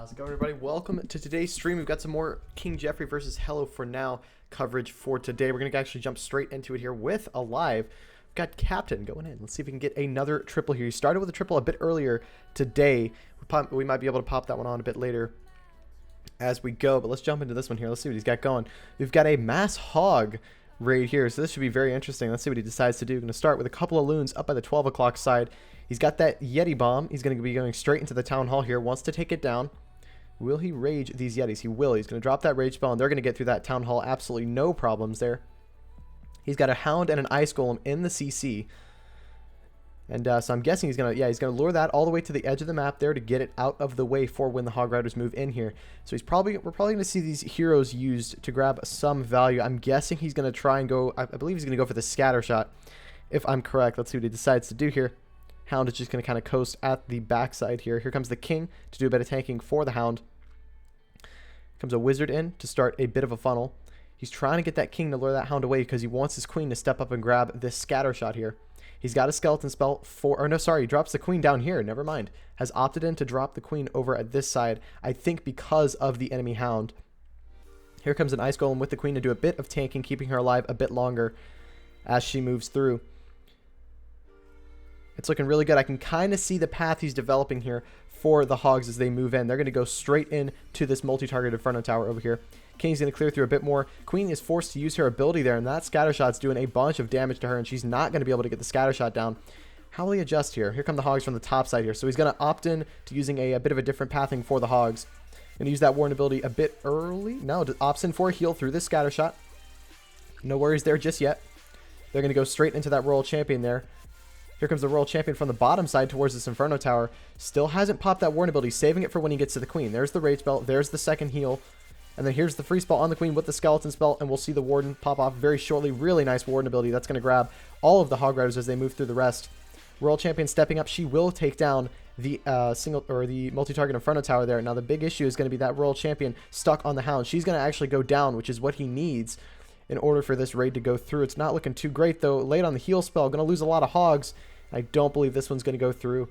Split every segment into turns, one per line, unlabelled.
How's it going, everybody? Welcome to today's stream. We've got some more King Jeffrey versus Hello4Now coverage for today. We're going to actually jump straight into it here with a live. We've got Captain going in. Let's see if we can get another triple here. He started with a triple a bit earlier today. We might be able to pop that one on a bit later as we go, but let's jump into this one here. Let's see what he's got going. We've got a mass hog raid here, so this should be very interesting. Let's see what he decides to do. Going to start with a couple of loons up by the 12 o'clock side. He's got that Yeti bomb. He's going to be going straight into the town hall here. Wants to take it down. Will he rage these Yetis? He will. He's going to drop that rage spell, and they're going to get through that town hall. Absolutely no problems there. He's got a hound and an ice golem in the CC. And so I'm guessing he's going to lure that all the way to the edge of the map there to get it out of the way for when the Hog Riders move in here. So we're probably going to see these heroes used to grab some value. I'm guessing he's going to try and go, I believe he's going to go for the scatter shot, if I'm correct. Let's see what he decides to do here. Hound is just going to kind of coast at the backside here. Here comes the King to do a bit of tanking for the Hound. Comes a Wizard in to start a bit of a funnel. He's trying to get that King to lure that Hound away because he wants his Queen to step up and grab this scatter shot here. He's got a skeleton spell for, or no, sorry, he drops the Queen down here. Never mind. Has opted in to drop the Queen over at this side, I think because of the enemy Hound. Here comes an Ice Golem with the Queen to do a bit of tanking, keeping her alive a bit longer as she moves through. It's looking really good. I can kind of see the path he's developing here for the Hogs as they move in. They're going to go straight in to this multi-target Inferno Tower over here. King's going to clear through a bit more. Queen is forced to use her ability there, and that scatter shot's doing a bunch of damage to her, and she's not going to be able to get the scatter shot down. How will he adjust here? Here come the Hogs from the top side here. So he's going to opt in to using a bit of a different pathing for the Hogs. Going to use that Warden ability a bit early. No, opts in for a heal through this scatter shot. No worries there just yet. They're going to go straight into that Royal Champion there. Here comes the Royal Champion from the bottom side towards this Inferno Tower. Still hasn't popped that Warden ability, saving it for when he gets to the Queen. There's the Rage Spell. There's the second heal. And then here's the free spell on the Queen with the Skeleton Spell, and we'll see the Warden pop off very shortly. Really nice Warden ability. That's going to grab all of the Hog Riders as they move through the rest. Royal Champion stepping up. She will take down the the multi-target Inferno Tower there. Now the big issue is going to be that Royal Champion stuck on the Hound. She's going to actually go down, which is what he needs in order for this raid to go through. It's not looking too great, though. Late on the heal spell. Going to lose a lot of Hogs. I don't believe this one's going to go through.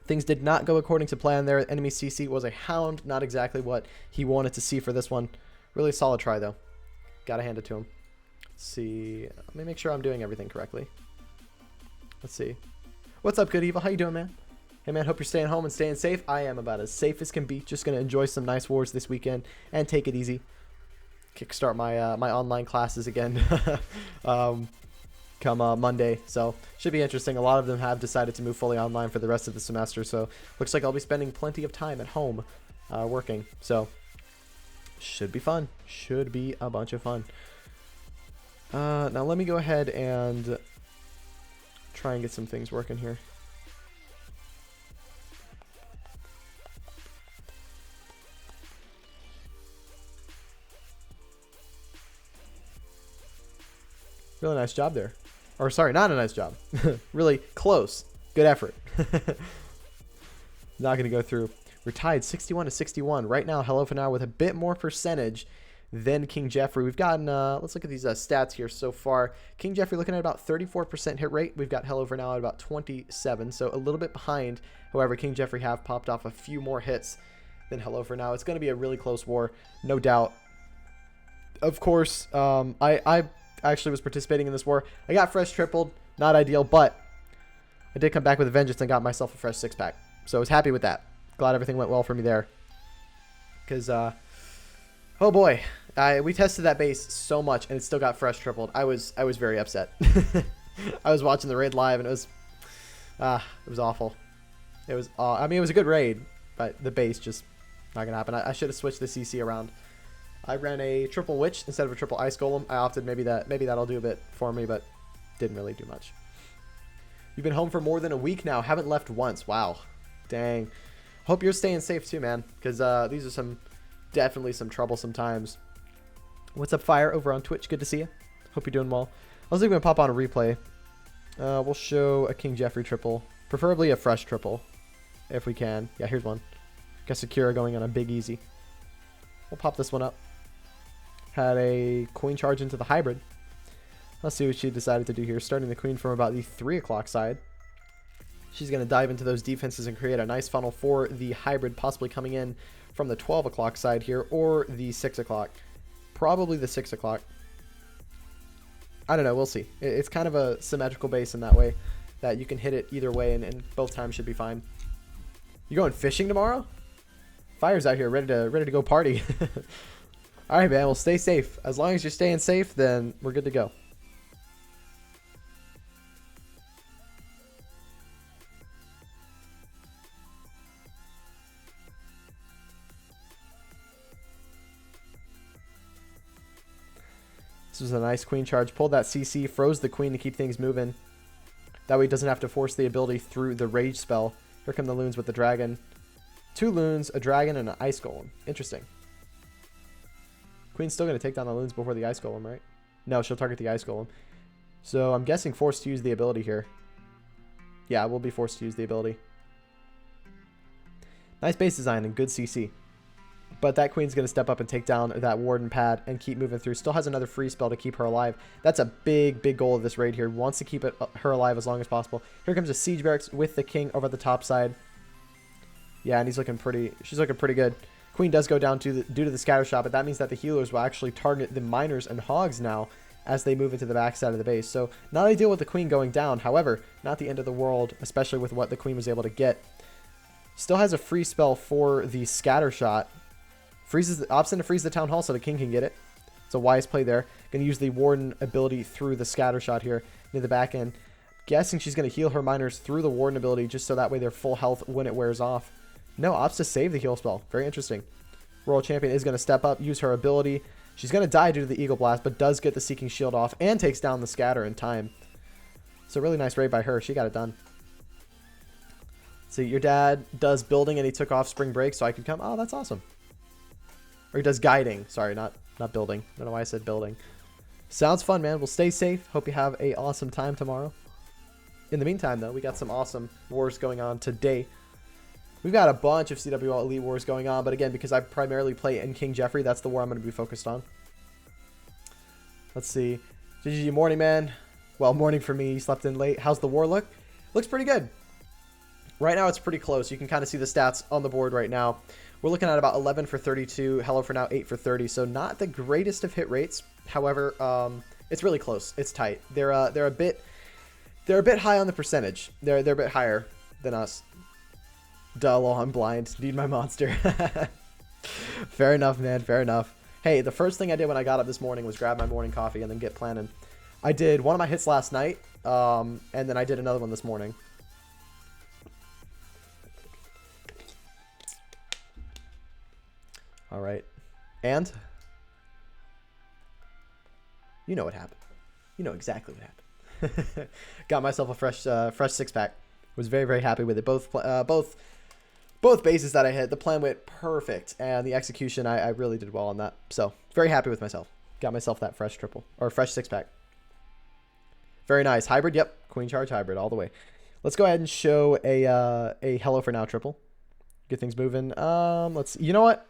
Things did not go according to plan there. Enemy CC was a Hound. Not exactly what he wanted to see for this one. Really solid try, though. Gotta hand it to him. Let's see. Let me make sure I'm doing everything correctly. Let's see. What's up, Good Evil? How you doing, man? Hey, man, hope you're staying home and staying safe. I am about as safe as can be. Just going to enjoy some nice wars this weekend and take it easy. Kickstart my my online classes again. Come Monday, so should be interesting. A lot of them have decided to move fully online for the rest of the semester, so looks like I'll be spending plenty of time at home working, so should be fun. Should be a bunch of fun. Now let me go ahead and try and get some things working here. Really nice job there. Or sorry, not a nice job. Really close. Good effort. Not going to go through. We're tied 61 to 61. Right now, Hello4Now with a bit more percentage than King Jeffrey. We've gotten, let's look at these stats here so far. King Jeffrey looking at about 34% hit rate. We've got Hello4Now at about 27, so a little bit behind. However, King Jeffrey have popped off a few more hits than Hello4Now. It's going to be a really close war, no doubt. Of course, I actually was participating in this war. I got fresh tripled, not ideal, but I did come back with a vengeance and got myself a fresh 6-pack. So I was happy with that. Glad everything went well for me there. Because, oh boy, we tested that base so much and it still got fresh tripled. I was very upset. I was watching the raid live and it was awful. It was, I mean, it was a good raid, but the base just not gonna happen. I should have switched the CC around. I ran a triple witch instead of a triple ice golem. I opted maybe that'll do a bit for me, but didn't really do much. You've been home for more than a week now. Haven't left once. Wow. Dang. Hope you're staying safe too, man, because these are definitely some troublesome times. What's up, Fire, over on Twitch? Good to see you. Hope you're doing well. I was going to pop on a replay. We'll show a King Jeffrey triple, preferably a fresh triple, if we can. Yeah, here's one. Got Sakura going on a big easy. We'll pop this one up. Had a Queen charge into the hybrid. Let's see what she decided to do here. Starting the Queen from about the 3 o'clock side. She's going to dive into those defenses and create a nice funnel for the hybrid possibly coming in from the 12 o'clock side here or the 6 o'clock. Probably the 6 o'clock. I don't know. We'll see. It's kind of a symmetrical base in that way that you can hit it either way, and both times should be fine. You going fishing tomorrow? Fire's out here ready to go party. All right, man. Well, stay safe. As long as you're staying safe, then we're good to go. This was a nice queen charge. Pulled that CC, froze the queen to keep things moving. That way he doesn't have to force the ability through the rage spell. Here come the loons with the dragon. 2 loons, a dragon, and an ice golem. Interesting. Queen's still going to take down the loons before the ice golem, right? No, she'll target the ice golem. So I'm guessing forced to use the ability here. Yeah, we'll be forced to use the ability. Nice base design and good CC. But that queen's going to step up and take down that warden pad and keep moving through. Still has another free spell to keep her alive. That's a big, big goal of this raid here. Wants to keep her alive as long as possible. Here comes a siege barracks with the king over the top side. Yeah, and she's looking pretty good. Queen does go down due to the scatter shot, but that means that the healers will actually target the miners and hogs now as they move into the backside of the base. So not ideal with the queen going down. However, not the end of the world, especially with what the queen was able to get. Still has a free spell for the scatter shot. Opts in to freeze the town hall so the king can get it. It's a wise play there. Going to use the warden ability through the scatter shot here near the back end. Guessing she's going to heal her miners through the warden ability just so that way they're full health when it wears off. No, opts to save the heal spell. Very interesting. Royal Champion is going to step up, use her ability. She's going to die due to the Eagle Blast, but does get the Seeking Shield off and takes down the scatter in time. So really nice raid by her. She got it done. So your dad does building and he took off spring break so I could come. Oh, that's awesome. Or he does guiding. Sorry, not building. I don't know why I said building. Sounds fun, man. We'll stay safe. Hope you have a awesome time tomorrow. In the meantime, though, we got some awesome wars going on today. We've got a bunch of CWL Elite Wars going on, but again, because I primarily play in King Jeffrey, that's the war I'm going to be focused on. Let's see. GG morning, man. Well, morning for me. You slept in late. How's the war look? Looks pretty good. Right now, it's pretty close. You can kind of see the stats on the board right now. We're looking at about 11 for 32. Hello4Now 8 for 30. So not the greatest of hit rates. However, it's really close. It's tight. They're a bit high on the percentage. They're a bit higher than us. Duh, lol, I'm blind. Need my monster. Fair enough, man. Fair enough. Hey, the first thing I did when I got up this morning was grab my morning coffee and then get planning. I did one of my hits last night, and then I did another one this morning. All right. And you know what happened. You know exactly what happened. Got myself a fresh six-pack. Was very, very happy with it. Both bases that I hit, the plan went perfect, and the execution, I really did well on that. So very happy with myself. Got myself that fresh triple or fresh six-pack. Very nice. Hybrid, yep. Queen charge hybrid all the way. Let's go ahead and show a Hello4Now triple. Get things moving. Let's. You know what?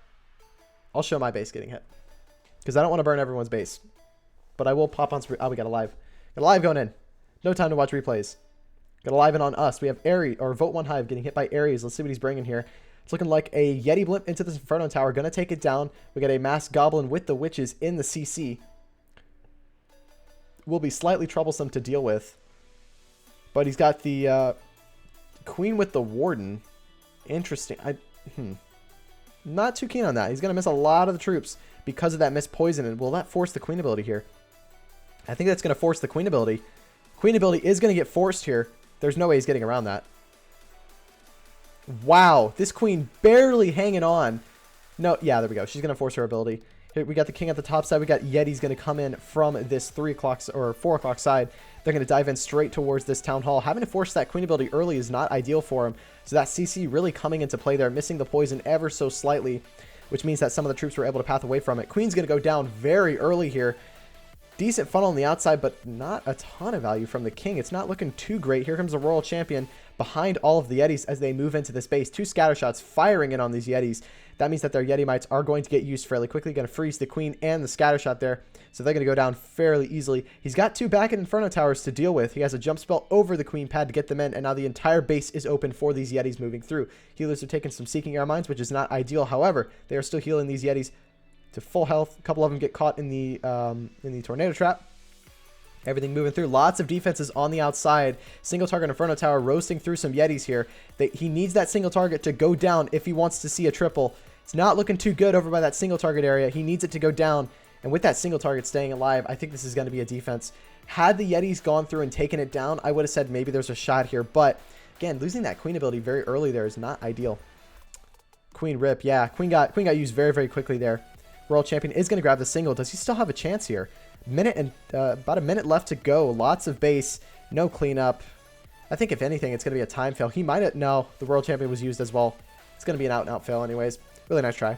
I'll show my base getting hit because I don't want to burn everyone's base, but I will pop on. Oh, we got a live. Got a live going in. No time to watch replays. Got a live in on us. We have Aries or Vote 1 Hive getting hit by Aries. Let's see what he's bringing here. It's looking like a Yeti blimp into this Inferno Tower. Gonna take it down. We got a masked goblin with the witches in the CC. Will be slightly troublesome to deal with, but he's got the queen with the warden. Interesting. Not too keen on that. He's gonna miss a lot of the troops because of that missed poison. And will that force the queen ability here? I think that's gonna force the queen ability. Queen ability is gonna get forced here. There's no way he's getting around that. Wow, this queen barely hanging on. No, yeah, there we go. She's going to force her ability. Here we got the king at the top side. We got Yeti's going to come in from this 3 o'clock or 4 o'clock side. They're going to dive in straight towards this town hall. Having to force that queen ability early is not ideal for him. So that CC really coming into play there, missing the poison ever so slightly, which means that some of the troops were able to path away from it. Queen's going to go down very early here. Decent funnel on the outside, but not a ton of value from the king. It's not looking too great. Here comes the Royal Champion behind all of the Yetis as they move into this base. 2 scatter shots firing in on these Yetis. That means that their Yeti mites are going to get used fairly quickly. Going to freeze the queen and the scatter shot there. So they're going to go down fairly easily. He's got 2 back and Inferno towers to deal with. He has a jump spell over the queen pad to get them in. And now the entire base is open for these Yetis moving through. Healers are taking some Seeking Air Mines, which is not ideal. However, they are still healing these Yetis to full health. A couple of them get caught in the tornado trap. Everything moving through. Lots of defenses on the outside. Single target Inferno Tower roasting through some Yetis here. He needs that single target to go down if he wants to see a triple. It's not looking too good over by that single target area. He needs it to go down. And with that single target staying alive, I think this is going to be a defense. Had the Yetis gone through and taken it down, I would have said maybe there's a shot here. But again, losing that queen ability very early there is not ideal. Queen rip. Yeah, queen got used very, very quickly there. World Champion is going to grab the single. Does he still have a chance here? About a minute left to go. Lots of base. No cleanup. I think if anything, it's going to be a time fail. He might have... No, the World Champion was used as well. It's going to be an out-and-out fail anyways. Really nice try.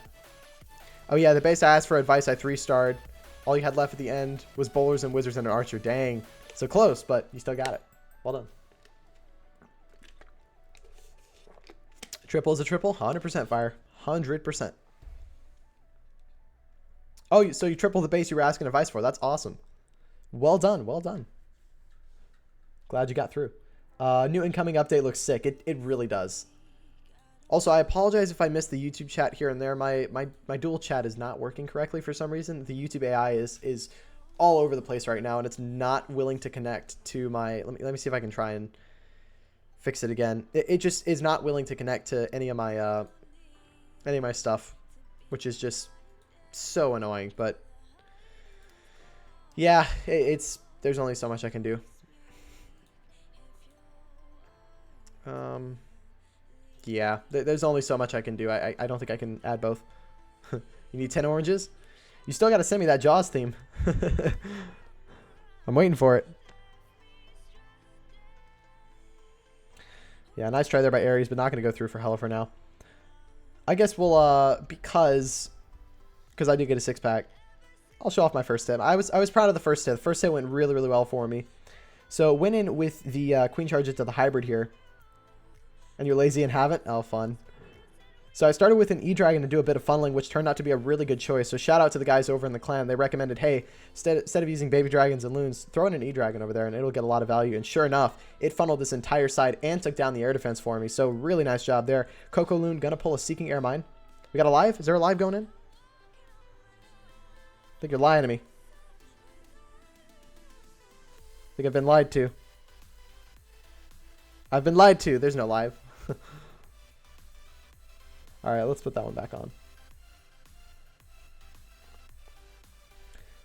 Oh yeah, the base I asked for advice. I 3-starred. All you had left at the end was bowlers and wizards and an archer. Dang. So close, but you still got it. Well done. Triple is a triple. 100% fire. 100%. Oh, so you triple the base you were asking advice for. That's awesome. Well done. Well done. Glad you got through. New incoming update looks sick. It really does. Also, I apologize if I missed the YouTube chat here and there. My dual chat is not working correctly for some reason. The YouTube AI is all over the place right now, and it's not willing to connect to my... Let me see if I can try and fix it again. It just is not willing to connect to any of my stuff, which is just... so annoying. But yeah, there's only so much I can do. Yeah, there's only so much I can do. I don't think I can add both. You need 10 oranges? You still got to send me that Jaws theme. I'm waiting for it. Yeah, nice try there by Ares, but not going to go through for Hello4Now. I guess we'll because I did get a 6-pack, I'll show off my first hit. I was proud of the first hit. The first hit went really, really well for me. So went in with the Queen Charge into the hybrid here. And you're lazy and haven't? Oh, fun. So I started with an E-Dragon to do a bit of funneling, which turned out to be a really good choice. So shout out to the guys over in the clan. They recommended, hey, instead of using baby dragons and loons, throw in an E-Dragon over there and it'll get a lot of value. And sure enough, it funneled this entire side and took down the air defense for me. So really nice job there. Coco Loon gonna pull a Seeking Air Mine. We got a live? Is there a live going in? I think you're lying to me. I think I've been lied to. I've been lied to. There's no live. Alright, let's put that one back on.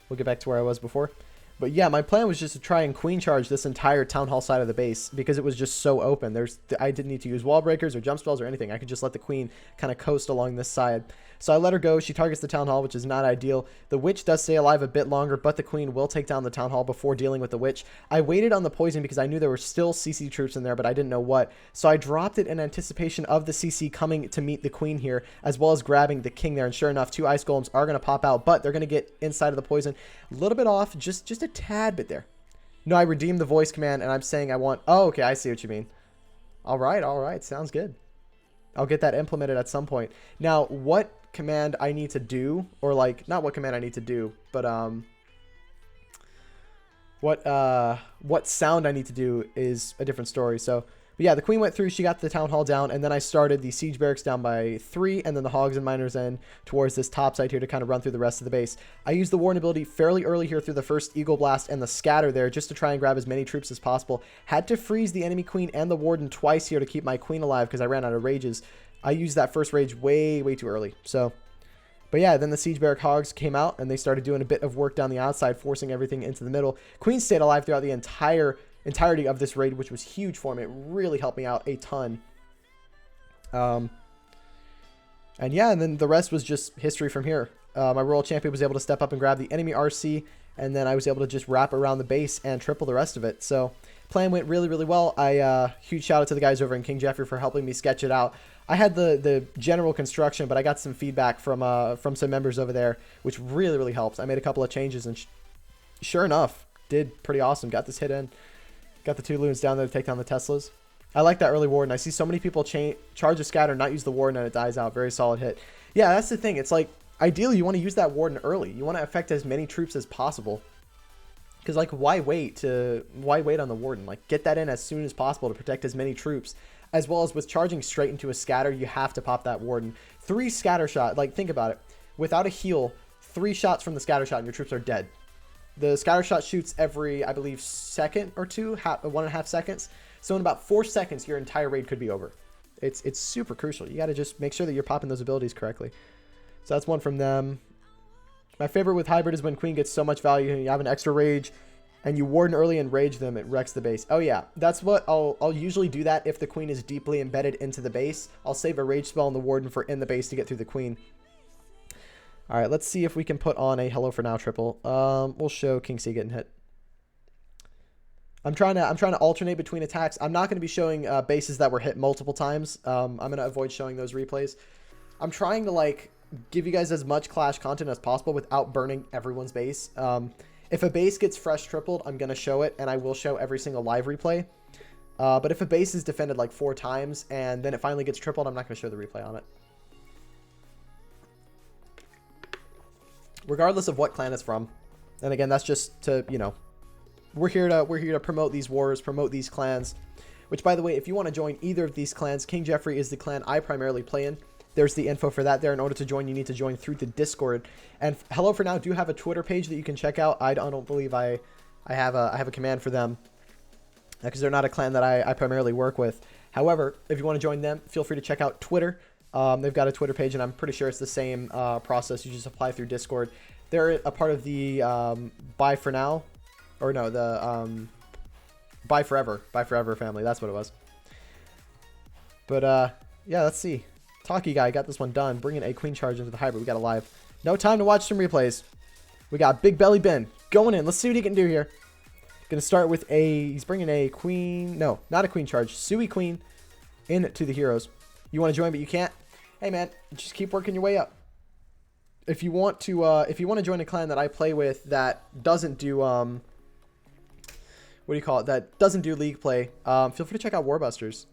We'll get back to where I was before. But yeah, my plan was just to try and queen charge this entire town hall side of the base because it was just so open. I didn't need to use wall breakers or jump spells or anything. I could just let the queen kind of coast along this side. So I let her go. She targets the town hall, which is not ideal. The witch does stay alive a bit longer, but the queen will take down the town hall before dealing with the witch. I waited on the poison because I knew there were still CC troops in there, but I didn't know what. So I dropped it in anticipation of the CC coming to meet the queen here, as well as grabbing the king there. And sure enough, 2 ice golems are going to pop out, but they're going to get inside of the poison. A little bit off, just a tad bit there. No, I redeemed the voice command, and I'm saying I want... Oh, okay, I see what you mean. All right, sounds good. I'll get that implemented at some point. Now, what command I need to do, or like, not what command I need to do, but what sound I need to do is a different story. So, but yeah, the queen went through, she got the town hall down, and then I started the siege barracks down by 3, and then the hogs and miners in towards this top side here to kind of run through the rest of the base. I used the warden ability fairly early here through the first eagle blast and the scatter there just to try and grab as many troops as possible. Had to freeze the enemy queen and the warden twice here to keep my queen alive because I ran out of rages. I used that first rage way too early. So, but yeah, then the siege barrack hogs came out and they started doing a bit of work down the outside, forcing everything into the middle. Queen stayed alive throughout the entirety of this raid, which was huge for me. It really helped me out a ton. And yeah, and then the rest was just history from here. My Royal Champion was able to step up and grab the enemy RC, and then I was able to just wrap around the base and triple the rest of it. So plan went really well. Huge shout out to the guys over in King Jeffrey for helping me sketch it out. I had the general construction, but I got some feedback from some members over there, which really helped. I made a couple of changes and Sure enough, did pretty awesome. Got this hit in. Got the 2 loons down there to take down the Teslas. I like that early warden. I see so many people charge a scatter, not use the warden, and it dies out. Very solid hit. Yeah, that's the thing. It's like, ideally, you want to use that warden early. You want to affect as many troops as possible. Because, like, why wait on the warden? Like, get that in as soon as possible to protect as many troops. As well as with charging straight into a scatter, you have to pop that warden. 3 scatter shot. Like, think about it. Without a heal, 3 shots from the scatter shot and your troops are dead. The scatter shot shoots every, I believe, second or 2, 1.5 seconds. So in about 4 seconds, your entire raid could be over. It's super crucial. You got to just make sure that you're popping those abilities correctly. So that's one from them. My favorite with hybrid is when Queen gets so much value and you have an extra rage and you warden early and rage them, it wrecks the base. Oh yeah, that's what I'll usually do that if the Queen is deeply embedded into the base. I'll save a rage spell on the warden for in the base to get through the Queen. All right, let's see if we can put on a Hello4Now triple. We'll show King C getting hit. I'm trying to alternate between attacks. I'm not going to be showing bases that were hit multiple times. I'm going to avoid showing those replays. I'm trying to like give you guys as much Clash content as possible without burning everyone's base. If a base gets fresh tripled, I'm going to show it, and I will show every single live replay. But if a base is defended like 4 times and then it finally gets tripled, I'm not going to show the replay on it. Regardless of what clan it's from. And again, that's just to, you know, we're here to promote these wars, promote these clans. Which, by the way, if you want to join either of these clans, King Jeffrey is the clan I primarily play in. There's the info for that there. In order to join, you need to join through the Discord. And Hello4Now do have a Twitter page that you can check out. I don't believe I have a command for them because they're not a clan that I primarily work with. However, if you want to join them, feel free to check out Twitter. They've got a Twitter page, and I'm pretty sure it's the same process. You just apply through Discord. They're a part of the Buy For Now, or no, the Buy Forever family. That's what it was. But yeah, let's see. Talkie guy got this one done. Bringing a Queen charge into the hybrid. We got a live. No time to watch some replays. We got Big Belly Ben going in. Let's see what he can do here. Gonna start with a. He's bringing a Queen. No, not a Queen charge. Sui Queen into the heroes. You want to join, but you can't. Hey man, just keep working your way up. If you want to join a clan that I play with that doesn't do what do you call it? That doesn't do league play. Feel free to check out Warbusters.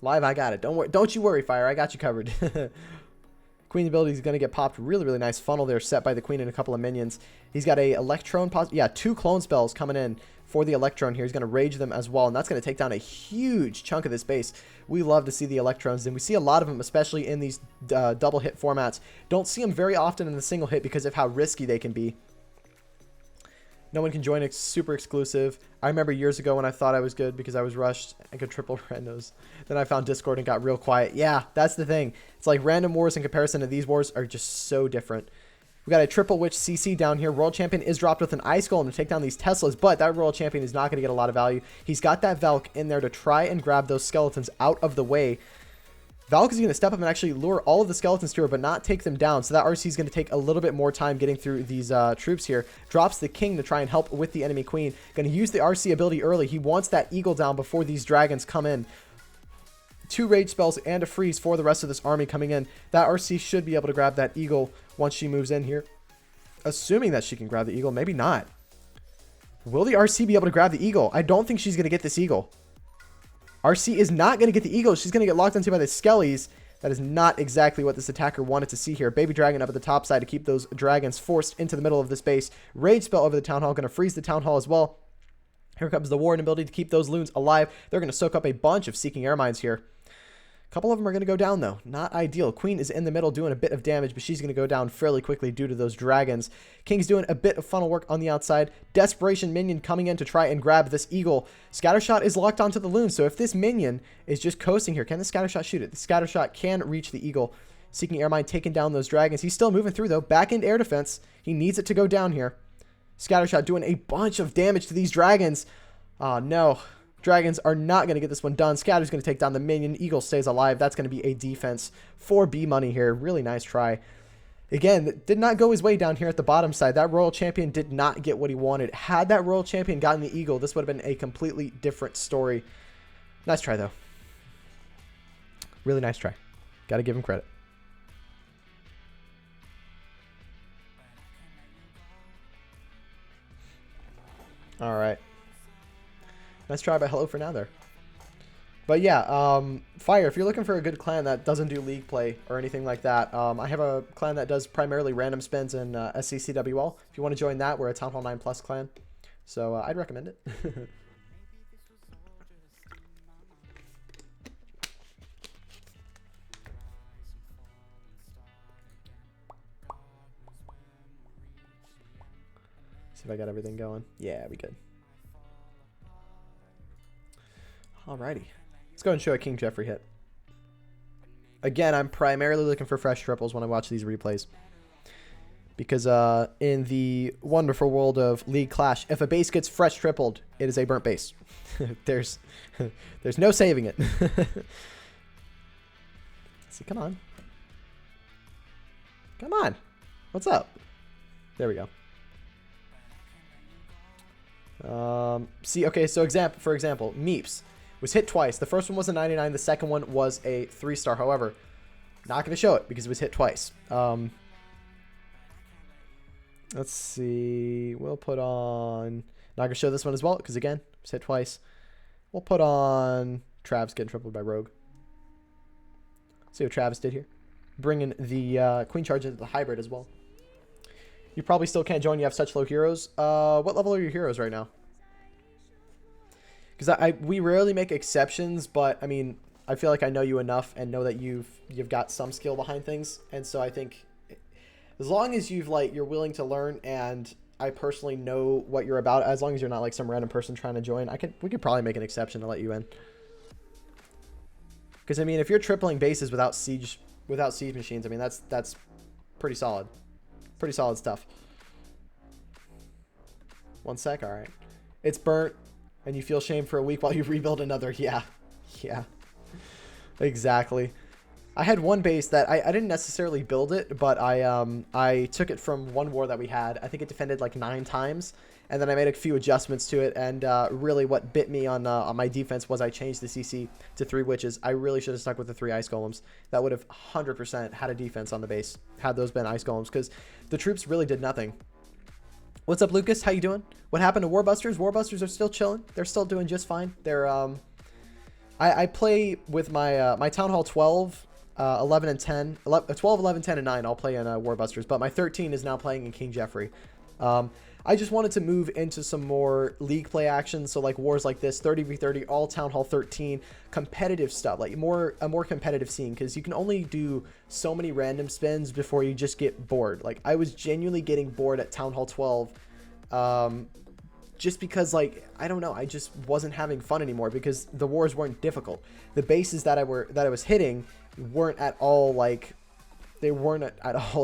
Live, I got it. Don't you worry, Fire. I got you covered. Queen's ability is going to get popped. Really, really nice funnel there set by the Queen and a couple of minions. He's got a Electron. Yeah, 2 clone spells coming in for the Electron here. He's going to rage them as well, and that's going to take down a huge chunk of this base. We love to see the Electrons, and we see a lot of them, especially in these double hit formats. Don't see them very often in the single hit because of how risky they can be. No one can join. It's super exclusive. I remember years ago when I thought I was good because I was rushed and could triple randos. Then I found Discord and got real quiet. Yeah, that's the thing. It's like random wars in comparison to these wars are just so different. We got a Triple Witch CC down here. World Champion is dropped with an Ice Golem to take down these Teslas, but that World Champion is not going to get a lot of value. He's got that Valk in there to try and grab those skeletons out of the way. Valk is going to step up and actually lure all of the skeletons to her, but not take them down. So that RC is going to take a little bit more time getting through these troops here. Drops the King to try and help with the enemy Queen. Going to use the RC ability early. He wants that Eagle down before these dragons come in. 2 rage spells and a freeze for the rest of this army coming in. That RC should be able to grab that Eagle once she moves in here. Assuming that she can grab the Eagle. Maybe not. Will the RC be able to grab the Eagle? I don't think she's going to get this Eagle. RC is not going to get the Eagle. She's going to get locked onto by the Skellies. That is not exactly what this attacker wanted to see here. Baby Dragon up at the top side to keep those dragons forced into the middle of this base. Rage spell over the Town Hall. Going to freeze the Town Hall as well. Here comes the Warden ability to keep those loons alive. They're going to soak up a bunch of Seeking Air Mines here. A couple of them are going to go down, though. Not ideal. Queen is in the middle doing a bit of damage, but she's going to go down fairly quickly due to those dragons. King's doing a bit of funnel work on the outside. Desperation minion coming in to try and grab this Eagle. Scattershot is locked onto the loon, so if this minion is just coasting here, can the Scattershot shoot it? The Scattershot can reach the Eagle. Seeking Air Mine taking down those dragons. He's still moving through, though. Back end air defense. He needs it to go down here. Scattershot doing a bunch of damage to these dragons. Oh, no. Dragons are not going to get this one done. Scatter's going to take down the minion. Eagle stays alive. That's going to be a defense for B money here. Really nice try. Again, did not go his way down here at the bottom side. That Royal Champion did not get what he wanted. Had that Royal Champion gotten the Eagle, this would have been a completely different story. Nice try, though. Really nice try. Got to give him credit. All right. Nice try by Hello4Now there. But yeah, Fire, if you're looking for a good clan that doesn't do league play or anything like that, I have a clan that does primarily random spins and CWL. If you want to join that, we're a Town Hall 9 Plus clan. So I'd recommend it. See if I got everything going. Yeah, we good. Alrighty. Let's go and show a King Jeffrey hit. Again, I'm primarily looking for fresh triples when I watch these replays. Because in the wonderful world of League Clash, if a base gets fresh tripled, it is a burnt base. there's no saving it. See, come on. Come on. What's up? There we go. See, okay, so for example, Meeps was hit twice. The first one was a 99. The second one was a 3-star. However, not going to show it because it was hit twice. Let's see. We'll put on... Not going to show this one as well because, again, it was hit twice. We'll put on Travis getting tripled by Rogue. See what Travis did here. Bringing the Queen Charge into the hybrid as well. You probably still can't join. You have such low heroes. What level are your heroes right now? Because we rarely make exceptions, but I mean, I feel like I know you enough and know that you've got some skill behind things, and so I think as long as you're willing to learn, and I personally know what you're about, as long as you're not like some random person trying to join, we could probably make an exception to let you in. Because I mean, if you're tripling bases without siege machines, I mean that's pretty solid. Pretty solid stuff. 1 sec. All right. It's burnt, and you feel shame for a week while you rebuild another. Yeah. Yeah. Exactly. I had one base that I didn't necessarily build it, but I took it from one war that we had. I think it defended like 9 times, and then I made a few adjustments to it. And really, what bit me on my defense was I changed the CC to 3 witches. I really should have stuck with the 3 ice golems. That would have 100% had a defense on the base had those been ice golems, because the troops really did nothing. What's up, Lucas? How you doing? What happened to Warbusters? Warbusters are still chilling. They're still doing just fine. They're I play with my my Town Hall 12. 11 and 10, 12, 11, 10, and 9, I'll play in Warbusters, but my 13 is now playing in King Jeffrey. I just wanted to move into some more league play action, so like wars like this, 30v30, all Town Hall 13, competitive stuff, like a more competitive scene, because you can only do so many random spins before you just get bored. Like, I was genuinely getting bored at Town Hall 12, just because, like, I don't know, I just wasn't having fun anymore because the wars weren't difficult. The bases that I was hitting weren't at all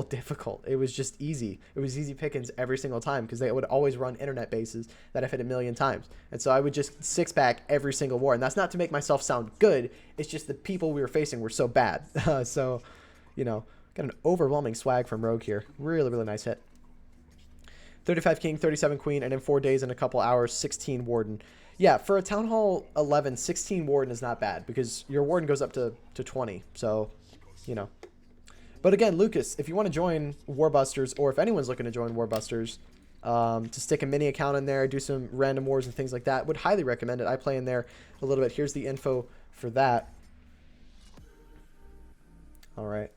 difficult. It was just easy. It was easy pickings every single time because they would always run internet bases that I've hit 1,000,000 times. And so I would just 6-pack every single war. And that's not to make myself sound good. It's just the people we were facing were so bad. So, you know, got an overwhelming swag from Rogue here. Really, really nice hit. 35 King, 37 Queen, and in 4 days and a couple hours, 16 Warden. Yeah, for a Town Hall 11, 16 Warden is not bad because your Warden goes up to 20. So, you know. But again, Lucas, if you want to join Warbusters, or if anyone's looking to join Warbusters, to stick a mini account in there, do some random wars and things like that, would highly recommend it. I play in there a little bit. Here's the info for that. All right.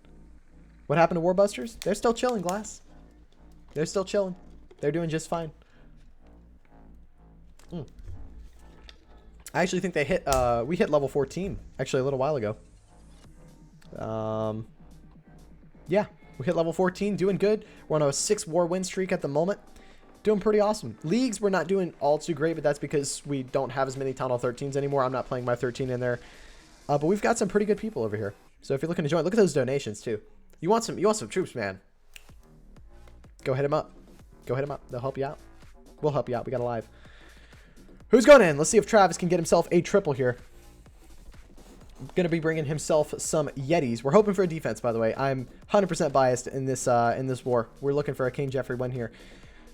What happened to Warbusters? They're still chilling, Glass. They're still chilling. They're doing just fine. I actually think they hit, we hit level 14, actually, a little while ago. Yeah, we hit level 14, doing good. We're on a 6-war win streak at the moment. Doing pretty awesome. Leagues, we're not doing all too great, but that's because we don't have as many Town Hall 13s anymore. I'm not playing my 13 in there. But we've got some pretty good people over here. So if you're looking to join, look at those donations, too. You want some troops, man. Go hit them up. Go hit them up. They'll help you out. We'll help you out. We got a live. Who's going in? Let's see if Travis can get himself a triple here. Going to be bringing himself some Yetis. We're hoping for a defense, by the way. I'm 100% biased in this war. We're looking for a King Jeffrey win here.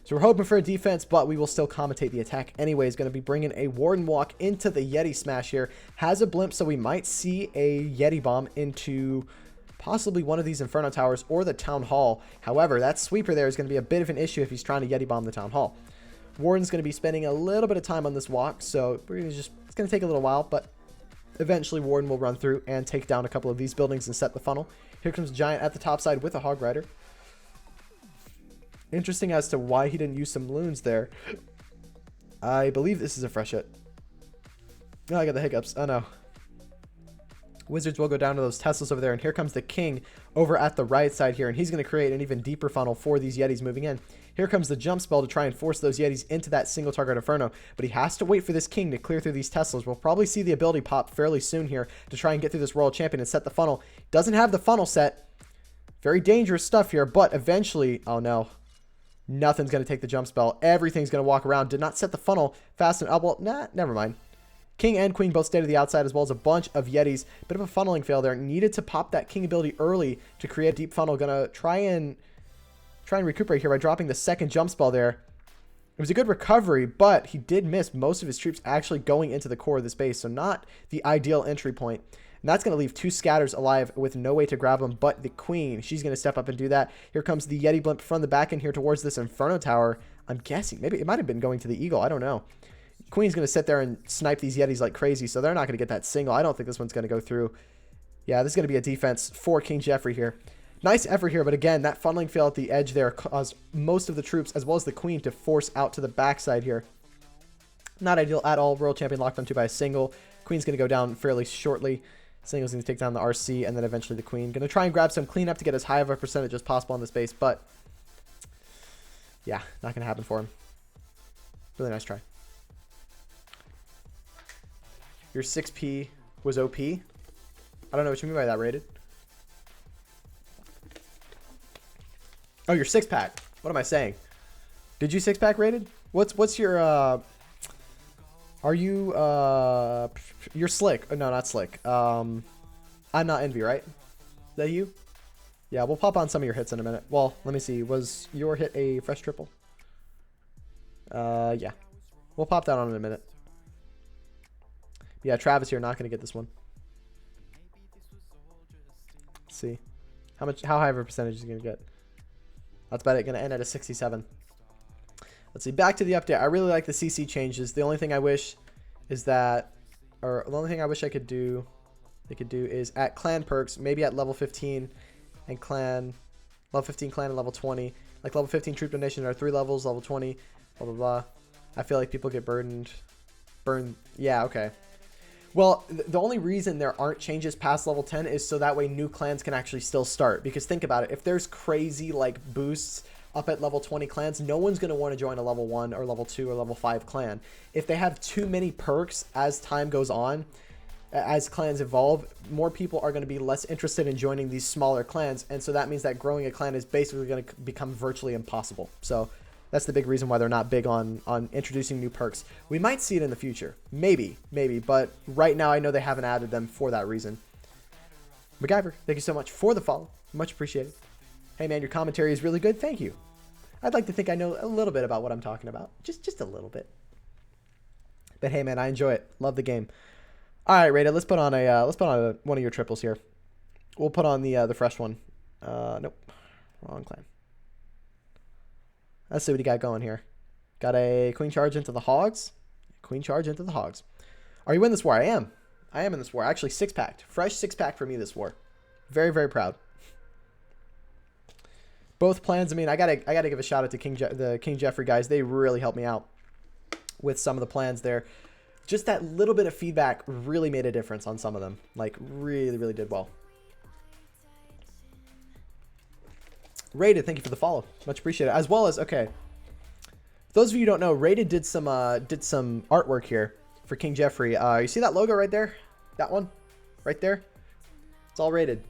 So we're hoping for a defense, but we will still commentate the attack anyways. Going to be bringing a Warden Walk into the Yeti smash here. Has a blimp, so we might see a Yeti bomb into possibly one of these Inferno Towers or the Town Hall. However, that sweeper there is going to be a bit of an issue if he's trying to Yeti bomb the Town Hall. Warden's going to be spending a little bit of time on this walk, so we're gonna just, it's going to take a little while, but eventually Warden will run through and take down a couple of these buildings and set the funnel. Here comes Giant at the top side with a Hog Rider. Interesting as to why he didn't use some loons there. I believe this is a fresh hit. Oh, I got the hiccups. Oh no. Wizards will go down to those Teslas over there, and here comes the King over at the right side here, and he's going to create an even deeper funnel for these Yetis moving in. Here comes the jump spell to try and force those Yetis into that single target Inferno, but he has to wait for this King to clear through these Teslas. We'll probably see the ability pop fairly soon here to try and get through this Royal Champion and set the funnel. Doesn't have the funnel set. Very dangerous stuff here, but eventually, oh no. Nothing's going to take the jump spell. Everything's going to walk around. Did not set the funnel fast enough. Well, nah, never mind. King and Queen both stay to the outside, as well as a bunch of Yetis. Bit of a funneling fail there. Needed to pop that King ability early to create a deep funnel. Gonna try and recuperate here by dropping the second jump spell there. It was a good recovery, but he did miss most of his troops actually going into the core of this base, so not the ideal entry point. And that's going to leave two scatters alive with no way to grab them but the Queen. She's going to step up and do that. Here comes the Yeti blimp from the back end here towards this Inferno Tower. I'm guessing. Maybe it might have been going to the Eagle. I don't know. Queen's going to sit there and snipe these Yetis like crazy, so they're not going to get that single. I don't think this one's going to go through. Yeah, this is going to be a defense for King Jeffrey here. Nice effort here, but again, that funneling fail at the edge there caused most of the troops, as well as the Queen, to force out to the backside here. Not ideal at all. World Champion locked on 2 by a single. Queen's going to go down fairly shortly. Single's going to take down the RC, and then eventually the Queen. Going to try and grab some cleanup to get as high of a percentage as possible on this base, but yeah, not going to happen for him. Really nice try. Your 6P was OP. I don't know what you mean by that, Rated. Oh, your 6-pack. What am I saying? Did you 6-pack Rated? What's your are you you're Slick? Oh, no, not Slick. I'm not Envy, right? Is that you? Yeah, we'll pop on some of your hits in a minute. Well, let me see. Was your hit a fresh triple? Yeah. We'll pop that on in a minute. Yeah, Travis here, not going to get this one. Let's see. How high of a percentage is he going to get? That's about it. Going to end at a 67. Let's see. Back to the update. I really like the CC changes. The only thing I wish is that, or the only thing I wish I could do, they could do is at clan perks, maybe at level 15 and clan, level 15 clan and level 20. Like level 15 troop donations are 3 levels, level 20, blah, blah, blah. I feel like people get burned. Yeah, okay. Well, the only reason there aren't changes past level 10 is so that way new clans can actually still start. Because think about it, if there's crazy like boosts up at level 20 clans, no one's going to want to join a level 1 or level 2 or level 5 clan. If they have too many perks as time goes on, as clans evolve, more people are going to be less interested in joining these smaller clans. And so that means that growing a clan is basically going to become virtually impossible. So that's the big reason why they're not big on introducing new perks. We might see it in the future. Maybe. But right now I know they haven't added them for that reason. MacGyver, thank you so much for the follow. Much appreciated. Hey man, your commentary is really good. Thank you. I'd like to think I know a little bit about what I'm talking about. Just a little bit. But hey man, I enjoy it. Love the game. All right, Rada, let's put on one of your triples here. We'll put on the fresh one. Nope. Wrong clan. Let's see what he got going here. Got a Queen Charge into the Hogs. Queen Charge into the Hogs. Are you in this war? I am. I am in this war. Actually, 6-packed. Fresh 6-pack for me this war. Very, very proud. Both plans, I mean, I gotta give a shout out to the King Jeffrey guys. They really helped me out with some of the plans there. Just that little bit of feedback really made a difference on some of them. Like, really, really did well. Rated, thank you for the follow. Much appreciated. As well as, okay, those of you who don't know, Rated did some artwork here for King Jeffrey. You see that logo right there? That one? Right there? It's all Rated.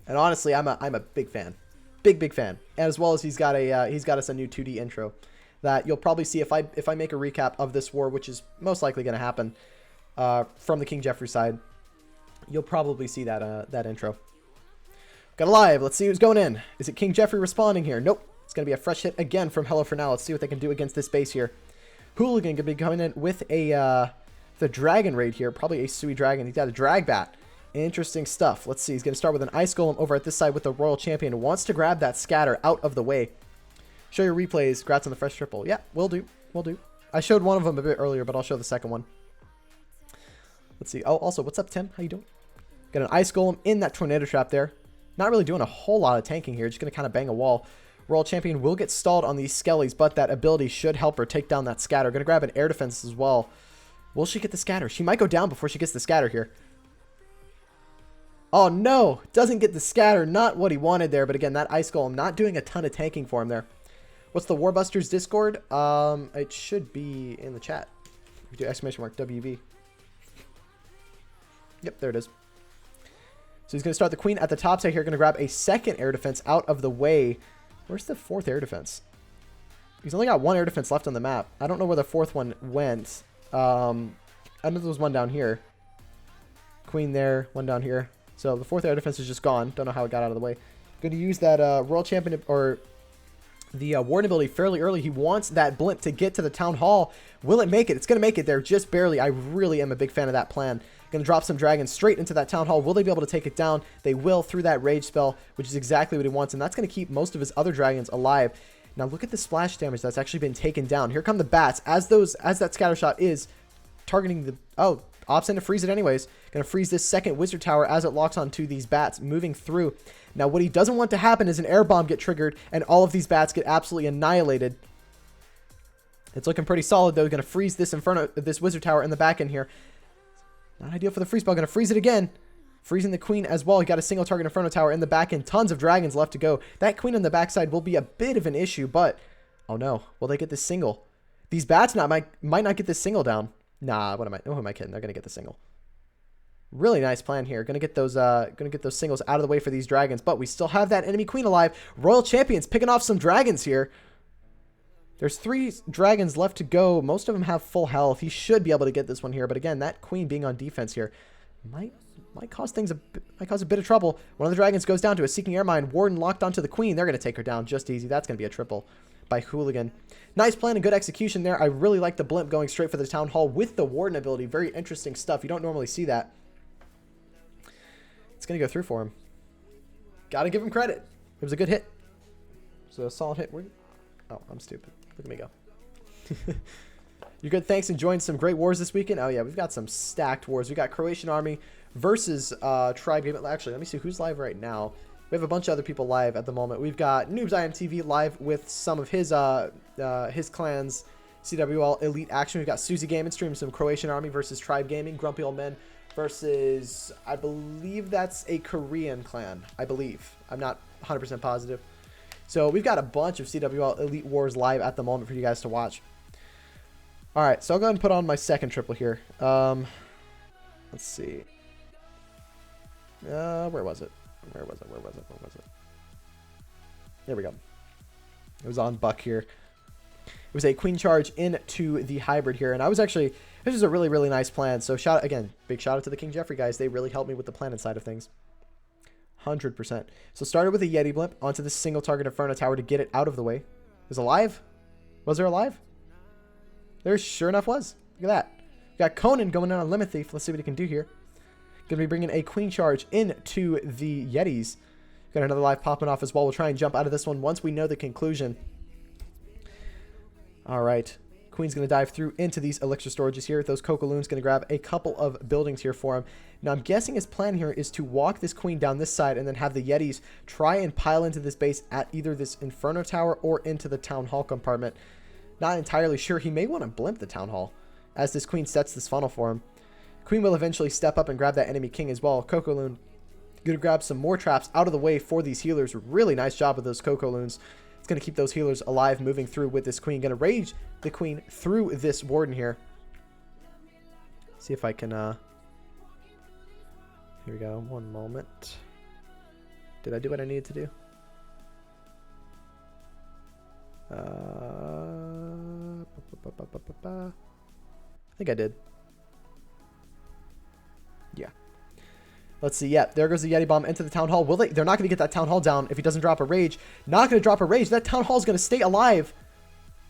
And honestly, I'm a big fan. Big fan. As well as he's got us a new 2D intro that you'll probably see if I make a recap of this war, which is most likely going to happen from the King Jeffrey side. You'll probably see that intro. Got a live. Let's see who's going in. Is it King Jeffrey responding here? Nope. It's going to be a fresh hit again from Hello4Now. Let's see what they can do against this base here. Hooligan going to be coming in with the Dragon Raid here. Probably a Sui Dragon. He's got a Drag Bat. Interesting stuff. Let's see. He's going to start with an Ice Golem over at this side with the Royal Champion. Wants to grab that scatter out of the way. Show your replays. Congrats on the fresh triple. Yeah, will do. Will do. I showed one of them a bit earlier, but I'll show the second one. Let's see. Oh, also, what's up, Tim? How you doing? Got an Ice Golem in that Tornado Trap there. Not really doing a whole lot of tanking here. Just going to kind of bang a wall. World Champion will get stalled on these Skellies, but that ability should help her take down that Scatter. Going to grab an Air Defense as well. Will she get the Scatter? She might go down before she gets the Scatter here. Oh, no. Doesn't get the Scatter. Not what he wanted there. But again, that Ice Golem not doing a ton of tanking for him there. What's the Warbusters Discord? It should be in the chat. We do exclamation mark WB. Yep, there it is. So he's going to start the Queen at the top side here. Going to grab a second Air Defense out of the way. Where's the fourth Air Defense? He's only got one Air Defense left on the map. I don't know where the fourth one went. I know there was one down here. Queen there, one down here. So the fourth Air Defense is just gone. Don't know how it got out of the way. Going to use that World Champion or the Warden ability fairly early. He wants that blimp to get to the Town Hall. Will it make it? It's going to make it there just barely. I really am a big fan of that plan. Going to drop some dragons straight into that Town Hall. Will they be able to take it down? They will through that rage spell, which is exactly what he wants. And that's going to keep most of his other dragons alive. Now look at the splash damage that's actually been taken down. Here come the bats. As that scatter shot is targeting the... Oh, opts in to freeze it anyways. Going to freeze this second wizard tower as it locks onto these bats moving through. Now what he doesn't want to happen is an air bomb get triggered and all of these bats get absolutely annihilated. It's looking pretty solid though. Going to freeze this this wizard tower in the back end here. Not ideal for the freeze spell. Going to freeze it again. Freezing the queen as well. You got a single target Inferno Tower in the back end. Tons of dragons left to go. That queen on the backside will be a bit of an issue, but... Oh no. Will they get this single? These bats might not get this single down. Nah, who am I kidding? They're going to get the single. Really nice plan here. Going to get those singles out of the way for these dragons, but we still have that enemy queen alive. Royal Champions picking off some dragons here. There's 3 dragons left to go. Most of them have full health. He should be able to get this one here, but again, that queen being on defense here might cause a bit of trouble. One of the dragons goes down to a Seeking Air Mine. Warden locked onto the queen. They're going to take her down just easy. That's going to be a triple by Hooligan. Nice plan and good execution there. I really like the blimp going straight for the Town Hall with the Warden ability. Very interesting stuff. You don't normally see that. It's going to go through for him. Got to give him credit. It was a good hit. So a solid hit. Oh, I'm stupid. Look at me go. You're good. Thanks. Enjoying some great wars this weekend. Oh, yeah. We've got some stacked wars. We got Croatian Army versus Tribe Game. Actually, let me see who's live right now. We have a bunch of other people live at the moment. We've got Noobs IMTV live with some of his clans. CWL Elite Action. We've got Susie Gaming streaming some Croatian Army versus Tribe Gaming. Grumpy Old Men versus, I believe that's a Korean clan. I believe. I'm not 100% positive. So we've got a bunch of CWL Elite Wars live at the moment for you guys to watch. All right, so I'll go ahead and put on my second triple here. Let's see. Where was it? Where was it? There we go. It was on Buck here. It was a queen charge into the hybrid here, and I was actually... This is a really, really nice plan. So big shout out to the King Jeffrey guys. They really helped me with the planning side of things. 100%. So started with a Yeti blimp onto the single target Inferno Tower to get it out of the way. Is alive? Was there alive? There sure enough was. Look at that. We got Conan going in on Limit Thief. Let's see what he can do here. Going to be bringing a queen charge into the Yetis. Got another live popping off as well. We'll try and jump out of this one once we know the conclusion. All right. Queen's going to dive through into these elixir storages here. Those Cocoloon's going to grab a couple of buildings here for him. Now, I'm guessing his plan here is to walk this queen down this side and then have the Yetis try and pile into this base at either this Inferno Tower or into the Town Hall compartment. Not entirely sure. He may want to blimp the Town Hall as this queen sets this funnel for him. Queen will eventually step up and grab that enemy king as well. Cocoloon going to grab some more traps out of the way for these healers. Really nice job with those Cocoloons. It's going to keep those healers alive moving through with this queen. Going to rage the queen through this warden here. See if I can... Here we go. One moment. Did I do what I needed to do? I think I did. Yeah. Let's see. Yeah, there goes the Yeti Bomb into the Town Hall. Will they? They're not going to get that Town Hall down if he doesn't drop a rage. Not going to drop a rage. That Town Hall is going to stay alive.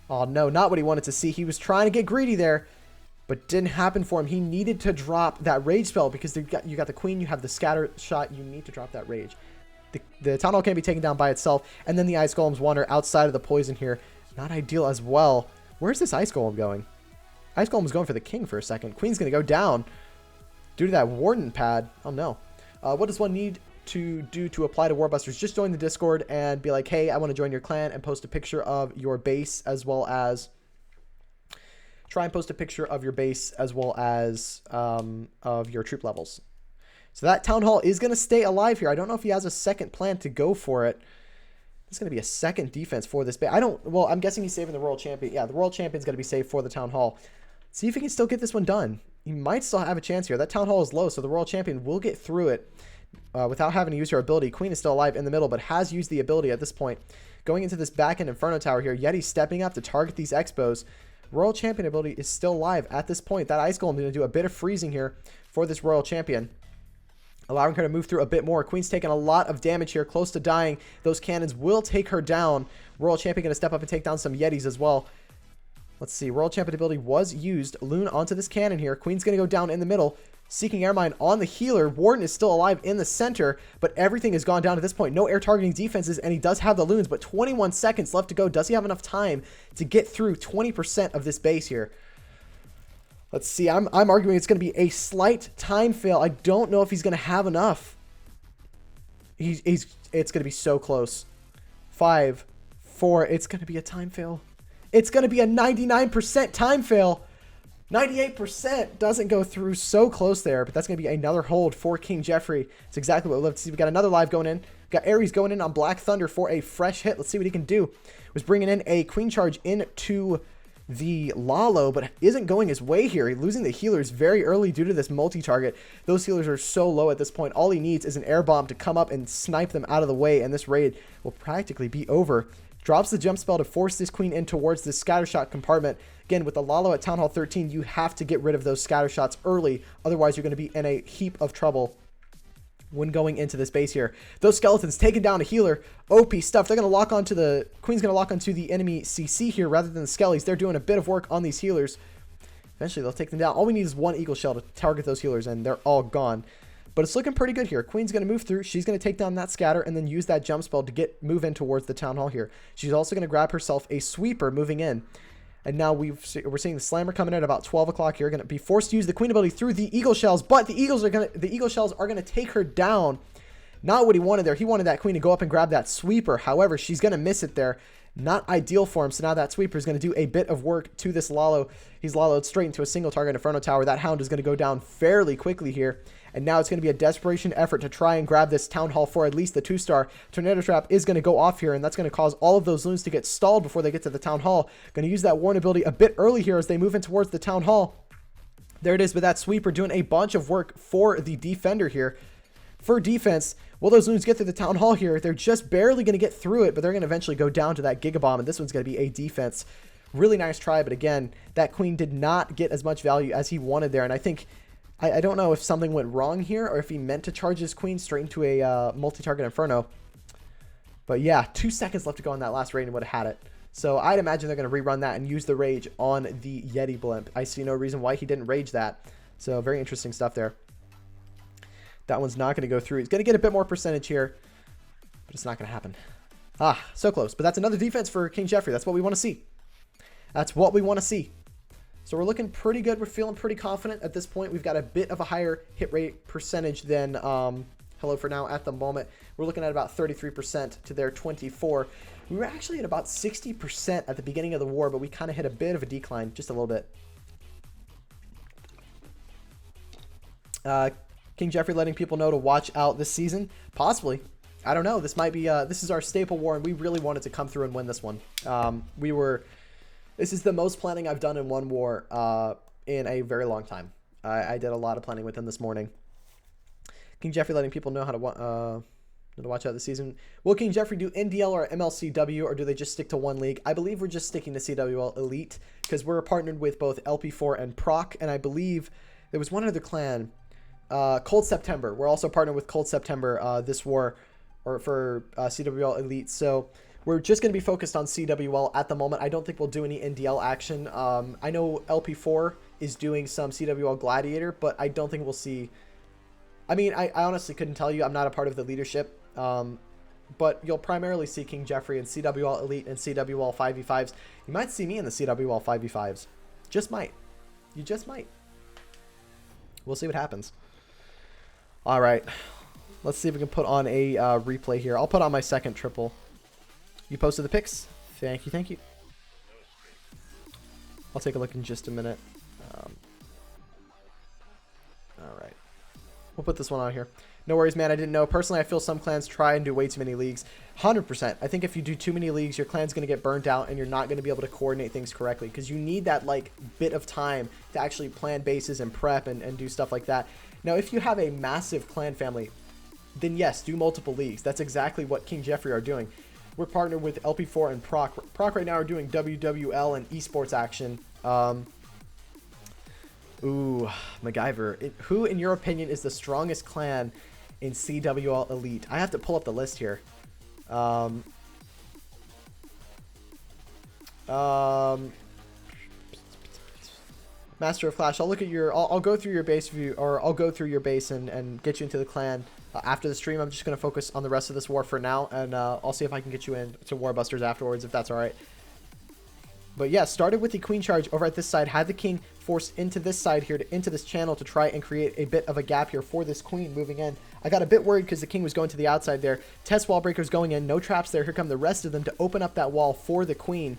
Oh, no. Not what he wanted to see. He was trying to get greedy there, but didn't happen for him. He needed to drop that rage spell because you got the queen. You have the scatter shot. You need to drop that rage. The Town Hall can't be taken down by itself. And then the Ice Golems wander outside of the poison here. Not ideal as well. Where's this Ice Golem going? Ice Golem was going for the king for a second. Queen's going to go down due to that Warden pad. Oh, no. What does one need to do to apply to Warbusters? Just join the Discord and be like, hey, I want to join your clan, and post a picture of your base, as well as try and post a picture of your base as well as of your troop levels. So that Town Hall is going to stay alive here. I don't know if he has a second plan to go for it. It's going to be a second defense for this base. Well, I'm guessing he's saving the Royal Champion. Yeah, the Royal Champion's going to be saved for the Town Hall. See if he can still get this one done. He might still have a chance here. That Town Hall is low, so the Royal Champion will get through it without having to use her ability. Queen is still alive in the middle, but has used the ability at this point. Going into this back-end Inferno Tower here, Yeti's stepping up to target these Expos. Royal Champion ability is still live at this point. That Ice Golem is going to do a bit of freezing here for this Royal Champion, allowing her to move through a bit more. Queen's taking a lot of damage here, close to dying. Those cannons will take her down. Royal Champion going to step up and take down some Yetis as well. Let's see. Royal Champion ability was used. Loon onto this cannon here. Queen's going to go down in the middle. Seeking Air Mine on the healer. Warden is still alive in the center, but everything has gone down at this point. No air targeting defenses, and he does have the loons, but 21 seconds left to go. Does he have enough time to get through 20% of this base here? Let's see. I'm arguing it's going to be a slight time fail. I don't know if he's going to have enough. It's going to be so close. 5, 4. It's going to be a time fail. It's going to be a 99% time fail. 98% doesn't go through. So close there, but that's going to be another hold for King Jeffrey. It's exactly what we love to see. We got another live going in. Got Ares going in on Black Thunder for a fresh hit. Let's see what he can do. Was bringing in a Queen Charge into the Lalo, but isn't going his way here. Losing the healers very early due to this multi-target. Those healers are so low at this point. All he needs is an air bomb to come up and snipe them out of the way, and this raid will practically be over. Drops the jump spell to force this queen in towards this scattershot compartment. Again, with the Lalo at Town Hall 13, you have to get rid of those scattershots early. Otherwise, you're going to be in a heap of trouble when going into this base here. Those skeletons taking down a healer. OP stuff. They're going to lock onto the... Queen's going to lock onto the enemy CC here rather than the skellies. They're doing a bit of work on these healers. Eventually, they'll take them down. All we need is one Eagle Shell to target those healers, and they're all gone. But it's looking pretty good here. Queen's going to move through. She's going to take down that scatter and then use that jump spell to move in towards the Town Hall here. She's also going to grab herself a sweeper moving in. And now we're seeing the Slammer coming in at about 12 o'clock here. Going to be forced to use the Queen ability through the Eagle Shells, but the Eagle Shells are going to take her down. Not what he wanted there. He wanted that Queen to go up and grab that sweeper. However, she's going to miss it there. Not ideal for him. So now that sweeper is going to do a bit of work to this Lalo. He's Lalo'd straight into a single target Inferno Tower. That Hound is going to go down fairly quickly here. And now it's going to be a desperation effort to try and grab this Town Hall for at least the 2-star. Tornado Trap is going to go off here, and that's going to cause all of those loons to get stalled before they get to the Town Hall. Going to use that Warn ability a bit early here as they move in towards the Town Hall. There it is with that sweeper doing a bunch of work for the defender here. For defense, will those loons get through the Town Hall here? They're just barely going to get through it, but they're going to eventually go down to that Giga Bomb, and this one's going to be a defense. Really nice try, but again, that Queen did not get as much value as he wanted there, and I think... I don't know if something went wrong here or if he meant to charge his Queen straight into a multi-target Inferno. But yeah, 2 seconds left to go on that last raid and would have had it. So I'd imagine they're going to rerun that and use the Rage on the Yeti Blimp. I see no reason why he didn't Rage that. So very interesting stuff there. That one's not going to go through. He's going to get a bit more percentage here, but it's not going to happen. Ah, so close. But that's another defense for King Jeffrey. That's what we want to see. That's what we want to see. So we're looking pretty good. We're feeling pretty confident at this point. We've got a bit of a higher hit rate percentage than Hello4Now at the moment. We're looking at about 33% to their 24%. We were actually at about 60% at the beginning of the war, but we kind of hit a bit of a decline, just a little bit. King Jeffrey letting people know to watch out this season. Possibly. I don't know. This might be, this is our staple war, and we really wanted to come through and win this one. This is the most planning I've done in one war in a very long time. I did a lot of planning with him this morning. King Jeffrey letting people know how to watch out this season. Will King Jeffrey do NDL or MLCW, or do they just stick to one league? I believe we're just sticking to CWL Elite because we're partnered with both LP4 and Proc, and I believe there was one other clan, Cold September. We're also partnered with Cold September this war, or for CWL Elite. So we're just going to be focused on CWL at the moment. I don't think we'll do any NDL action. I know LP4 is doing some CWL Gladiator, but I don't think we'll see... I mean, I honestly couldn't tell you. I'm not a part of the leadership. But you'll primarily see King Jeffrey in CWL Elite and CWL 5v5s. You might see me in the CWL 5v5s. Just might. You just might. We'll see what happens. All right. Let's see if we can put on a replay here. I'll put on my second triple. You posted the picks. Thank you, thank you. I'll take a look in just a minute. All right. We'll put this one on here. No worries, man. I didn't know. Personally, I feel some clans try and do way too many leagues. 100%. I think if you do too many leagues, your clan's going to get burnt out and you're not going to be able to coordinate things correctly because you need that like bit of time to actually plan bases and prep and do stuff like that. Now, if you have a massive clan family, then yes, do multiple leagues. That's exactly what King Jeffrey are doing. We're partnered with LP4 and Proc. Proc right now are doing WWL and esports action. Ooh, MacGyver. Who, in your opinion, is the strongest clan in CWL Elite? I have to pull up the list here. Master of Clash. I'll look at your. I'll go through your base view, or I'll go through your base and get you into the clan after the stream. I'm just gonna focus on the rest of this war for now, and I'll see if I can get you into Warbusters afterwards, if that's all right. But yeah, started with the queen charge over at this side, had the king forced into this side here, into this channel to try and create a bit of a gap here for this queen moving in. I got a bit worried because the king was going to the outside there. Test wall breakers going in, no traps there. Here come the rest of them to open up that wall for the queen,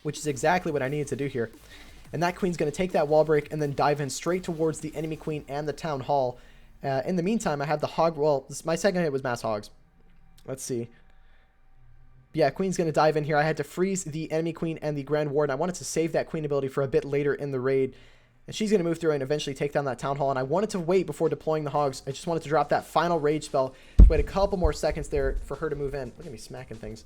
which is exactly what I needed to do here. And that queen's going to take that wall break and then dive in straight towards the enemy queen and the town hall. In the meantime, I had the hog. Well, my second hit was mass hogs. Let's see. Yeah, queen's going to dive in here. I had to freeze the enemy queen and the grand warden. I wanted to save that queen ability for a bit later in the raid. And she's going to move through and eventually take down that town hall. And I wanted to wait before deploying the hogs. I just wanted to drop that final rage spell. Wait a couple more seconds there for her to move in. Look at me smacking things.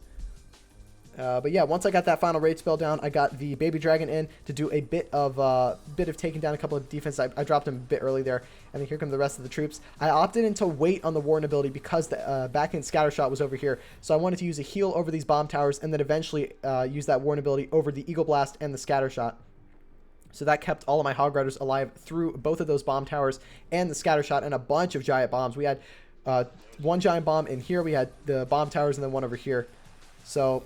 But yeah, once I got that final rage spell down, I got the baby dragon in to do a bit of taking down a couple of defense. I dropped him a bit early there, and then here come the rest of the troops. I opted in to wait on the warden ability because the back end scatter shot was over here, so I wanted to use a heal over these bomb towers and then eventually use that warden ability over the eagle blast and the scatter shot. So that kept all of my hog riders alive through both of those bomb towers and the scatter shot and a bunch of giant bombs. We had one giant bomb in here, we had the bomb towers, and then one over here. So.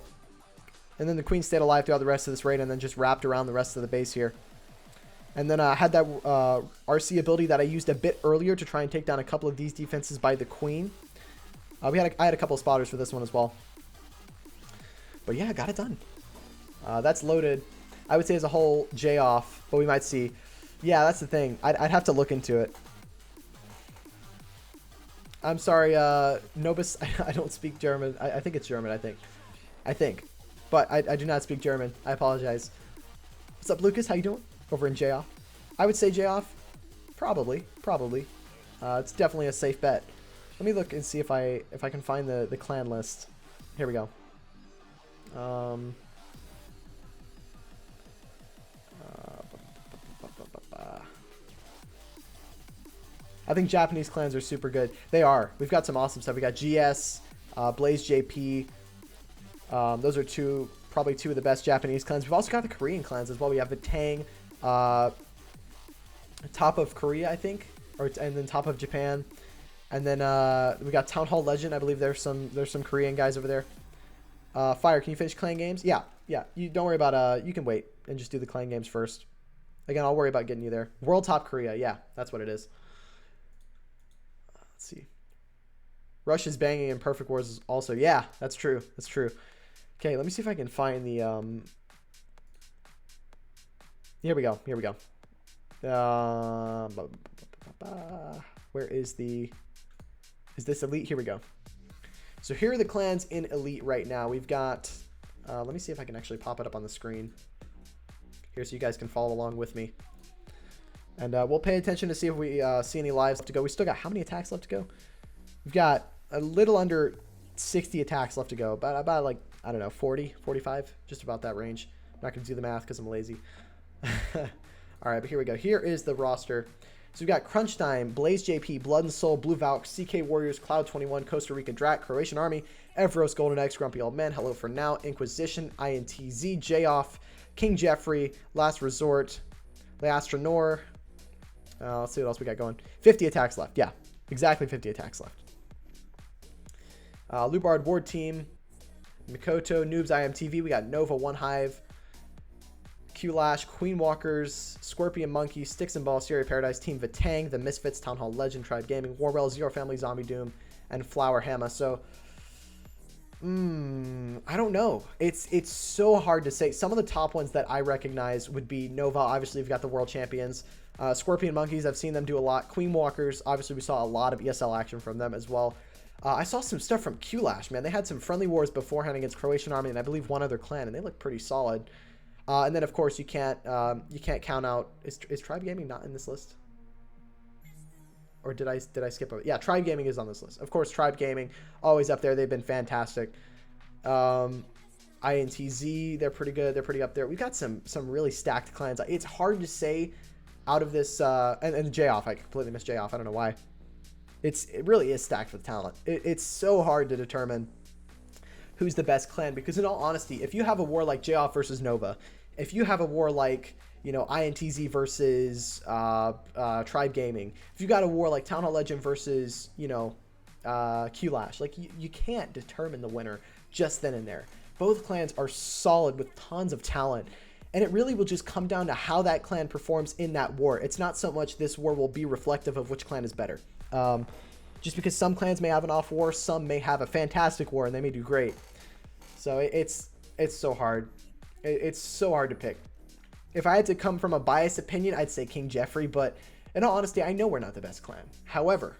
And then the queen stayed alive throughout the rest of this raid and then just wrapped around the rest of the base here. And then I had that RC ability that I used a bit earlier to try and take down a couple of these defenses by the queen. I had a couple of spotters for this one as well. But yeah, got it done. That's loaded. I would say as a whole, J off, but we might see. Yeah, that's the thing. I'd have to look into it. I'm sorry, Nobis, I don't speak German. I think it's German, I think. But I do not speak German. I apologize. What's up, Lucas? How you doing? Over in J-Off. I would say J-Off. Probably. It's definitely a safe bet. Let me look and see if I can find the clan list. Here we go. I think Japanese clans are super good. They are. We've got some awesome stuff. We got GS, Blaze JP. Those are probably two of the best Japanese clans. We've also got the Korean clans as well. We have the Tang, top of Korea, I think, and then top of Japan, and then we got Town Hall Legend. I believe there's some Korean guys over there. Fire, can you finish clan games? Yeah. You don't worry about you can wait and just do the clan games first. Again, I'll worry about getting you there. World Top Korea, yeah, that's what it is. Let's see. Russia's banging in Perfect Wars also. Yeah, that's true. Okay, let me see if I can find the Here we go. Where is this Elite? Here we go. So here are the clans in Elite right now. We've got let me see if I can actually pop it up on the screen here so you guys can follow along with me. And we'll pay attention to see if we see any lives left to go. We still got how many attacks left to go? We've got a little under 60 attacks left to go. About like, I don't know, 40, 45, just about that range. I'm not going to do the math because I'm lazy. All right, but here we go. Here is the roster. So we've got Crunch Time, Blaze JP, Blood and Soul, Blue Valk, CK Warriors, Cloud 21, Costa Rica Drak, Croatian Army, Evros, Golden X, Grumpy Old Men, Hello4Now, Inquisition, INTZ, J-Off, King Jeffrey, Last Resort, Leastronor. Let's see what else we got going. 50 attacks left. Yeah, exactly 50 attacks left. Lubard Ward Team, Mikoto, Noobs IMTV. We got Nova, One Hive, Q-Lash, Queen Walkers, Scorpion Monkey, Sticks and Ball, Stereo Paradise, Team Vatang, The Misfits, Town Hall Legend, Tribe Gaming, Warwell, Zero Family, Zombie Doom, and Flower Hammer. So, I don't know. It's so hard to say. Some of the top ones that I recognize would be Nova. Obviously, we've got the World Champions. Scorpion Monkeys, I've seen them do a lot. Queen Walkers, obviously, we saw a lot of ESL action from them as well. I saw some stuff from Q-Lash, man. They had some friendly wars beforehand against Croatian Army and I believe one other clan, and they look pretty solid. And then, of course, you can't count out... Is Tribe Gaming not in this list? Or did I skip over? Yeah, Tribe Gaming is on this list. Of course, Tribe Gaming, always up there. They've been fantastic. INTZ, they're pretty good. They're pretty up there. We've got some really stacked clans. It's hard to say out of this... and J-Off, I completely missed J-Off. I don't know why. It really is stacked with talent. It's so hard to determine who's the best clan, because in all honesty, if you have a war like J-Off versus Nova, if you have a war like, you know, INTZ versus Tribe Gaming, if you got a war like Town Hall Legend versus, you know, Q-Lash, like you can't determine the winner just then and there. Both clans are solid with tons of talent, and it really will just come down to how that clan performs in that war. It's not so much this war will be reflective of which clan is better. Just because some clans may have an off war, some may have a fantastic war, and they may do great. So it's so hard. It's so hard to pick. If I had to come from a biased opinion, I'd say King Jeffrey, but in all honesty, I know we're not the best clan. However,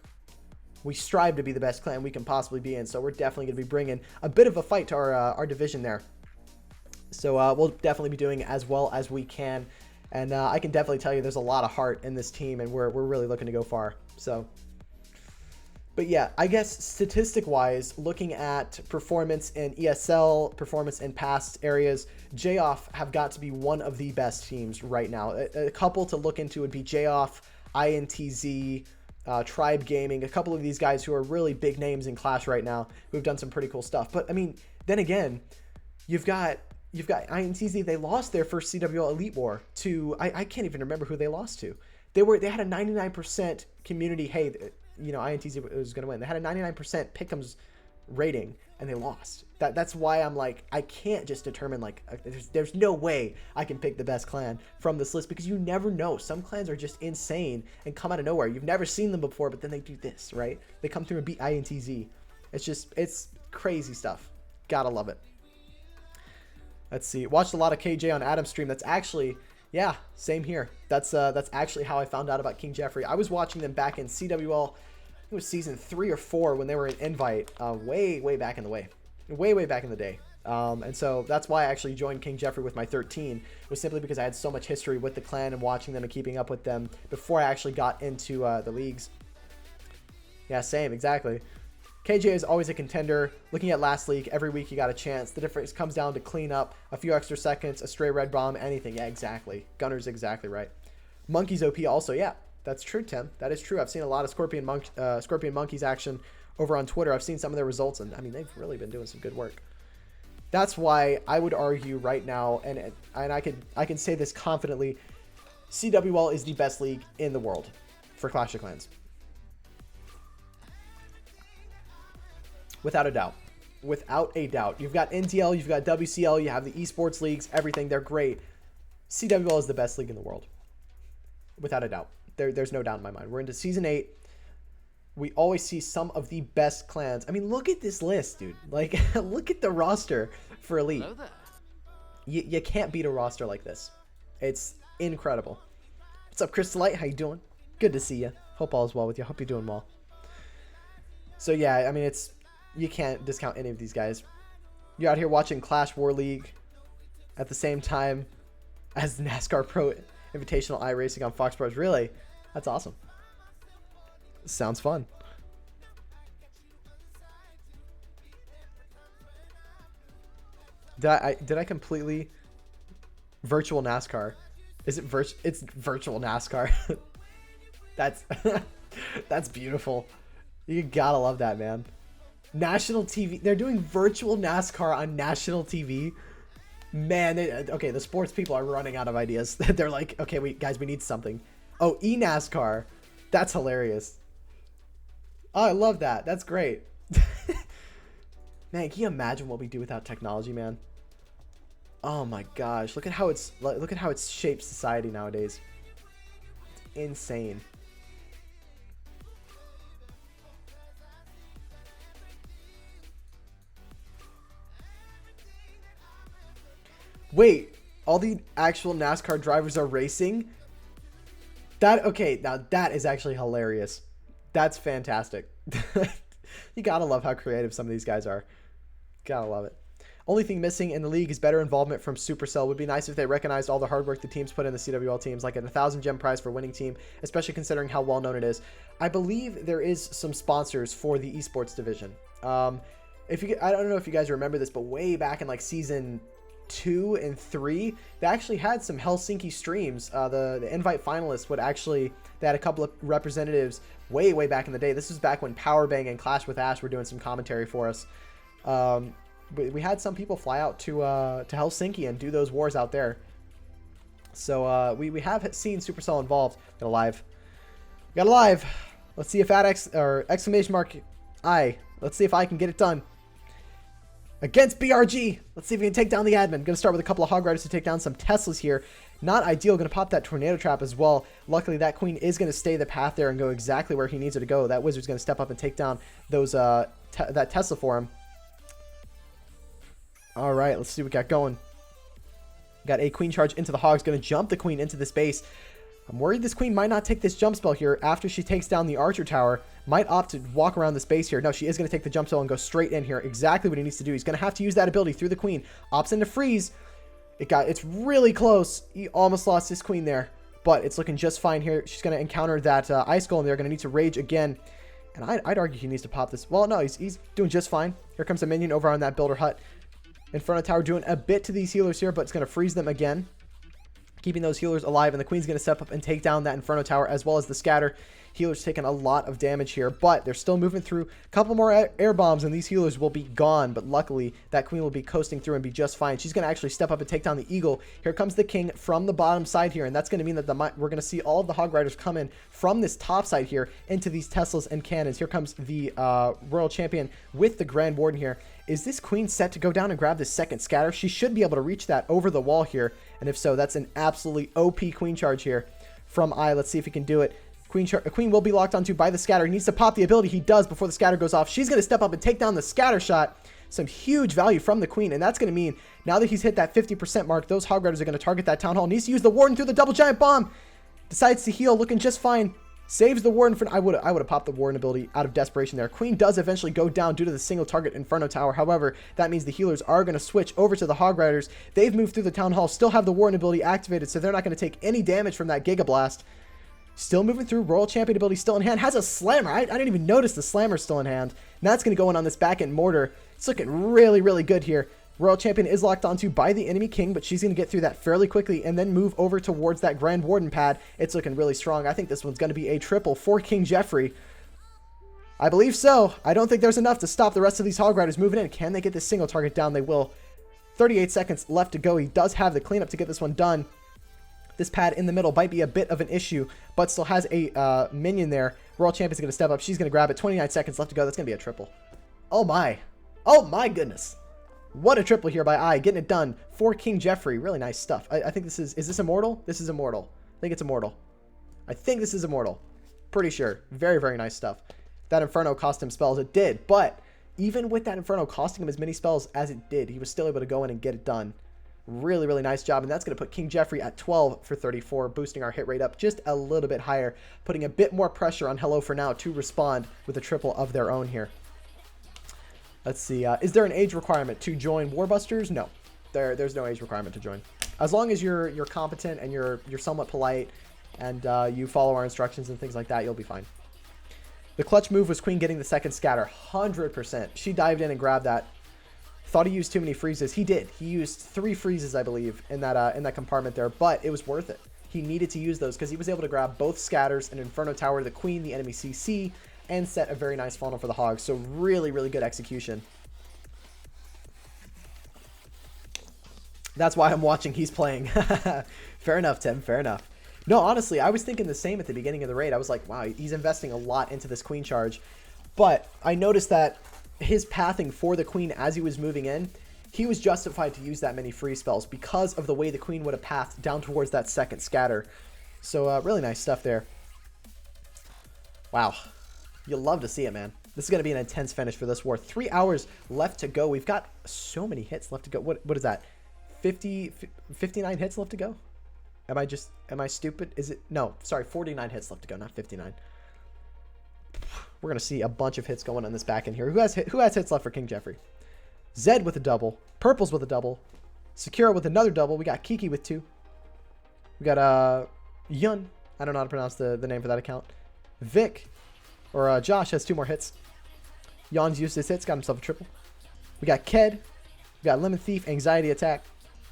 we strive to be the best clan we can possibly be in, so we're definitely going to be bringing a bit of a fight to our division there. So we'll definitely be doing as well as we can, and I can definitely tell you there's a lot of heart in this team, and we're really looking to go far. So... But yeah, I guess statistic-wise, looking at performance in ESL, performance in past areas, J-Off have got to be one of the best teams right now. A couple to look into would be J-Off, INTZ, Tribe Gaming, a couple of these guys who are really big names in Clash right now who have done some pretty cool stuff. But I mean, then again, you've got INTZ. They lost their first CWL Elite War to I can't even remember who they lost to. They had a 99% community. Hey, you know, INTZ was going to win. They had a 99% pick'ems rating, and they lost. That's why I'm like, I can't just determine, like, there's no way I can pick the best clan from this list, because you never know. Some clans are just insane and come out of nowhere. You've never seen them before, but then they do this, right? They come through and beat INTZ. it's crazy stuff. Gotta love it. Let's see. Watched a lot of KJ on Adam's stream. That's actually... Yeah, same here. That's actually how I found out about King Jeffrey. I was watching them back in CWL. It was season 3 or 4 when they were in Invite, way back in the way back in the day. And so that's why I actually joined King Jeffrey with my 13. Was simply because I had so much history with the clan and watching them and keeping up with them before I actually got into the leagues. Yeah, same, exactly. KJ is always a contender. Looking at last league, every week you got a chance. The difference comes down to clean up, a few extra seconds, a stray red bomb, anything. Yeah, exactly. Gunner's exactly right. Monkey's OP also. Yeah, that's true, Tim. That is true. I've seen a lot of Scorpion Monkeys action over on Twitter. I've seen some of their results, and I mean, they've really been doing some good work. That's why I would argue right now, and I can say this confidently, CWL is the best league in the world for Clash of Clans. Without a doubt. Without a doubt. You've got NTL, you've got WCL, you have the esports leagues, everything. They're great. CWL is the best league in the world. Without a doubt. There's no doubt in my mind. We're into Season 8. We always see some of the best clans. I mean, look at this list, dude. Like, look at the roster for Elite.
Hello there.
You can't beat a roster like this. It's incredible. What's up, Crystalite? How you doing? Good to see you. Hope all is well with you. Hope you're doing well. So, yeah, I mean, you can't discount any of these guys. You're out here watching Clash War League at the same time as the NASCAR Pro Invitational iRacing on Fox Sports. Really? That's awesome. Sounds fun. Did I completely... Virtual NASCAR. Is it it's virtual NASCAR. That's beautiful. You gotta love that, man. National TV. They're doing virtual NASCAR on national TV. Man, okay, the sports people are running out of ideas. They're like, okay, guys, we need something. Oh, eNASCAR. That's hilarious. Oh, I love that. That's great. Man, can you imagine what we do without technology, man? Oh my gosh, look at how it's shaped society nowadays. It's insane. Wait, all the actual NASCAR drivers are racing? Okay, now that is actually hilarious. That's fantastic. You gotta love how creative some of these guys are. Gotta love it. Only thing missing in the league is better involvement from Supercell. Would be nice if they recognized all the hard work the teams put in, the CWL teams, like a 1,000 gem prize for winning team, especially considering how well known it is. I believe there is some sponsors for the esports division. I don't know if you guys remember this, but way back in like season 2 and 3, they actually had some Helsinki streams. The invite finalists they had a couple of representatives way back in the day. This was back when Powerbang and Clash with Ash were doing some commentary for us. We had some people fly out to Helsinki and do those wars out there. So we have seen Supercell involved. Got a live. Let's see if exclamation mark I. Let's see if I can get it done. Against BRG. Let's see if we can take down the admin. Gonna start with a couple of Hog Riders to take down some Teslas here. Not ideal. Gonna pop that tornado trap as well. Luckily, that queen is gonna stay the path there and go exactly where he needs her to go. That wizard's gonna step up and take down those that Tesla for him. All right, let's see what we got going. Got a queen charge into the Hogs. Gonna jump the queen into this base. I'm worried this queen might not take this jump spell here after she takes down the archer tower. Might opt to walk around this base here. No, she is going to take the jump spell and go straight in here. Exactly what he needs to do. He's going to have to use that ability through the queen. Opts into freeze. It's really close. He almost lost his queen there, but it's looking just fine here. She's going to encounter that ice golem. They're going to need to rage again. And I'd argue he needs to pop this. Well, no, he's doing just fine. Here comes a minion over on that builder hut. Inferno tower doing a bit to these healers here, but it's going to freeze them again. Keeping those healers alive, and the queen's going to step up and take down that Inferno tower as well as the scatter. Healers taking a lot of damage here, but they're still moving through. A couple more air bombs and these healers will be gone, but luckily that queen will be coasting through and be just fine. She's going to actually step up and take down the eagle. Here comes the king from the bottom side here, and that's going to mean that we're going to see all of the Hog Riders come in from this top side here into these Teslas and cannons. Here comes the Royal Champion with the Grand Warden here. Is this queen set to go down and grab this second scatter? She should be able to reach that over the wall here, and if so, that's an absolutely OP queen charge here from I. Let's see if he can do it. Queen will be locked onto by the scatter. He needs to pop the ability. He does before the scatter goes off. She's going to step up and take down the scatter shot. Some huge value from the queen, and that's going to mean now that he's hit that 50% mark, those Hog Riders are going to target that Town Hall. Needs to use the Warden through the double giant bomb. Decides to heal, looking just fine. Saves the Warden. I would have popped the Warden ability out of desperation there. Queen does eventually go down due to the single target Inferno Tower. However, that means the healers are going to switch over to the Hog Riders. They've moved through the Town Hall, still have the Warden ability activated, so they're not going to take any damage from that Giga Blast. Still moving through. Royal Champion ability still in hand. Has a Slammer. I didn't even notice the Slammer still in hand. And that's going to go in on this back end mortar. It's looking really good here. Royal Champion is locked onto by the enemy king, but she's going to get through that fairly quickly and then move over towards that Grand Warden pad. It's looking really strong. I think this one's going to be a triple for King Jeffrey. I believe so. I don't think there's enough to stop the rest of these Hog Riders moving in. Can they get this single target down? They will. 38 seconds left to go. He does have the cleanup to get this one done. This pad in the middle might be a bit of an issue, but still has a minion there. Royal Champion's going to step up. She's going to grab it. 29 seconds left to go. That's going to be a triple. Oh my. Oh my goodness. What a triple here by I. Getting it done for King Jeffrey. Really nice stuff. I think this is this Immortal? This is Immortal. I think it's Immortal. I think this is Immortal. Pretty sure. Very nice stuff. That Inferno cost him spells. It did, but even with that Inferno costing him as many spells as it did, he was still able to go in and get it done. Really nice job, and that's going to put King Jeffrey at 12 for 34, boosting our hit rate up just a little bit higher, putting a bit more pressure on Hello4Now to respond with a triple of their own here. Let's see. Is there an age requirement to join Warbusters? No, there's no age requirement to join. As long as you're competent and you're somewhat polite and you follow our instructions and things like that, you'll be fine. The clutch move was Queen getting the second scatter, 100%. She dived in and grabbed that. Thought he used too many freezes. He did. He used 3 freezes, I believe, in that compartment there, but it was worth it. He needed to use those because he was able to grab both scatters, an Inferno Tower, the Queen, the enemy CC, and set a very nice funnel for the Hogs. So really good execution. That's why I'm watching. He's playing. Fair enough, Tim. Fair enough. No, honestly, I was thinking the same at the beginning of the raid. I was like, wow, he's investing a lot into this Queen charge. But I noticed that his pathing for the Queen as he was moving in, he was justified to use that many freeze spells because of the way the queen would have pathed down towards that second scatter. So really nice stuff there. Wow. You'll love to see it, man. This is going to be an intense finish for this war. 3 hours left to go. We've got so many hits left to go. What is that? 59 hits left to go? Am I stupid? Is it? No, sorry, 49 hits left to go, not 59. We're going to see a bunch of hits going on this back end here. Who has hits left for King Jeffrey? Zed with a double. Purple's with a double. Sakura with another double. We got Kiki with 2. We got Yun. I don't know how to pronounce the name for that account. Vic, or Josh, has 2 more hits. Yon's used his hits, got himself a triple. We got Ked. We got Lemon Thief, Anxiety Attack.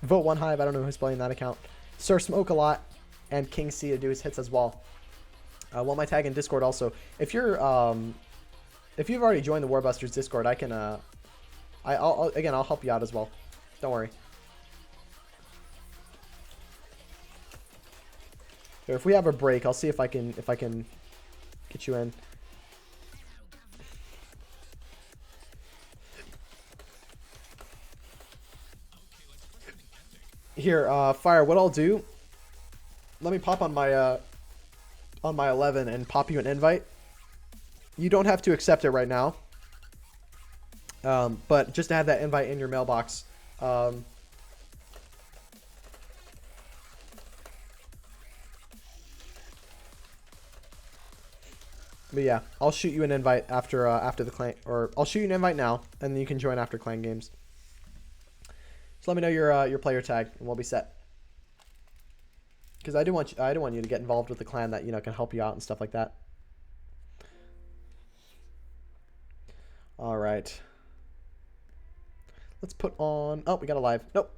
Vote 1 Hive, I don't know who's playing that account. Sir Smoke a lot. And King C to do his hits as well. Well, my tag in Discord also. If you're, if you've already joined the Warbusters Discord, I can, I'll help you out as well. Don't worry. Here, if we have a break, I'll see if I can get you in. Here, Fire, what I'll do, let me pop on my 11 and pop you an invite. You don't have to accept it right now. But just to have that invite in your mailbox. But yeah, I'll shoot you an invite after the clan, or I'll shoot you an invite now, and then you can join after clan games. So let me know your player tag, and we'll be set. Because I do want you to get involved with the clan that can help you out and stuff like that. All right. Let's put on. Oh, we got a live. Nope,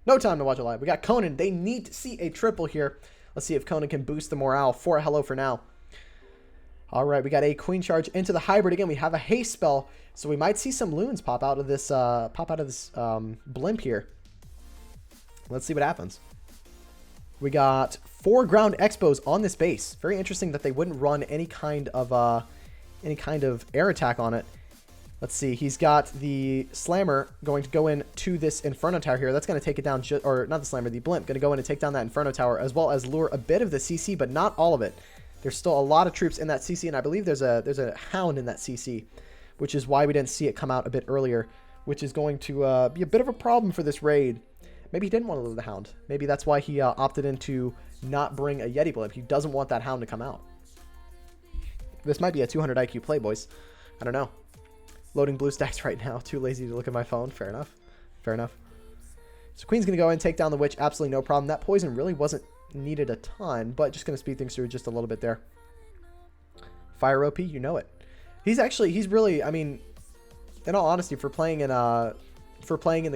no time to watch a live. We got Conan. They need to see a triple here. Let's see if Conan can boost the morale for a Hello for Now. All right, we got a queen charge into the hybrid again. We have a haste spell, so we might see some loons pop out of this blimp here. Let's see what happens. We got 4 ground expos on this base. Very interesting that they wouldn't run any kind of air attack on it. Let's see. He's got the slammer going to go in to this Inferno Tower here. That's going to take it down, or not the slammer, the blimp. Going to go in and take down that Inferno Tower, as well as lure a bit of the CC, but not all of it. There's still a lot of troops in that CC, and I believe there's a hound in that CC, which is why we didn't see it come out a bit earlier, which is going to be a bit of a problem for this raid. Maybe he didn't want to lure the hound. Maybe that's why he opted into not bring a Yeti blimp. He doesn't want that hound to come out. This might be a 200 IQ play, boys. I don't know. Loading blue stacks right now. Too lazy to look at my phone. Fair enough. Fair enough. So Queen's going to go in and take down the witch. Absolutely no problem. That poison really wasn't needed a ton, but just going to speed things through just a little bit there. Fire OP, you know it. He's really, I mean, in all honesty, for playing in the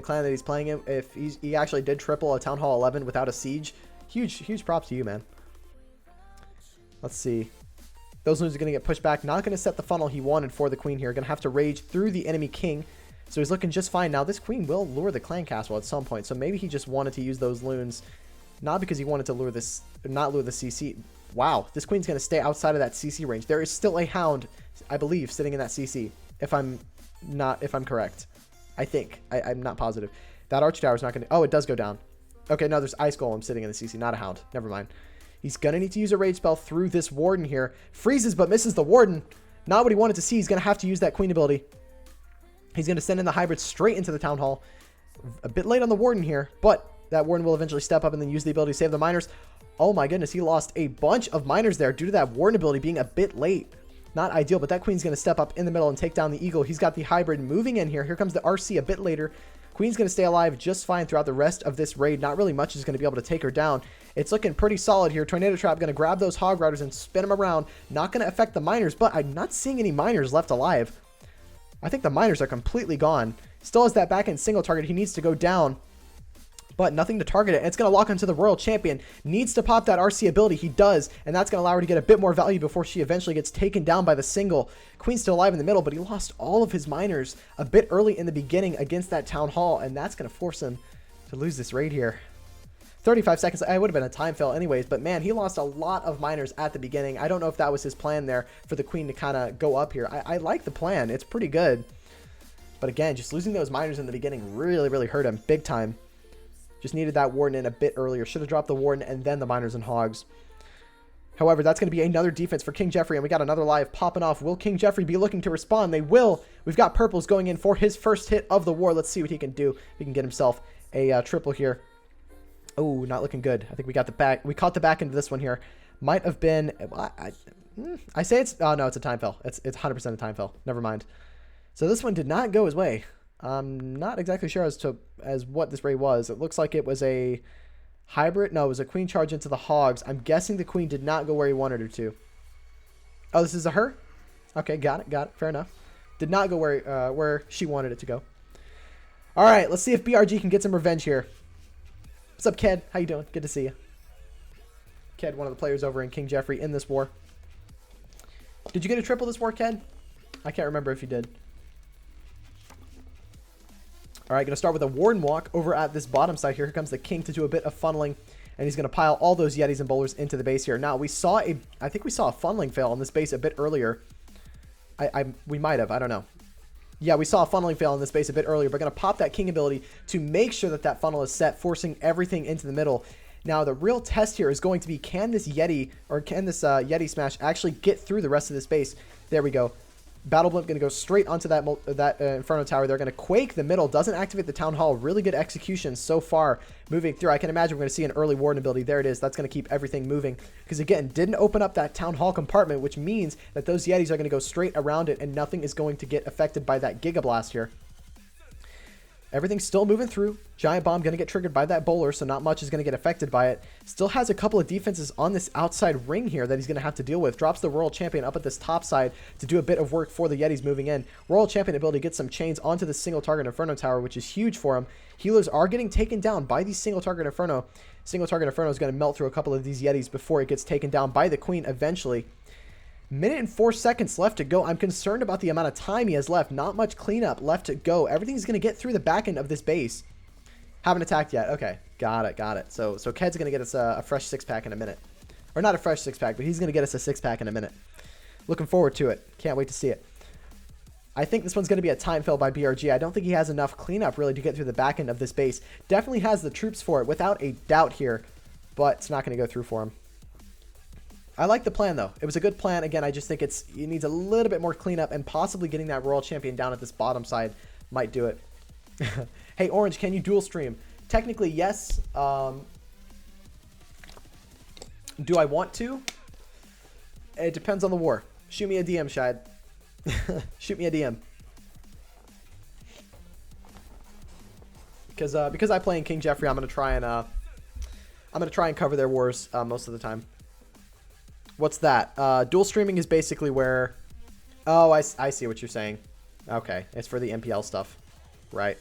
clan that he's playing in, if he actually did triple a Town Hall 11 without a siege, huge props to you, man. Let's see. Those loons are going to get pushed back. Not going to set the funnel he wanted for the queen here. Going to have to rage through the enemy king. So he's looking just fine. Now this queen will lure the clan castle at some point. So maybe he just wanted to use those loons. Not because he wanted to lure this, not lure the CC. Wow, this queen's going to stay outside of that CC range. There is still a hound, I believe, sitting in that CC. If I'm correct. I think. I'm not positive. That arch tower is not going to... Oh, it does go down. Okay, no, there's Ice Golem sitting in the CC, not a hound. Never mind. He's going to need to use a rage spell through this warden here. Freezes but misses the warden. Not what he wanted to see. He's going to have to use that queen ability. He's going to send in the hybrid straight into the town hall. A bit late on the warden here, but that warden will eventually step up and then use the ability to save the miners. Oh my goodness, he lost a bunch of miners there due to that warden ability being a bit late. Not ideal, but that queen's going to step up in the middle and take down the eagle. He's got the hybrid moving in here. Here comes the RC a bit later. Queen's going to stay alive just fine throughout the rest of this raid. Not really much is going to be able to take her down. It's looking pretty solid here. Tornado Trap going to grab those hog riders and spin them around. Not going to affect the miners, but I'm not seeing any miners left alive. I think the miners are completely gone. Still has that back end single target. He needs to go down, but nothing to target it. And it's going to lock onto the Royal Champion. Needs to pop that RC ability. He does, and that's going to allow her to get a bit more value before she eventually gets taken down by the single. Queen's still alive in the middle, but he lost all of his miners a bit early in the beginning against that Town Hall, and that's going to force him to lose this raid here. 35 seconds. I would have been a time fail anyways, but man, he lost a lot of miners at the beginning. I don't know if that was his plan there for the queen to kind of go up here. I like the plan. It's pretty good. But again, just losing those miners in the beginning really, really hurt him big time. Just needed that warden in a bit earlier. Should have dropped the warden and then the miners and hogs. However, that's going to be another defense for King Jeffrey, and we got another live popping off. Will King Jeffrey be looking to respond? They will. We've got purples going in for his first hit of the war. Let's see what he can do. He can get himself a triple here. Oh, not looking good. I think we got the back. We caught the back into this one here. Might have been. I say it's. Oh no, it's a time fill. It's 100% a time fill. Never mind. So this one did not go his way. I'm not exactly sure as what this raid was. It looks like it was a hybrid. No, it was a queen charge into the hogs. I'm guessing the queen did not go where he wanted her to. Oh, this is a her? Okay, got it. Fair enough. Did not go where she wanted it to go. All right, let's see if BRG can get some revenge here. What's up, Ked? How you doing? Good to see you. Ked, one of the players over in King Jeffrey in this war. Did you get a triple this war, Ked? I can't remember if you did. All right, going to start with a warden walk over at this bottom side here. Here comes the king to do a bit of funneling, and he's going to pile all those yetis and bowlers into the base here. Now, I think we saw a funneling fail on this base a bit earlier. We might have, I don't know. Yeah, we saw a funneling fail on this base a bit earlier, but going to pop that king ability to make sure that that funnel is set, forcing everything into the middle. Now, the real test here is going to be, can this yeti, or can this yeti smash actually get through the rest of this base? There we go. Battle Blimp going to go straight onto that Inferno Tower. They're going to quake the middle. Doesn't activate the Town Hall. Really good execution so far moving through. I can imagine we're going to see an early warden ability. There it is. That's going to keep everything moving. Because again, didn't open up that Town Hall compartment, which means that those Yetis are going to go straight around it and nothing is going to get affected by that Giga Blast here. Everything's still moving through. Giant Bomb going to get triggered by that bowler, so not much is going to get affected by it. Still has a couple of defenses on this outside ring here that he's going to have to deal with. Drops the Royal Champion up at this top side to do a bit of work for the Yetis moving in. Royal Champion ability gets some chains onto the single target Inferno Tower, which is huge for him. Healers are getting taken down by the single target Inferno. Single target Inferno is going to melt through a couple of these Yetis before it gets taken down by the Queen eventually. Minute and 4 seconds left to go. I'm concerned about the amount of time he has left. Not much cleanup left to go. Everything's going to get through the back end of this base. Haven't attacked yet. Okay, got it. So Ked's going to get us a fresh 6-pack in a minute. Or not a fresh 6-pack, but he's going to get us a 6-pack in a minute. Looking forward to it. Can't wait to see it. I think this one's going to be a time fill by BRG. I don't think he has enough cleanup really to get through the back end of this base. Definitely has the troops for it without a doubt here, but it's not going to go through for him. I like the plan, though. It was a good plan. Again, I just think it needs a little bit more cleanup, and possibly getting that Royal Champion down at this bottom side might do it. Hey, Orange, can you dual stream? Technically, yes. Do I want to? It depends on the war. Shoot me a DM, Shad. Shoot me a DM. Because I play in King Jeffrey, I'm gonna try and cover their wars most of the time. What's that? Dual streaming is basically where... Oh, I see what you're saying. Okay, it's for the MPL stuff. Right.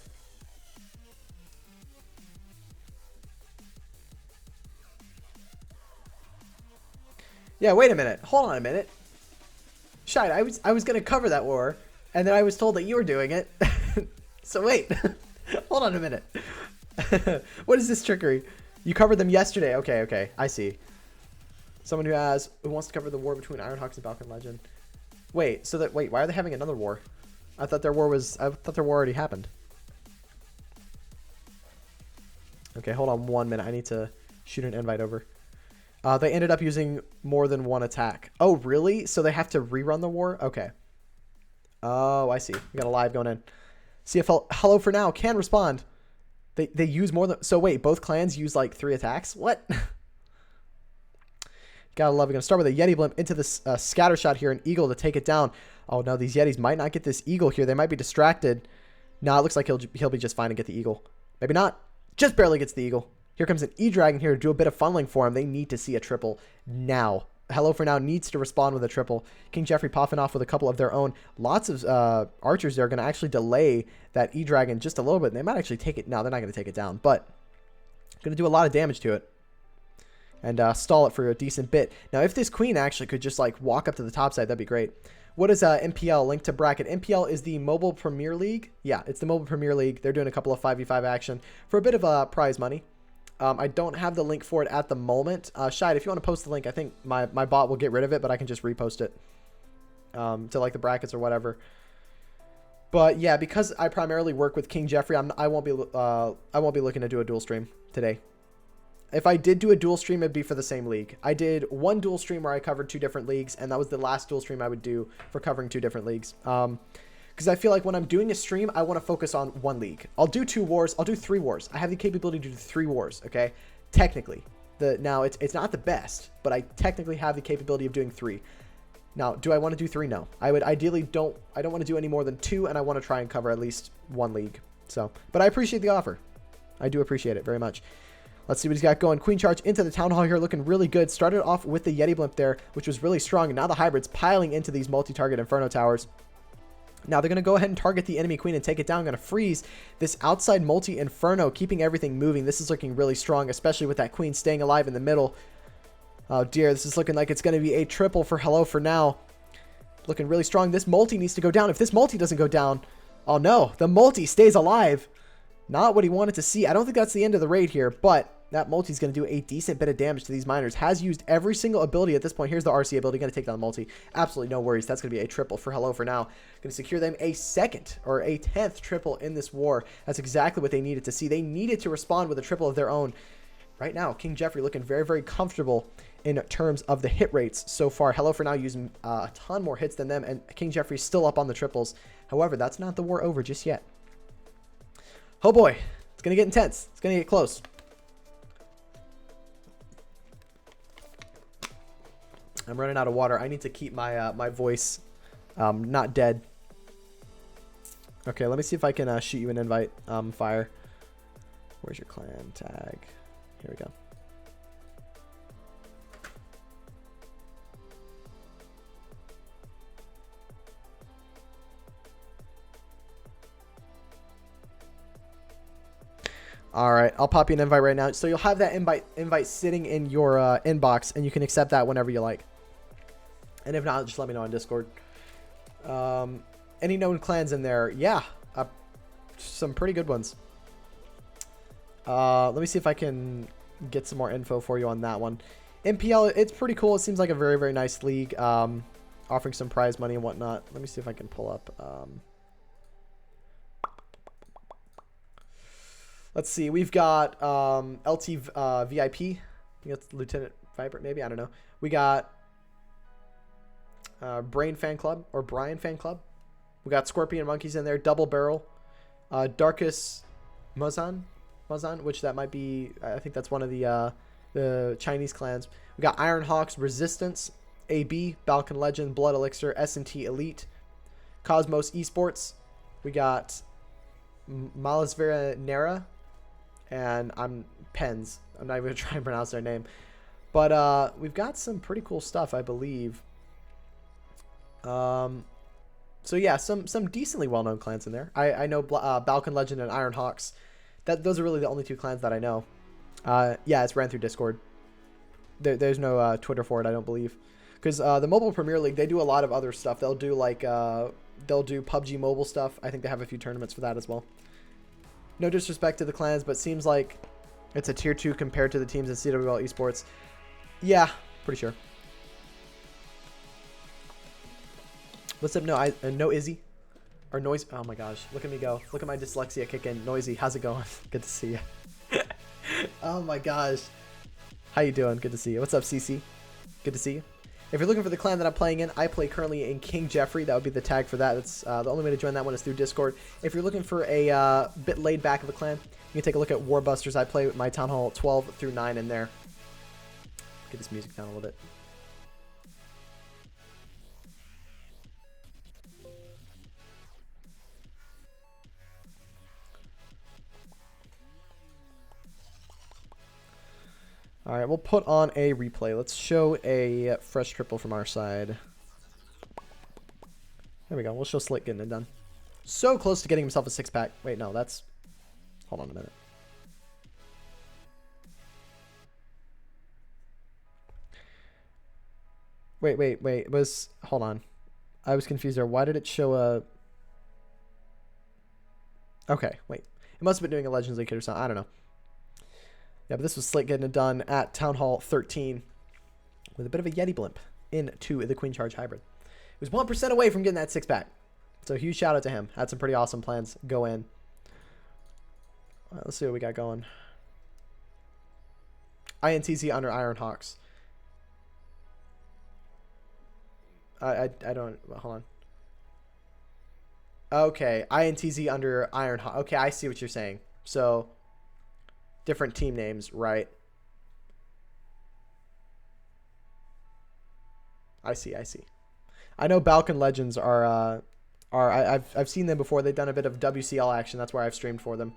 Yeah, wait a minute. Hold on a minute. Shite, I was going to cover that war, and then I was told that you were doing it. So wait. Hold on a minute. What is this trickery? You covered them yesterday. Okay, I see. Someone who wants to cover the war between Ironhawks and Balkan Legend. Wait, why are they having another war? I thought their war already happened. Okay, hold on 1 minute. I need to shoot an invite over. They ended up using more than one attack. Oh, really? So they have to rerun the war? Okay. Oh, I see. We got a live going in. CFL Hello4Now can respond. They use more than... So wait, both clans use like 3 attacks? What? Gotta love it. Gonna start with a Yeti Blimp into this scatter shot here, an Eagle to take it down. Oh no, these Yetis might not get this Eagle here. They might be distracted. Nah, it looks like he'll be just fine and get the Eagle. Maybe not. Just barely gets the Eagle. Here comes an E-Dragon here to do a bit of funneling for him. They need to see a triple now. Hello4Now needs to respond with a triple. King Jeffrey popping off with a couple of their own. Lots of archers there are going to actually delay that E-Dragon just a little bit. They might actually take it. No, they're not going to take it down, but going to do a lot of damage to it. And stall it for a decent bit. Now, if this queen actually could just like walk up to the top side, that'd be great. What is MPL? Link to bracket. MPL is the Mobile Premier League. Yeah, it's the Mobile Premier League. They're doing a couple of 5v5 action for a bit of prize money. I don't have the link for it at the moment. Shide, if you want to post the link, I think my bot will get rid of it, but I can just repost it to like the brackets or whatever. But yeah, because I primarily work with King Jeffrey, I won't be looking to do a dual stream today. If I did do a dual stream, it'd be for the same league. I did one dual stream where I covered 2 different leagues, and that was the last dual stream I would do for covering 2 different leagues. Because I feel like when I'm doing a stream, I want to focus on one league. I'll do 2 wars. I'll do 3 wars. I have the capability to do 3 wars, okay? Technically. Now, it's not the best, but I technically have the capability of doing 3. Now, do I want to do 3? No. I would ideally I don't want to do any more than 2, and I want to try and cover at least 1 league. So, but I appreciate the offer. I do appreciate it very much. Let's see what he's got going. Queen charge into the Town Hall here, looking really good. Started off with the Yeti Blimp there, which was really strong. And now the Hybrid's piling into these multi-target Inferno Towers. Now they're going to go ahead and target the enemy Queen and take it down. Going to freeze this outside multi-Inferno, keeping everything moving. This is looking really strong, especially with that Queen staying alive in the middle. Oh dear, this is looking like it's going to be a triple for Hello4Now. Looking really strong. This multi needs to go down. If this multi doesn't go down, oh no, the multi stays alive. Not what he wanted to see. I don't think that's the end of the raid here, but that multi is going to do a decent bit of damage to these miners. Has used every single ability at this point. Here's the RC ability. Going to take down the multi. Absolutely no worries. That's going to be a triple for Hello4Now. Going to secure them a 2nd or a 10th triple in this war. That's exactly what they needed to see. They needed to respond with a triple of their own. Right now, King Jeffrey looking very, very comfortable in terms of the hit rates so far. Hello4Now using a ton more hits than them, and King Jeffrey's still up on the triples. However, that's not the war over just yet. Oh boy, it's going to get intense. It's going to get close. I'm running out of water. I need to keep my my voice not dead. Okay, let me see if I can shoot you an invite. Fire. Where's your clan tag? Here we go. All right, I'll pop you an invite right now. So you'll have that invite sitting in your inbox, and you can accept that whenever you like. And if not, just let me know on Discord. Any known clans in there? Yeah, some pretty good ones. Let me see if I can get some more info for you on that one. MPL, it's pretty cool. It seems like a very, very nice league, offering some prize money and whatnot. Let me see if I can pull up. Let's see. We've got LT VIP. I think that's Lieutenant Viper, maybe. I don't know. We got Brain Fan Club or Brian Fan Club. We got Scorpion Monkeys in there. Double Barrel. Darkus Mazan, which that might be. I think that's one of the Chinese clans. We got Iron Hawks Resistance, AB, Balkan Legend, Blood Elixir, S&T Elite, Cosmos Esports. We got Malasvera Nera, and I'm Pens. I'm not even going to try and pronounce their name. But we've got some pretty cool stuff, I believe. So yeah, some decently well-known clans in there. I know Balkan Legend and Iron Hawks. Those are really the only 2 clans that I know. Yeah, it's ran through Discord. There's no Twitter for it, I don't believe. Because the Mobile Premier League, they do a lot of other stuff. They'll do like they'll do PUBG Mobile stuff. I think they have a few tournaments for that as well. No disrespect to the clans, but seems like it's a tier 2 compared to the teams in CWL Esports. Yeah, pretty sure. What's up? No Izzy or Noise. Oh my gosh, look at me go. Look at my dyslexia kick in. Noisy, how's it going? Good to see you. Oh my gosh, how you doing? Good to see you. What's up, CC? Good to see you. If you're looking for the clan that I'm playing in, I play currently in King Jeffrey. That would be the tag for that. That's the only way to join that one is through Discord. If you're looking for a bit laid back of a clan, you can take a look at Warbusters. I play with my Town Hall 12 through 9 in there. Get this music down a little bit. All right, we'll put on a replay. Let's show a fresh triple from our side. There we go. We'll show Slick getting it done. So close to getting himself a 6-pack. Wait, no, that's... Hold on a minute. Wait. It was... Hold on. I was confused there. Why did it show a... Okay, wait. It must have been doing a Legends League kit or something. I don't know. Yeah, but this was Slick getting it done at Town Hall 13 with a bit of a Yeti blimp into the Queen Charge Hybrid. It was 1% away from getting that 6-pack. So huge shout out to him. Had some pretty awesome plans go in. All right, let's see what we got going. INTZ under Iron Hawks. I don't, hold on. Okay, INTZ under Iron Hawk. Okay, I see what you're saying. So, different team names, right? I see. I know Balkan Legends I've seen them before. They've done a bit of WCL action. That's where I've streamed for them.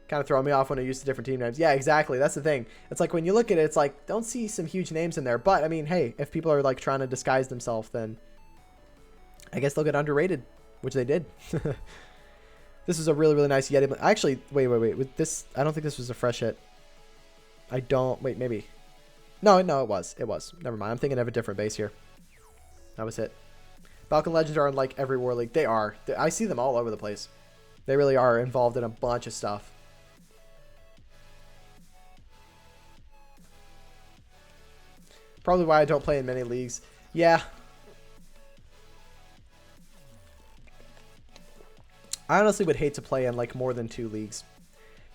Kind of throwing me off when I use the different team names. Yeah, exactly. That's the thing. It's like when you look at it, it's like, don't see some huge names in there. But, I mean, hey, if people are like trying to disguise themselves, then I guess they'll get underrated, which they did. This is a really, really nice Yeti. Actually, wait. With this, I don't think this was a fresh hit. Wait, maybe. No, it was. Never mind. I'm thinking of a different base here. That was it. Balkan Legends are in like every war league. They are. I see them all over the place. They really are involved in a bunch of stuff. Probably why I don't play in many leagues. Yeah. I honestly would hate to play in like more than 2 leagues.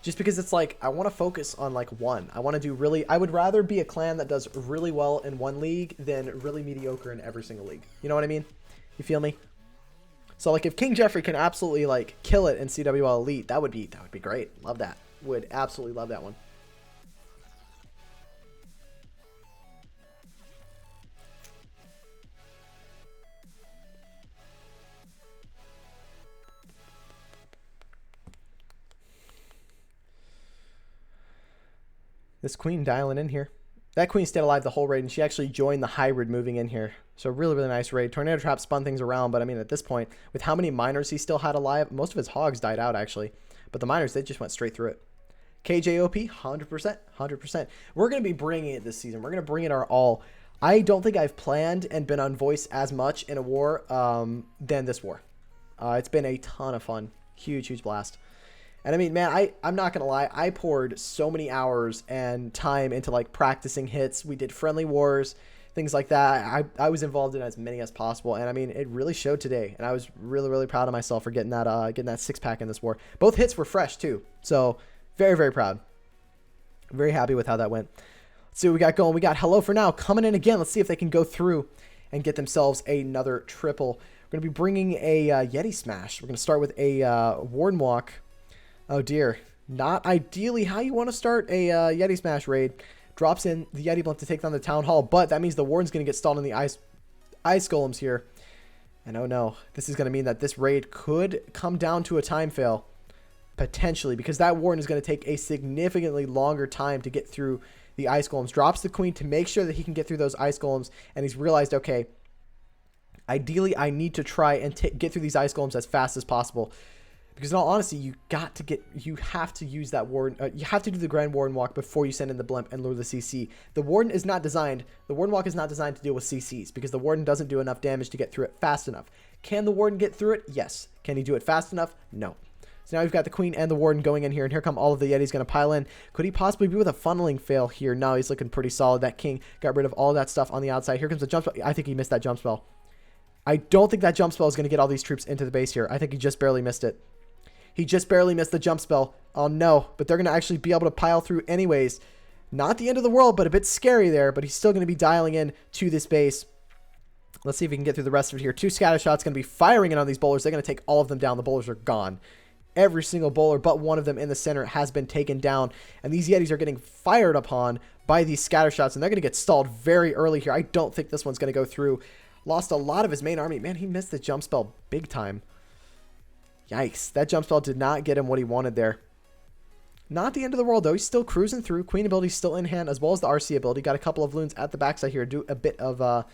Just because it's like, I want to focus on like one. I want to do really, I would rather be a clan that does really well in one league than really mediocre in every single league. You know what I mean? You feel me? So like if King Jeffrey can absolutely like kill it in CWL Elite, that would be great. Love that. Would absolutely love that one. This queen dialing in here. That queen stayed alive the whole raid, and she actually joined the hybrid moving in here. So really, really nice raid. Tornado Trap spun things around, but I mean, at this point, with how many miners he still had alive, most of his hogs died out, actually. But the miners, they just went straight through it. KJOP, 100%, 100%. We're going to be bringing it this season. We're going to bring it our all. I don't think I've planned and been on voice as much in a war than this war. It's been a ton of fun. Huge, huge blast. And I mean, man, I'm not going to lie. I poured so many hours and time into like practicing hits. We did friendly wars, things like that. I was involved in as many as possible. And I mean, it really showed today. And I was really, really proud of myself for getting that 6-pack in this war. Both hits were fresh too. So very, very proud. Very happy with how that went. Let's see what we got going. We got Hello4Now coming in again. Let's see if they can go through and get themselves another triple. We're going to be bringing a Yeti Smash. We're going to start with a Warden Walk. Oh dear, not ideally how you want to start a Yeti Smash raid. Drops in the Yeti Blunt to take down the Town Hall, but that means the Warden's going to get stalled in the ice golems here. And oh no, this is going to mean that this raid could come down to a time fail, potentially, because that Warden is going to take a significantly longer time to get through the ice golems. Drops the Queen to make sure that he can get through those ice golems, and he's realized, okay, ideally I need to try and get through these ice golems as fast as possible. Because in all honesty, you have to use that Warden. You have to do the Grand Warden Walk before you send in the Blimp and lure the CC. The Warden Walk is not designed to deal with CCs because the Warden doesn't do enough damage to get through it fast enough. Can the Warden get through it? Yes. Can he do it fast enough? No. So now we've got the Queen and the Warden going in here, and here come all of the Yetis going to pile in. Could he possibly be with a funneling fail here? No, he's looking pretty solid. That King got rid of all that stuff on the outside. Here comes the jump spell. I think he missed that jump spell. I don't think that jump spell is going to get all these troops into the base here. I think he just barely missed it. He just barely missed the jump spell. Oh no, but they're going to actually be able to pile through anyways. Not the end of the world, but a bit scary there, but he's still going to be dialing in to this base. Let's see if we can get through the rest of it here. 2 scatter shots going to be firing in on these bowlers. They're going to take all of them down. The bowlers are gone. Every single bowler but one of them in the center has been taken down, and these Yetis are getting fired upon by these scatter shots, and they're going to get stalled very early here. I don't think this one's going to go through. Lost a lot of his main army. Man, he missed the jump spell big time. Yikes. That jump spell did not get him what he wanted there. Not the end of the world, though. He's still cruising through. Queen ability still in hand, as well as the RC ability. Got a couple of loons at the backside here. Do a bit of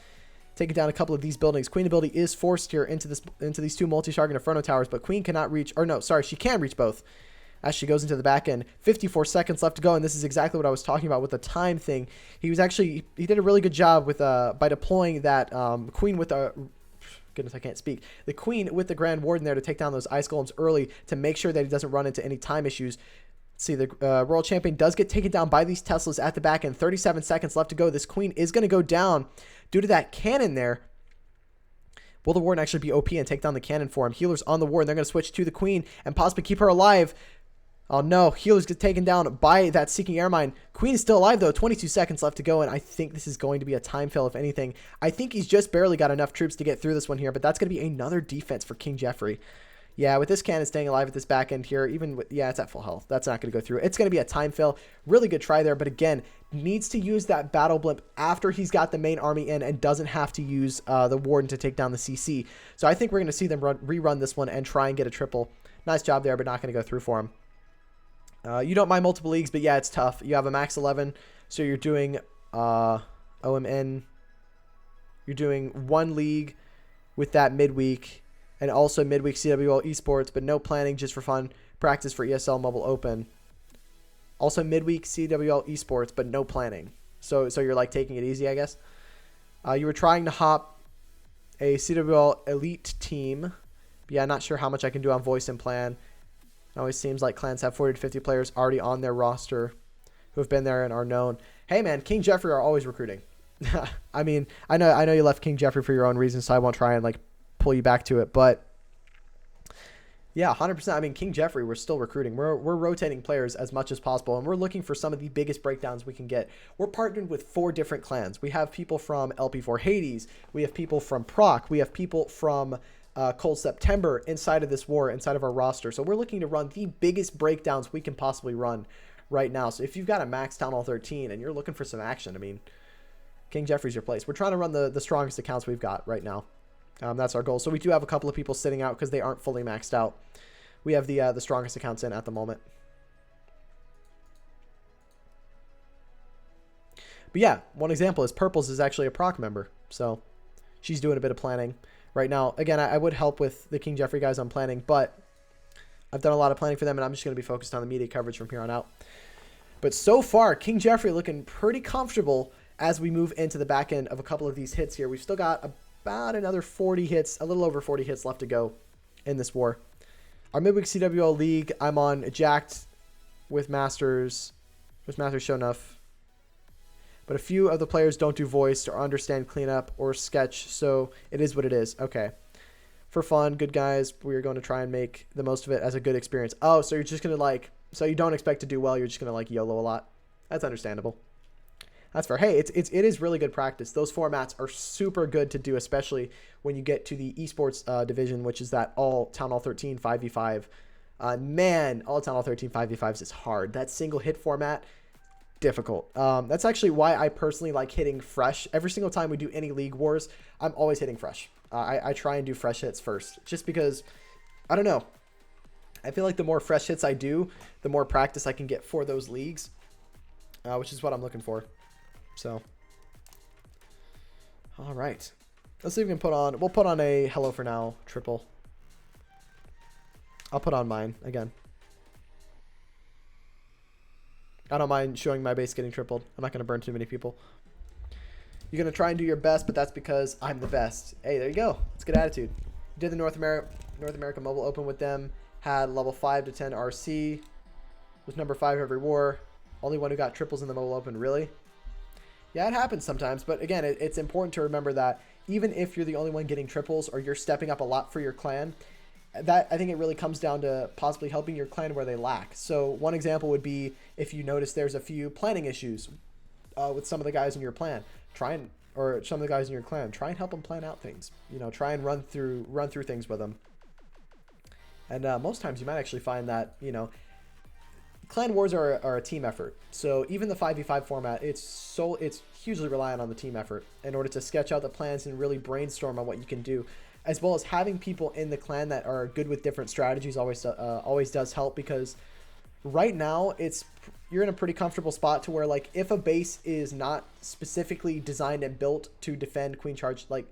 taking down a couple of these buildings. Queen ability is forced here into these 2 multi-target Inferno towers, but Queen cannot reach, or no, sorry, she can reach both as she goes into the back end. 54 seconds left to go, and this is exactly what I was talking about with the time thing. He did a really good job with by deploying that Queen with a... Goodness, I can't speak. The Queen with the Grand Warden there to take down those ice golems early to make sure that he doesn't run into any time issues. Let's see, the Royal Champion does get taken down by these Teslas at the back end. 37 seconds left to go. This Queen is going to go down due to that cannon there. Will the Warden actually be OP and take down the cannon for him? Healer's on the Warden. They're going to switch to the Queen and possibly keep her alive. Oh no, Healer's get taken down by that Seeking Airmine. Queen is still alive though, 22 seconds left to go, and I think this is going to be a time fail if anything. I think he's just barely got enough troops to get through this one here, but that's going to be another defense for King Jeffrey. Yeah, with this cannon staying alive at this back end here, even with, yeah, it's at full health. That's not going to go through. It's going to be a time fail. Really good try there, but again, needs to use that battle blimp after he's got the main army in and doesn't have to use the Warden to take down the CC. So I think we're going to see them rerun this one and try and get a triple. Nice job there, but not going to go through for him. You don't mind multiple leagues, but yeah, it's tough. You have a max 11, so you're doing OMN. You're doing one league with that midweek, and also midweek CWL esports, but no planning, just for fun. Practice for ESL Mobile Open. Also midweek CWL esports, but no planning. So you're like taking it easy, I guess. You were trying to hop a CWL elite team. Yeah, not sure how much I can do on voice and plan. It always seems like clans have 40 to 50 players already on their roster who have been there and are known. Hey man, King Jeffrey are always recruiting. I mean, I know you left King Jeffrey for your own reasons, so I won't try and like pull you back to it, but yeah, 100%. I mean, King Jeffrey, we're still recruiting. We're rotating players as much as possible, and we're looking for some of the biggest breakdowns we can get. We're partnered with 4 different clans. We have people from LP4 Hades. We have people from Proc. We have people from Cold September inside of this war, inside of our roster. So we're looking to run the biggest breakdowns we can possibly run right now. So if you've got a max Town Hall 13 and you're looking for some action, I mean, King Jeffrey's your place. We're trying to run the strongest accounts we've got right now. That's our goal. So we do have a couple of people sitting out because they aren't fully maxed out. We have the strongest accounts in at the moment. But yeah, one example is Purples is actually a proc member. So she's doing a bit of planning right now. Again, I would help with the King Jeffrey guys on planning, but I've done a lot of planning for them, and I'm just going to be focused on the media coverage from here on out. But so far, King Jeffrey looking pretty comfortable as we move into the back end of a couple of these hits here. We've still got about another 40 hits, a little over 40 hits left to go in this war. Our midweek CWL league, I'm on jacked with Masters show enough. But a few of the players don't do voice or understand cleanup or sketch, so it is what it is. Okay. For fun, good guys, we're going to try and make the most of it as a good experience. Oh, so you're just going to like, so you don't expect to do well, you're just going to like YOLO a lot. That's understandable. That's fair. Hey, it is really good practice. Those formats are super good to do, especially when you get to the esports division, which is that all Town Hall 13 5v5. Man, all Town Hall 13 5v5s is hard. That single hit format, difficult. That's actually why I personally like hitting fresh. Every single time we do any league wars, I'm always hitting fresh. I try and do fresh hits first, just because, I don't know. I feel like the more fresh hits I do, the more practice I can get for those leagues, which is what I'm looking for. So, all right. Let's see if we can we'll put on a Hello4Now triple. I'll put on mine again. I don't mind showing my base getting tripled. I'm not going to burn too many people. You're going to try and do your best, but that's because I'm the best. Hey, there you go. It's good attitude. Did the North America Mobile Open with them. Had level 5 to 10 RC. Was number 5 every war. Only one who got triples in the Mobile Open. Really? Yeah, it happens sometimes, but again, it's important to remember that even if you're the only one getting triples or you're stepping up a lot for your clan, that I think it really comes down to possibly helping your clan where they lack. So one example would be if you notice there's a few planning issues with some of the guys in your clan, try and help them plan out things. You know, try and run through things with them. And most times you might actually find that, you know, clan wars are a team effort. So even the 5v5 format, it's hugely reliant on the team effort in order to sketch out the plans and really brainstorm on what you can do, as well as having people in the clan that are good with different strategies always does help, because right now you're in a pretty comfortable spot to where, like, if a base is not specifically designed and built to defend queen charge, like,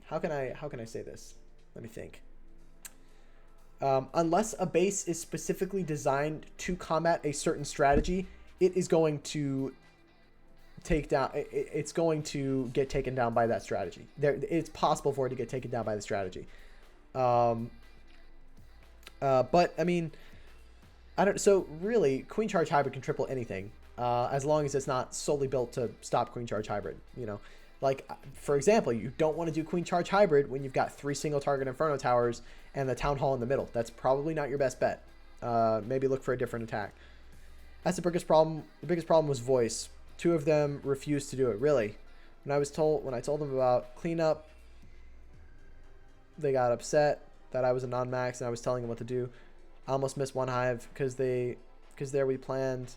how can I say this? Let me think. Unless a base is specifically designed to combat a certain strategy, it is going to it's going to get taken down by that strategy. It's possible for it to get taken down by the strategy. But I mean, so really, Queen Charge Hybrid can triple anything, as long as it's not solely built to stop Queen Charge Hybrid. You know, Like, for example, you don't want to do Queen Charge Hybrid when you've got 3 single target Inferno Towers and the Town Hall in the middle. That's probably not your best bet. Maybe look for a different attack. That's the biggest problem. The biggest problem was voice. 2 of them refused to do it. Really, when I told them about cleanup, they got upset that I was a non-max and I was telling them what to do. I almost missed 1 hive because there we planned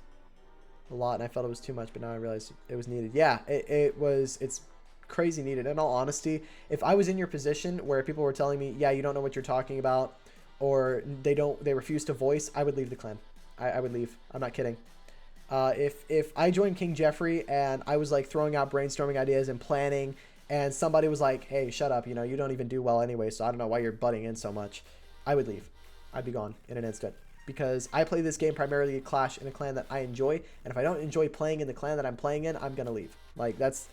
a lot and I felt it was too much, but now I realized it was needed. Yeah, it's crazy needed. In all honesty, if I was in your position where people were telling me, yeah, you don't know what you're talking about, or they refuse to voice, I would leave the clan. I would leave. I'm not kidding. If I joined King Jeffrey and I was like throwing out brainstorming ideas and planning, and somebody was like, hey, shut up, you know, you don't even do well anyway, so I don't know why you're butting in so much, I would leave. I'd be gone in an instant. Because I play this game primarily to clash in a clan that I enjoy, and if I don't enjoy playing in the clan that I'm playing in, I'm gonna leave. Like, that's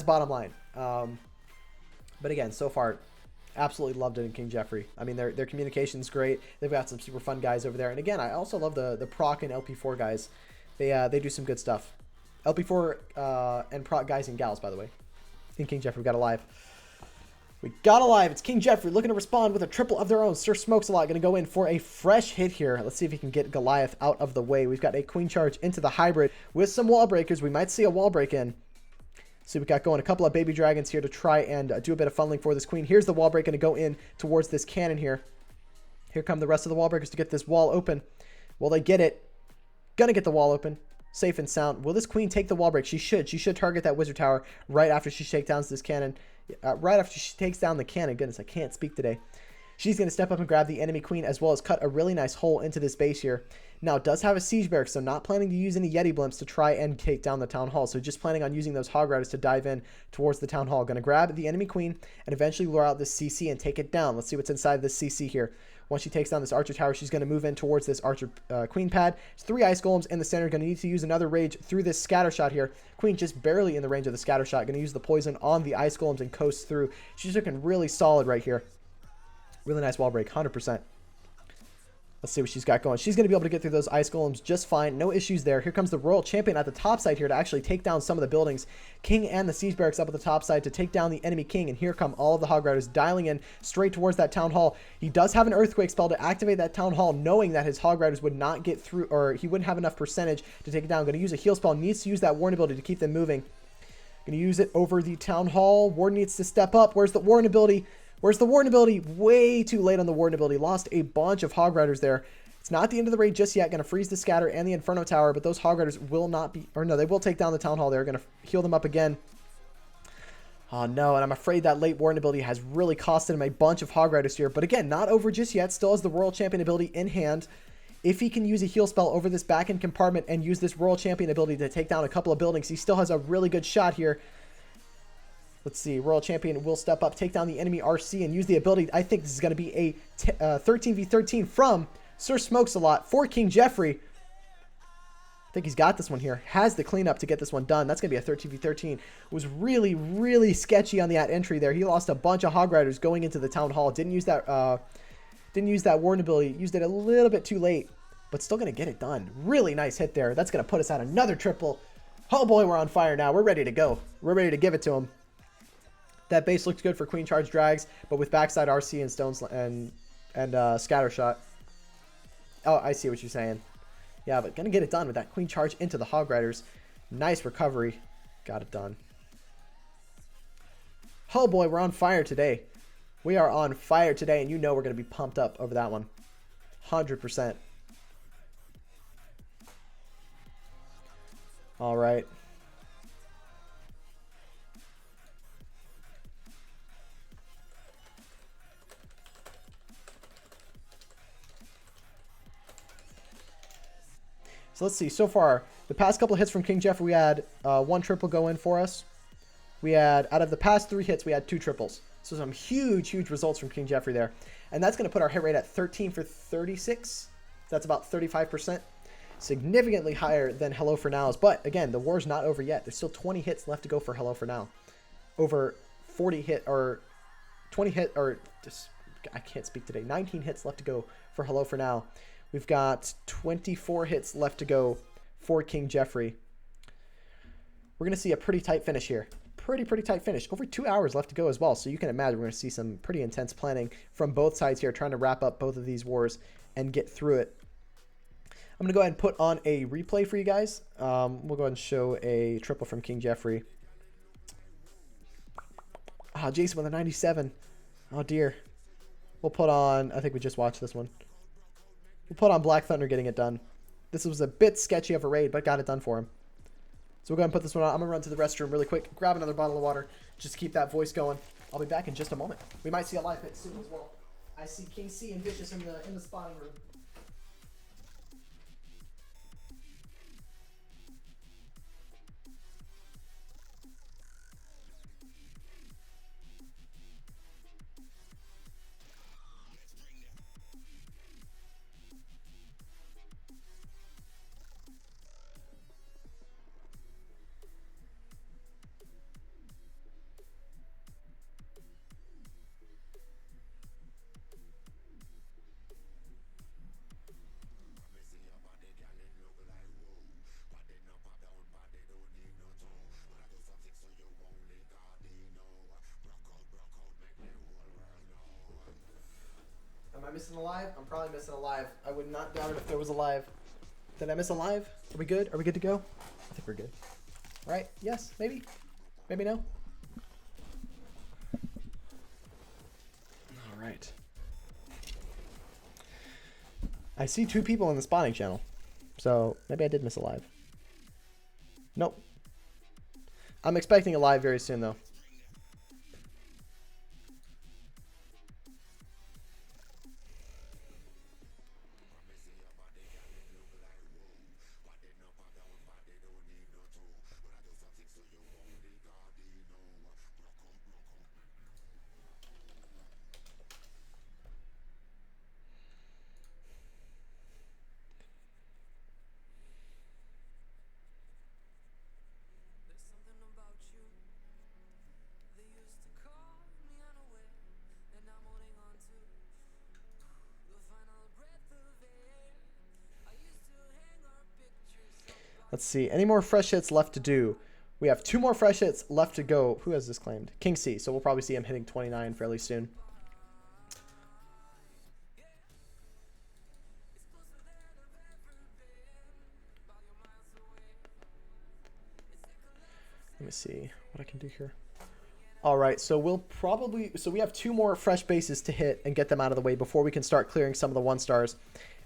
bottom line. But again, so far, absolutely loved it in King Jeffrey. I mean, their communication's great. They've got some super fun guys over there, and again, I also love the proc and LP4 guys. They do some good stuff. LP4 and proc guys and gals, by the way. In King Jeffrey, we got a live. We got a live. It's King Jeffrey looking to respond with a triple of their own. Sir Smokes a lot. Going to go in for a fresh hit here. Let's see if he can get Goliath out of the way. We've got a Queen Charge into the hybrid with some wall breakers. We might see a wall break in. So we got going a couple of baby dragons here to try and do a bit of funneling for this queen. Here's the wall break going to go in towards this cannon here. Here come the rest of the wall breakers to get this wall open. Will they get it? Gonna get the wall open. Safe and sound. Will this queen take the wall break? She should. She should target that wizard tower right after she shakedowns this cannon. Right after she takes down the cannon. Goodness, I can't speak today. She's going to step up and grab the enemy queen as well as cut a really nice hole into this base here. Now, it does have a siege barrack, so not planning to use any Yeti blimps to try and take down the town hall. So just planning on using those hog riders to dive in towards the town hall. Going to grab the enemy queen and eventually lure out this CC and take it down. Let's see what's inside this CC here. Once she takes down this archer tower, she's going to move in towards this archer queen pad. It's 3 ice golems in the center. Going to need to use another rage through this scatter shot here. Queen just barely in the range of the scatter shot. Going to use the poison on the ice golems and coast through. She's looking really solid right here. Really nice wall break, 100%. Let's see what she's got going. She's going to be able to get through those ice golems just fine. No issues there. Here comes the royal champion at the top side here to actually take down some of the buildings. King and the siege barracks up at the top side to take down the enemy king. And here come all of the hog riders dialing in straight towards that town hall. He does have an earthquake spell to activate that town hall, knowing that his hog riders would not get through, or he wouldn't have enough percentage to take it down. Going to use a heal spell. Needs to use that warn ability to keep them moving. Going to use it over the town hall. Warden needs to step up. Where's the warden ability? Where's the warden ability? Way too late on the warden ability. Lost a bunch of hog riders there. It's not the end of the raid just yet. Going to freeze the scatter and the inferno tower, but those hog riders will not be, or no, they will take down the town hall. They're going to heal them up again. Oh no, and I'm afraid that late warden ability has really costed him a bunch of hog riders here. But again, not over just yet. Still has the royal champion ability in hand. If he can use a heal spell over this back end compartment and use this royal champion ability to take down a couple of buildings, he still has a really good shot here. Let's see. Royal Champion will step up, take down the enemy RC, and use the ability. I think this is going to be a 13v13 from Sir Smokes a lot for King Jeffrey. I think he's got this one here. Has the cleanup to get this one done. That's going to be a 13v13. Was really, really sketchy on the entry there. He lost a bunch of hog riders going into the town hall. Didn't use that warden ability. Used it a little bit too late, but still going to get it done. Really nice hit there. That's going to put us at another triple. Oh boy, we're on fire now. We're ready to go. We're ready to give it to him. That base looks good for Queen Charge Drags, but with backside RC and Stones and Scatter Shot. Oh, I see what you're saying. Yeah, but gonna get it done with that Queen Charge into the Hog Riders. Nice recovery. Got it done. Oh boy, we're on fire today. We are on fire today, and you know we're gonna be pumped up over that one. 100%. All right. So let's see. So far, the past couple of hits from King Jeffrey, we had 1 triple go in for us. We had, out of the past 3 hits, we had 2 triples. So some huge, huge results from King Jeffrey there. And that's going to put our hit rate at 13 for 36. That's about 35%. Significantly higher than Hello4Now's. But again, the war's not over yet. There's still 20 hits left to go for Hello4Now. Over 40 hit, or 20 hit, or just, I can't speak today. 19 hits left to go for Hello4Now. We've got 24 hits left to go for King Jeffrey. We're going to see a pretty tight finish here. pretty tight finish. Over 2 hours left to go as well. So you can imagine we're going to see some pretty intense planning from both sides here, trying to wrap up both of these wars and get through it. I'm going to go ahead and put on a replay for you guys. We'll go ahead and show a triple from King Jeffrey. Ah, Jason with a 97. Oh, dear. We'll put on, I think we just watched this one. We'll put on Black Thunder getting it done. This was a bit sketchy of a raid, but got it done for him. So we'll go ahead and put this one on. I'm going to run to the restroom really quick, grab another bottle of water, just to keep that voice going. I'll be back in just a moment. We might see a live hit soon as well. I see King C and Vicious in the spawning room. Am I missing a live? I'm probably missing a live. I would not doubt it if there was a live. Did I miss a live? Are we good? Are we good to go? I think we're good. Right? Yes? Maybe? Maybe no? All right. I see 2 people in the spawning channel. So maybe I did miss a live. Nope. I'm expecting a live very soon though. Let's see. Any more fresh hits left to do? We have 2 more fresh hits left to go. Who has this claimed? King C. So we'll probably see him hitting 29 fairly soon. Let me see what I can do here. All right, so we have 2 more fresh bases to hit and get them out of the way before we can start clearing some of the 1-stars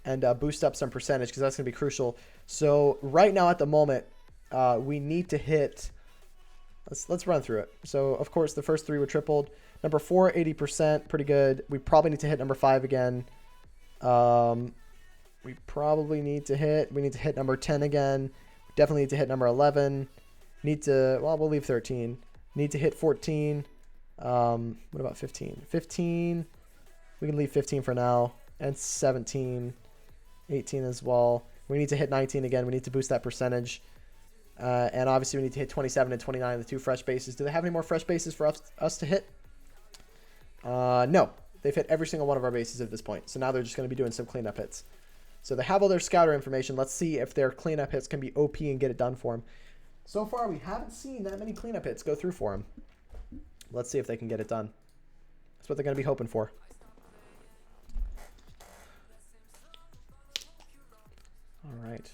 and boost up some percentage, because that's going to be crucial. So right now at the moment, we need to hit, let's run through it. So of course the first 3 were tripled. Number 4, 80%, pretty good. We probably need to hit number 5 again. We need to hit number 10 again. Definitely need to hit number 11. We'll leave 13. Need to hit 14. What about 15? 15, we can leave 15 for now. And 17, 18 as well. We need to hit 19 again. We need to boost that percentage. And obviously we need to hit 27 and 29, the 2 fresh bases. Do they have any more fresh bases for us to hit? No. They've hit every single one of our bases at this point. So now they're just going to be doing some cleanup hits. So they have all their scouter information. Let's see if their cleanup hits can be OP and get it done for them. So far, we haven't seen that many cleanup hits go through for them. Let's see if they can get it done. That's what they're going to be hoping for. All right.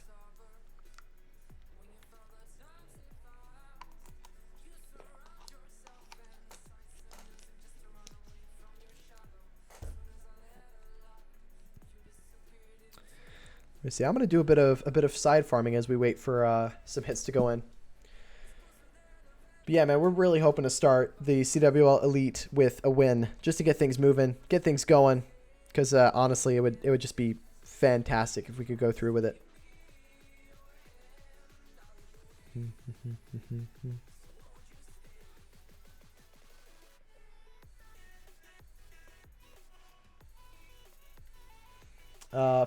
Let me see. I'm going to do a bit of side farming as we wait for some hits to go in. But yeah, man, we're really hoping to start the CWL Elite with a win, just to get things moving, get things going. Because honestly, it would just be fantastic if we could go through with it.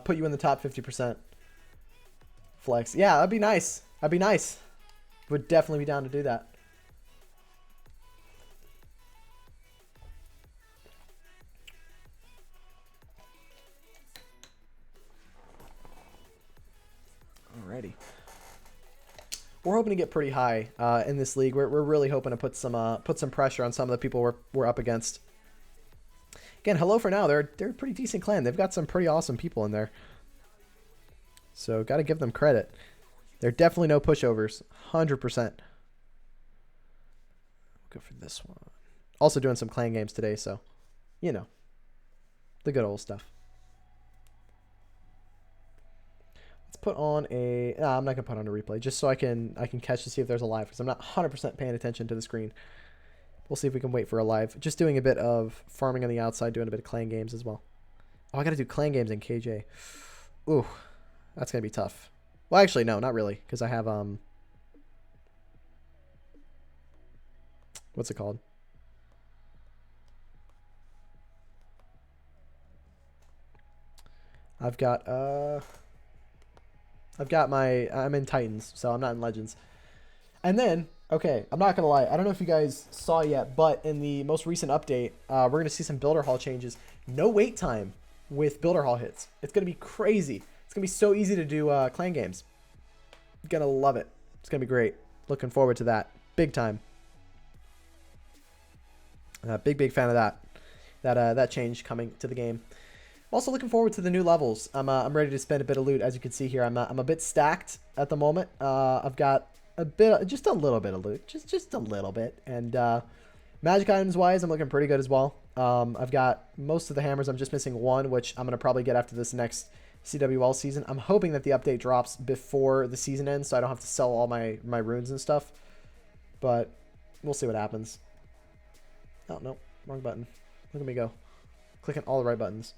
Put you in the top 50%. Flex. Yeah, that'd be nice. That'd be nice. Would definitely be down to do that. Alrighty. we're hoping to get pretty high in this league. We're really hoping to put some pressure on some of the people we're up against. Again, Hello4Now, they're a pretty decent clan. They've got some pretty awesome people in there. So got to give them credit. They're definitely no pushovers, 100%. Go for this one. Also doing some clan games today, so you know, the good old stuff. Let's put on a. I'm not gonna put on a replay just so I can catch to see if there's a live because I'm not 100% paying attention to the screen. We'll see if we can wait for a live. Just doing a bit of farming on the outside, doing a bit of clan games as well. Oh, I gotta do clan games in KJ. Ooh, that's gonna be tough. Well, actually, no, not really, because I have what's it called? I've got I'm in Titans, so I'm not in Legends. And then, okay, I'm not gonna lie, I don't know if you guys saw yet, but in the most recent update, we're gonna see some Builder Hall changes. No wait time with Builder Hall hits. It's gonna be crazy. It's gonna be so easy to do clan games. Gonna love it. It's gonna be great. Looking forward to that. Big time. Big fan of that. That change coming to the game. Also looking forward to the new levels. I'm ready to spend a bit of loot. As you can see here, I'm a bit stacked at the moment. I've got just a little bit of loot, just a little bit. And magic items wise, I'm looking pretty good as well. I've got most of the hammers. I'm just missing one, which I'm gonna probably get after this next CWL season. I'm hoping that the update drops before the season ends, so I don't have to sell all my runes and stuff. But we'll see what happens. Oh no, wrong button. Look at me go, clicking all the right buttons.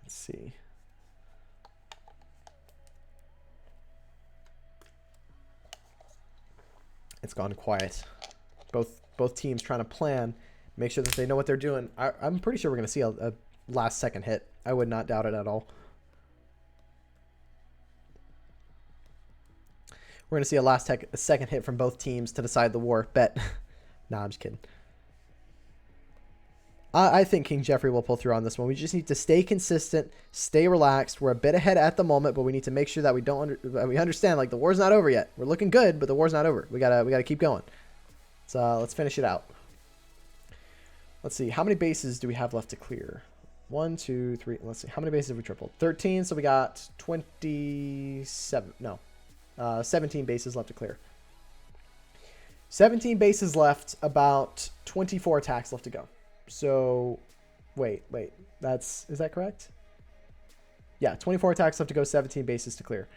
See, it's gone quiet. Both teams trying to plan, make sure that they know what they're doing. I'm pretty sure we're going to see a last second hit. I would not doubt it at all. We're going to see a second hit from both teams to decide the war. Bet. Nah, I'm just kidding. I think King Jeffrey will pull through on this one. We just need to stay consistent, stay relaxed. We're a bit ahead at the moment, but we need to make sure that we understand like the war's not over yet. We're looking good, but the war's not over. We gotta keep going. So let's finish it out. Let's see, how many bases do we have left to clear? 1, 2, 3. Let's see, how many bases have we tripled? 13. So we got 27. No, 17 bases left to clear. 17 bases left. About 24 attacks left to go. So, wait, is that correct? Yeah, 24 attacks left to go, 17 bases to clear.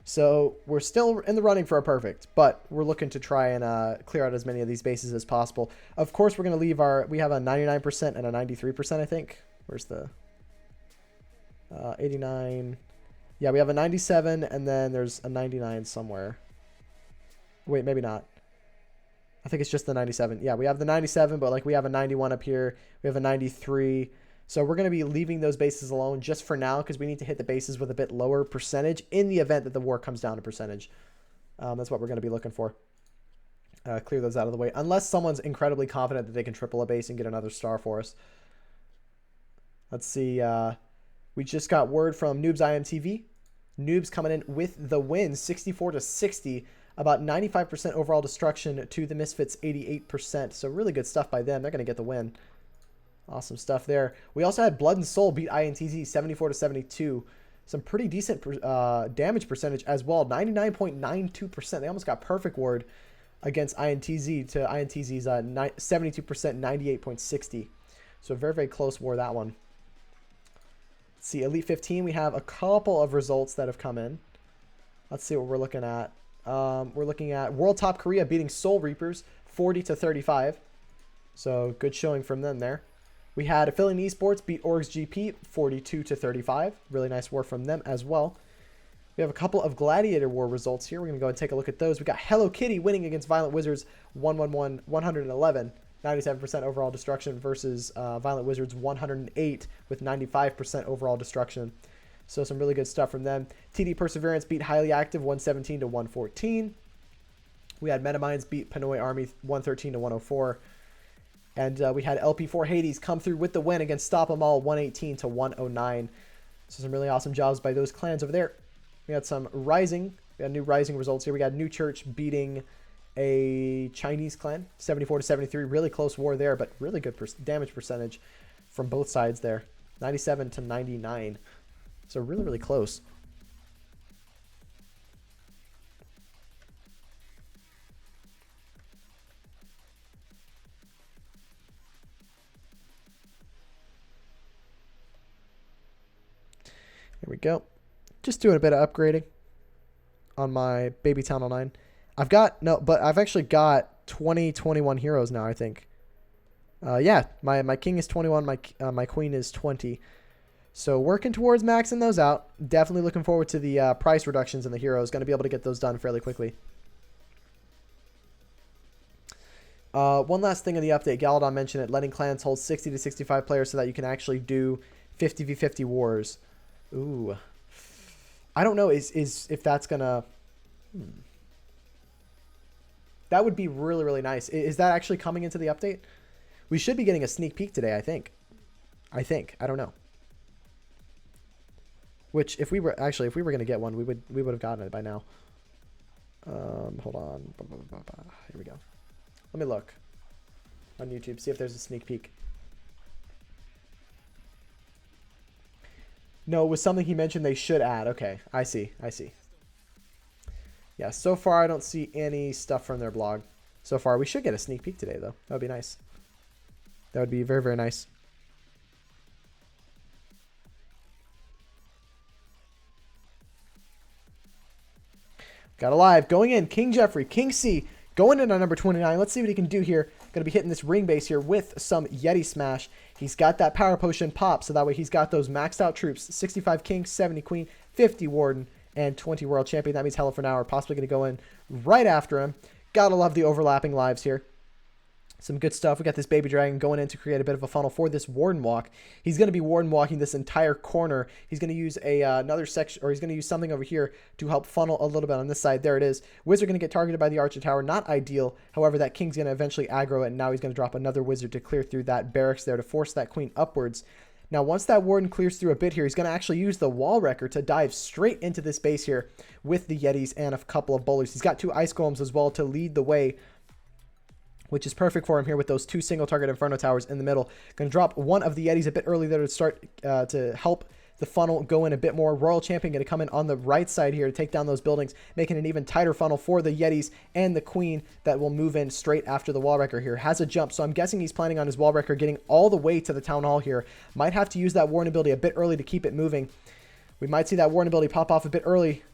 So, we're still in the running for a perfect, but we're looking to try and clear out as many of these bases as possible. Of course, we're going to leave we have a 99% and a 93%, I think. Where's the 89? Yeah, we have a 97, and then there's a 99 somewhere. Wait, maybe not. I think it's just the 97. Yeah, we have the 97, but like we have a 91 up here. We have a 93. So we're going to be leaving those bases alone just for now because we need to hit the bases with a bit lower percentage in the event that the war comes down to percentage. That's what we're going to be looking for. Clear those out of the way. Unless someone's incredibly confident that they can triple a base and get another star for us. Let's see. We just got word from Noobs IMTV. Noobs coming in with the win, 64-60. About 95% overall destruction to the Misfits, 88%. So really good stuff by them. They're going to get the win. Awesome stuff there. We also had Blood and Soul beat INTZ 74-72. Some pretty decent damage percentage as well. 99.92%. They almost got perfect ward against INTZ to INTZ's 72%, 98.60. So very, very close war, that one. Let's see, Elite 15, we have a couple of results that have come in. Let's see what we're looking at. We're looking at World Top Korea beating Soul Reapers 40-35. So good showing from them there. We had Affiliate Esports beat Orgs GP 42-35. Really nice war from them as well. We have a couple of Gladiator War results here. We're going to go and take a look at those. We got Hello Kitty winning against Violent Wizards 111, 97% overall destruction versus Violent Wizards 108 with 95% overall destruction. So some really good stuff from them. TD Perseverance beat Highly Active 117-114. We had Metaminds beat Pinoy Army 113-104. And we had LP4 Hades come through with the win against Stop 'em All, 118 to 109. So some really awesome jobs by those clans over there. We had some Rising. We had new Rising results here. We got New Church beating a Chinese clan, 74 to 73. Really close war there, but really good damage percentage from both sides there. 97 to 99. So really, really close. Here we go. Just doing a bit of upgrading on my baby Town Hall 9. I've actually got 21 heroes now, I think. Yeah, my king is 21, my queen is 20. So working towards maxing those out. Definitely looking forward to the price reductions in the heroes. Going to be able to get those done fairly quickly. One last thing in the update. Galadon mentioned it. Letting clans hold 60 to 65 players so that you can actually do 50v50 wars. Ooh. I don't know if that's going to... That would be really, really nice. Is that actually coming into the update? We should be getting a sneak peek today, I think. I don't know. Which, if we were going to get one, we would have gotten it by now. Hold on. Here we go. Let me look on YouTube, see if there's a sneak peek. No, it was something he mentioned they should add. Okay, I see. Yeah, so far I don't see any stuff from their blog. So far, we should get a sneak peek today, though. That would be nice. That would be very, very nice. Got a live. Going in, King Jeffrey, King C, going in on number 29. Let's see what he can do here. Going to be hitting this ring base here with some Yeti Smash. He's got that Power Potion pop, so that way he's got those maxed out troops. 65 King, 70 Queen, 50 Warden, and 20 World Champion. That means Hello4Now are possibly going to go in right after him. Gotta love the overlapping lives here. Some good stuff. We got this Baby Dragon going in to create a bit of a funnel for this Warden Walk. He's going to be Warden Walking this entire corner. He's going to use another section, or he's going to use something over here to help funnel a little bit on this side. There it is. Wizard going to get targeted by the Archer Tower. Not ideal. However, that King's going to eventually aggro it, and now he's going to drop another Wizard to clear through that barracks there to force that Queen upwards. Now, once that Warden clears through a bit here, he's going to actually use the Wall Wrecker to dive straight into this base here with the Yetis and a couple of Bowlers. He's got 2 Ice Golems as well to lead the way, which is perfect for him here with those 2 single target Inferno Towers in the middle. Going to drop one of the Yetis a bit early there to start to help the funnel go in a bit more. Royal Champion going to come in on the right side here to take down those buildings, making an even tighter funnel for the Yetis and the Queen that will move in straight after the Wall Wrecker here. Has a jump, so I'm guessing he's planning on his Wall Wrecker getting all the way to the Town Hall here. Might have to use that Warden ability a bit early to keep it moving. We might see that Warden ability pop off a bit early.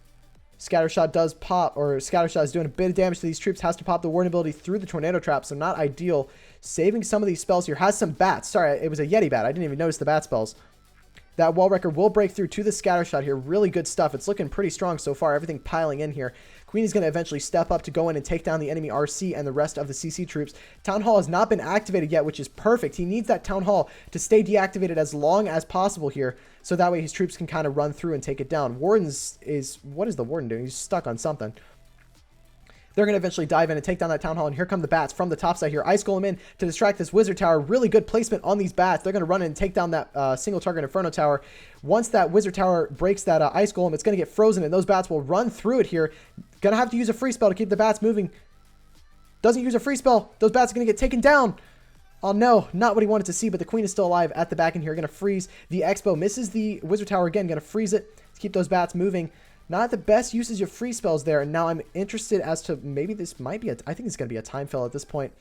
Scattershot does pop, or Scattershot is doing a bit of damage to these troops. Has to pop the Warden ability through the Tornado Trap, so not ideal. Saving some of these spells here. Has some bats. Sorry, it was a Yeti bat. I didn't even notice the bat spells. That Wall Wrecker will break through to the Scattershot here. Really good stuff. It's looking pretty strong so far. Everything piling in here. Queen is going to eventually step up to go in and take down the enemy RC and the rest of the CC troops. Town Hall has not been activated yet, which is perfect. He needs that Town Hall to stay deactivated as long as possible here, so that way his troops can kind of run through and take it down. Warden's is... What is the Warden doing? He's stuck on something. They're going to eventually dive in and take down that Town Hall, and here come the bats from the top side here. Ice Golem in to distract this Wizard Tower. Really good placement on these bats. They're going to run in and take down that single target Inferno Tower. Once that Wizard Tower breaks that Ice Golem, it's going to get frozen, and those bats will run through it here. Going to have to use a free spell to keep the bats moving. Doesn't use a free spell. Those bats are going to get taken down. Oh no, not what he wanted to see, but the Queen is still alive at the back in here. Going to freeze the Expo. Misses the Wizard Tower again. Going to freeze it to keep those bats moving. Not the best usage of free spells there. And now I'm interested as to maybe this might be I think it's going to be a time fill at this point.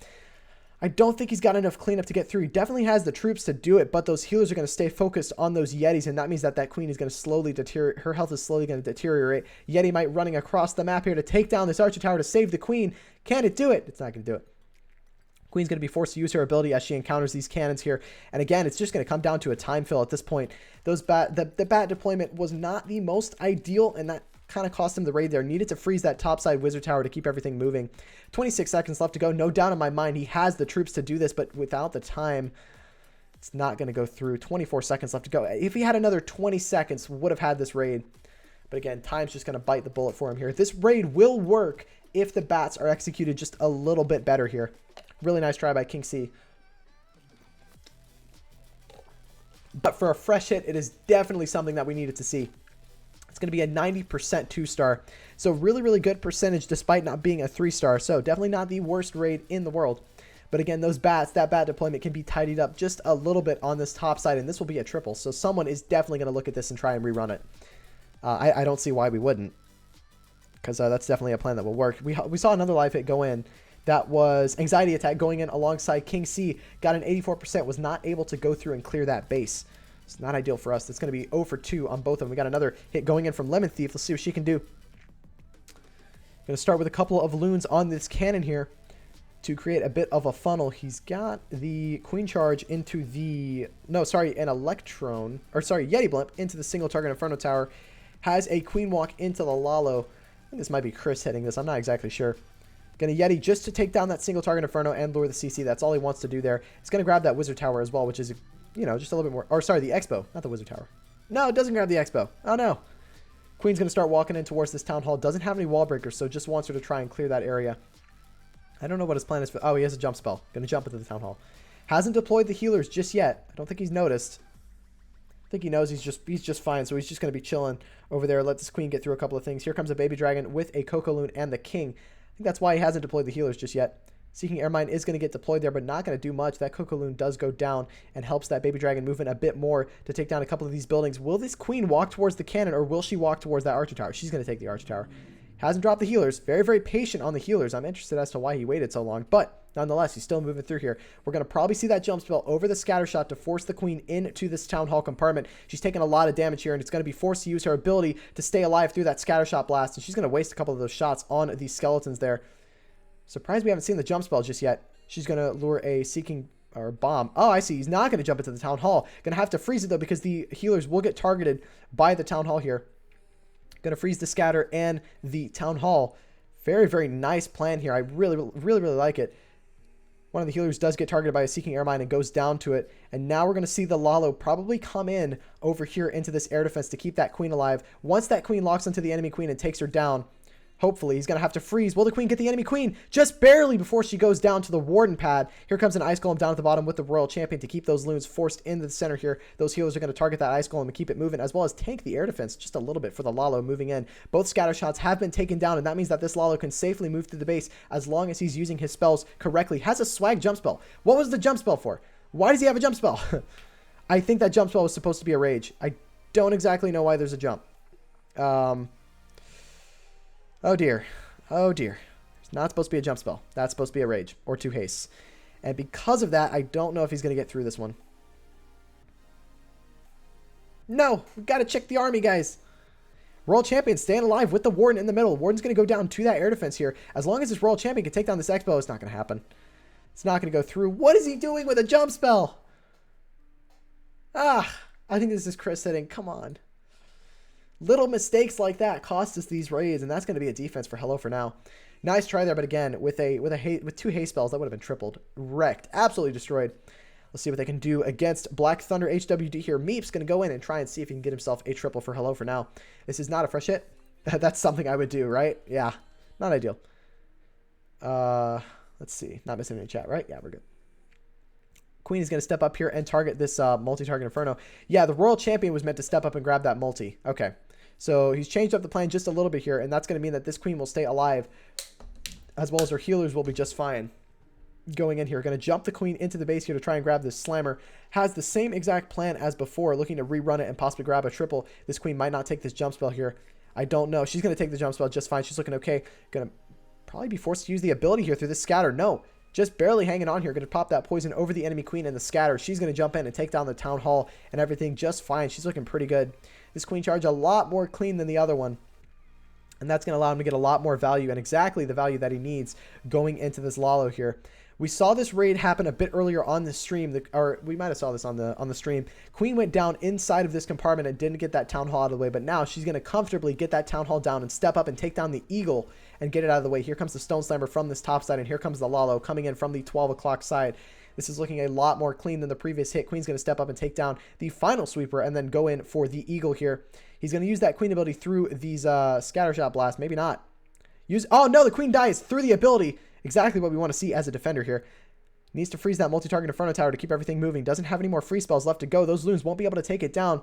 I don't think he's got enough cleanup to get through. He definitely has the troops to do it, but those healers are going to stay focused on those Yetis, and that means that that Queen is going to slowly deteriorate. Her health is slowly going to deteriorate. Yeti might running across the map here to take down this Archer Tower to save the Queen. Can it do it? It's not going to do it. Queen's going to be forced to use her ability as she encounters these cannons here. And again, it's just going to come down to a time fill at this point. The bat deployment was not the most ideal, and that kind of cost him the raid there. Needed to freeze that topside Wizard Tower to keep everything moving. 26 seconds left to go. No doubt in my mind he has the troops to do this, but without the time, it's not going to go through. 24 seconds left to go. If he had another 20 seconds, would have had this raid. But again, time's just going to bite the bullet for him here. This raid will work if the bats are executed just a little bit better here. Really nice try by King C. But for a fresh hit, it is definitely something that we needed to see. It's going to be a 90% 2-star. So really, really good percentage despite not being a 3-star. So definitely not the worst raid in the world. But again, those bats, that bat deployment can be tidied up just a little bit on this top side. And this will be a triple. So someone is definitely going to look at this and try and rerun it. I don't see why we wouldn't. Because that's definitely a plan that will work. We saw another live hit go in. That was Anxiety Attack going in alongside King C. Got an 84%. Was not able to go through and clear that base. It's not ideal for us. That's going to be 0 for 2 on both of them. We got another hit going in from Lemon Thief. Let's see what she can do. Going to start with a couple of loons on this cannon here to create a bit of a funnel. He's got the Queen Charge into the... No, sorry, an Electron. Or sorry, Yeti Blimp into the single target Inferno Tower. Has a Queen Walk into the Lalo. I think this might be Chris hitting this. I'm not exactly sure. Going to Yeti just to take down that single target Inferno and lure the CC. That's all he wants to do there. He's going to grab that Wizard Tower as well, which is... You know, just a little bit more. Or sorry, the Expo, not the Wizard Tower. No, it doesn't grab the Expo. Oh no. Queen's going to start walking in towards this Town Hall. Doesn't have any wall breakers, so just wants her to try and clear that area. I don't know what his plan is. Oh, he has a jump spell. Going to jump into the Town Hall. Hasn't deployed the healers just yet. I don't think he's noticed. I think he knows he's just fine, so he's just going to be chilling over there. Let this Queen get through a couple of things. Here comes a Baby Dragon with a Coco Loon and the King. I think that's why he hasn't deployed the healers just yet. Seeking Air Mine is going to get deployed there, but not going to do much. That Coco Loon does go down and helps that Baby Dragon move in a bit more to take down a couple of these buildings. Will this Queen walk towards the cannon, or will she walk towards that Archer Tower? She's going to take the Archer Tower. Hasn't dropped the healers. Very, very patient on the healers. I'm interested as to why he waited so long, but nonetheless, he's still moving through here. We're going to probably see that jump spell over the scatter shot to force the Queen into this Town Hall compartment. She's taking a lot of damage here, and it's going to be forced to use her ability to stay alive through that scatter shot blast, and she's going to waste a couple of those shots on these skeletons there. Surprised we haven't seen the jump spell just yet. She's going to lure a Seeking or bomb. Oh, I see. He's not going to jump into the Town Hall. Going to have to freeze it, though, because the healers will get targeted by the Town Hall here. Going to freeze the scatter and the Town Hall. Very, very nice plan here. I really, really, really like it. One of the healers does get targeted by a Seeking Air Mine and goes down to it. And now we're going to see the Lalo probably come in over here into this air defense to keep that Queen alive. Once that Queen locks into the enemy Queen and takes her down, hopefully, he's going to have to freeze. Will the Queen get the enemy Queen? Just barely before she goes down to the Warden pad. Here comes an Ice Golem down at the bottom with the Royal Champion to keep those loons forced into the center here. Those healers are going to target that Ice Golem and keep it moving, as well as tank the air defense just a little bit for the Lalo moving in. Both scatter shots have been taken down, and that means that this Lalo can safely move through the base as long as he's using his spells correctly. Has a swag jump spell. What was the jump spell for? Why does he have a jump spell? I think that jump spell was supposed to be a rage. I don't exactly know why there's a jump. Oh, dear. Oh dear. It's not supposed to be a jump spell. That's supposed to be a rage or 2 hastes. And because of that, I don't know if he's going to get through this one. No, we've got to check the army, guys. Royal Champion staying alive with the Warden in the middle. Warden's going to go down to that air defense here. As long as this Royal Champion can take down this Expo, it's not going to happen. It's not going to go through. What is he doing with a jump spell? Ah, I think this is Chris hitting. Come on. Little mistakes like that cost us these raids, and that's going to be a defense for Hello4Now. Nice try there, but again, with 2 haste spells, that would have been tripled. Wrecked. Absolutely destroyed. Let's see what they can do against Black Thunder HWD here. Meep's going to go in and try and see if he can get himself a triple for Hello4Now. This is not a fresh hit. That's something I would do, right? Yeah. Not ideal. Let's see. Not missing any chat, right? Yeah, we're good. Queen is going to step up here and target this multi-target Inferno. Yeah, the Royal Champion was meant to step up and grab that multi. Okay. So he's changed up the plan just a little bit here, and that's going to mean that this Queen will stay alive, as well as her healers will be just fine. Going in here, going to jump the Queen into the base here to try and grab this Slammer. Has the same exact plan as before, looking to rerun it and possibly grab a triple. This Queen might not take this jump spell here. I don't know. She's going to take the jump spell just fine. She's looking okay. Going to probably be forced to use the ability here through this scatter. No. Just barely hanging on here. Going to pop that poison over the enemy Queen and the scatter. She's going to jump in and take down the Town Hall and everything just fine. She's looking pretty good. This Queen Charge a lot more clean than the other one. And that's going to allow him to get a lot more value, and exactly the value that he needs going into this Lalo here. We saw this raid happen a bit earlier on the stream, or we might have saw this on the stream. Queen went down inside of this compartment and didn't get that Town Hall out of the way, but now she's going to comfortably get that Town Hall down and step up and take down the Eagle and get it out of the way. Here comes the Stone Slammer from this top side, and here comes the Lalo coming in from the 12 o'clock side. This is looking a lot more clean than the previous hit. Queen's going to step up and take down the final sweeper and then go in for the Eagle here. He's going to use that Queen ability through these Scattershot Blast. Maybe not. Oh, no, the Queen dies through the ability. Exactly what we want to see as a defender here. Needs to freeze that multi-target Inferno Tower to keep everything moving. Doesn't have any more free spells left to go. Those loons won't be able to take it down.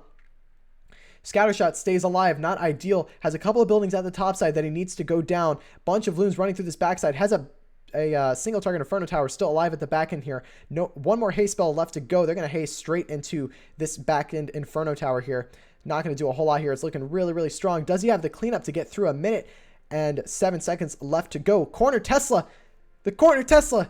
Scattershot stays alive. Not ideal. Has a couple of buildings at the top side that he needs to go down. Bunch of loons running through this backside. Has a single target Inferno Tower still alive at the back end here. No, one more haste spell left to go. They're going to haste straight into this back end Inferno Tower here. Not going to do a whole lot here. It's looking really, really strong. Does he have the cleanup to get through? 1 minute and 7 seconds left to go. Corner Tesla. The corner Tesla.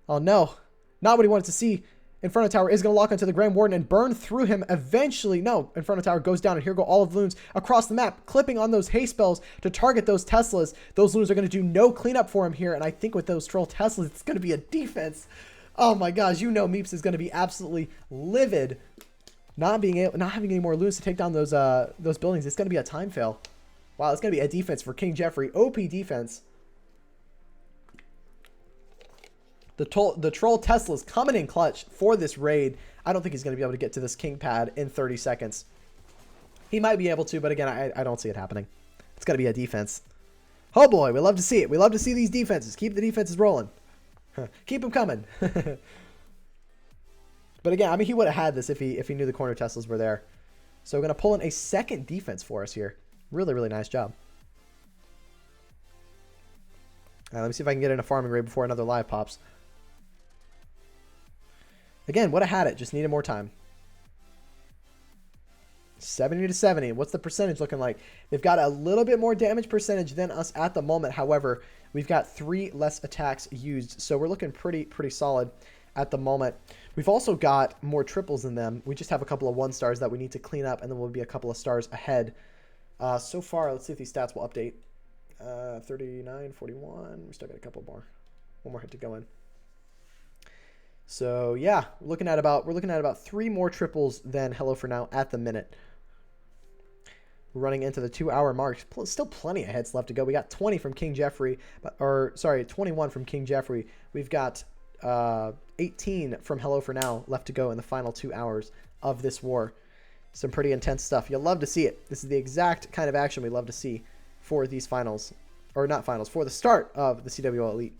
Oh, no. Not what he wanted to see. Inferno Tower is going to lock onto the Grand Warden and burn through him eventually. No, Inferno Tower goes down, and here go all of the loons across the map, clipping on those haste spells to target those Teslas. Those loons are going to do no cleanup for him here, and I think with those troll Teslas, it's going to be a defense. Oh my gosh, you know Meeps is going to be absolutely livid. Not having any more loons to take down those buildings. It's going to be a time fail. Wow, it's going to be a defense for King Jeffrey. OP defense. The troll Tesla's coming in clutch for this raid. I don't think he's going to be able to get to this king pad in 30 seconds. He might be able to, but again, I don't see it happening. It's got to be a defense. Oh boy, we love to see it. We love to see these defenses. Keep the defenses rolling. Keep them coming. But again, I mean, he would have had this if he knew the corner Teslas were there. So we're going to pull in a second defense for us here. Really, really nice job. Let me see if I can get in a farming raid before another live pops. Again, would have had it. Just needed more time. 70 to 70. What's the percentage looking like? They've got a little bit more damage percentage than us at the moment. However, we've got 3 less attacks used. So we're looking pretty solid at the moment. We've also got more triples than them. We just have a couple of 1 stars that we need to clean up, and then we'll be a couple of stars ahead. So far, let's see if these stats will update. 39, 41. We still got a couple more. 1 more hit to go in. So yeah, we're looking at about 3 more triples than Hello4Now at the minute. We're running into the 2-hour mark. Still plenty of hits left to go. We got 20 from King Jeffrey, 21 from King Jeffrey. We've got 18 from Hello4Now left to go in the final 2 hours of this war. Some pretty intense stuff. You'll love to see it. This is the exact kind of action we love to see for these finals, or not finals, for the start of the CWL Elite.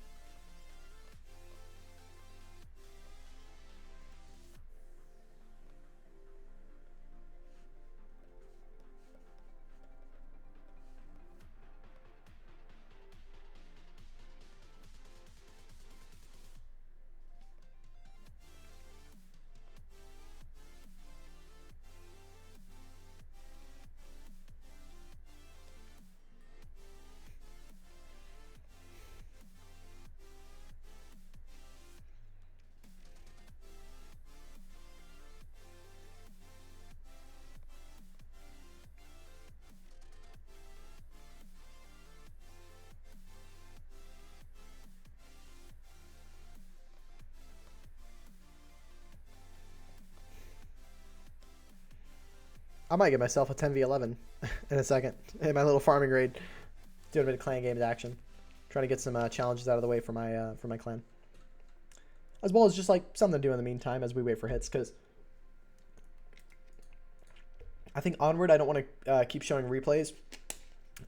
I might get myself a 10v11 in a second in my little farming raid. Doing a bit of clan games action. Trying to get some challenges out of the way for my clan. As well as just like something to do in the meantime as we wait for hits, because I think Onward I don't want to keep showing replays.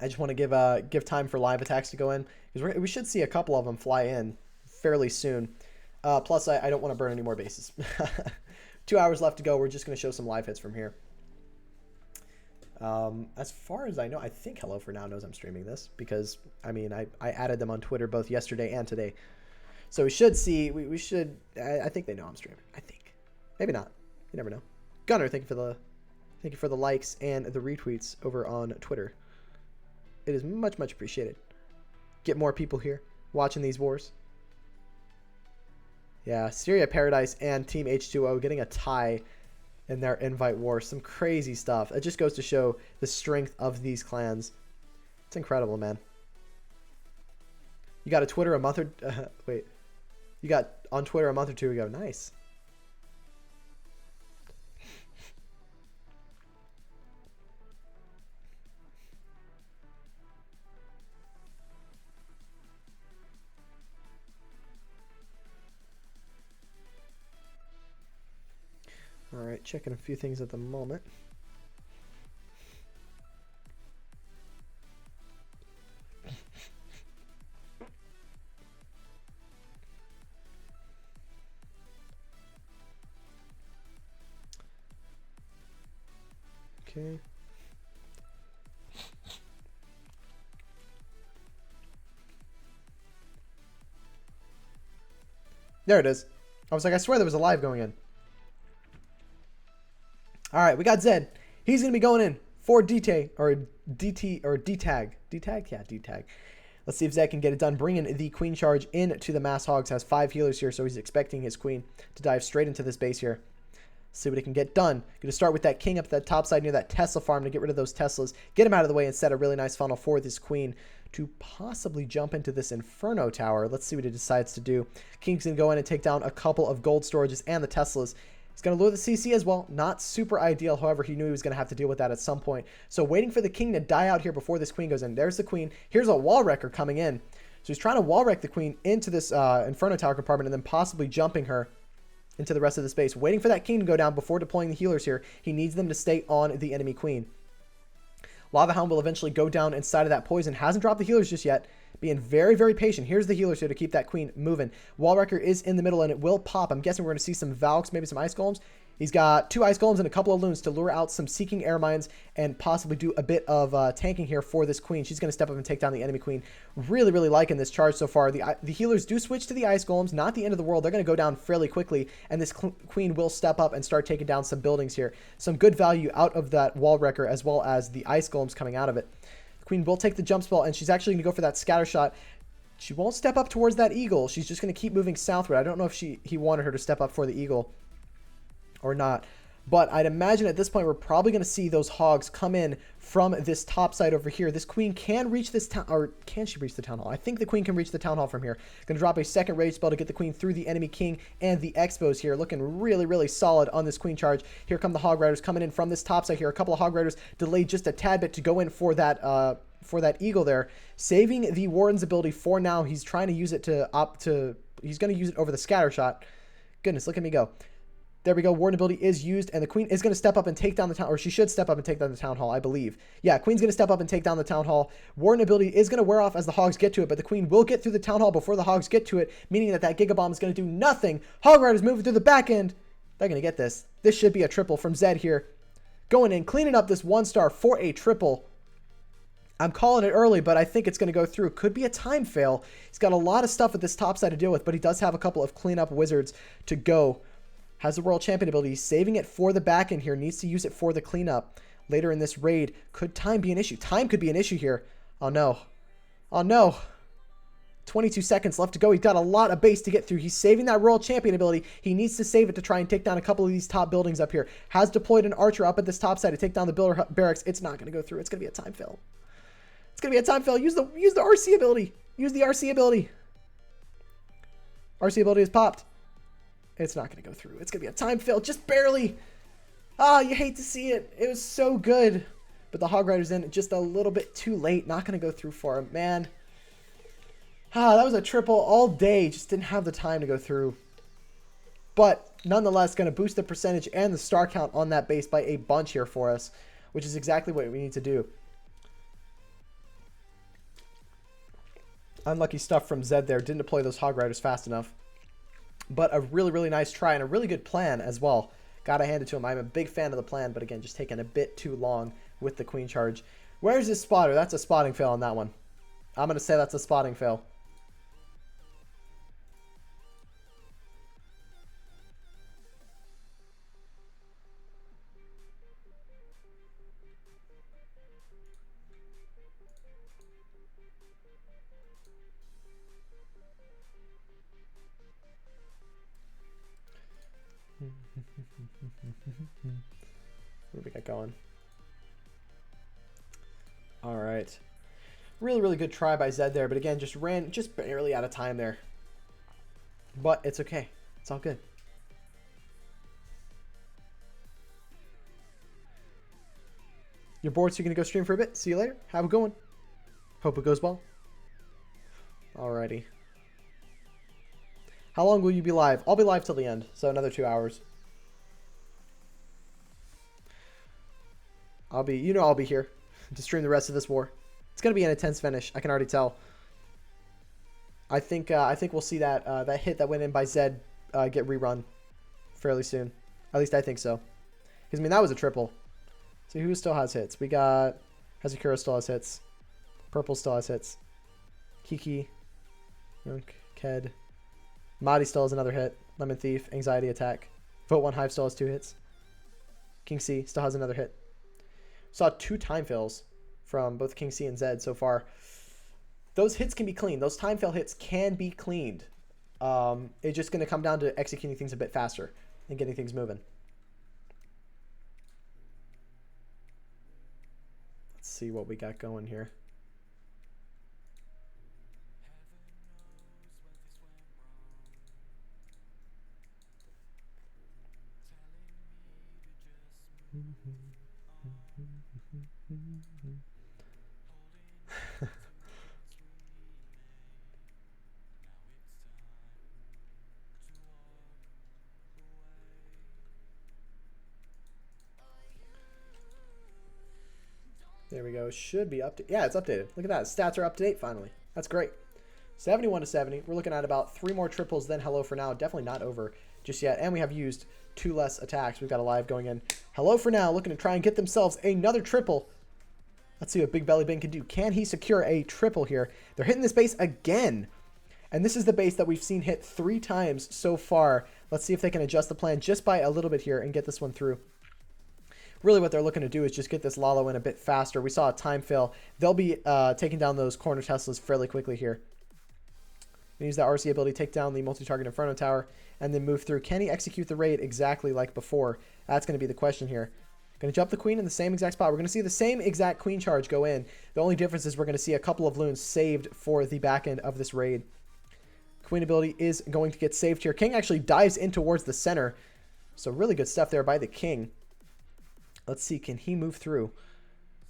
I just want to give time for live attacks to go in, because we should see a couple of them fly in fairly soon. Plus I don't want to burn any more bases. 2 hours left to go. We're just going to show some live hits from here. As far as I know, I think Hello4Now knows I'm streaming this, because I mean I added them on Twitter both yesterday and today, so we should see. We should. I think they know I'm streaming. I think, maybe not. You never know. Gunner, thank you for the likes and the retweets over on Twitter. It is much appreciated. Get more people here watching these wars. Yeah, Syria Paradise and Team H2O getting a tie in their invite war. Some crazy stuff. It just goes to show the strength of these clans. It's incredible, man. You got a Twitter a month or wait. You got on Twitter a month or 2 ago. Nice. All right, checking a few things at the moment. Okay. There it is. I was like, I swear there was a live going in. All right, we got Zed. He's going to be going in for DT or DT or D-tag. D-tag? Yeah, D-tag. Let's see if Zed can get it done. Bringing the queen charge into the Mass Hogs. Has 5 healers here, so he's expecting his queen to dive straight into this base here. See what he can get done. Going to start with that king up that top side near that Tesla farm to get rid of those Teslas. Get him out of the way and set a really nice funnel for this queen to possibly jump into this Inferno tower. Let's see what he decides to do. King's going to go in and take down a couple of gold storages and the Teslas. He's going to lure the CC as well. Not super ideal. However, he knew he was going to have to deal with that at some point. So waiting for the king to die out here before this queen goes in. There's the queen. Here's a wall wrecker coming in. So he's trying to wall wreck the queen into this Inferno tower compartment and then possibly jumping her into the rest of the space. Waiting for that king to go down before deploying the healers here. He needs them to stay on the enemy queen. Lava Hound will eventually go down inside of that poison. Hasn't dropped the healers just yet. Being very, very patient. Here's the healers here to keep that queen moving. Wall Wrecker is in the middle and it will pop. I'm guessing we're going to see some Valks, maybe some Ice Golems. He's got 2 Ice Golems and a couple of Loons to lure out some Seeking Air Mines and possibly do a bit of tanking here for this queen. She's going to step up and take down the enemy queen. Really, really liking this charge so far. The healers do switch to the Ice Golems. Not the end of the world. They're going to go down fairly quickly, and this queen will step up and start taking down some buildings here. Some good value out of that Wall Wrecker as well as the Ice Golems coming out of it. The queen will take the jump spell, and she's actually going to go for that scatter shot. She won't step up towards that eagle. She's just going to keep moving southward. I don't know if he wanted her to step up for the eagle or not. But I'd imagine at this point, we're probably going to see those hogs come in from this top side over here. This queen can reach this town, or can she reach the town hall? I think the queen can reach the town hall from here. Going to drop a second rage spell to get the queen through the enemy king and the expos here. Looking really, really solid on this queen charge. Here come the hog riders coming in from this top side here. A couple of hog riders delayed just a tad bit to go in for that eagle there. Saving the warden's ability for now. He's trying to use it he's going to use it over the scatter shot. Goodness, look at me go. There we go. Warden ability is used, and the queen is going to step up and take down the town, or she should step up and take down the town hall, I believe. Yeah, queen's going to step up and take down the town hall. Warden ability is going to wear off as the hogs get to it, but the queen will get through the town hall before the hogs get to it, meaning that Gigabomb is going to do nothing. Hog riders moving through the back end. They're going to get this. This should be a triple from Zed here. Going in, cleaning up this 1-star for a triple. I'm calling it early, but I think it's going to go through. Could be a time fail. He's got a lot of stuff at this top side to deal with, but he does have a couple of cleanup wizards to go. Has the World Champion ability. He's saving it for the back end here. Needs to use it for the cleanup later in this raid. Could time be an issue? Time could be an issue here. Oh, no. Oh, no. 22 seconds left to go. He's got a lot of base to get through. He's saving that World Champion ability. He needs to save it to try and take down a couple of these top buildings up here. Has deployed an archer up at this top side to take down the builder barracks. It's not going to go through. It's going to be a time fail. It's going to be a time fail. Use the RC ability. Use the RC ability. RC ability is popped. It's not going to go through. It's going to be a time fail. Just barely. Ah, you hate to see it. It was so good. But the Hog Rider's in just a little bit too late. Not going to go through for him. Man. Ah, that was a triple all day. Just didn't have the time to go through. But nonetheless, going to boost the percentage and the star count on that base by a bunch here for us, which is exactly what we need to do. Unlucky stuff from Zed there. Didn't deploy those Hog Riders fast enough. But a really, really nice try and a really good plan as well. Gotta hand it to him. I'm a big fan of the plan, but again, just taking a bit too long with the queen charge. Where's his spotter? That's a spotting fail on that one. I'm going to say that's a spotting fail. What do we got going? All right. Really, really good try by Zed there, but again, just ran just barely out of time there. But it's okay. It's all good. You're bored, so you're going to go stream for a bit. See you later. Have a good one. Hope it goes well. Alrighty. How long will you be live? I'll be live till the end, so another 2 hours. I'll be here to stream the rest of this war. It's gonna be an intense finish. I can already tell. I think we'll see that that hit that went in by Zed get rerun fairly soon. At least I think so. Because I mean that was a triple. So who still has hits? We got Hazakura still has hits. Purple still has hits. Kiki. Ked. Mahdi still has another hit. Lemon Thief. Anxiety Attack. Vote 1 Hive still has 2 hits. King C still has another hit. Saw 2 time fails from both King C and Zed so far. Those hits can be cleaned. Those time fail hits can be cleaned. It's just going to come down to executing things a bit faster and getting things moving. Let's see what we got going here. There we go. Should be updated. Yeah, it's updated. Look at that. Stats are up to date finally. That's great. 71 to 70. We're looking at about 3 more triples than Hello4Now. Definitely not over just yet. And we have used 2 less attacks. We've got a live going in. Hello4Now looking to try and get themselves another triple. Let's see what Big Belly Ben can do. Can he secure a triple here? They're hitting this base again. And this is the base that we've seen hit 3 times so far. Let's see if they can adjust the plan just by a little bit here and get this one through. Really what they're looking to do is just get this Lalo in a bit faster. We saw a time fail. They'll be taking down those corner Teslas fairly quickly here. Use that RC ability, take down the multi-target Inferno Tower, and then move through. Can he execute the raid exactly like before? That's going to be the question here. Going to jump the queen in the same exact spot. We're going to see the same exact queen charge go in. The only difference is we're going to see a couple of loons saved for the back end of this raid. Queen ability is going to get saved here. King actually dives in towards the center. So really good stuff there by the king. Let's see, can he move through?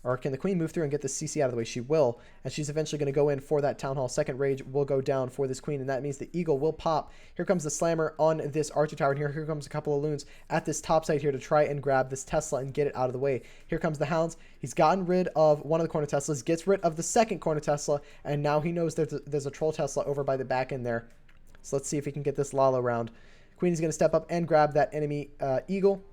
Or can the queen move through and get the CC out of the way? She will, and she's eventually going to go in for that Town Hall. Second rage will go down for this queen, and that means the eagle will pop. Here comes the slammer on this archer tower, and here comes a couple of loons at this top side here to try and grab this Tesla and get it out of the way. Here comes the hounds. He's gotten rid of one of the corner Teslas, gets rid of the second corner Tesla, and now he knows there's a troll Tesla over by the back end there. So let's see if he can get this Lalo round. Queen is going to step up and grab that enemy eagle.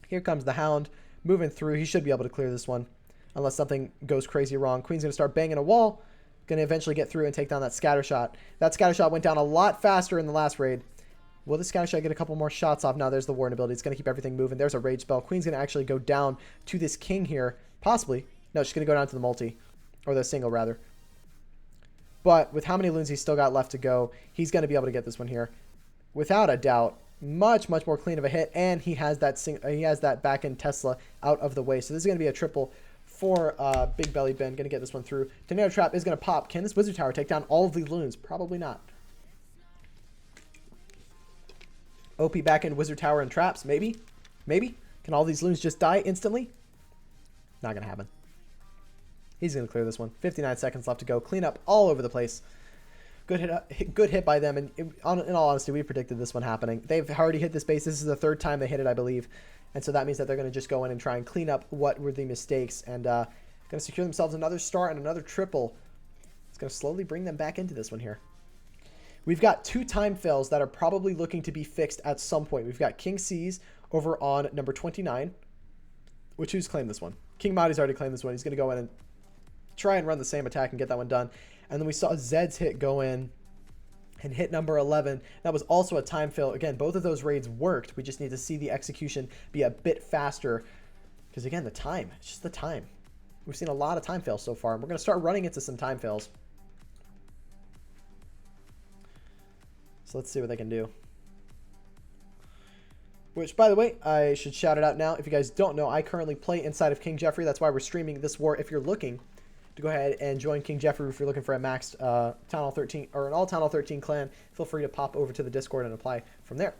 Here comes the hound moving through. He should be able to clear this one unless something goes crazy wrong. Queen's going to start banging a wall. Going to eventually get through and take down that scatter shot. That scatter shot went down a lot faster in the last raid. Will the scatter shot get a couple more shots off? Now there's the warden ability. It's going to keep everything moving. There's a rage spell. Queen's going to actually go down to this king here. Possibly. No, she's going to go down to the multi. Or the single, rather. But with how many loons he's still got left to go, he's going to be able to get this one here. Without a doubt. Much more clean of a hit, and he has that back end Tesla out of the way. So this is going to be a triple for Big Belly Ben. Going to get this one through. Tornado Trap is going to pop. Can this Wizard Tower take down all of the loons? Probably not. OP back end Wizard Tower and traps, maybe. Can all these loons just die instantly? Not going to happen. He's going to clear this one. 59 seconds left to go. Clean up all over the place. Good hit by them, and in all honesty, we predicted this one happening. They've already hit this base. This is the 3rd time they hit it, I believe. And so that means that they're going to just go in and try and clean up what were the mistakes, and going to secure themselves another star and another triple. It's going to slowly bring them back into this one here. We've got 2 time fails that are probably looking to be fixed at some point. We've got King C's over on number 29, which who's claimed this one? King Mahdi's already claimed this one. He's going to go in and try and run the same attack and get that one done. And then we saw Zed's hit go in and hit number 11. That was also a time fail. Again, both of those raids worked. We just need to see the execution be a bit faster. Because again, the time. It's just the time. We've seen a lot of time fails so far. And we're going to start running into some time fails. So let's see what they can do. Which, by the way, I should shout it out now. If you guys don't know, I currently play inside of King Jeffrey. That's why we're streaming this war. If you're looking to go ahead and join King Jeffrey, if you're looking for a maxed Town Hall 13 or an all Town Hall 13 clan, feel free to pop over to the Discord and apply from there.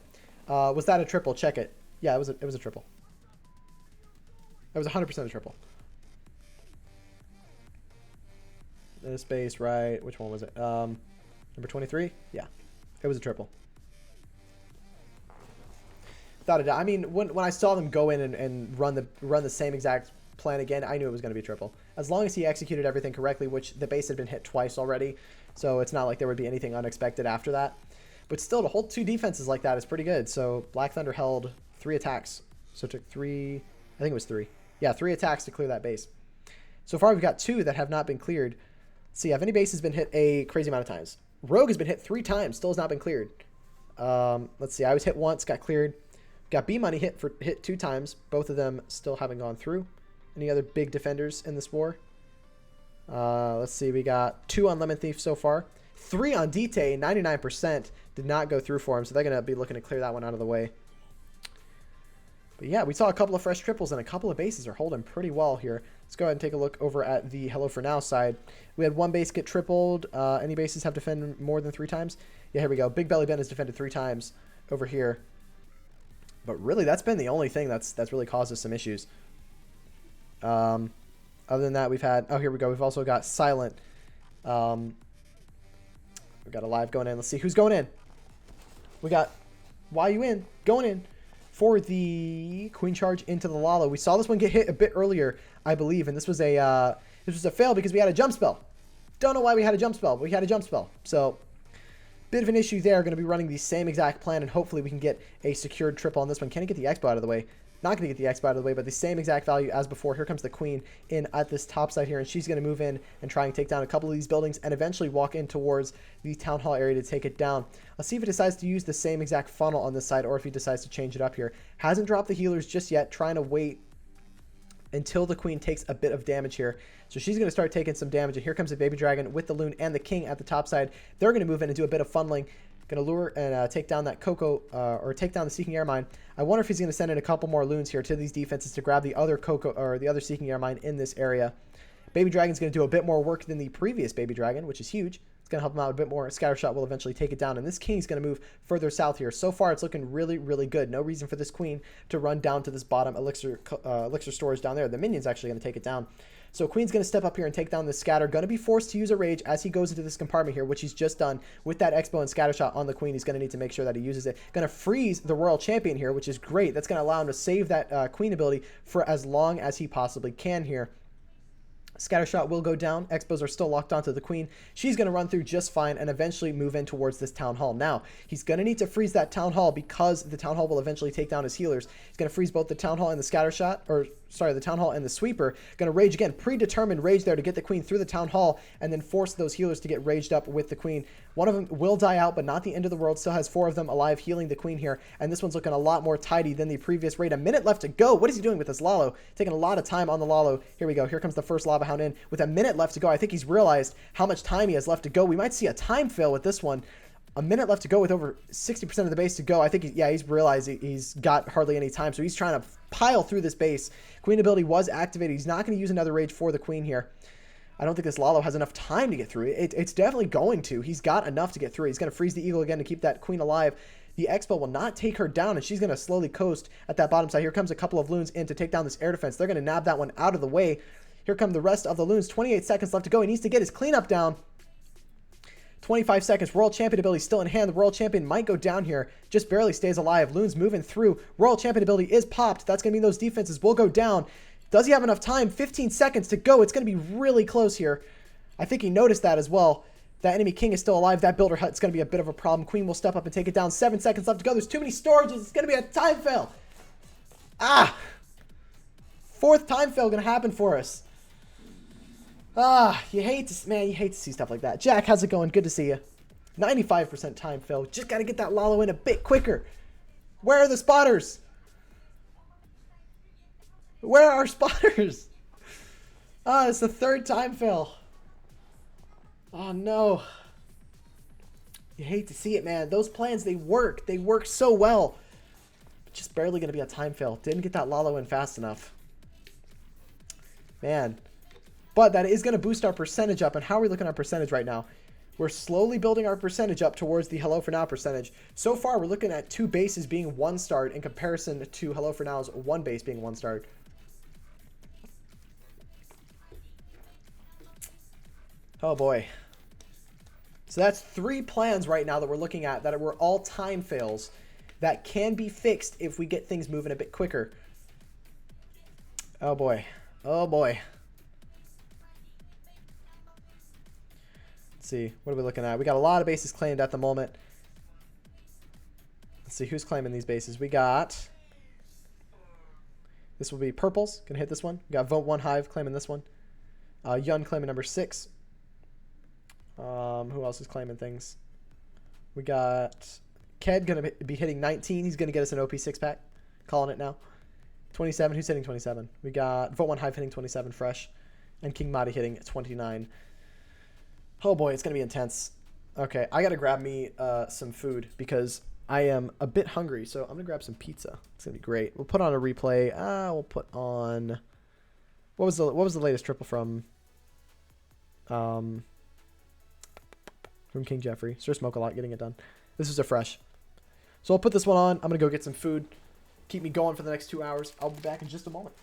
Was that a triple? Check it. Yeah, it was a triple. It was 100% a triple. This base, right? Which one was it? Number 23? Yeah, it was a triple. Without a doubt. I mean, when I saw them go in and run the same exact plan again, I knew it was going to be triple. As long as he executed everything correctly, which the base had been hit twice already, so it's not like there would be anything unexpected after that. But still, to hold 2 defenses like that is pretty good. So Black Thunder held 3 attacks. So it took 3, I think it was 3. Yeah, 3 attacks to clear that base. So far, we've got 2 that have not been cleared. Let's see, have any base has been hit a crazy amount of times? Rogue has been hit 3 times, still has not been cleared. Let's see, I was hit once, got cleared. Got B-Money hit 2 times. Both of them still haven't gone through. Any other big defenders in this war? Let's see, we got 2 on Lemon Thief so far. 3 on Dite, 99% did not go through for him, so they're going to be looking to clear that one out of the way. But yeah, we saw a couple of fresh triples, and a couple of bases are holding pretty well here. Let's go ahead and take a look over at the Hello4Now side. We had 1 base get tripled. Any bases have defended more than 3 times? Yeah, here we go. Big Belly Ben has defended 3 times over here. But really, that's been the only thing that's really caused us some issues. Other than that, we've had... Oh, here we go. We've also got Silent. We've got a live going in. Let's see who's going in. We got... Why you in? Going in for the Queen Charge into the Lalo. We saw this one get hit a bit earlier, I believe, and this was a fail because we had a jump spell. Don't know why we had a jump spell, but we had a jump spell. So, bit of an issue there. Going to be running the same exact plan, and hopefully we can get a secured triple on this one. Can I get the Expo out of the way? Not going to get the Expo out of the way, but the same exact value as before. Here comes the Queen in at this top side here, and she's going to move in and try and take down a couple of these buildings and eventually walk in towards the Town Hall area to take it down. Let's see if he decides to use the same exact funnel on this side or if he decides to change it up here. Hasn't dropped the healers just yet, trying to wait until the Queen takes a bit of damage here. So she's going to start taking some damage, and here comes the Baby Dragon with the Loon and the King at the top side. They're going to move in and do a bit of funneling. Going to lure and take down that Coco, or take down the Seeking Air Mine. I wonder if he's going to send in a couple more Loons here to these defenses to grab the other Coco, or the other Seeking Air Mine in this area. Baby Dragon's going to do a bit more work than the previous Baby Dragon, which is huge. It's going to help him out a bit more. Scattershot will eventually take it down, and this King's going to move further south here. So far, it's looking really, really good. No reason for this Queen to run down to this bottom elixir storage down there. The minion's actually going to take it down. So Queen's going to step up here and take down this Scatter. Going to be forced to use a Rage as he goes into this compartment here, which he's just done with that Expo and Scattershot on the Queen. He's going to need to make sure that he uses it. Going to freeze the Royal Champion here, which is great. That's going to allow him to save that Queen ability for as long as he possibly can here. Scattershot will go down. Expos are still locked onto the Queen. She's going to run through just fine and eventually move in towards this Town Hall. Now, he's going to need to freeze that Town Hall because the Town Hall will eventually take down his healers. He's going to freeze both the Town Hall and the Scattershot, or sorry, the Town Hall and the Sweeper. Going to rage again. Predetermined rage there to get the Queen through the Town Hall and then force those healers to get raged up with the Queen. One of them will die out, but not the end of the world. Still has 4 of them alive healing the Queen here. And this one's looking a lot more tidy than the previous raid. A minute left to go. What is he doing with this Lalo? Taking a lot of time on the Lalo. Here we go. Here comes the first Lava Hound in with a minute left to go. I think he's realized how much time he has left to go. We might see a time fail with this one. A minute left to go with over 60% of the base to go. I think, he's realized he's got hardly any time, so he's trying to pile through this base. Queen ability was activated. He's not going to use another rage for the Queen here. I don't think this Lalo has enough time to get through it. It's definitely going to. He's got enough to get through it. He's going to freeze the Eagle again to keep that Queen alive. The Expo will not take her down, and she's going to slowly coast at that bottom side. Here comes a couple of Loons in to take down this air defense. They're going to nab that one out of the way. Here come the rest of the Loons. 28 seconds left to go. He needs to get his cleanup down. 25 seconds. Royal Champion ability still in hand. The Royal Champion might go down here. Just barely stays alive. Loons moving through. Royal Champion ability is popped. That's going to mean those defenses will go down. Does he have enough time? 15 seconds to go. It's going to be really close here. I think he noticed that as well. That enemy King is still alive. That Builder Hut's going to be a bit of a problem. Queen will step up and take it down. 7 seconds left to go. There's too many storages. It's going to be a time fail. Ah! 4th time fail going to happen for us. Ah, you hate to see stuff like that. Jack, how's it going? Good to see you. 95% time fail. Just got to get that Lalo in a bit quicker. Where are the spotters? Where are spotters? Ah, it's the 3rd time fail. Oh, no. You hate to see it, man. Those plans, they work. They work so well. Just barely going to be a time fail. Didn't get that Lalo in fast enough. Man. But that is going to boost our percentage up. And how are we looking at our percentage right now? We're slowly building our percentage up towards the Hello4Now percentage. So far, we're looking at 2 bases being 1-starred in comparison to Hello4Now's 1 base being 1-starred. Oh boy. So that's 3 plans right now that we're looking at that were all time fails that can be fixed if we get things moving a bit quicker. Oh boy. Oh boy. Let's see. What are we looking at? We got a lot of bases claimed at the moment. Let's see who's claiming these bases. We got This will be purples. Gonna hit this one. We got Vote 1 Hive claiming this one. Yun claiming number 6. Who else is claiming things? We got Ked gonna be hitting 19. He's gonna get us an OP 6-pack. Calling it now. 27. Who's hitting 27? We got Vote 1 Hive hitting 27 fresh. And King Madi hitting 29. Oh boy, it's gonna be intense. Okay, I gotta grab me some food because I am a bit hungry. So I'm gonna grab some pizza. It's gonna be great. We'll put on a replay. We'll put on. What was the latest triple from King Jeffrey? Sir Smoke a Lot getting it done. This is a fresh. So I'll put this one on. I'm gonna go get some food. Keep me going for the next 2 hours. I'll be back in just a moment.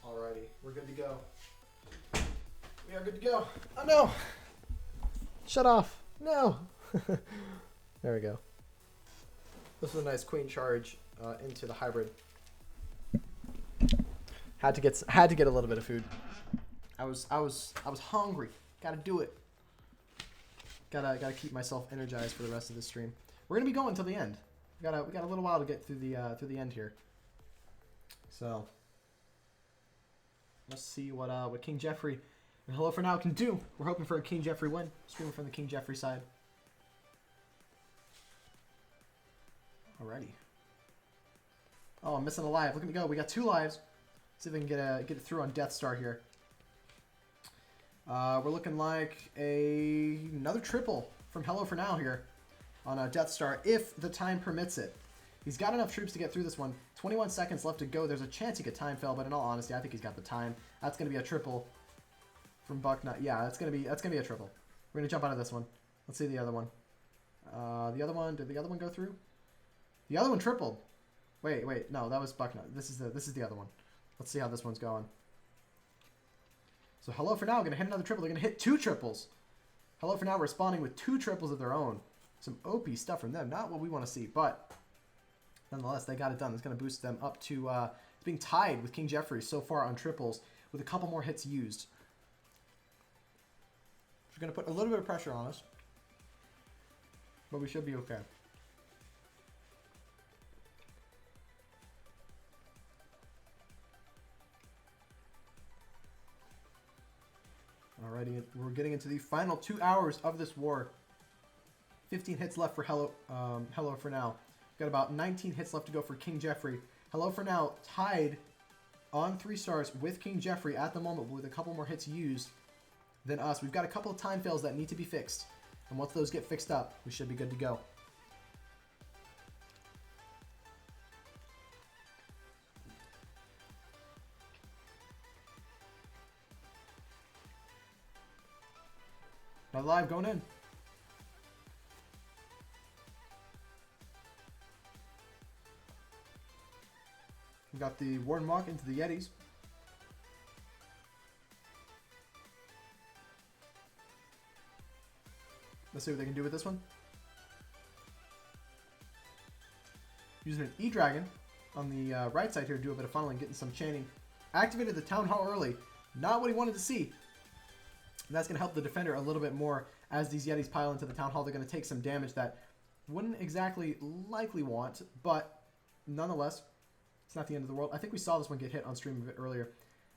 Alrighty, we're good to go. We are good to go. Oh no! Shut off. No! There we go. This was a nice queen charge into the hybrid. Had to get a little bit of food. I was hungry. Gotta do it. Gotta keep myself energized for the rest of the stream. We're gonna be going until the end. We got a little while to get through the end here. So let's see what King Jeffrey and Hello4Now can do. We're hoping for a King Jeffrey win. Streaming from the King Jeffrey side. Alrighty. Oh, I'm missing a live. Look at me go. We got 2 lives. See if I can get it through on Death Star here. We're looking like another triple from Hello4Now here on Death Star if the time permits it. He's got enough troops to get through this one. 21 seconds left to go. There's a chance he could time fail, but in all honesty, I think he's got the time. That's going to be a triple from Bucknut. Yeah, that's going to be a triple. We're going to jump out of this one. Let's see the other one. The other one, did the other one go through? The other one tripled. Wait, no, that was Bucknut. This is the other one. Let's see how this one's going. So Hello4Now going to hit another triple. They're going to hit 2 triples. Hello4Now responding with 2 triples of their own. Some OP stuff from them. Not what we want to see, but nonetheless, they got it done. It's going to boost them up to it's being tied with King Jeffrey so far on triples with a couple more hits used. We're going to put a little bit of pressure on us, but we should be okay. Alrighty, we're getting into the final 2 hours of this war. 15 hits left for Hello4Now. Got about 19 hits left to go for King Jeffrey. Hello4Now tied on 3 stars with King Jeffrey at the moment with a couple more hits used than us. We've got a couple of time fails that need to be fixed. And once those get fixed up, we should be good to go. Now live going in. We got the Warden Walk into the Yetis. Let's see what they can do with this one. Using an E-Dragon on the right side here to do a bit of funneling, getting some chaining. Activated the Town Hall early. Not what he wanted to see. And that's going to help the defender a little bit more as these Yetis pile into the Town Hall. They're going to take some damage that wouldn't exactly likely want, but nonetheless, it's not the end of the world. I think we saw this one get hit on stream a bit earlier.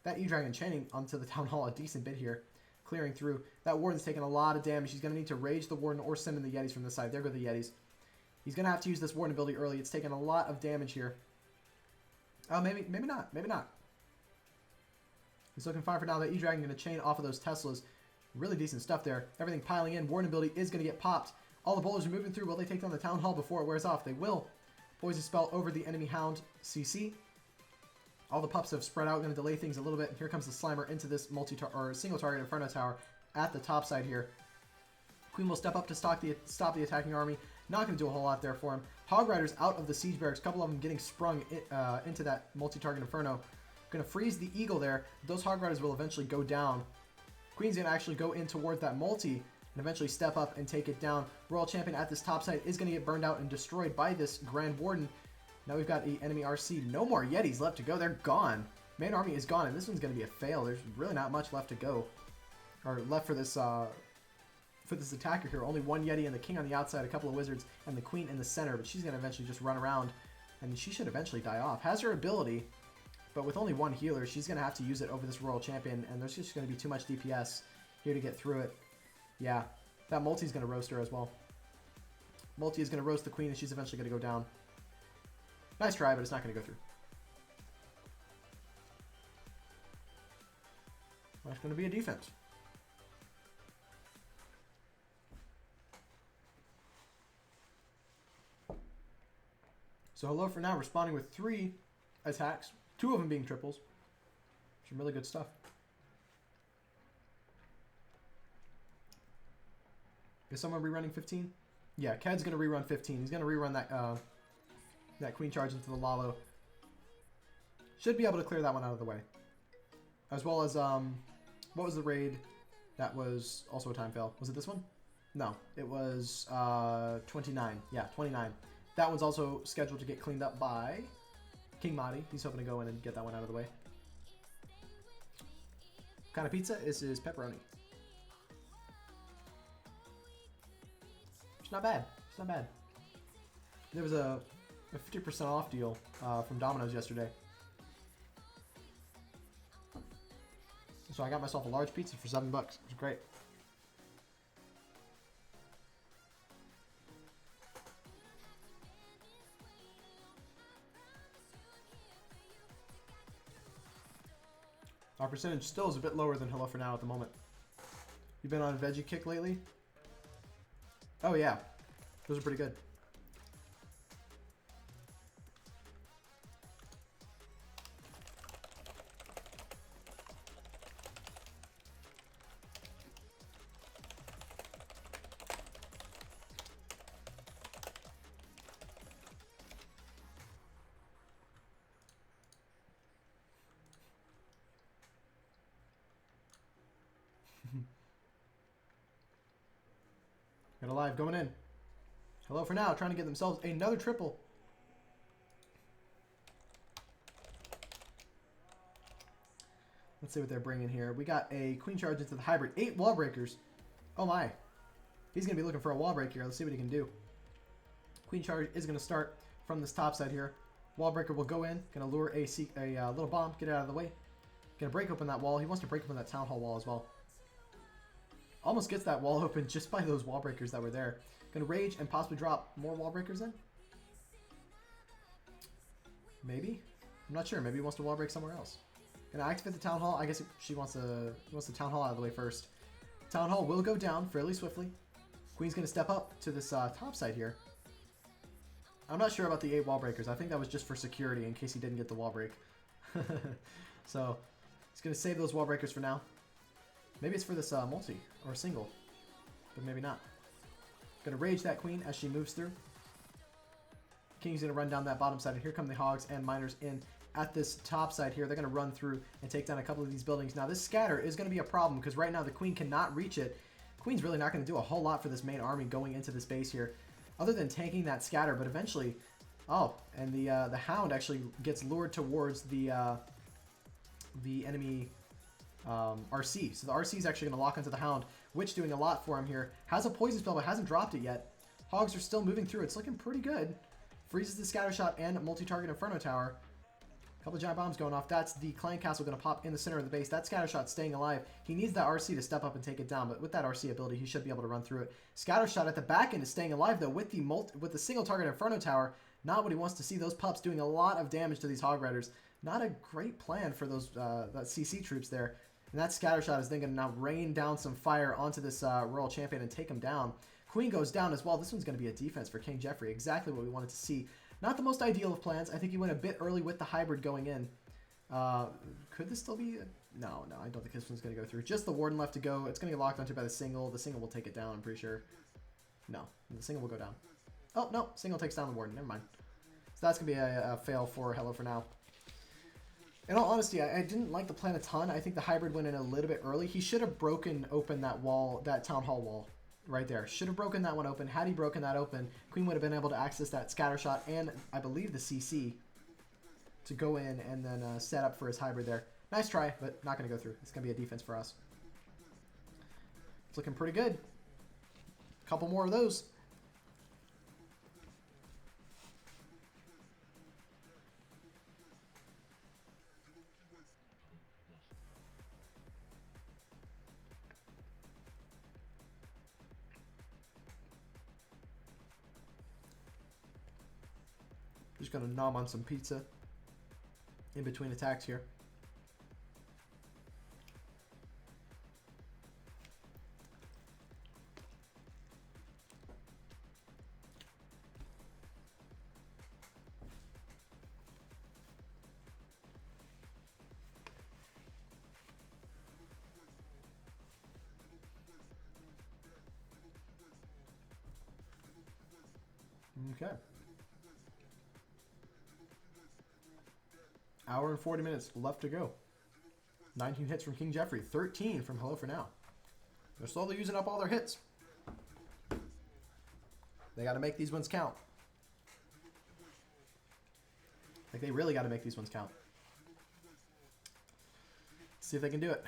That E-Dragon chaining onto the Town Hall a decent bit here, clearing through. That Warden's taking a lot of damage. He's going to need to rage the Warden or send in the Yetis from this side. There go the Yetis. He's going to have to use this Warden ability early. It's taking a lot of damage here. Oh, maybe not. Maybe not. He's looking fine for now. The E-Dragon going to chain off of those Teslas. Really decent stuff there. Everything piling in. Warden ability is going to get popped. All the bowlers are moving through. Will they take down the Town Hall before it wears off? They will. Poison spell over the enemy Hound CC. All the pups have spread out. Going to delay things a little bit. Here comes the Slimer into this single target Inferno Tower at the top side here. Queen will step up to stop the attacking army. Not going to do a whole lot there for him. Hog Riders out of the siege barracks. A couple of them getting sprung into that multi-target Inferno. Going to freeze the Eagle there. Those Hog Riders will eventually go down. Queen's going to actually go in towards that multi and eventually step up and take it down. Royal Champion at this top side is going to get burned out and destroyed by this Grand Warden. Now we've got the enemy RC. No more Yetis left to go. They're gone. Main army is gone, and this one's going to be a fail. There's really not much left to go. Or left for this attacker here. Only one Yeti and the King on the outside, a couple of Wizards, and the Queen in the center. But she's going to eventually just run around, and she should eventually die off. Has her ability, but with only one healer, she's going to have to use it over this Royal Champion, and there's just going to be too much DPS here to get through it. Yeah, that multi's going to roast her as well. Multi is going to roast the Queen, and she's eventually going to go down. Nice try, but it's not going to go through. That's going to be a defense. So Hello4Now responding with 3 attacks, 2 of them being triples. Some really good stuff. Is someone rerunning 15? Yeah, Ked's going to rerun 15. He's going to rerun that Queen charge into the Lalo. Should be able to clear that one out of the way. As well as, what was the raid that was also a time fail? Was it this one? No, it was 29. Yeah, 29. That one's also scheduled to get cleaned up by King Mahdi. He's hoping to go in and get that one out of the way. What kind of pizza? This is pepperoni. It's not bad. It's not bad. There was a 50% off deal from Domino's yesterday. So I got myself a large pizza for $7. It was great. Our percentage still is a bit lower than Hello4Now at the moment. You've been on a veggie kick lately? Oh yeah, those are pretty good. Got a live going in. Hello4Now trying to get themselves another triple. Let's see what they're bringing here. We got a Queen charge into the hybrid. 8 wall breakers. Oh my. He's going to be looking for a wall break here. Let's see what he can do. Queen charge is going to start from this top side here. Wall breaker will go in. Going to lure a little bomb. Get it out of the way. Going to break open that wall. He wants to break open that town hall wall as well. Almost gets that wall open just by those wall breakers that were there. Going to rage and possibly drop more wall breakers in. Maybe. I'm not sure. Maybe he wants to wall break somewhere else. Going to activate the town hall. I guess she wants the town hall out of the way first. Town hall will go down fairly swiftly. Queen's going to step up to this top side here. I'm not sure about the 8 wall breakers. I think that was just for security in case he didn't get the wall break. So he's going to save those wall breakers for now. Maybe it's for this multi or single, but maybe not. Going to rage that Queen as she moves through. King's going to run down that bottom side, and here come the Hogs and Miners in at this top side here. They're going to run through and take down a couple of these buildings. Now, this scatter is going to be a problem because right now the queen cannot reach it. Queen's really not going to do a whole lot for this main army going into this base here, other than tanking that scatter. But eventually, oh, and the hound actually gets lured towards the enemy RC. So the RC is actually going to lock onto the hound, which doing a lot for him here. Has a poison spell, but hasn't dropped it yet. Hogs are still moving through. It's looking pretty good. Freezes the scatter shot and multi-target Inferno Tower. A couple of giant bombs going off. That's the clan castle going to pop in the center of the base. That scattershot staying alive. He needs that RC to step up and take it down, but with that RC ability, he should be able to run through it. Scattershot at the back end is staying alive, though, with the single target Inferno Tower. Not what he wants to see. Those pups doing a lot of damage to these Hog Riders. Not a great plan for those that CC troops there. And that scattershot is then going to now rain down some fire onto this Royal Champion and take him down. Queen goes down as well. This one's going to be a defense for King Jeffrey. Exactly what we wanted to see. Not the most ideal of plans. I think he went a bit early with the hybrid going in. Could this still be... No, I don't think this one's going to go through. Just the Warden left to go. It's going to get locked onto by the single. The single will take it down, I'm pretty sure. No, the single will go down. Oh, no, single takes down the Warden. Never mind. So that's going to be a fail for Hello4Now. In all honesty, I didn't like the plan a ton. I think the hybrid went in a little bit early. He should have broken open that wall, that town hall wall right there. Should have broken that one open. Had he broken that open, Queen would have been able to access that scatter shot and, I believe, the CC to go in and then set up for his hybrid there. Nice try, but not going to go through. It's going to be a defense for us. It's looking pretty good. A couple more of those. Just going to nom on some pizza in between attacks here. Okay. Hour and 40 minutes left to go. 19 hits from King Jeffrey, 13 from Hello4Now. They're slowly using up all their hits. They got to make these ones count. Like, they really got to make these ones count. Let's see if they can do it.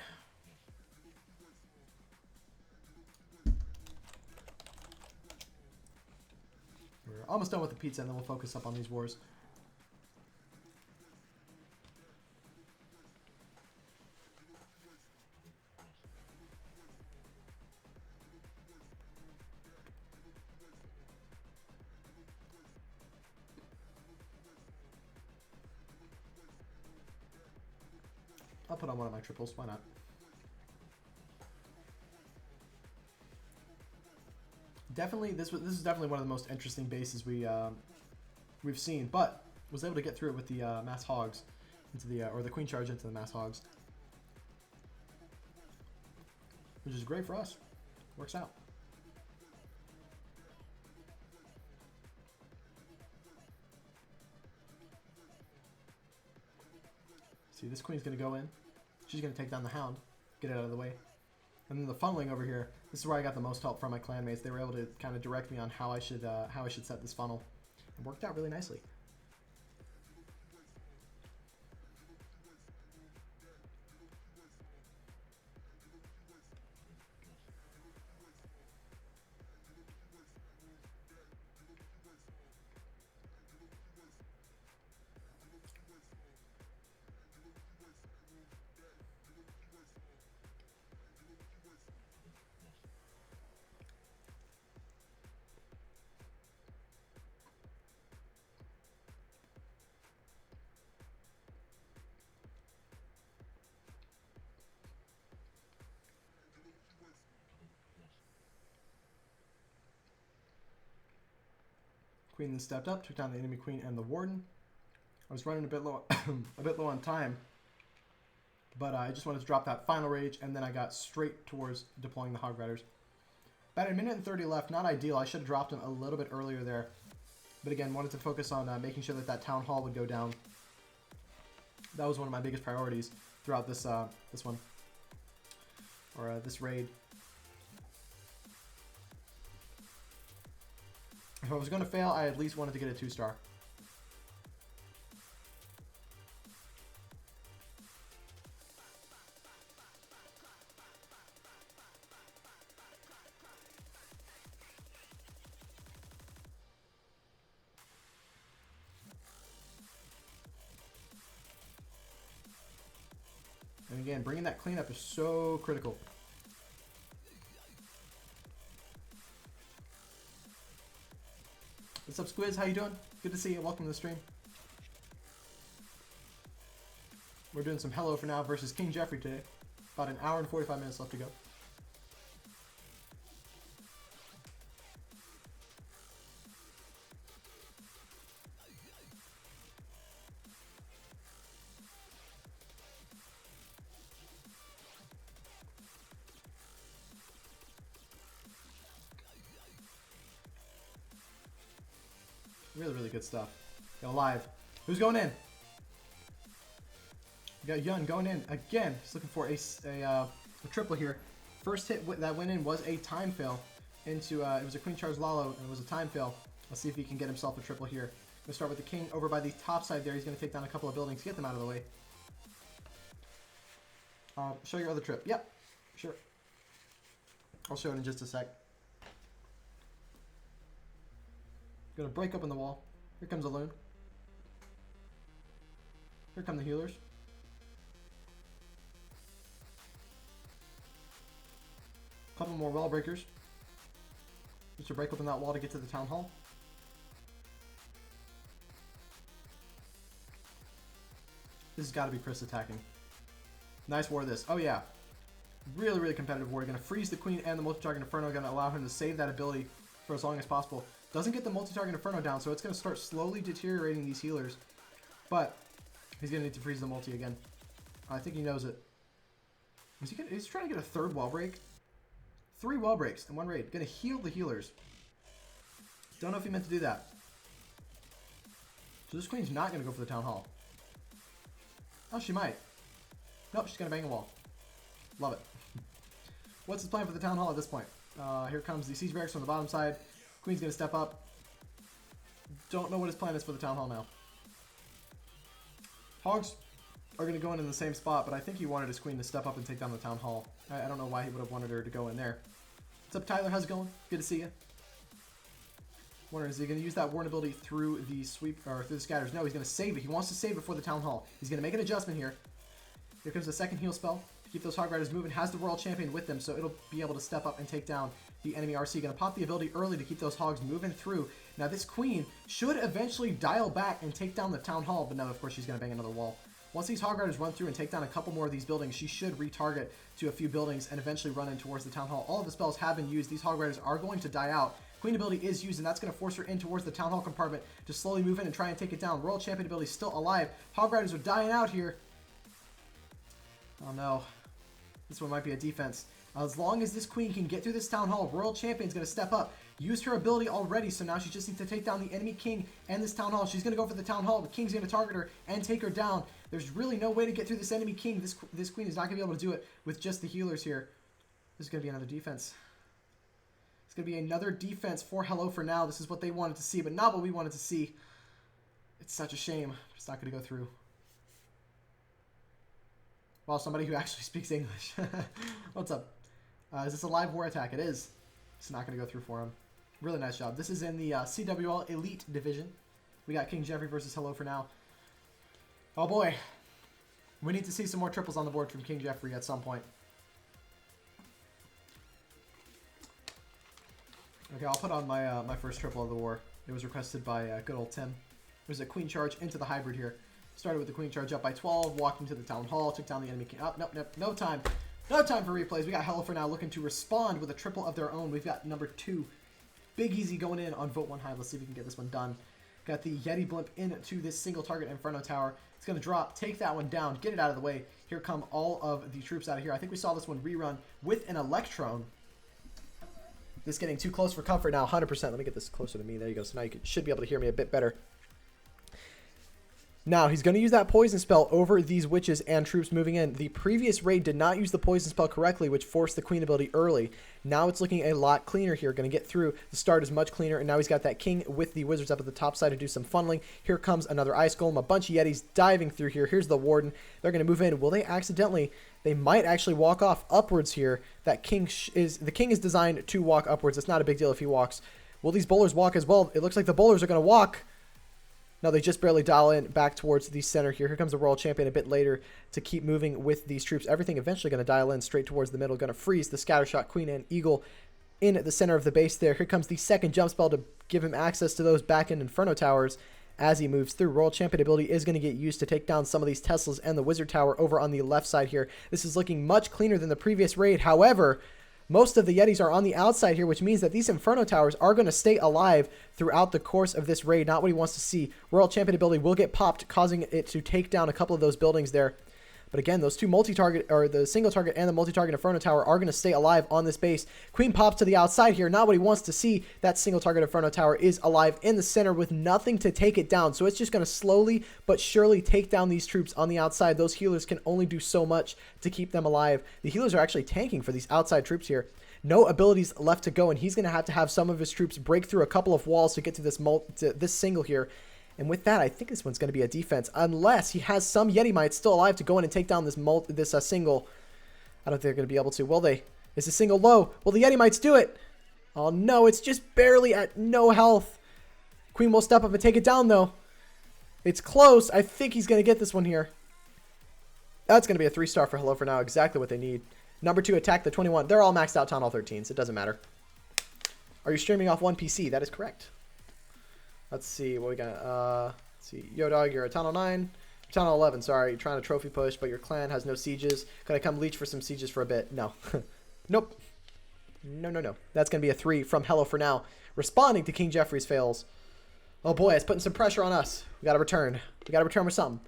We're almost done with the pizza, and then we'll focus up on these wars. I'll put on one of my triples. Why not? Definitely, this is definitely one of the most interesting bases we've seen, but was able to get through it with the mass hogs into the or the queen charge into the mass hogs, which is great for us. Works out. See, this queen's going to go in. She's going to take down the hound, get it out of the way. And then the funneling over here, this is where I got the most help from my clanmates. They were able to kind of direct me on how I should set this funnel. It worked out really nicely. Queen then stepped up, took down the enemy queen and the warden. I was running a bit low, a bit low on time, but I just wanted to drop that final rage, and then I got straight towards deploying the Hog Riders. About a minute and 30 left. Not ideal. I should have dropped them a little bit earlier there, but again, wanted to focus on making sure that that town hall would go down. That was one of my biggest priorities throughout this this one, or this raid. If I was going to fail, I at least wanted to get a 2-star. And again, bringing that cleanup is so critical. What's up, Squiz? How you doing? Good to see you. Welcome to the stream. We're doing some Hello4Now versus King Jeffrey today. About an hour and 45 minutes left to go. Really, really good stuff. Go live. Who's going in? We got Yun going in again. He's looking for a triple here. First hit that went in was a time fail into it was a Queen Charge Lalo, and it was a time fail. Let's see if he can get himself a triple here. We'll start with the King over by the top side there. He's going to take down a couple of buildings, get them out of the way. Show your other trip. Yep, sure. I'll show it in just a sec. Gonna break open the wall. Here comes a loon. Here come the healers. Couple more wall breakers. Just to break open that wall to get to the town hall. This has got to be Chris attacking. Nice war this. Oh yeah. Really, really competitive war. You're gonna freeze the Queen and the multi-target Inferno. Gonna allow him to save that ability for as long as possible. Doesn't get the multi-target Inferno down, so it's going to start slowly deteriorating these healers. But he's going to need to freeze the multi again. I think he knows it. He's trying to get a third wall break. 3 wall breaks in one raid. Going to heal the healers. Don't know if he meant to do that. So this Queen's not going to go for the Town Hall. Oh, she might. Nope, she's going to bang a wall. Love it. What's his plan for the Town Hall at this point? Here comes the Siege Barracks from the bottom side. Queen's going to step up. Don't know what his plan is for the Town Hall now. Hogs are going to go in the same spot, but I think he wanted his Queen to step up and take down the Town Hall. I don't know why he would have wanted her to go in there. What's up, Tyler? How's it going? Good to see you. Wonder, is he going to use that warn ability through the sweep, or through the scatters? No, he's going to save it. He wants to save it for the Town Hall. He's going to make an adjustment here. Here comes the second heal spell. Keep those Hog Riders moving. Has the World Champion with them, so it'll be able to step up and take down the enemy RC. Going to pop the ability early to keep those Hogs moving through. Now this Queen should eventually dial back and take down the Town Hall, but no, of course she's going to bang another wall. Once these Hog Riders run through and take down a couple more of these buildings, she should retarget to a few buildings and eventually run in towards the Town Hall. All of the spells have been used. These Hog Riders are going to die out. Queen ability is used, and that's going to force her in towards the Town Hall compartment to slowly move in and try and take it down. World Champion ability still alive. Hog Riders are dying out here. Oh no. This one might be a defense. As long as this Queen can get through this Town Hall, World Champion's going to step up. Used her ability already, so now she just needs to take down the enemy King and this Town Hall. She's going to go for the Town Hall, but King's going to target her and take her down. There's really no way to get through this enemy King. This Queen is not going to be able to do it with just the healers here. This is going to be another defense. It's going to be another defense for Hello4Now. This is what they wanted to see, but not what we wanted to see. It's such a shame. It's not going to go through. Well, somebody who actually speaks English. What's up? Is this a live war attack? It is. It's not going to go through for him. Really nice job. This is in the CWL Elite Division. We got King Jeffrey versus Hello4Now. Oh boy. We need to see some more triples on the board from King Jeffrey at some point. Okay, I'll put on my my first triple of the war. It was requested by good old Tim. There's a Queen Charge into the hybrid here. Started with the Queen Charge up by 12, walked into the Town Hall, took down the enemy King. Oh, nope, nope, no time. No time for replays. We got Hello4Now looking to respond with a triple of their own. We've got number 2. Big Easy going in on Vote 1 High. Let's see if we can get this one done. Got the Yeti Blimp into this single target Inferno Tower. It's going to drop, take that one down, get it out of the way. Here come all of the troops out of here. I think we saw this one rerun with an Electron. This getting too close for comfort now, 100%. Let me get this closer to me. There you go. So now you should be able to hear me a bit better. Now, he's going to use that poison spell over these witches and troops moving in. The previous raid did not use the poison spell correctly, which forced the queen ability early. Now it's looking a lot cleaner here. Going to get through. The start is much cleaner, and now he's got that king with the wizards up at the top side to do some funneling. Here comes another ice golem, a bunch of yetis diving through here. Here's the warden. They're going to move in. Will they accidentally? They might actually walk off upwards here. That king the king is designed to walk upwards. It's not a big deal if he walks. Will these bowlers walk as well? It looks like the bowlers are going to walk. No, they just barely dial in back towards the center here. Here comes the Royal Champion a bit later to keep moving with these troops. Everything eventually going to dial in straight towards the middle. Going to freeze the Scattershot Queen and Eagle in the center of the base there. Here comes the second jump spell to give him access to those back-end Inferno Towers as he moves through. Royal Champion ability is going to get used to take down some of these Teslas and the Wizard Tower over on the left side here. This is looking much cleaner than the previous raid. However, most of the Yetis are on the outside here, which means that these Inferno Towers are going to stay alive throughout the course of this raid. Not what he wants to see. Royal Champion ability will get popped, causing it to take down a couple of those buildings there. But again, those two multi-target, or the single target and the multi-target Inferno Tower are going to stay alive on this base. Queen pops to the outside here. Not what he wants to see. That single target Inferno Tower is alive in the center with nothing to take it down. So it's just going to slowly but surely take down these troops on the outside. Those healers can only do so much to keep them alive. The healers are actually tanking for these outside troops here. No abilities left to go, and he's going to have some of his troops break through a couple of walls to get to this single here. And with that, I think this one's going to be a defense, unless he has some Yeti Mites still alive to go in and take down this single. I don't think they're going to be able to. Will they? Is the single low? Will the Yeti Mites do it? Oh, no, it's just barely at no health. Queen will step up and take it down, though. It's close. I think he's going to get this one here. That's going to be a 3-star for Hello4Now. Exactly what they need. Number 2, attack the 21. They're all maxed out Town Hall 13s. It doesn't matter. Are you streaming off one PC? That is correct. Let's see what we got. Let's see. Yo, dog, you're a Town Hall 9. Town Hall 11, sorry. You're trying to trophy push, but your clan has no sieges. Can I come leech for some sieges for a bit? No. Nope. No, no, no. That's going to be a 3 from Hello4Now. Responding to King Jeffrey's fails. Oh, boy, it's putting some pressure on us. We got to return. We got to return with something.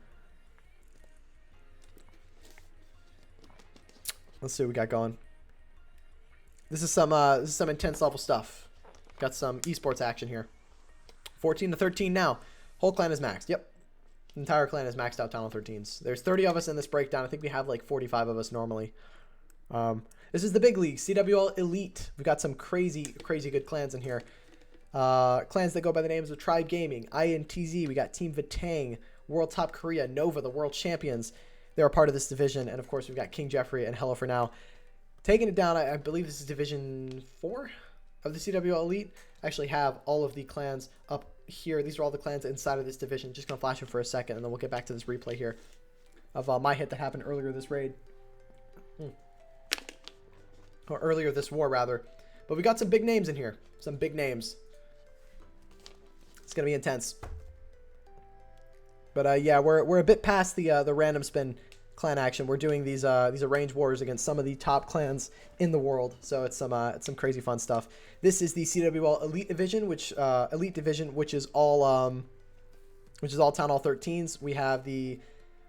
Let's see what we got going. This is some intense level stuff. Got some esports action here. 14 to 13 now. Whole clan is maxed. Yep. The entire clan is maxed out Town Hall 13s. There's 30 of us in this breakdown. I think we have like 45 of us normally. This is the big league. CWL Elite. We've got some crazy good clans in here. Clans that go by the names of Tribe Gaming, INTZ. We got Team Vitang, World Top Korea, Nova, the world champions. They're a part of this division. And, of course, we've got King Jeffrey and Hello4Now. Taking it down, I believe this is Division 4 of the CWL Elite. I actually have all of the clans up here. These are all the clans inside of this division. Just going to flash them for a second, and then we'll get back to this replay here of my hit that happened earlier this raid. Or earlier this war, rather. But we got some big names in here. Some big names. It's going to be intense. But yeah, we're a bit past the random spin clan action. We're doing these arranged wars against some of the top clans in the world. So it's some crazy fun stuff. This is the CWL Elite Division, which is all Town Hall 13s. We have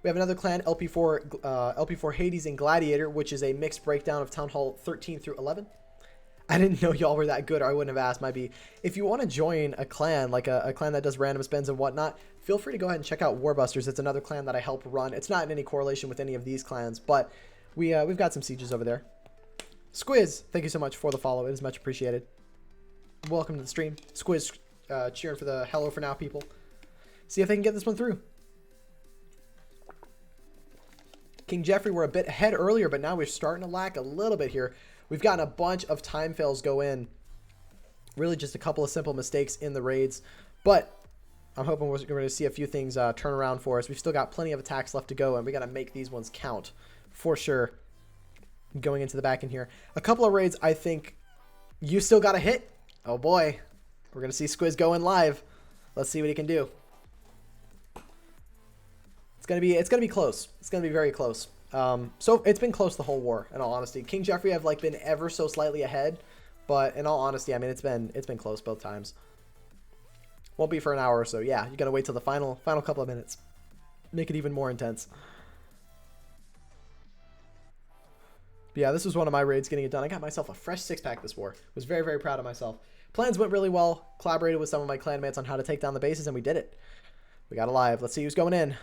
another clan, LP4 Hades and Gladiator, which is a mixed breakdown of Town Hall 13 through 11. I didn't know y'all were that good, or I wouldn't have asked. Might be. If you want to join a clan, like a clan that does random spins and whatnot, feel free to go ahead and check out Warbusters. It's another clan that I help run. It's not in any correlation with any of these clans, but we've got some sieges over there. Squiz, thank you so much for the follow. It is much appreciated. Welcome to the stream. Squiz cheering for the Hello4Now people. See if they can get this one through. King Jeffrey, we're a bit ahead earlier, but now we're starting to lack a little bit here. We've gotten a bunch of time fails go in. Really just a couple of simple mistakes in the raids. But I'm hoping we're going to see a few things turn around for us. We've still got plenty of attacks left to go, and we got to make these ones count for sure. Going into the back in here. A couple of raids, I think you still got to hit. Oh boy. We're going to see Squiz go in live. Let's see what he can do. It's going to be close. It's going to be very close. So it's been close the whole war, in all honesty. King Jeffrey have like been ever so slightly ahead, but in all honesty, I mean it's been close both times. Won't be for an hour or so. Yeah, you gotta wait till the final couple of minutes. Make it even more intense. But yeah, this was one of my raids getting it done. I got myself a fresh 6-pack this war. Was very, very proud of myself. Plans went really well. Collaborated with some of my clanmates on how to take down the bases, and we did it. We got alive. Let's see who's going in.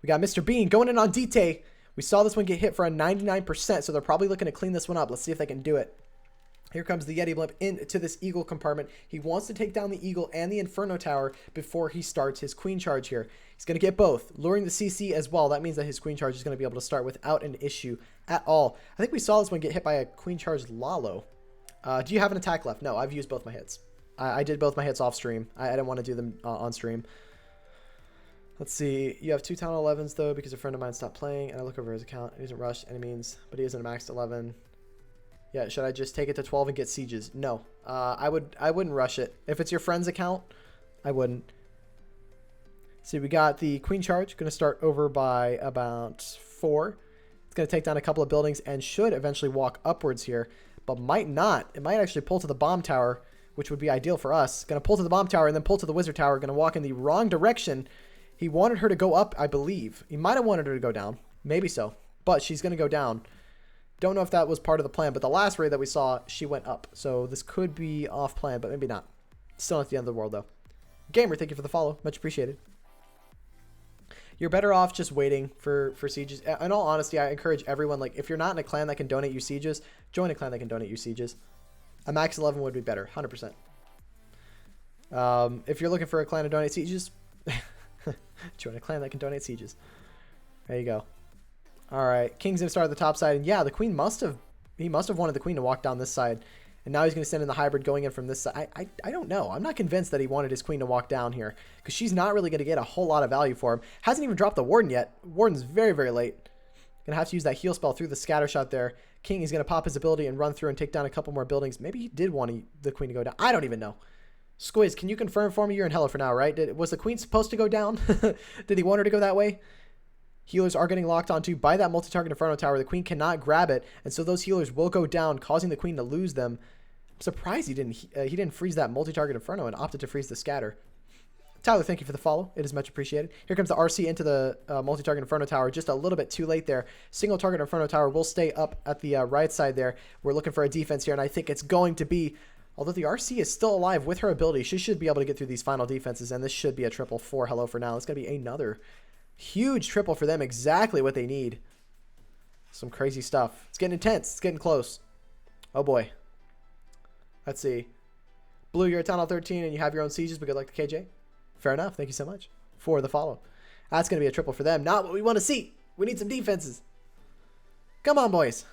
We got Mr. Bean going in on Dite. We saw this one get hit for a 99%, so they're probably looking to clean this one up. Let's see if they can do it. Here comes the Yeti Blimp into this Eagle compartment. He wants to take down the Eagle and the Inferno Tower before he starts his Queen Charge here. He's going to get both, luring the CC as well. That means that his Queen Charge is going to be able to start without an issue at all. I think we saw this one get hit by a Queen Charge Lalo. Do you have an attack left? No, I've used both my hits. I did both my hits off stream. I didn't want to do them on stream. Let's see. You have 2 Town 11s, though, because a friend of mine stopped playing, and I look over his account. He isn't rushed any means, but he isn't a maxed 11. Yeah, should I just take it to 12 and get sieges? No. I wouldn't rush it. If it's your friend's account, I wouldn't. See, we got the Queen Charge. Going to start over by about 4. It's going to take down a couple of buildings and should eventually walk upwards here, but might not. It might actually pull to the bomb tower, which would be ideal for us. Going to pull to the bomb tower and then pull to the wizard tower. Going to walk in the wrong direction. He wanted her to go up, I believe. He might have wanted her to go down. Maybe so. But she's going to go down. Don't know if that was part of the plan, but the last raid that we saw, she went up. So this could be off plan, but maybe not. Still not the end of the world, though. Gamer, thank you for the follow. Much appreciated. You're better off just waiting for sieges. In all honesty, I encourage everyone, like, if you're not in a clan that can donate you sieges, join a clan that can donate you sieges. A max 11 would be better, 100%. If you're looking for a clan to donate sieges, join a clan that can donate sieges. There you go. All right, King's gonna start at the top side, and yeah, the Queen he must have wanted the Queen to walk down this side, and now he's gonna send in the hybrid going in from this side. I don't know. I'm not convinced that he wanted his Queen to walk down here because she's not really gonna get a whole lot of value for him. Hasn't even dropped the Warden yet. Warden's very, very late. Gonna have to use that heal spell through the scatter shot there. King is gonna pop his ability and run through and take down a couple more buildings. Maybe he did want the Queen to go down. I don't even know. Squiz, can you confirm for me? You're in Hello4Now, right? Was the Queen supposed to go down? Did he want her to go that way? Healers are getting locked onto by that multi-target Inferno Tower. The Queen cannot grab it, and so those healers will go down, causing the Queen to lose them. I'm surprised he didn't freeze that multi-target Inferno and opted to freeze the scatter. Tyler, thank you for the follow. It is much appreciated. Here comes the RC into the multi-target Inferno Tower. Just a little bit too late there. Single target Inferno Tower will stay up at the right side there. We're looking for a defense here, and I think it's going to be... Although the RC is still alive with her ability, she should be able to get through these final defenses, and this should be a triple for Hello4Now. It's going to be another huge triple for them. Exactly what they need. Some crazy stuff. It's getting intense. It's getting close. Oh, boy. Let's see. Blue, you're at Town Hall 13, and you have your own sieges, but good luck to KJ. Fair enough. Thank you so much for the follow. That's going to be a triple for them. Not what we want to see. We need some defenses. Come on, boys.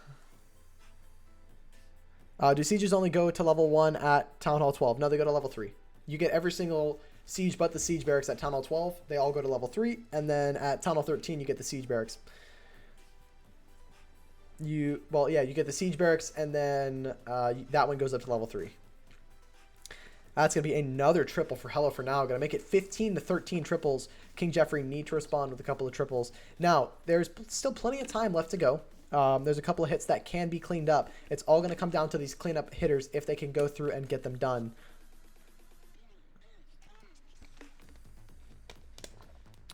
Do sieges only go to level 1 at Town Hall 12? No, they go to level 3. You get every single siege but the siege barracks at Town Hall 12. They all go to level 3. And then at Town Hall 13, you get the siege barracks. You get the siege barracks, and then that one goes up to level 3. That's going to be another triple for Hello4Now. Going to make it 15 to 13 triples. King Jeffrey need to respond with a couple of triples. Now, there's still plenty of time left to go. There's a couple of hits that can be cleaned up. It's all going to come down to these cleanup hitters if they can go through and get them done.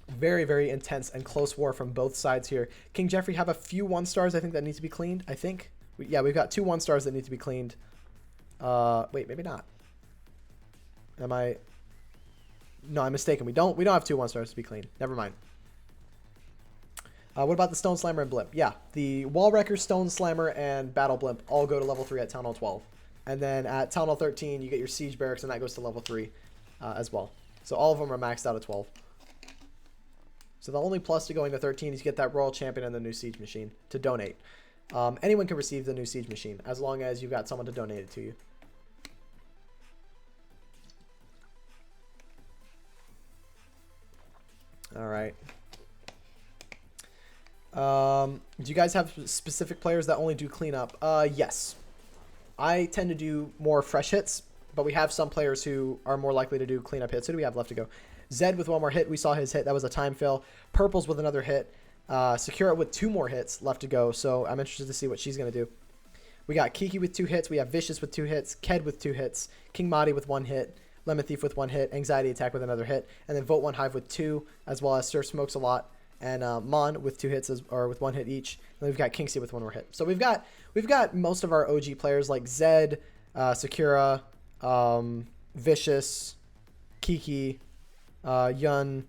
Very, very intense and close war from both sides here. King Jeffrey have a few 1-stars, I think, that need to be cleaned. I think. We've got 2 1-stars that need to be cleaned. Wait, maybe not. Am I... No, I'm mistaken. We don't have 2 1-stars to be cleaned. Never mind. What about the Stone Slammer and Blimp? Yeah, the Wall Wrecker, Stone Slammer, and Battle Blimp all go to level 3 at Town Hall 12. And then at Town Hall 13, you get your Siege Barracks, and that goes to level 3 as well. So all of them are maxed out at 12. So the only plus to going to 13 is you get that Royal Champion and the new Siege Machine to donate. Anyone can receive the new Siege Machine as long as you've got someone to donate it to you. All right. Do you guys have specific players that only do cleanup? Yes. I tend to do more fresh hits, but we have some players who are more likely to do cleanup hits. Who do we have left to go? Zed with 1 more hit. We saw his hit. That was a time fill. Purple's with another hit. Sakura with 2 more hits left to go, so I'm interested to see what she's going to do. We got Kiki with 2 hits. We have Vicious with 2 hits. Ked with 2 hits. King Madi with 1 hit. Lemon Thief with 1 hit. Anxiety Attack with another hit. And then Vote 1 Hive with 2, as well as Sir Smokes a Lot and Mon with 2 hits or with 1 hit each. And then we've got Kingsley with 1 more hit. So we've got most of our OG players like Zed, Sakura, Vicious, Kiki, Yun,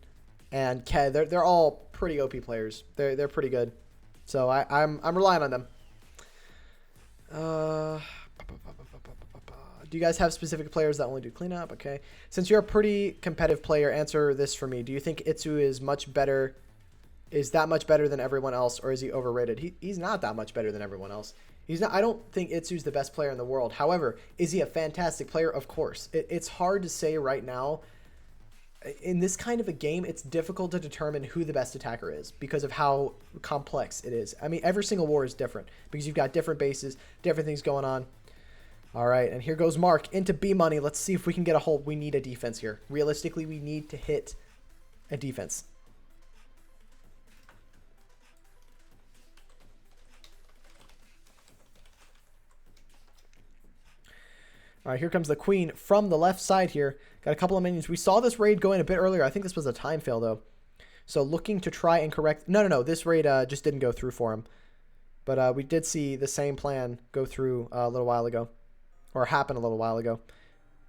and Ked. They're all pretty OP players. They're pretty good. So I'm relying on them. Do you guys have specific players that only do cleanup? Okay. Since you're a pretty competitive player, answer this for me. Do you think Itsu is much better? Is that much better than everyone else, or is he overrated? He's not that much better than everyone else. He's not. I don't think Itsu's the best player in the world. However, is he a fantastic player? Of course. It's hard to say right now. In this kind of a game, it's difficult to determine who the best attacker is because of how complex it is. I mean, every single war is different because you've got different bases, different things going on. All right, and here goes Mark into B money. Let's see if we can get a hold. We need a defense here. Realistically, we need to hit a defense. All right, here comes the queen from the left side here. Got a couple of minions. We saw this raid going a bit earlier. I think this was a time fail, though. So looking to try and correct... No. This raid just didn't go through for him. But we did see the same plan go through a little while ago. Or happen a little while ago.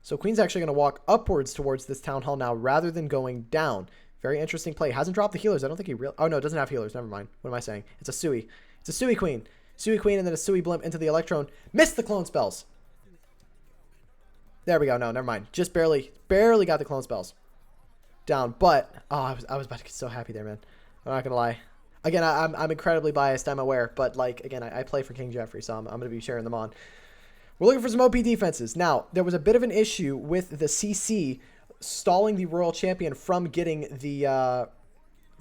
So queen's actually going to walk upwards towards this town hall now rather than going down. Very interesting play. Hasn't dropped the healers. I don't think he real... Oh, no, it doesn't have healers. Never mind. What am I saying? It's a Sui. It's a Sui queen. Sui queen and then a Sui blimp into the Electron. Missed the clone spells. There we go. No, never mind. Just barely got the clone spells down. But oh, I was about to get so happy there, man. I'm not gonna lie. Again, I'm incredibly biased. I'm aware, but like again, I play for King Jeffrey, so I'm gonna be sharing them on. We're looking for some OP defenses. Now, there was a bit of an issue with the CC stalling the Royal Champion from getting the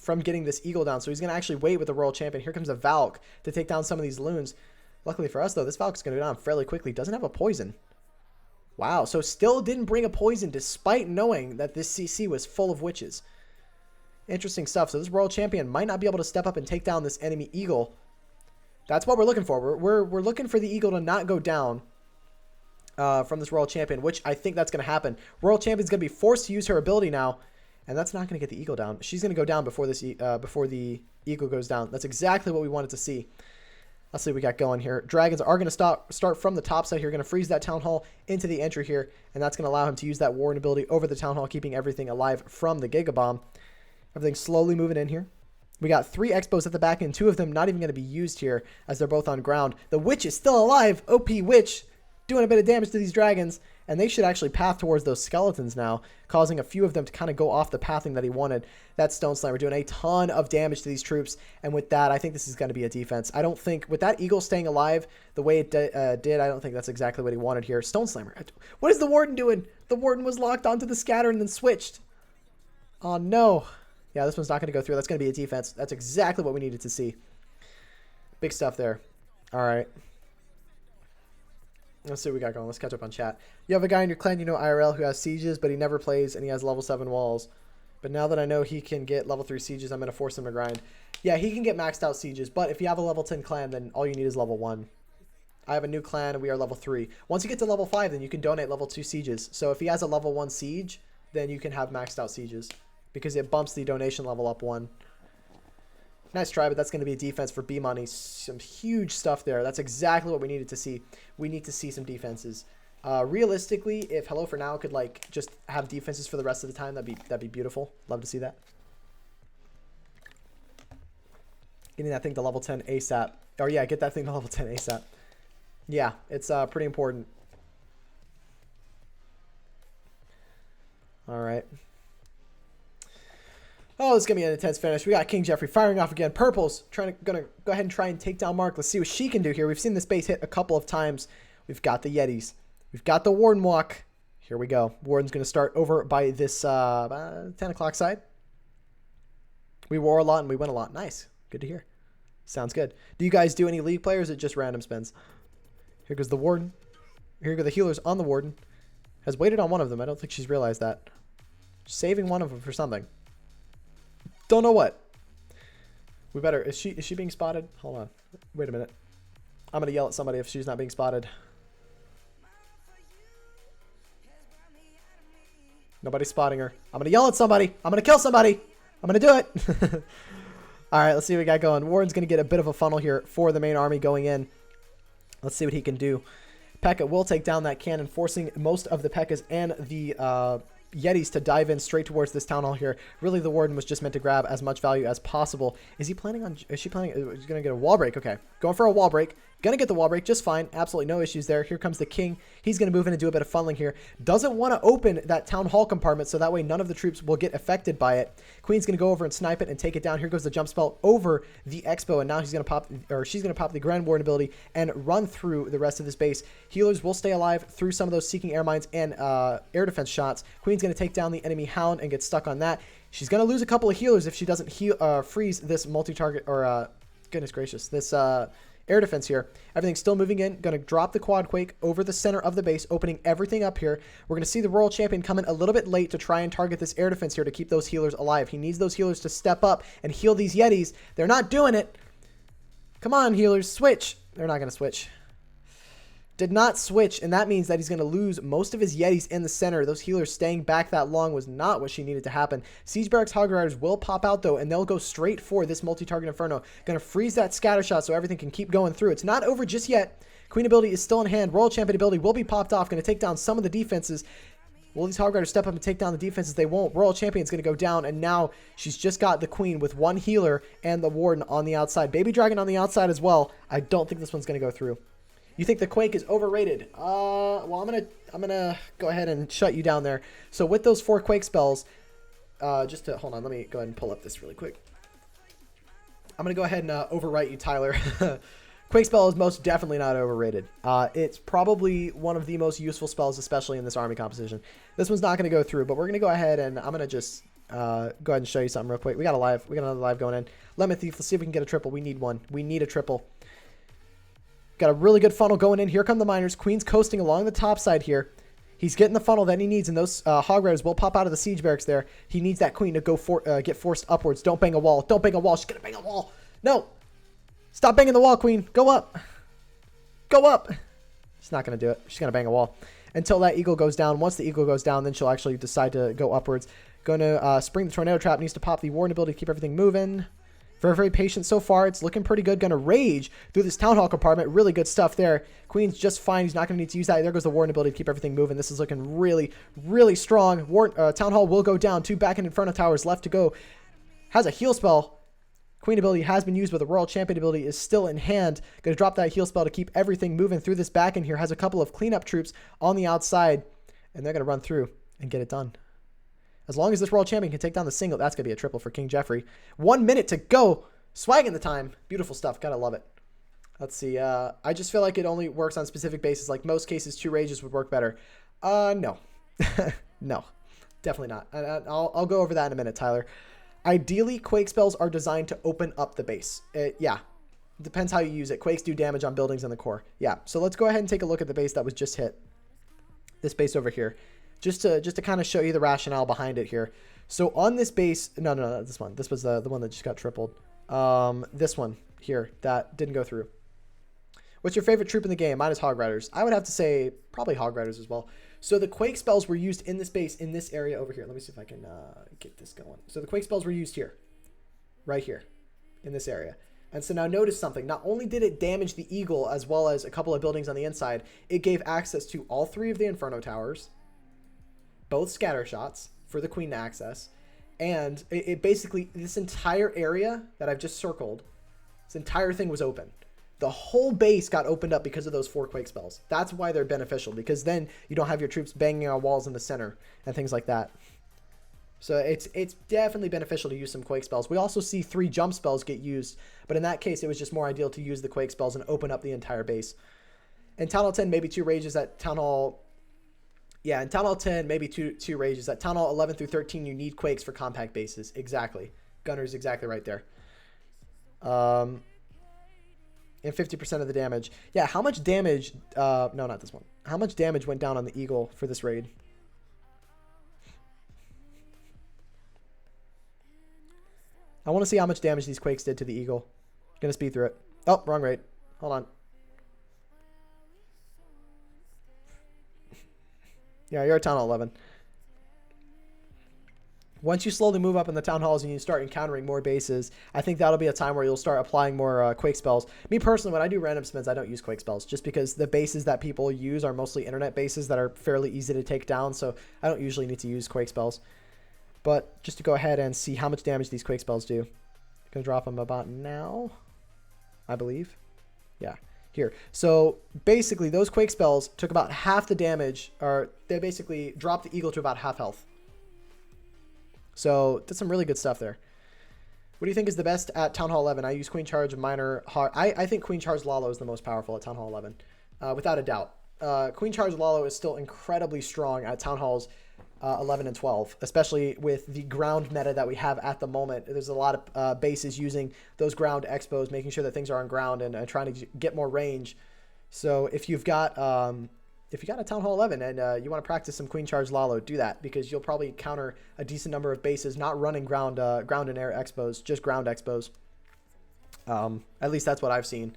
this Eagle down. So he's gonna actually wait with the Royal Champion. Here comes a Valk to take down some of these loons. Luckily for us, though, this Valk's gonna go down fairly quickly. Doesn't have a poison. Wow, so still didn't bring a poison despite knowing that this CC was full of witches. Interesting stuff. So this Royal Champion might not be able to step up and take down this enemy Eagle. That's what we're looking for. We're looking for the Eagle to not go down from this Royal Champion, which I think that's going to happen. Royal Champion's going to be forced to use her ability now, and that's not going to get the Eagle down. She's going to go down before the Eagle goes down. That's exactly what we wanted to see. Let's see what we got going here. Dragons are going to start from the top side here. Going to freeze that Town Hall into the entry here. And that's going to allow him to use that Warden ability over the Town Hall, keeping everything alive from the Giga Bomb. Everything's slowly moving in here. We got 3 Expos at the back end. 2 of them not even going to be used here as they're both on ground. The Witch is still alive. OP Witch doing a bit of damage to these dragons. And they should actually path towards those skeletons now, causing a few of them to kind of go off the pathing that he wanted. That Stone Slammer doing a ton of damage to these troops. And with that, I think this is going to be a defense. I don't think, with that Eagle staying alive the way it did, I don't think that's exactly what he wanted here. Stone Slammer. What is the Warden doing? The Warden was locked onto the scatter and then switched. Oh, no. Yeah, this one's not going to go through. That's going to be a defense. That's exactly what we needed to see. Big stuff there. All right. Let's see what we got going. Let's catch up on chat. You have a guy in your clan, you know, IRL, who has sieges, but he never plays, and he has level 7 walls. But now that I know he can get level 3 sieges, I'm going to force him to grind. Yeah, he can get maxed out sieges, but if you have a level 10 clan, then all you need is level 1. I have a new clan, and we are level 3. Once you get to level 5, then you can donate level 2 sieges. So if he has a level 1 siege, then you can have maxed out sieges, because it bumps the donation level up 1. Nice try, but that's going to be a defense for B money. Some huge stuff there. That's exactly what we needed to see. We need to see some defenses. Realistically, if Hello4Now could like just have defenses for the rest of the time, that'd be beautiful. Love to see that. Getting that thing to level 10 ASAP. Or yeah, get that thing to level 10 ASAP. Yeah, it's pretty important. All right. Oh, this is going to be an intense finish. We got King Jeffrey firing off again. Purple's gonna go ahead and try and take down Mark. Let's see what she can do here. We've seen this base hit a couple of times. We've got the Yetis. We've got the Warden walk. Here we go. Warden's going to start over by this 10 o'clock side. We wore a lot and we win a lot. Nice. Good to hear. Sounds good. Do you guys do any league play or is it just random spins? Here goes the Warden. Here go the healers on the Warden. Has waited on one of them. I don't think she's realized that. Saving one of them for something. Don't know what. We better. Is she being spotted? Hold on. Wait a minute. I'm gonna yell at somebody if she's not being spotted. Nobody's spotting her. I'm gonna yell at somebody. I'm gonna kill somebody. I'm gonna do it. All right. Let's see what we got going. Warren's gonna get a bit of a funnel here for the main army going in. Let's see what he can do. P.E.K.K.A. will take down that cannon, forcing most of the P.E.K.K.As and the Yetis to dive in straight towards this town hall here. Really, the warden was just meant to grab as much value as possible. Is he planning on... Is she planning... He's going to get a wall break. Okay. Going for a wall break. Going to get the wall break just fine. Absolutely no issues there. Here comes the king. He's going to move in and do a bit of funneling here. Doesn't want to open that town hall compartment so that way none of the troops will get affected by it. Queen's going to go over and snipe it and take it down. Here goes the jump spell over the expo, and now he's going to pop... Or she's going to pop the Grand Warden ability and run through the rest of this base. Healers will stay alive through some of those Seeking Air Mines and air defense shots. Queen's going to take down the enemy Hound and get stuck on that. She's going to lose a couple of healers if she doesn't freeze this multi-target... Or, goodness gracious. This... air defense here. Everything's still moving in. Going to drop the quad quake over the center of the base, opening everything up here. We're going to see the Royal Champion come in a little bit late to try and target this air defense here to keep those healers alive. He needs those healers to step up and heal these Yetis. They're not doing it. Come on, healers. Switch. They're not going to switch. Did not switch, and that means that he's going to lose most of his Yetis in the center. Those healers staying back that long was not what she needed to happen. Siege Barracks Hog Riders will pop out, though, and they'll go straight for this multi-target Inferno. Going to freeze that scatter shot so everything can keep going through. It's not over just yet. Queen ability is still in hand. Royal Champion ability will be popped off. Going to take down some of the defenses. Will these Hog Riders step up and take down the defenses? They won't. Royal Champion's going to go down, and now she's just got the Queen with one healer and the Warden on the outside. Baby Dragon on the outside as well. I don't think this one's going to go through. You think the Quake is overrated? Well, I'm gonna go ahead and shut you down there. So with those 4 Quake spells, hold on, let me go ahead and pull up this really quick. I'm gonna go ahead and overwrite you, Tyler. Quake spell is most definitely not overrated. It's probably one of the most useful spells, especially in this army composition. This one's not gonna go through, but we're gonna go ahead and I'm gonna just go ahead and show you something real quick. We got another live going in. Lemon Thief. Let's see if we can get a triple. We need one. We need a triple. Got a really good funnel going in. Here come the miners. Queen's coasting along the top side here. He's getting the funnel that he needs, and those Hog Riders will pop out of the siege barracks there. He needs that Queen to go get forced upwards. Don't bang a wall. Don't bang a wall. She's going to bang a wall. No. Stop banging the wall, Queen. Go up. Go up. She's not going to do it. She's going to bang a wall until that eagle goes down. Once the eagle goes down, then she'll actually decide to go upwards. Going to spring the tornado trap. Needs to pop the warden ability to keep everything moving. Very, very patient so far. It's looking pretty good. Going to rage through this town hall compartment. Really good stuff there. Queen's just fine. He's not going to need to use that. There goes the warden ability to keep everything moving. This is looking really, really strong. Town hall will go down. 2 back and Inferno towers left to go. Has a heal spell. Queen ability has been used, but the Royal Champion ability is still in hand. Going to drop that heal spell to keep everything moving through this back end here. Has a couple of cleanup troops on the outside, and they're going to run through and get it done. As long as this Royal Champion can take down the single, that's going to be a triple for King Jeffrey. 1 minute to go. Swagging the time. Beautiful stuff. Gotta love it. Let's see. I just feel like it only works on specific bases. Like most cases, 2 rages would work better. No. No. Definitely not. I'll go over that in a minute, Tyler. Ideally, Quake spells are designed to open up the base. Yeah. Depends how you use it. Quakes do damage on buildings in the core. Yeah. So let's go ahead and take a look at the base that was just hit. This base over here. Just to kind of show you the rationale behind it here. So on this base... No, this one. This was the one that just got tripled. This one here that didn't go through. What's your favorite troop in the game? Mine is Hog Riders. I would have to say probably Hog Riders as well. So the Quake spells were used in this base in this area over here. Let me see if I can get this going. So the Quake spells were used here, right here, in this area. And so now notice something. Not only did it damage the Eagle as well as a couple of buildings on the inside, it gave access to all 3 of the Inferno towers, both scatter shots for the Queen to access. And it basically, this entire area that I've just circled, this entire thing was open. The whole base got opened up because of those 4 Quake spells. That's why they're beneficial, because then you don't have your troops banging on walls in the center and things like that. So it's definitely beneficial to use some Quake spells. We also see 3 jump spells get used, but in that case, it was just more ideal to use the Quake spells and open up the entire base. In Town Hall 10, maybe 2 rages. At Town Hall... Yeah, in Town Hall 10, maybe two rages. At Town Hall 11 through 13, you need Quakes for compact bases. Exactly. Gunner's exactly right there. And 50% of the damage. Yeah, how much damage... no, not this one. How much damage went down on the Eagle for this raid? I want to see how much damage these Quakes did to the Eagle. Gonna speed through it. Oh, wrong raid. Hold on. Yeah, you're at Town Hall 11. Once you slowly move up in the town halls and you start encountering more bases, I think that'll be a time where you'll start applying more quake spells. Me personally, when I do random spins, I don't use quake spells just because the bases that people use are mostly internet bases that are fairly easy to take down, so I don't usually need to use quake spells. But just to go ahead and see how much damage these quake spells do. I'm going to drop them about now, I believe. Yeah, here. So basically, those quake spells took about half the damage, or they basically dropped the eagle to about half health. So that's some really good stuff there. What do you think is the best at Town Hall 11? I use Queen Charge, Minor, Hard. I think Queen Charge Lalo is the most powerful at Town Hall 11, without a doubt. Queen Charge Lalo is still incredibly strong at Town Halls 11 and 12, especially with the ground meta that we have at the moment. There's a lot of bases using those ground expos, making sure that things are on ground and trying to get more range. So if you've got a Town Hall 11 and you want to practice some Queen Charge Lalo, do that because you'll probably counter a decent number of bases not running ground and air expos, just ground expos. At least that's what I've seen.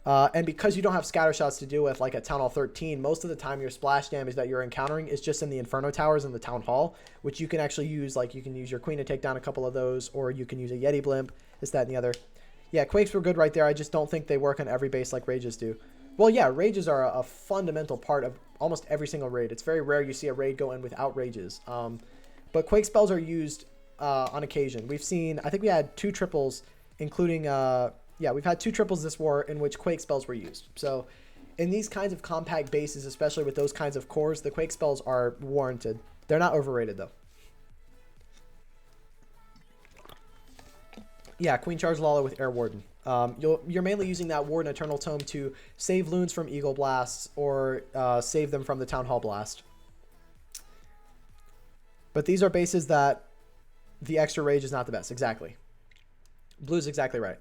And because you don't have scatter shots to deal with like at Town Hall 13, most of the time your splash damage that you're encountering is just in the Inferno Towers in the Town Hall, which you can actually use. Like you can use your Queen to take down a couple of those, or you can use a Yeti Blimp, this, that, and the other. Yeah, Quakes were good right there. I just don't think they work on every base like Rages do. Well, yeah, Rages are a fundamental part of almost every single raid. It's very rare you see a raid go in without Rages. But Quake spells are used on occasion. We've seen, I think we had 2 triples, including, yeah, we've had 2 triples this war in which Quake spells were used. So in these kinds of compact bases, especially with those kinds of cores, the Quake spells are warranted. They're not overrated, though. Yeah, Queen Charge Lalo with Air Warden. You're mainly using that Warden Eternal Tome to save loons from Eagle Blasts or save them from the Town Hall Blast. But these are bases that the extra rage is not the best. Exactly. Blue's exactly right.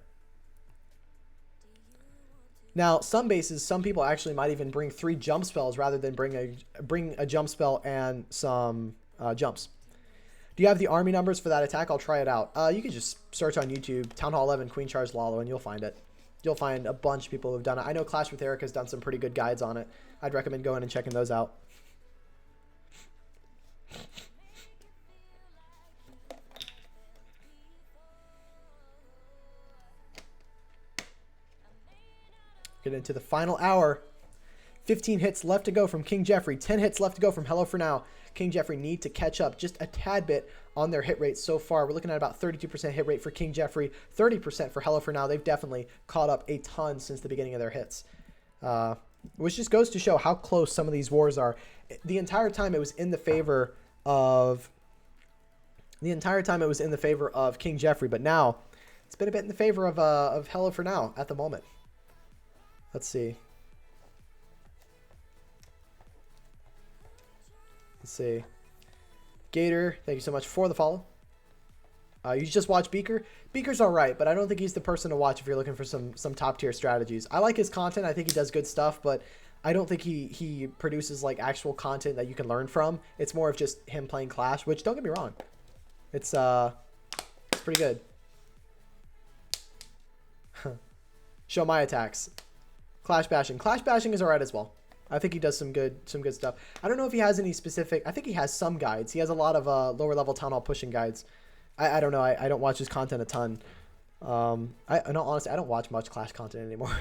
Now, some bases, some people actually might even bring 3 jump spells rather than bring a jump spell and some jumps. Do you have the army numbers for that attack? I'll try it out. You can just search on YouTube, Town Hall 11, Queen Charge Lalo, and you'll find it. You'll find a bunch of people who've done it. I know Clash with Eric has done some pretty good guides on it. I'd recommend going and checking those out. Get into the final hour. 15 hits left to go from King Jeffrey. 10 hits left to go from Hello4Now. King Jeffrey need to catch up just a tad bit on their hit rate so far. We're looking at about 32% hit rate for King Jeffrey, 30% for Hello4Now. They've definitely caught up a ton since the beginning of their hits, which just goes to show how close some of these wars are. The entire time it was in the favor of King Jeffrey, but now it's been a bit in the favor of Hello4Now at the moment. Let's see. Let's see. Gator, thank you so much for the follow. You just watch Beaker. Beaker's all right, but I don't think he's the person to watch if you're looking for some top tier strategies. I like his content. I think he does good stuff, but I don't think he produces like actual content that you can learn from. It's more of just him playing Clash, which don't get me wrong, it's pretty good. Show my attacks. Clash bashing. Clash bashing is all right as well. I think he does some good stuff. I don't know if he has any specific. I think he has some guides. He has a lot of lower level town hall pushing guides. I don't know. I don't watch his content a ton. Honestly, I don't watch much Clash content anymore.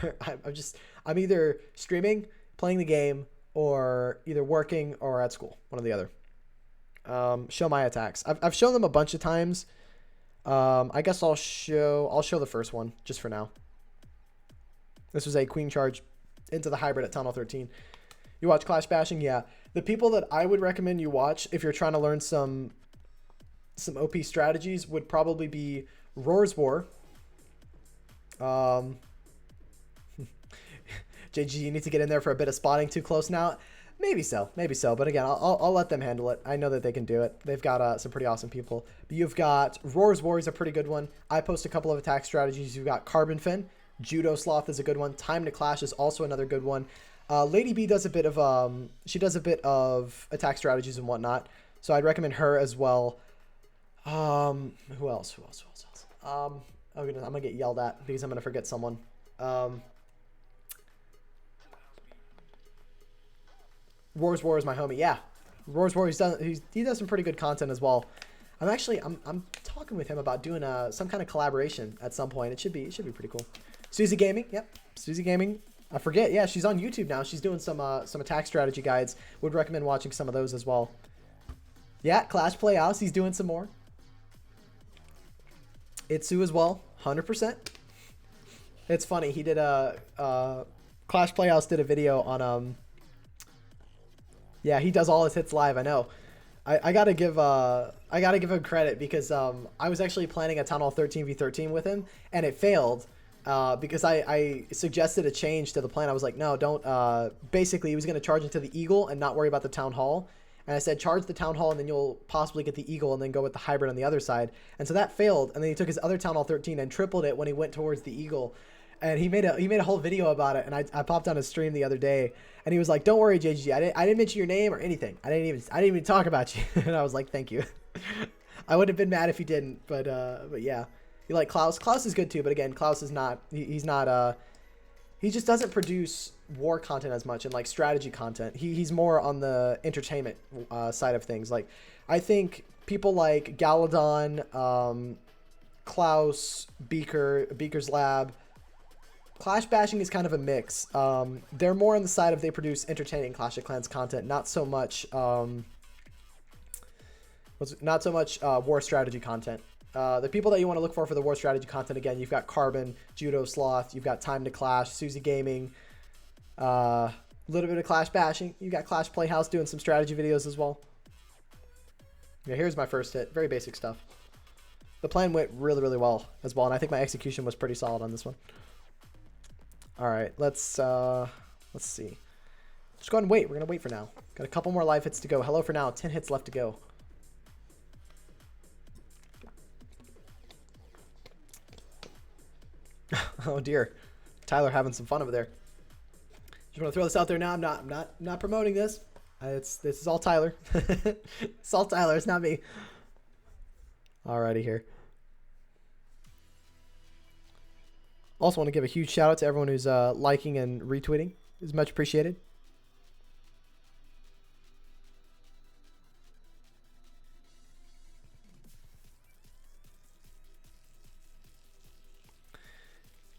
I'm either streaming, playing the game, or either working or at school. One or the other. Show my attacks. I've shown them a bunch of times. I guess I'll show the first one just for now. This was a Queen Charge into the hybrid at Town Hall 13. You watch Clash bashing? Yeah. The people that I would recommend you watch if you're trying to learn some OP strategies would probably be Roar's War. JG, you need to get in there for a bit of spotting too close now. Maybe so. But again, I'll let them handle it. I know that they can do it. They've got some pretty awesome people. But you've got Roar's War is a pretty good one. I post a couple of attack strategies. You've got Carbon Fin. Judo Sloth is a good one. Time to Clash is also another good one. Lady B does a bit of attack strategies and whatnot, so I'd recommend her as well. Who else? Oh goodness, I'm gonna get yelled at because I'm gonna forget someone. Roar's War is my homie. Yeah, Roar's War. He does some pretty good content as well. I'm talking with him about doing some kind of collaboration at some point. It should be pretty cool. Susie Gaming, yep, Susie Gaming. I forget, yeah, she's on YouTube now. She's doing some attack strategy guides. Would recommend watching some of those as well. Yeah, Clash Playhouse, he's doing some more. Itsu as well, 100%. It's funny, he did Clash Playhouse did a video on yeah, he does all his hits live. I know. I gotta give him credit because I was actually planning a Town Hall 13v13 with him and it failed because I suggested a change to the plan. I was like, no, don't. Basically, he was gonna charge into the Eagle and not worry about the Town Hall. And I said, charge the Town Hall and then you'll possibly get the Eagle and then go with the hybrid on the other side. And so that failed. And then he took his other Town Hall 13 and tripled it when he went towards the Eagle. And he made a whole video about it, and I popped on his stream the other day, and he was like, "Don't worry, JGG, I didn't mention your name or anything. I didn't even talk about you." And I was like, "Thank you." I would have been mad if he didn't, but yeah, you like Klaus. Klaus is good too, but again, Klaus is not. He's not. He just doesn't produce war content as much and like strategy content. He's more on the entertainment side of things. Like, I think people like Galadon, Klaus, Beaker's Lab. Clash bashing is kind of a mix. They're more on the side of they produce entertaining Clash of Clans content, not so much war strategy content. The people that you want to look for the war strategy content, again, you've got Carbon, Judo Sloth, you've got Time to Clash, Susie Gaming, a little bit of Clash bashing. You got Clash Playhouse doing some strategy videos as well. Yeah, here's my first hit. Very basic stuff. The plan went really, really well as well, and I think my execution was pretty solid on this one. All right, let's see. Let's go ahead and wait. We're gonna wait for now. Got a couple more live hits to go. Hello for now. 10 hits left to go. Oh dear, Tyler having some fun over there. Just want to throw this out there now. I'm not promoting this. This is all Tyler. It's all Tyler. It's not me. Alrighty here. Also want to give a huge shout out to everyone who's liking and retweeting. It's much appreciated.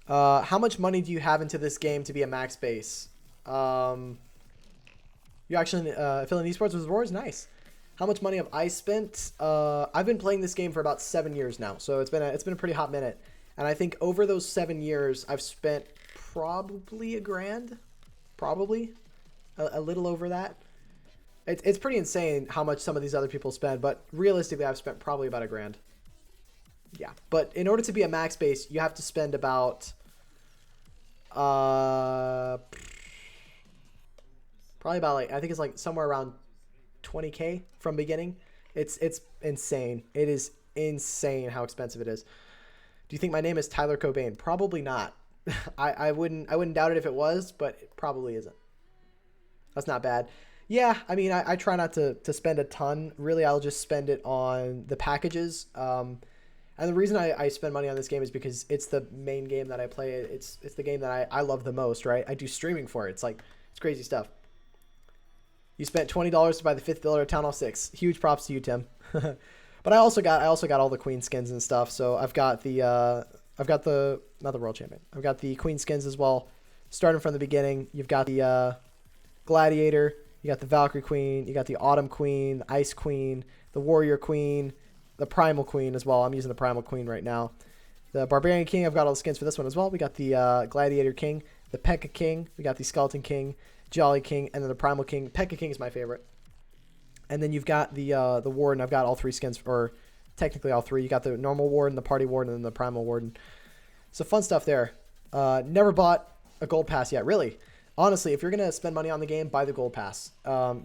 How much money do you have into this game to be a max base? You actually filling esports with Roars? Nice. How much money have I spent? I've been playing this game for about 7 years now, so it's been a pretty hot minute. And I think over those 7 years, I've spent probably $1,000, probably a little over that. It's pretty insane how much some of these other people spend, but realistically, I've spent probably about $1,000. Yeah, but in order to be a max base, you have to spend about probably about I think it's like somewhere around 20K from beginning. It's insane. It is insane how expensive it is. Do you think my name is Tyler Cobain? Probably not. I wouldn't doubt it if it was, but it probably isn't. That's not bad. Yeah, I mean, I try not to spend a ton. Really, I'll just spend it on the packages. And the reason I spend money on this game is because it's the main game that I play. It's the game that I love the most, right? I do streaming for it. It's crazy stuff. You spent $20 to buy the 5th builder of Town Hall 6. Huge props to you, Tim. But I also got all the Queen skins and stuff. So I've got the not the World Champion. I've got the Queen skins as well. Starting from the beginning, you've got the Gladiator, you got the Valkyrie Queen, you got the Autumn Queen, the Ice Queen, the Warrior Queen, the Primal Queen as well. I'm using the Primal Queen right now. The Barbarian King, I've got all the skins for this one as well. We got the Gladiator King, the P.E.K.K.A. King, we got the Skeleton King, Jolly King, and then the Primal King. P.E.K.K.A. King is my favorite. And then you've got the Warden. I've got all 3 skins, or technically all 3. You got the normal Warden, the Party Warden, and then the Primal Warden. So fun stuff there. Never bought a gold pass yet, really. Honestly, if you're going to spend money on the game, buy the gold pass.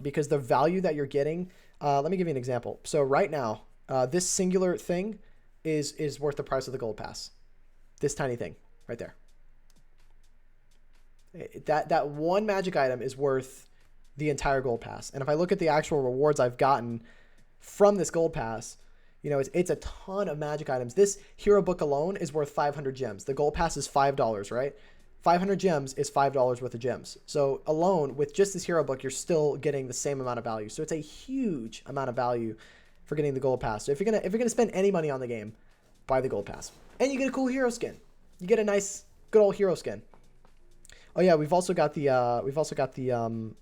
Because the value that you're getting, let me give you an example. So right now, this singular thing is worth the price of the gold pass. This tiny thing right there. That one magic item is worth the entire gold pass. And if I look at the actual rewards I've gotten from this gold pass, you know, it's a ton of magic items. This hero book alone is worth 500 gems. The gold pass is $5, right? 500 gems is $5 worth of gems. So alone with just this hero book, you're still getting the same amount of value. So it's a huge amount of value for getting the gold pass. So if you're gonna spend any money on the game, buy the gold pass, and you get a cool hero skin. You get a nice, good old hero skin. Oh yeah, we've also got the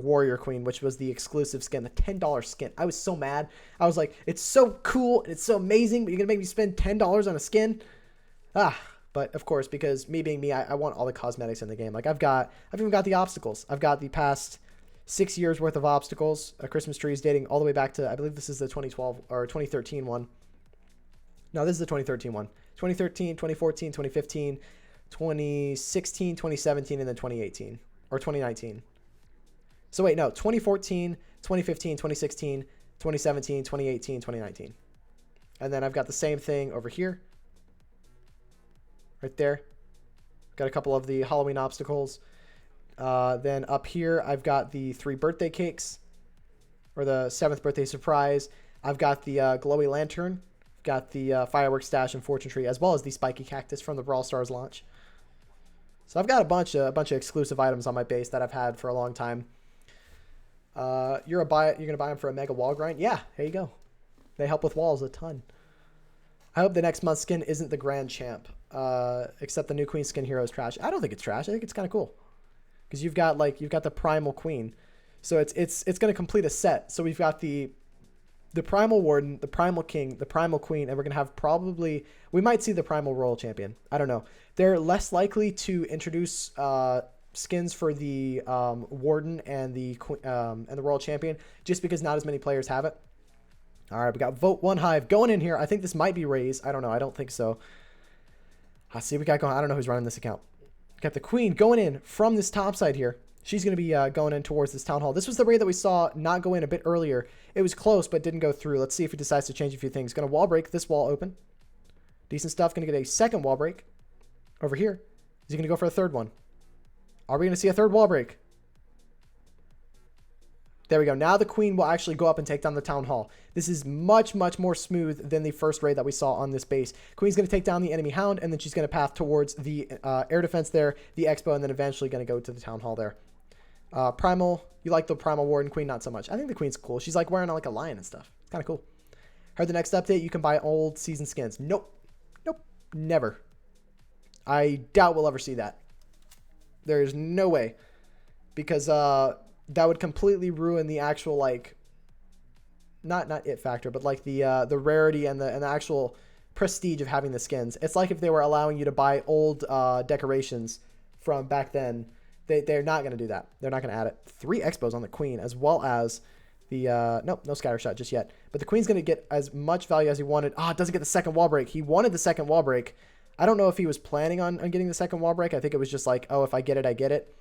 Warrior Queen, which was the exclusive skin, the $10 skin. I was so mad. I was like, it's so cool and it's so amazing, but you're gonna make me spend $10 on a skin? But of course, because me being me, I want all the cosmetics in the game. Like I've even got the obstacles. I've got the past 6 years worth of obstacles. Christmas trees dating all the way back to, I believe this is the 2012 or 2013 one. No, this is the 2013 one. 2013, 2014, 2015, 2016, 2017, and then 2018 or 2019. So wait, no, 2014, 2015, 2016, 2017, 2018, 2019. And then I've got the same thing over here. Right there. Got a couple of the Halloween obstacles. Then up here, I've got the 3 birthday cakes, or the 7th birthday surprise. I've got the glowy lantern. Got the fireworks stash and fortune tree, as well as the spiky cactus from the Brawl Stars launch. So I've got a bunch of exclusive items on my base that I've had for a long time. You're gonna buy them for a mega wall grind? Yeah, here you go. They help with walls a ton. I hope the next month's skin isn't the Grand Champ. Except the new Queen skin hero is trash. I don't think it's trash. I think it's kind of cool. Because you've got the Primal Queen. So it's gonna complete a set. So we've got the Primal Warden, the Primal King, the Primal Queen, and we're gonna have we might see the Primal Royal Champion. I don't know. They're less likely to introduce skins for the Warden and the Royal Champion, just because not as many players have it. All right, we got Vote 1 Hive going in here. I think this might be Raze. I don't know. I don't think so. Let's see what we got going. I don't know who's running this account. Got the Queen going in from this top side here. She's going to be going in towards this Town Hall. This was the raid that we saw not go in a bit earlier. It was close, but didn't go through. Let's see if he decides to change a few things. Going to wall break this wall open. Decent stuff. Going to get a second wall break over here. Is he going to go for a third one? Are we going to see a third wall break? There we go. Now the Queen will actually go up and take down the Town Hall. This is much, much more smooth than the first raid that we saw on this base. Queen's going to take down the enemy Hound, and then she's going to path towards the air defense there, the Expo, and then eventually going to go to the Town Hall there. Primal, you like the Primal Warden Queen? Not so much. I think the Queen's cool. She's like wearing like a lion and stuff. It's kind of cool. Heard the next update, you can buy old season skins. Nope. Nope. Never. I doubt we'll ever see that. There's no way. Because that would completely ruin the actual, like, not it factor, but like the rarity and the actual prestige of having the skins. It's like if they were allowing you to buy old decorations from back then. They're not going to do that. They're not going to add it. 3 Expos on the Queen, as well as the nope, no scatter shot just yet. But the Queen's going to get as much value as he wanted. It doesn't get the second wall break. He wanted the second wall break. I don't know if he was planning on getting the second wall break. I think it was just like, oh, if I get it, I get it.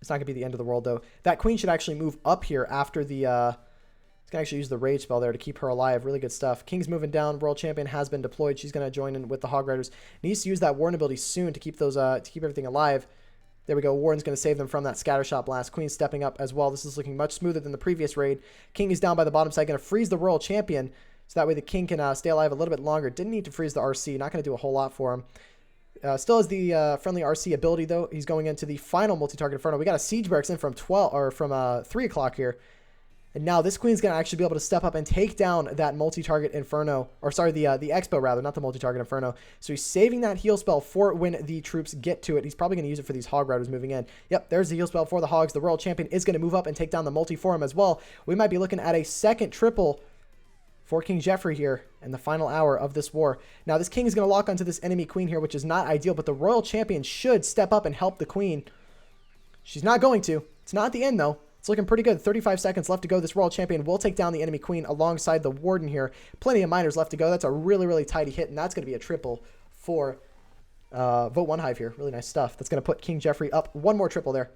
It's not going to be the end of the world, though. That Queen should actually move up here after the... He's going to actually use the Rage spell there to keep her alive. Really good stuff. King's moving down. World Champion has been deployed. She's going to join in with the Hog Riders. Needs to use that Warden ability soon to keep those to keep everything alive. There we go. Warden's going to save them from that Scattershot blast. Queen's stepping up as well. This is looking much smoother than the previous raid. King is down by the bottom side. Going to freeze the Royal Champion, so that way the King can stay alive a little bit longer. Didn't need to freeze the RC. Not going to do a whole lot for him. Still has the friendly RC ability, though. He's going into the final multi-target Inferno. We got a Siege Barracks in from 3 o'clock here. And now this Queen's going to actually be able to step up and take down that multi-target Inferno. Or sorry, the Expo, rather, not the multi-target Inferno. So he's saving that heal spell for when the troops get to it. He's probably going to use it for these Hog Riders moving in. Yep, there's the heal spell for the Hogs. The Royal Champion is going to move up and take down the multi for him as well. We might be looking at a second triple for King Jeffrey here in the final hour of this war. Now, this King is going to lock onto this enemy Queen here, which is not ideal, but the Royal Champion should step up and help the Queen. She's not going to. It's not at the end, though. It's looking pretty good. 35 seconds left to go. This Royal Champion will take down the enemy Queen alongside the Warden here. Plenty of miners left to go. That's a really, really tidy hit, and that's going to be a triple for Vote 1 Hive here. Really nice stuff. That's going to put King Jeffrey up. One more triple there.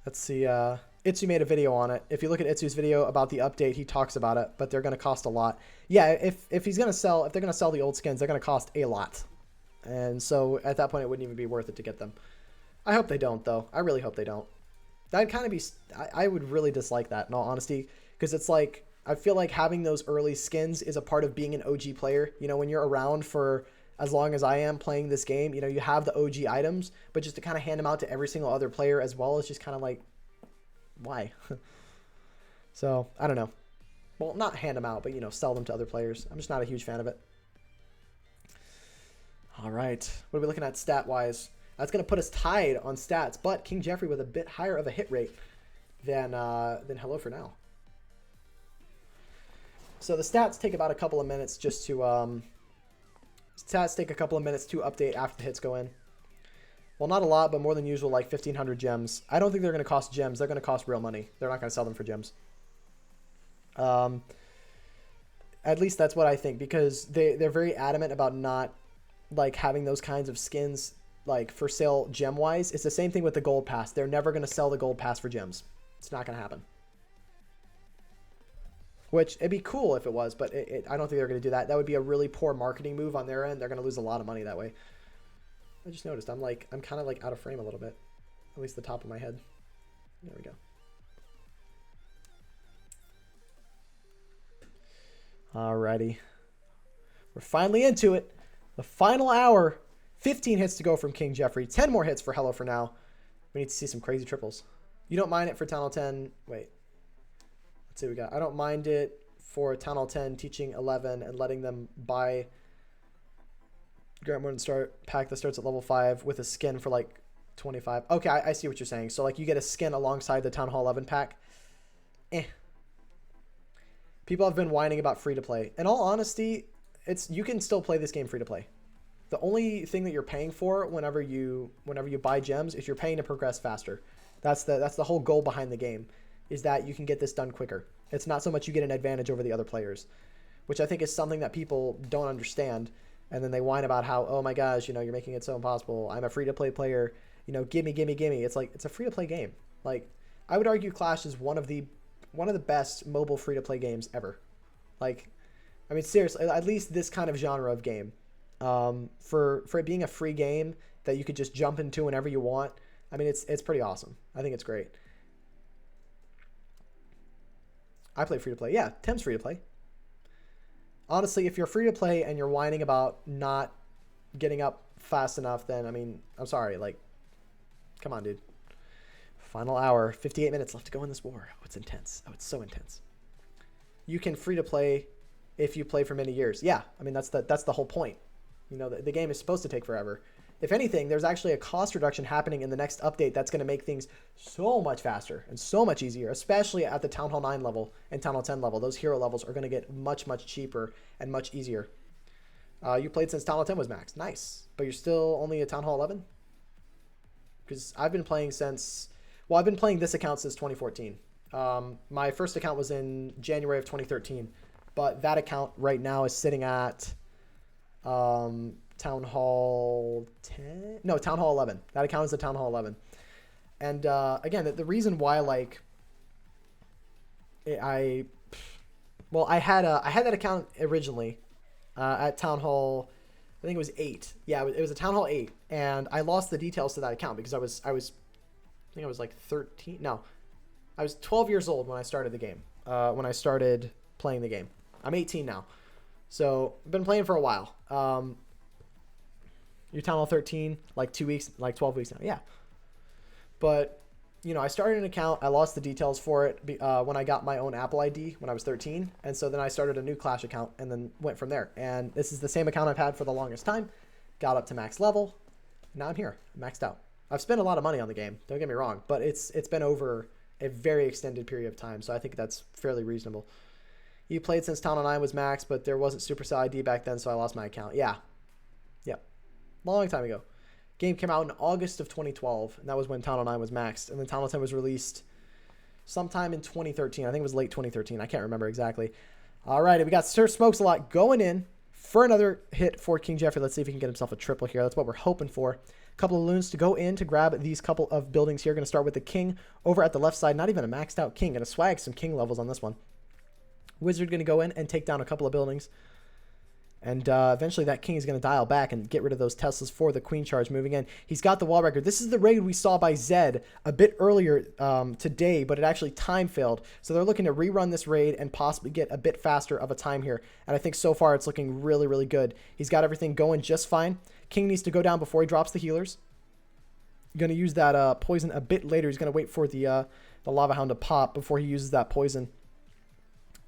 Let's see. Itsu made a video on it. If you look at Itsu's video about the update, he talks about it, but they're going to cost a lot. Yeah, if they're going to sell the old skins, they're going to cost a lot. And so at that point, it wouldn't even be worth it to get them. I hope they don't, though. I really hope they don't. That'd kind of be... I would really dislike that, in all honesty, because it's like... I feel like having those early skins is a part of being an OG player. You know, when you're around for as long as I am playing this game, you know, you have the OG items, but just to kind of hand them out to every single other player as well is just kind of like... Why? So, I don't know. Well, not hand them out, but, you know, sell them to other players. I'm just not a huge fan of it. All right. What are we looking at stat-wise? That's going to put us tied on stats, but King Jeffrey with a bit higher of a hit rate than Hello4Now. So the stats take about a couple of minutes just to stats take a couple of minutes to update after the hits go in. Well, not a lot, but more than usual, like 1,500 gems. I don't think they're going to cost gems. They're going to cost real money. They're not going to sell them for gems. At least that's what I think, because they're very adamant about not like having those kinds of skins like for sale gem wise. It's the same thing with the gold pass. They're never going to sell the gold pass for gems. It's not going to happen. Which it'd be cool if it was, but I don't think they're going to do that. That would be a really poor marketing move on their end. They're going to lose a lot of money that way. I just noticed I'm kind of like out of frame a little bit, at least the top of my head. There we go. Alrighty. We're finally into it. The final hour. 15 hits to go from King Jeffrey. 10 more hits for Hello4Now. We need to see some crazy triples. You don't mind it for Town Hall 10. Wait. Let's see what we got. I don't mind it for Town Hall 10 teaching 11 and letting them buy Grant Morton start pack that starts at level 5 with a skin for like 25. Okay, I see what you're saying. So like you get a skin alongside the Town Hall 11 pack. People have been whining about free to play. In all honesty, you can still play this game free to play. The only thing that you're paying for whenever you buy gems is you're paying to progress faster. That's the whole goal behind the game, is that you can get this done quicker. It's not so much you get an advantage over the other players, which I think is something that people don't understand. And then they whine about how, oh my gosh, you know, you're making it so impossible. I'm a free to play player. You know, gimme. It's like, it's a free to play game. Like, I would argue Clash is one of the best mobile free to play games ever. Like, I mean, seriously, at least this kind of genre of game. For it being a free game that you could just jump into whenever you want. I mean, it's pretty awesome. I think it's great. I play free to play. Yeah, Tim's free to play. Honestly, if you're free to play and you're whining about not getting up fast enough, then, I mean, I'm sorry. Like, come on, dude. Final hour. 58 minutes left to go in this war. Oh, it's intense. Oh, it's so intense. You can free to play if you play for many years. Yeah, I mean, that's the whole point. You know, the game is supposed to take forever. If anything, there's actually a cost reduction happening in the next update that's going to make things so much faster and so much easier, especially at the Town Hall 9 level and Town Hall 10 level. Those hero levels are going to get much, much cheaper and much easier. You played since Town Hall 10 was maxed. Nice. But you're still only at Town Hall 11? Because I've been playing since... Well, I've been playing this account since 2014. My first account was in January of 2013. But that account right now is sitting at... Town Hall 10? No, Town Hall 11. That account is the Town Hall 11. And again, the reason why, like, I had that account originally at Town Hall, I think it was 8. Yeah, it was a Town Hall 8, and I lost the details to that account because I think I was like 13. No, I was 12 years old when I started the game. When I started playing the game, I'm 18 now, so I've been playing for a while. You're Town Hall 13, like 2 weeks, like 12 weeks now. Yeah. But, you know, I started an account. I lost the details for it when I got my own Apple ID when I was 13. And so then I started a new Clash account and then went from there. And this is the same account I've had for the longest time. Got up to max level. Now I'm here. I'm maxed out. I've spent a lot of money on the game. Don't get me wrong. But it's been over a very extended period of time. So I think that's fairly reasonable. You played since Town Hall 9 was maxed, but there wasn't Supercell ID back then, so I lost my account. Yeah. Yep. Long time ago. Game came out in August of 2012, and that was when Town Hall 9 was maxed. And then Town Hall 10 was released sometime in 2013. I think it was late 2013. I can't remember exactly. All right, we got Sir Smokes-a-Lot going in for another hit for King Jeffrey. Let's see if he can get himself a triple here. That's what we're hoping for. A couple of loons to go in to grab these couple of buildings here. Going to start with the King over at the left side. Not even a maxed out King. Going to swag some King levels on this one. Wizard going to go in and take down a couple of buildings. And eventually that King is going to dial back and get rid of those Teslas for the Queen charge moving in. He's got the wall record. This is the raid we saw by Zed a bit earlier today, but it actually time failed. So they're looking to rerun this raid and possibly get a bit faster of a time here. And I think so far it's looking really, really good. He's got everything going just fine. King needs to go down before he drops the healers. Going to use that poison a bit later. He's going to wait for the Lava Hound to pop before he uses that poison.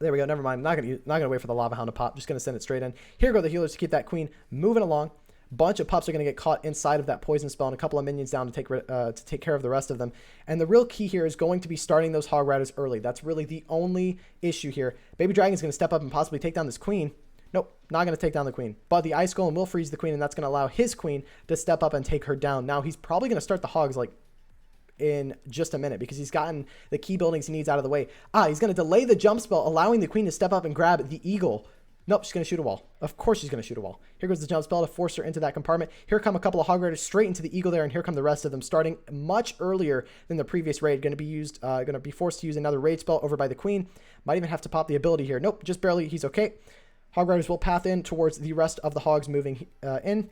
There we go. Never mind. Not gonna wait for the Lava Hound to pop. Just gonna send it straight in. Here go the healers to keep that queen moving along. Bunch of pups are gonna get caught inside of that poison spell, and a couple of minions down to take care of the rest of them. And the real key here is going to be starting those Hog Riders early. That's really the only issue here. Baby Dragon's gonna step up and possibly take down this queen. Nope, not going to take down the queen. But the Ice Golem will freeze the queen, and that's going to allow his queen to step up and take her down. Now, he's probably going to start the hogs, like, in just a minute because he's gotten the key buildings he needs out of the way. He's going to delay the jump spell, allowing the queen to step up and grab the eagle. Nope, she's going to shoot a wall. Of course she's going to shoot a wall. Here goes the jump spell to force her into that compartment. Here come a couple of Hog Riders straight into the eagle there, and here come the rest of them, starting much earlier than the previous raid. Going to be forced to use another raid spell over by the queen. Might even have to pop the ability here. Nope, just barely. He's okay. Hog Riders will path in towards the rest of the hogs moving in.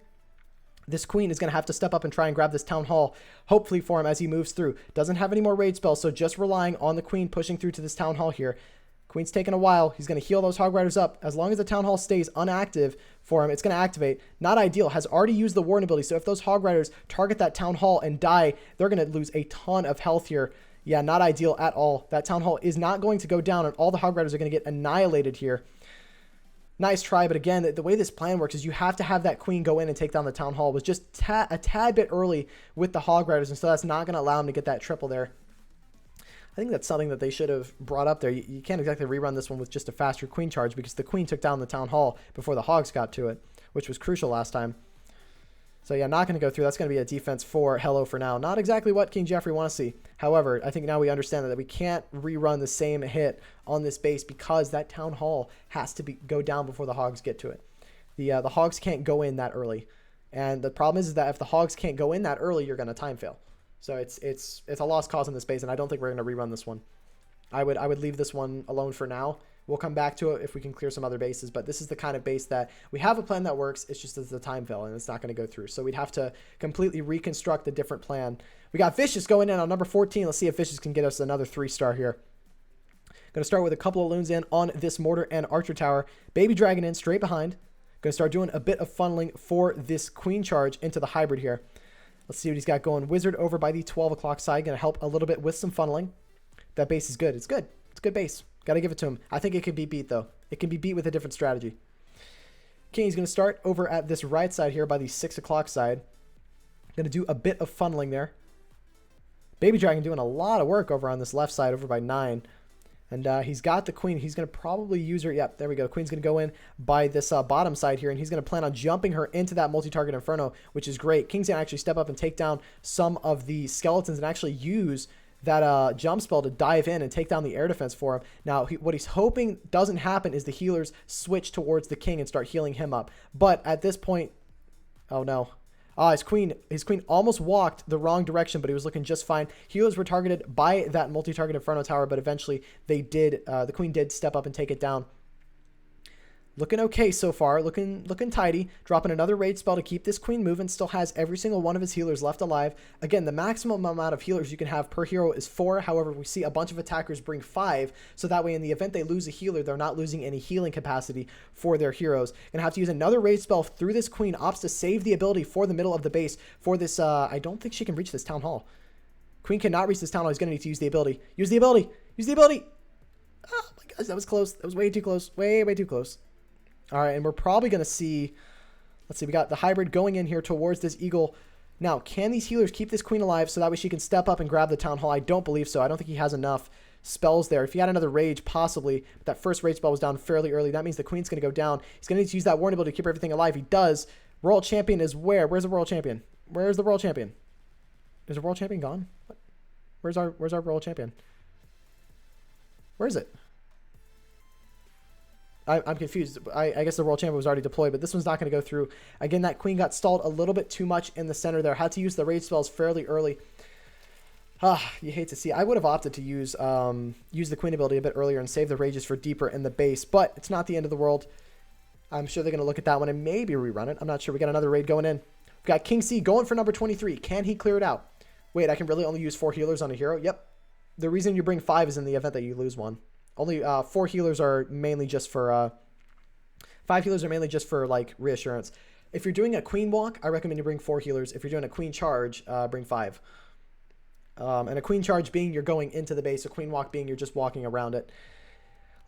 This queen is going to have to step up and try and grab this town hall, hopefully for him as he moves through. Doesn't have any more raid spells, so just relying on the queen pushing through to this town hall here. Queen's taking a while. He's going to heal those Hog Riders up. As long as the town hall stays unactive for him, it's going to activate. Not ideal. Has already used the warden ability, so if those Hog Riders target that town hall and die, they're going to lose a ton of health here. Yeah, not ideal at all. That town hall is not going to go down, and all the Hog Riders are going to get annihilated here. Nice try, but again, the way this plan works is you have to have that queen go in and take down the town hall. Was just a tad bit early with the Hog Riders, and so that's not going to allow him to get that triple there. I think that's something that they should have brought up there. You can't exactly rerun this one with just a faster queen charge because the queen took down the town hall before the hogs got to it, which was crucial last time. So yeah, not going to go through. That's going to be a defense for Hello4Now. Not exactly what King Jeffrey want to see. However, I think now we understand that we can't rerun the same hit on this base because that town hall has to go down before the hogs get to it. The hogs can't go in that early. And the problem is that if the hogs can't go in that early, you're going to time fail. So it's a lost cause in this base, and I don't think we're going to rerun this one. I would leave this one alone for now. We'll come back to it if we can clear some other bases, but this is the kind of base that we have a plan that works. It's just the time fail, and it's not going to go through. So we'd have to completely reconstruct a different plan. We got Vicious going in on number 14. Let's see if Vicious can get us another 3-star here. Going to start with a couple of loons in on this mortar and archer tower. Baby Dragon in straight behind. Going to start doing a bit of funneling for this queen charge into the hybrid here. Let's see what he's got going. Wizard over by the 12 o'clock side. Going to help a little bit with some funneling. That base is good. It's good. It's a good base. Got to give it to him. I think it can be beat, though. It can be beat with a different strategy. King's going to start over at this right side here by the 6 o'clock side. Going to do a bit of funneling there. Baby Dragon doing a lot of work over on this left side over by 9. And he's got the queen. He's going to probably use her. Yep, there we go. Queen's going to go in by this bottom side here, and he's going to plan on jumping her into that multi-target Inferno, which is great. King's going to actually step up and take down some of the skeletons and actually use that jump spell to dive in and take down the air defense for him. Now, what he's hoping doesn't happen is the healers switch towards the king and start healing him up. But at this point, oh no. His queen almost walked the wrong direction, but he was looking just fine. Healers were targeted by that multi-target Inferno tower, but eventually they did. The queen did step up and take it down. Looking okay so far. Looking tidy. Dropping another raid spell to keep this queen moving. Still has every single one of his healers left alive. Again, the maximum amount of healers you can have per hero is 4. However, we see a bunch of attackers bring 5. So that way, in the event they lose a healer, they're not losing any healing capacity for their heroes. Gonna have to use another raid spell through this queen. Opts to save the ability for the middle of the base. For this, I don't think she can reach this town hall. Queen cannot reach this town hall. He's gonna need to use the ability. Use the ability. Use the ability. Oh my gosh, that was close. That was way too close. Way too close. All right, and we're probably going to see, let's see, we got the hybrid going in here towards this eagle. Now, can these healers keep this queen alive so that way she can step up and grab the town hall? I don't believe so. I don't think he has enough spells there. If he had another rage, possibly, but that first rage spell was down fairly early. That means the queen's going to go down. He's going to need to use that warning ability to keep everything alive. He does. World champion is where? Where's the world champion? Where's the world champion? Is the world champion gone? What? Where's our world champion? Where is it? I'm confused. I guess the world champion was already deployed, but this one's not going to go through. Again, that queen got stalled a little bit too much in the center there. Had to use the rage spells fairly early. You hate to see. I would have opted to use the queen ability a bit earlier and save the rages for deeper in the base, but it's not the end of the world. I'm sure they're going to look at that one and maybe rerun it. I'm not sure. We got another raid going in. We've got King C going for number 23. Can he clear it out? Wait, I can really only use 4 healers on a hero? Yep. The reason you bring 5 is in the event that you lose one. Only 4 healers are mainly just for 5 healers are mainly just for like reassurance. If you're doing a queen walk, I recommend you bring 4 healers. If you're doing a queen charge, bring 5. And a queen charge being you're going into the base, a queen walk being you're just walking around it.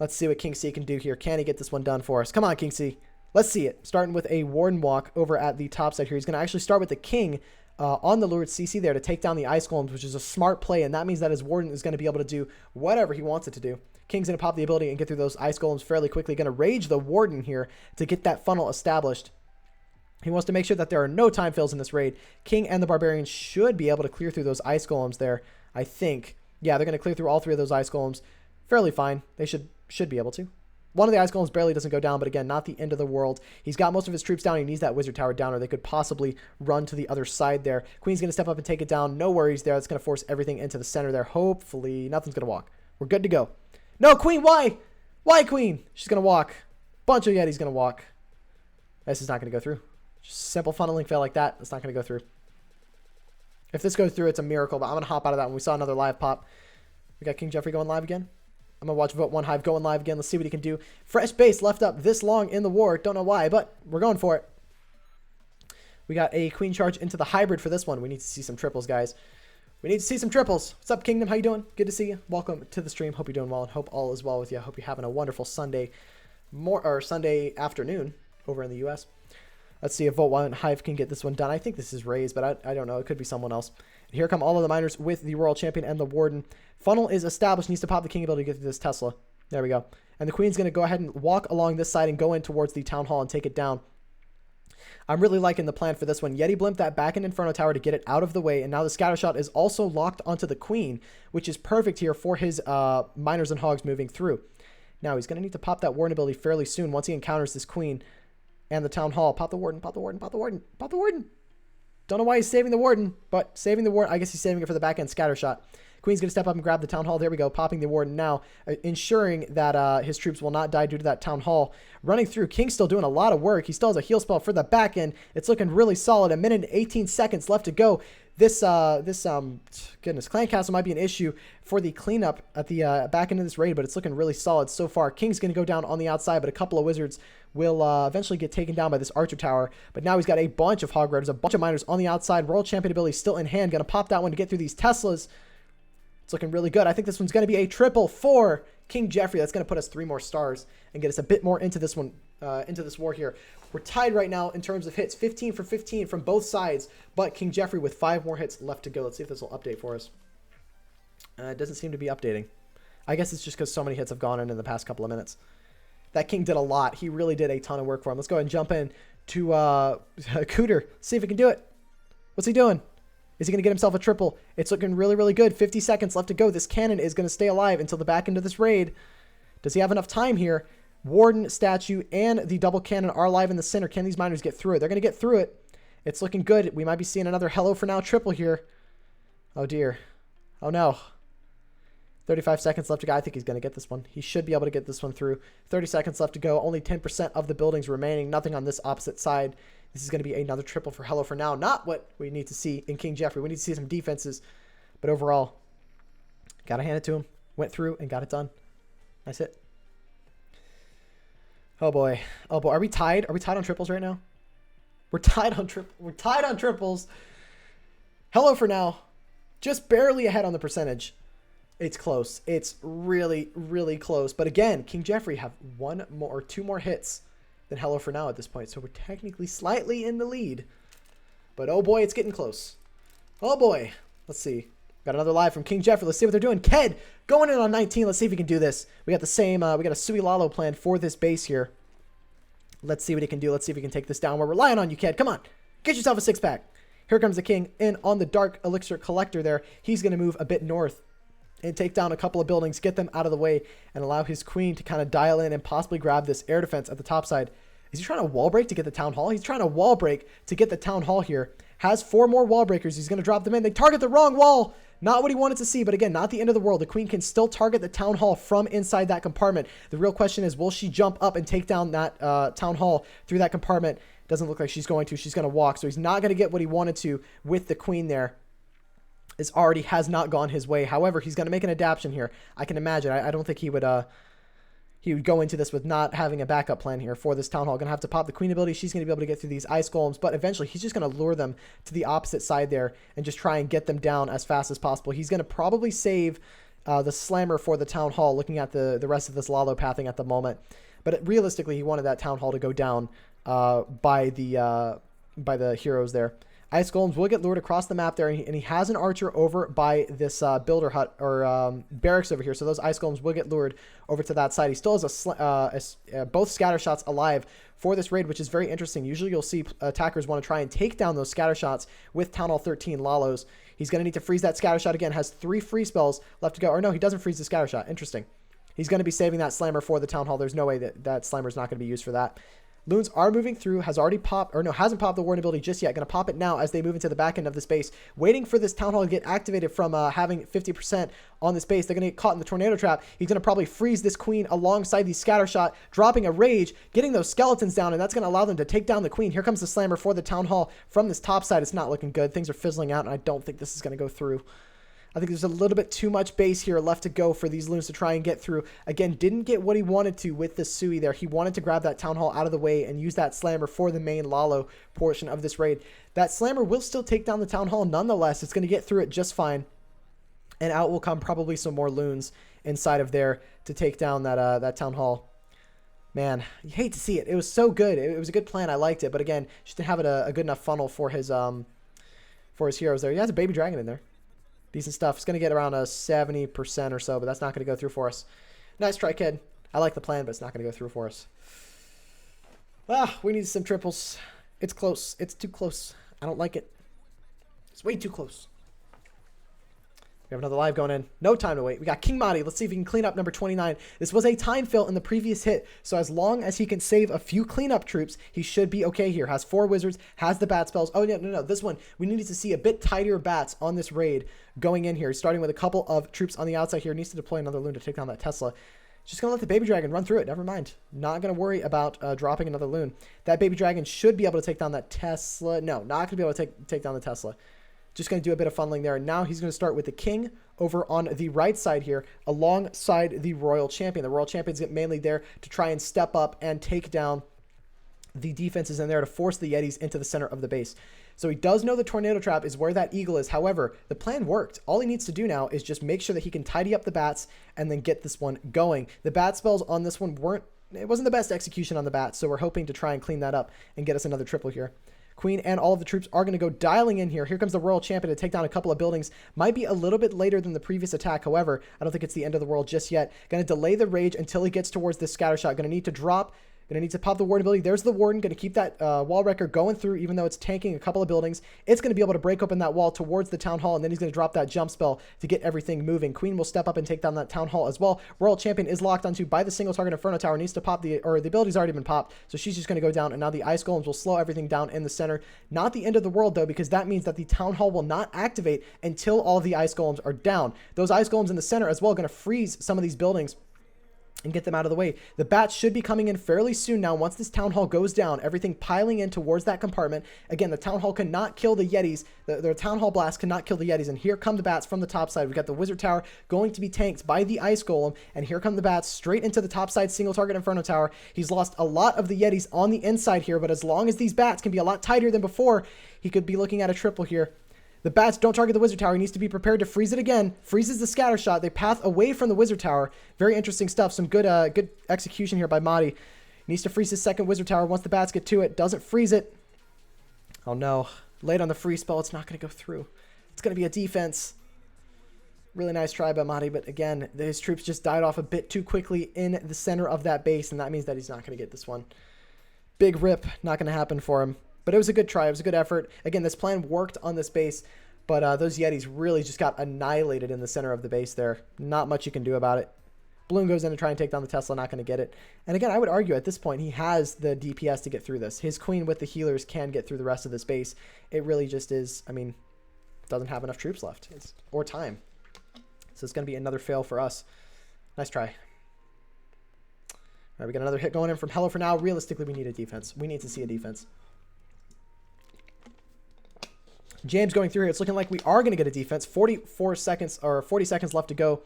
Let's see what King C can do here. Can he get this one done for us? Come on, King C. Let's see it. Starting with a Warden Walk over at the top side here. He's going to actually start with the King on the Lured CC there to take down the Ice Golems, which is a smart play, and that means that his Warden is going to be able to do whatever he wants it to do. King's going to pop the ability and get through those Ice Golems fairly quickly. Going to Rage the Warden here to get that funnel established. He wants to make sure that there are no time fills in this raid. King and the Barbarians should be able to clear through those Ice Golems there, I think. Yeah, they're going to clear through all three of those Ice Golems fairly fine. They should be able to. One of the Ice Golems barely doesn't go down, but again, not the end of the world. He's got most of his troops down. He needs that Wizard Tower down, or they could possibly run to the other side there. Queen's going to step up and take it down. No worries there. That's going to force everything into the center there. Hopefully, nothing's going to walk. We're good to go. No, Queen, why? Why, Queen? She's going to walk. Bunch of Yetis going to walk. This is not going to go through. Just simple funneling fail like that. It's not going to go through. If this goes through, it's a miracle, but I'm going to hop out of that one. We saw another live pop. We got King Jeffrey going live again. I'm going to watch Vote 1 Hive going live again. Let's see what he can do. Fresh base left up this long in the war. Don't know why, but we're going for it. We got a Queen charge into the hybrid for this one. We need to see some triples, guys. We need to see some triples. What's up, Kingdom? How you doing? Good to see you. Welcome to the stream. Hope you're doing well and hope all is well with you. Hope you're having a wonderful Sunday Sunday afternoon over in the U.S. Let's see if Vote 1 Hive can get this one done. I think this is Raze, but I don't know. It could be someone else. Here come all of the miners with the Royal Champion and the Warden. Funnel is established. Needs to pop the King ability to get through this Tesla. There we go. And the Queen's going to go ahead and walk along this side and go in towards the Town Hall and take it down. I'm really liking the plan for this one. Yeti Blimp that back end Inferno Tower to get it out of the way. And now the Scatter Shot is also locked onto the Queen, which is perfect here for his miners and hogs moving through. Now he's going to need to pop that Warden ability fairly soon once he encounters this Queen and the Town Hall. Pop the Warden, pop the Warden, pop the Warden, pop the Warden. Don't know why he's saving the Warden, but saving the Warden. I guess he's saving it for the back end Scatter Shot. Queen's going to step up and grab the Town Hall. There we go. Popping the Warden now, ensuring that his troops will not die due to that Town Hall. Running through. King's still doing a lot of work. He still has a heal spell for the back end. It's looking really solid. A minute and 18 seconds left to go. Goodness, Clan Castle might be an issue for the cleanup at the back end of this raid, but it's looking really solid so far. King's going to go down on the outside, but a couple of wizards will eventually get taken down by this Archer Tower. But now he's got a bunch of Hog Riders, a bunch of miners on the outside. Royal Champion ability still in hand. Going to pop that one to get through these Teslas. It's looking really good. I think this one's going to be a triple for King Jeffrey. That's going to put us 3 more stars and get us a bit more into this one, into this war here. We're tied right now in terms of hits, 15 for 15 from both sides, but King Jeffrey with 5 more hits left to go. Let's see if this will update for us. It doesn't seem to be updating. I guess it's just because so many hits have gone in the past couple of minutes. That King did a lot. He really did a ton of work for him. Let's go ahead and jump in to Cooter. See if he can do it. What's he doing? Is he going to get himself a triple? It's looking really, really good. 50 seconds left to go. This cannon is going to stay alive until the back end of this raid. Does he have enough time here? Warden, statue, and the double cannon are alive in the center. Can these miners get through it? They're going to get through it. It's looking good. We might be seeing another Hello4Now triple here. Oh, dear. Oh, no. 35 seconds left to go. I think he's going to get this one. He should be able to get this one through. 30 seconds left to go. Only 10% of the buildings remaining. Nothing on this opposite side. This is going to be another triple for Hello4Now. Not what we need to see in King Jeffrey. We need to see some defenses. But overall, got to hand it to him. Went through and got it done. Nice hit. Oh, boy. Oh, boy. Are we tied? Are we tied on triples right now? We're tied on triples. Hello4Now. Just barely ahead on the percentage. It's close. It's really, really close. But again, King Jeffrey have 2 more hits than Hello4Now at this point. So we're technically slightly in the lead. But oh boy, it's getting close. Oh boy. Let's see. Got another live from King Jeffrey. Let's see what they're doing. Ked going in on 19. Let's see if he can do this. We got the same, we got a Sui Lalo plan for this base here. Let's see what he can do. Let's see if he can take this down. We're relying on you, Ked. Come on. Get yourself a 6-pack. Here comes the King in on the Dark Elixir Collector there. He's going to move a bit north and take down a couple of buildings, get them out of the way, and allow his Queen to kind of dial in and possibly grab this air defense at the top side. Is he trying to wall break to get the Town Hall? He's trying to wall break to get the Town Hall here. Has 4 more wall breakers. He's going to drop them in. They target the wrong wall. Not what he wanted to see, but again, not the end of the world. The Queen can still target the Town Hall from inside that compartment. The real question is, will she jump up and take down that Town Hall through that compartment? Doesn't look like she's going to. She's going to walk, so he's not going to get what he wanted to with the Queen there. It already has not gone his way. However, he's going to make an adaptation here. I can imagine. I don't think he would go into this with not having a backup plan here for this Town Hall. Going to have to pop the Queen ability. She's going to be able to get through these Ice Golems, but eventually he's just going to lure them to the opposite side there and just try and get them down as fast as possible. He's going to probably save the slammer for the town hall, looking at the rest of this Lalo pathing at the moment. But realistically, he wanted that town hall to go down by the heroes there. Ice Golems will get lured across the map there, and he has an archer over by this builder hut or barracks over here. So those Ice Golems will get lured over to that side. He still has both scatter shots alive for this raid, which is very interesting. Usually you'll see attackers want to try and take down those scatter shots with Town Hall 13 Lalos. He's going to need to freeze that scatter shot again. Has 3 free spells left to go. Or no, he doesn't freeze the scatter shot. Interesting. He's going to be saving that slammer for the Town Hall. There's no way that slammer is not going to be used for that. Loons are moving through, has already popped, or no, hasn't popped the warden ability just yet. Going to pop it now as they move into the back end of this base, waiting for this Town Hall to get activated from having 50% on this base. They're going to get caught in the tornado trap. He's going to probably freeze this queen alongside the scatter shot, dropping a rage, getting those skeletons down, and that's going to allow them to take down the queen. Here comes the slammer for the Town Hall from this top side. It's not looking good. Things are fizzling out, and I don't think this is going to go through. I think there's a little bit too much base here left to go for these loons to try and get through. Again, didn't get what he wanted to with the Sui there. He wanted to grab that Town Hall out of the way and use that slammer for the main Lalo portion of this raid. That slammer will still take down the Town Hall nonetheless. It's going to get through it just fine. And out will come probably some more loons inside of there to take down that Town Hall. Man, you hate to see it. It was so good. It was a good plan. I liked it. But again, just to have it a good enough funnel for his heroes there. He has a baby dragon in there. Decent stuff. It's going to get around a 70% or so, but that's not going to go through for us. Nice try, kid. I like the plan, but it's not going to go through for us. Ah, we need some triples. It's close. It's too close. I don't like it. It's way too close. We have another live going in. No time to wait. We got King Madi. Let's see if he can clean up number 29. This was a time fill in the previous hit, so as long as he can save a few cleanup troops, he should be okay here. Has 4 wizards, has the bat spells. Oh, no. This one, we needed to see a bit tidier bats on this raid going in here. Starting with a couple of troops on the outside here. Needs to deploy another loon to take down that Tesla. Just going to let the baby dragon run through it. Never mind. Not going to worry about dropping another loon. That baby dragon should be able to take down that Tesla. No, not going to be able to take down the Tesla. Just going to do a bit of funneling there. And now he's going to start with the king over on the right side here alongside the royal champion. The royal champion's mainly there to try and step up and take down the defenses in there to force the Yetis into the center of the base. So he does know the tornado trap is where that eagle is. However, the plan worked. All he needs to do now is just make sure that he can tidy up the bats and then get this one going. The bat spells on this one it wasn't the best execution on the bats, so we're hoping to try and clean that up and get us another triple here. Queen and all of the troops are going to go dialing in here. Here comes the royal champion to take down a couple of buildings. Might be a little bit later than the previous attack. However, I don't think it's the end of the world just yet. Going to delay the rage until he gets towards this scatter shot. Going to need to drop. Going to need to pop the warden ability. There's the warden. Going to keep that wall wrecker going through, even though it's tanking a couple of buildings. It's going to be able to break open that wall towards the town hall, and then he's going to drop that jump spell to get everything moving. Queen will step up and take down that town hall as well. Royal champion is locked onto by the single target Inferno Tower. Needs to pop the ability's already been popped, so she's just going to go down, and now the ice golems will slow everything down in the center. Not the end of the world, though, because that means that the town hall will not activate until all of the ice golems are down. Those ice golems in the center as well are going to freeze some of these buildings and get them out of the way. The bats should be coming in fairly soon now. Once this town hall goes down, everything piling in towards that compartment. Again, the town hall cannot kill the Yetis. The town hall blast cannot kill the Yetis. And here come the bats from the top side. We've got the wizard tower going to be tanked by the ice golem. And here come the bats straight into the top side single target Inferno Tower. He's lost a lot of the Yetis on the inside here, but as long as these bats can be a lot tighter than before, he could be looking at a triple here. The bats don't target the wizard tower. He needs to be prepared to freeze it again. Freezes the scatter shot. They path away from the wizard tower. Very interesting stuff. Some good execution here by Madi. Needs to freeze his second wizard tower once the bats get to it. Doesn't freeze it. Oh no. Late on the freeze spell. It's not going to go through. It's going to be a defense. Really nice try by Madi, but again, his troops just died off a bit too quickly in the center of that base, and that means that he's not going to get this one. Big rip. Not going to happen for him. But it was a good try. It was a good effort. Again, this plan worked on this base, but those Yetis really just got annihilated in the center of the base there. Not much you can do about it. Bloom goes in to try and take down the Tesla. Not going to get it. And again, I would argue at this point, he has the DPS to get through this. His queen with the healers can get through the rest of this base. It really just is, I mean, doesn't have enough troops left or time. So it's going to be another fail for us. Nice try. All right, we got another hit going in from Hello4Now. Realistically, we need a defense. We need to see a defense. James going through here. It's looking like we are going to get a defense. 44 seconds or 40 seconds left to go.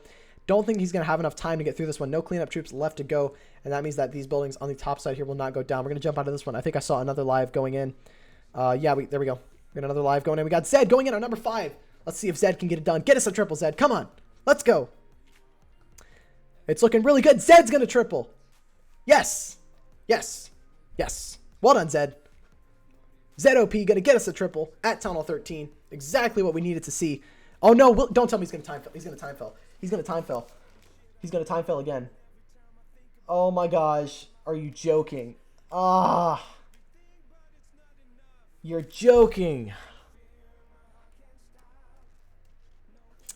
Don't think he's going to have enough time to get through this one. No cleanup troops left to go. And that means that these buildings on the top side here will not go down. We're going to jump out of this one. I think I saw another live going in. Yeah, there we go. We got another live going in. We got Zed going in on number 5. Let's see if Zed can get it done. Get us a triple, Zed. Come on. Let's go. It's looking really good. Zed's going to triple. Yes. Yes. Yes. Well done, Zed. ZOP going to get us a triple at Town Hall 13. Exactly what we needed to see. Oh, no. Don't tell me he's going to time fail. He's going to time fail. He's going to time fail. He's going to time fail again. Oh, my gosh. Are you joking? Ah. You're joking.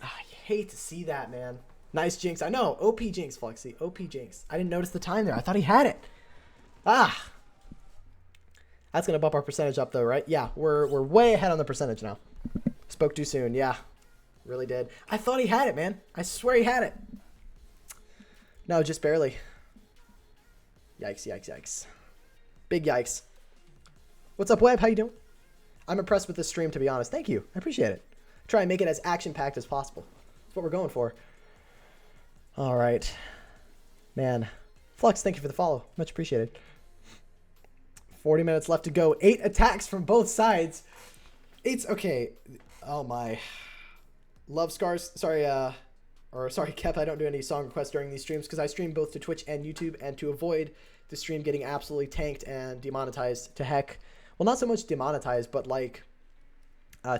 I hate to see that, man. Nice jinx. I know. OP jinx, Flexi. OP jinx. I didn't notice the time there. I thought he had it. Ah. That's going to bump our percentage up, though, right? Yeah, we're way ahead on the percentage now. Spoke too soon. Yeah, really did. I thought he had it, man. I swear he had it. No, just barely. Yikes, yikes, yikes. Big yikes. What's up, Web? How you doing? I'm impressed with this stream, to be honest. Thank you. I appreciate it. Try and make it as action-packed as possible. That's what we're going for. All right. Man. Flux, thank you for the follow. Much appreciated. 40 minutes left to go. 8 attacks from both sides. It's okay. Oh, my. Love Scars. Sorry, Kep, I don't do any song requests during these streams because I stream both to Twitch and YouTube, and to avoid the stream getting absolutely tanked and demonetized to heck. Well, not so much demonetized, but like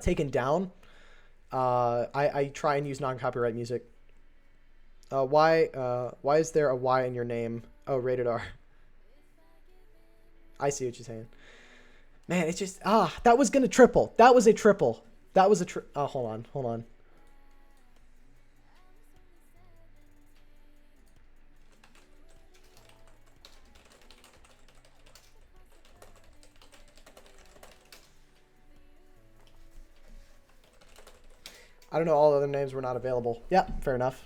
taken down. I try and use non-copyright music. Why is there a Y in your name? Oh, rated R. I see what you're saying. Man, it's just, that was going to triple. That was a triple. That was a oh, hold on. I don't know. All the other names were not available. Yeah, fair enough.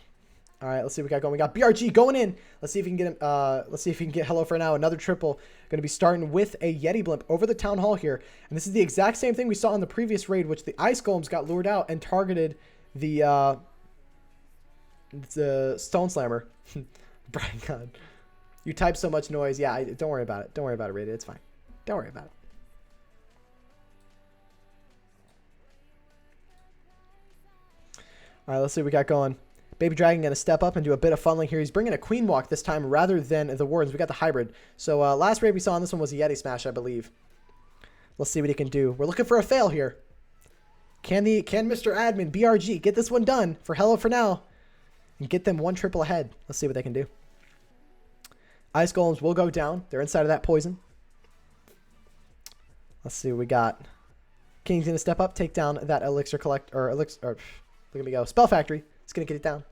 All right, let's see what we got going. We got BRG going in. Let's see if he can get him. Let's see if he can get Hello4Now. Another triple. Going to be starting with a Yeti blimp over the town hall here. And this is the exact same thing we saw in the previous raid, which the ice golems got lured out and targeted the stone slammer. Brian God, you type so much noise. Yeah, don't worry about it. Don't worry about it, rated. It's fine. Don't worry about it. All right, let's see what we got going. Baby Dragon going to step up and do a bit of funneling here. He's bringing a Queen Walk this time rather than the Wardens. We got the hybrid. So last raid we saw on this one was a Yeti Smash, I believe. Let's see what he can do. We're looking for a fail here. Can Mr. Admin, BRG, get this one done for Hello4Now and get them one triple ahead? Let's see what they can do. Ice Golems will go down. They're inside of that poison. Let's see what we got. King's going to step up, take down that Elixir Collect, or Elixir, look at me go. Spell Factory. It's going to get it down.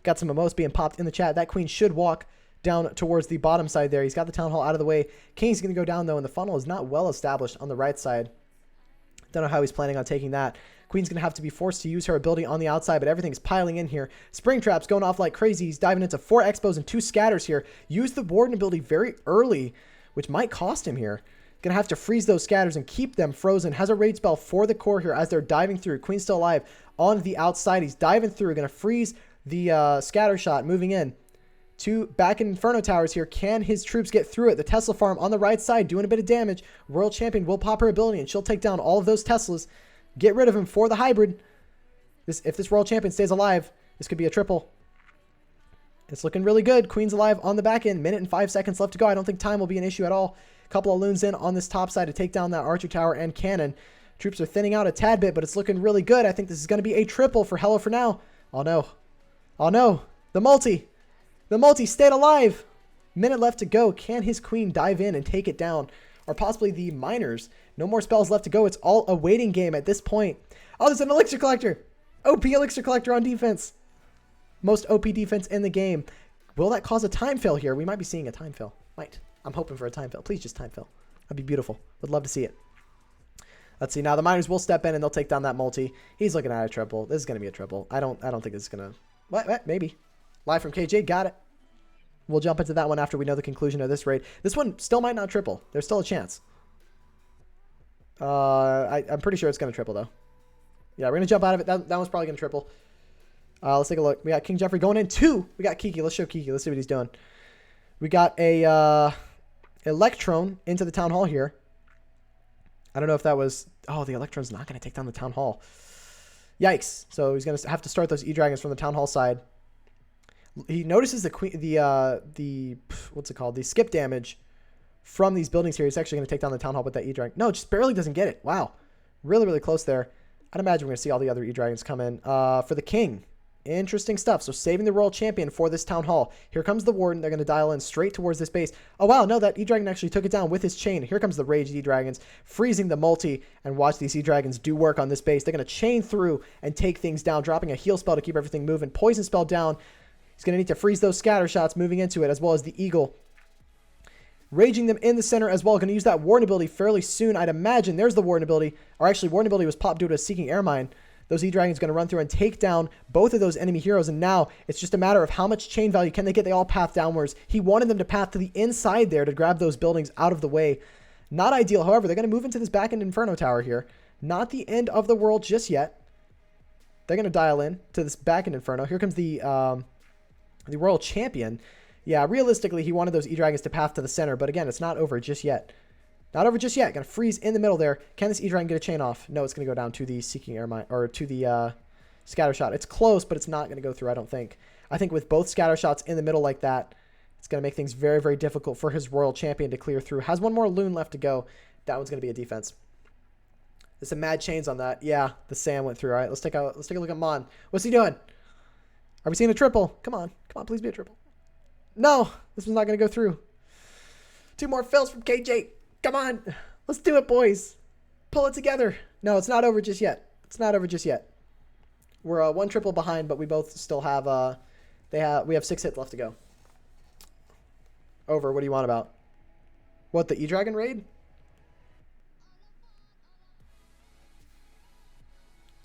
Got some Mimos being popped in the chat. That Queen should walk down towards the bottom side there. He's got the Town Hall out of the way. King's going to go down, though, and the funnel is not well established on the right side. Don't know how he's planning on taking that. Queen's going to have to be forced to use her ability on the outside, but everything's piling in here. Spring Trap's going off like crazy. He's diving into 4 Expos and 2 Scatters here. Use the Warden ability very early, which might cost him here. Going to have to freeze those Scatters and keep them frozen. Has a raid spell for the core here as they're diving through. Queen's still alive on the outside. He's diving through. Going to freeze the Scatter Shot. Moving in. Back in Inferno Towers here. Can his troops get through it? The Tesla farm on the right side doing a bit of damage. World Champion will pop her ability and she'll take down all of those Teslas. Get rid of him for the hybrid. If this World Champion stays alive, this could be a triple. It's looking really good. Queen's alive on the back end. Minute and 5 seconds left to go. I don't think time will be an issue at all. Couple of loons in on this top side to take down that Archer Tower and cannon. Troops are thinning out a tad bit, but it's looking really good. I think this is going to be a triple for Hello4Now. Oh, no. Oh, no. The multi. The multi stayed alive. Minute left to go. Can his Queen dive in and take it down? Or possibly the miners. No more spells left to go. It's all a waiting game at this point. Oh, there's an Elixir Collector. OP Elixir Collector on defense. Most OP defense in the game. Will that cause a time fail here? We might be seeing a time fail. Might. I'm hoping for a time fail. Please just time fail. That'd be beautiful. Would love to see it. Let's see. Now the miners will step in and they'll take down that multi. He's looking at a triple. This is going to be a triple. I don't think this is going to... What? Maybe. Live from KJ. Got it. We'll jump into that one after we know the conclusion of this raid. This one still might not triple. There's still a chance. I'm pretty sure it's going to triple, though. Yeah, we're going to jump out of it. That one's probably going to triple. Let's take a look. We got King Jeffrey going in 2. We got Kiki. Let's show Kiki. Let's see what he's doing. We got a Electron into the Town Hall here. I don't know if that was... Oh, the Electron's not going to take down the Town Hall. Yikes. So he's going to have to start those E-Dragons from the Town Hall side. He notices the what's it called? The skip damage from these buildings here. He's actually going to take down the town hall with that E-Dragon. No, just barely doesn't get it. Wow. Really, really close there. I'd imagine we're going to see all the other E-Dragons come in. For the king. Interesting stuff. So saving the royal champion for this town hall. Here comes the warden. They're going to dial in straight towards this base. Oh, wow. No, that E-Dragon actually took it down with his chain. Here comes the raged E-Dragons, freezing the multi. And watch these E-Dragons do work on this base. They're going to chain through and take things down, dropping a heal spell to keep everything moving. Poison spell down. He's going to need to freeze those scatter shots moving into it, as well as the eagle. Raging them in the center as well. Going to use that warden ability fairly soon, I'd imagine. There's the warden ability. Or actually, warden ability was popped due to a Seeking Air Mine. Those E-Dragons going to run through and take down both of those enemy heroes. And now it's just a matter of how much chain value can they get. They all path downwards. He wanted them to path to the inside there to grab those buildings out of the way. Not ideal. However, they're going to move into this back-end Inferno Tower here. Not the end of the world just yet. They're going to dial in to this back-end Inferno. Here comes the Royal Champion. Yeah, realistically, he wanted those E-Dragons to path to the center. But again, it's not over just yet. Not over just yet. Going to freeze in the middle there. Can this E-Dragon get a chain off? No, it's going to go down to the Seeking Air Mine, or to the Scatter Shot. It's close, but it's not going to go through, I don't think. I think with both Scatter Shots in the middle like that, it's going to make things very, very difficult for his Royal Champion to clear through. Has one more Loon left to go. That one's going to be a defense. There's some mad chains on that. Yeah, the Sam went through. All right, let's take a look at Mon. What's he doing? Are we seeing a triple? Come on, please be a triple. No, this one's not going to go through. 2 more fills from KJ. Come on, let's do it, boys. Pull it together. No, it's not over just yet. It's not over just yet. We're 1 triple behind, but we both still have we have 6 hits left to go. Over. What do you want about? What, the E-Dragon raid?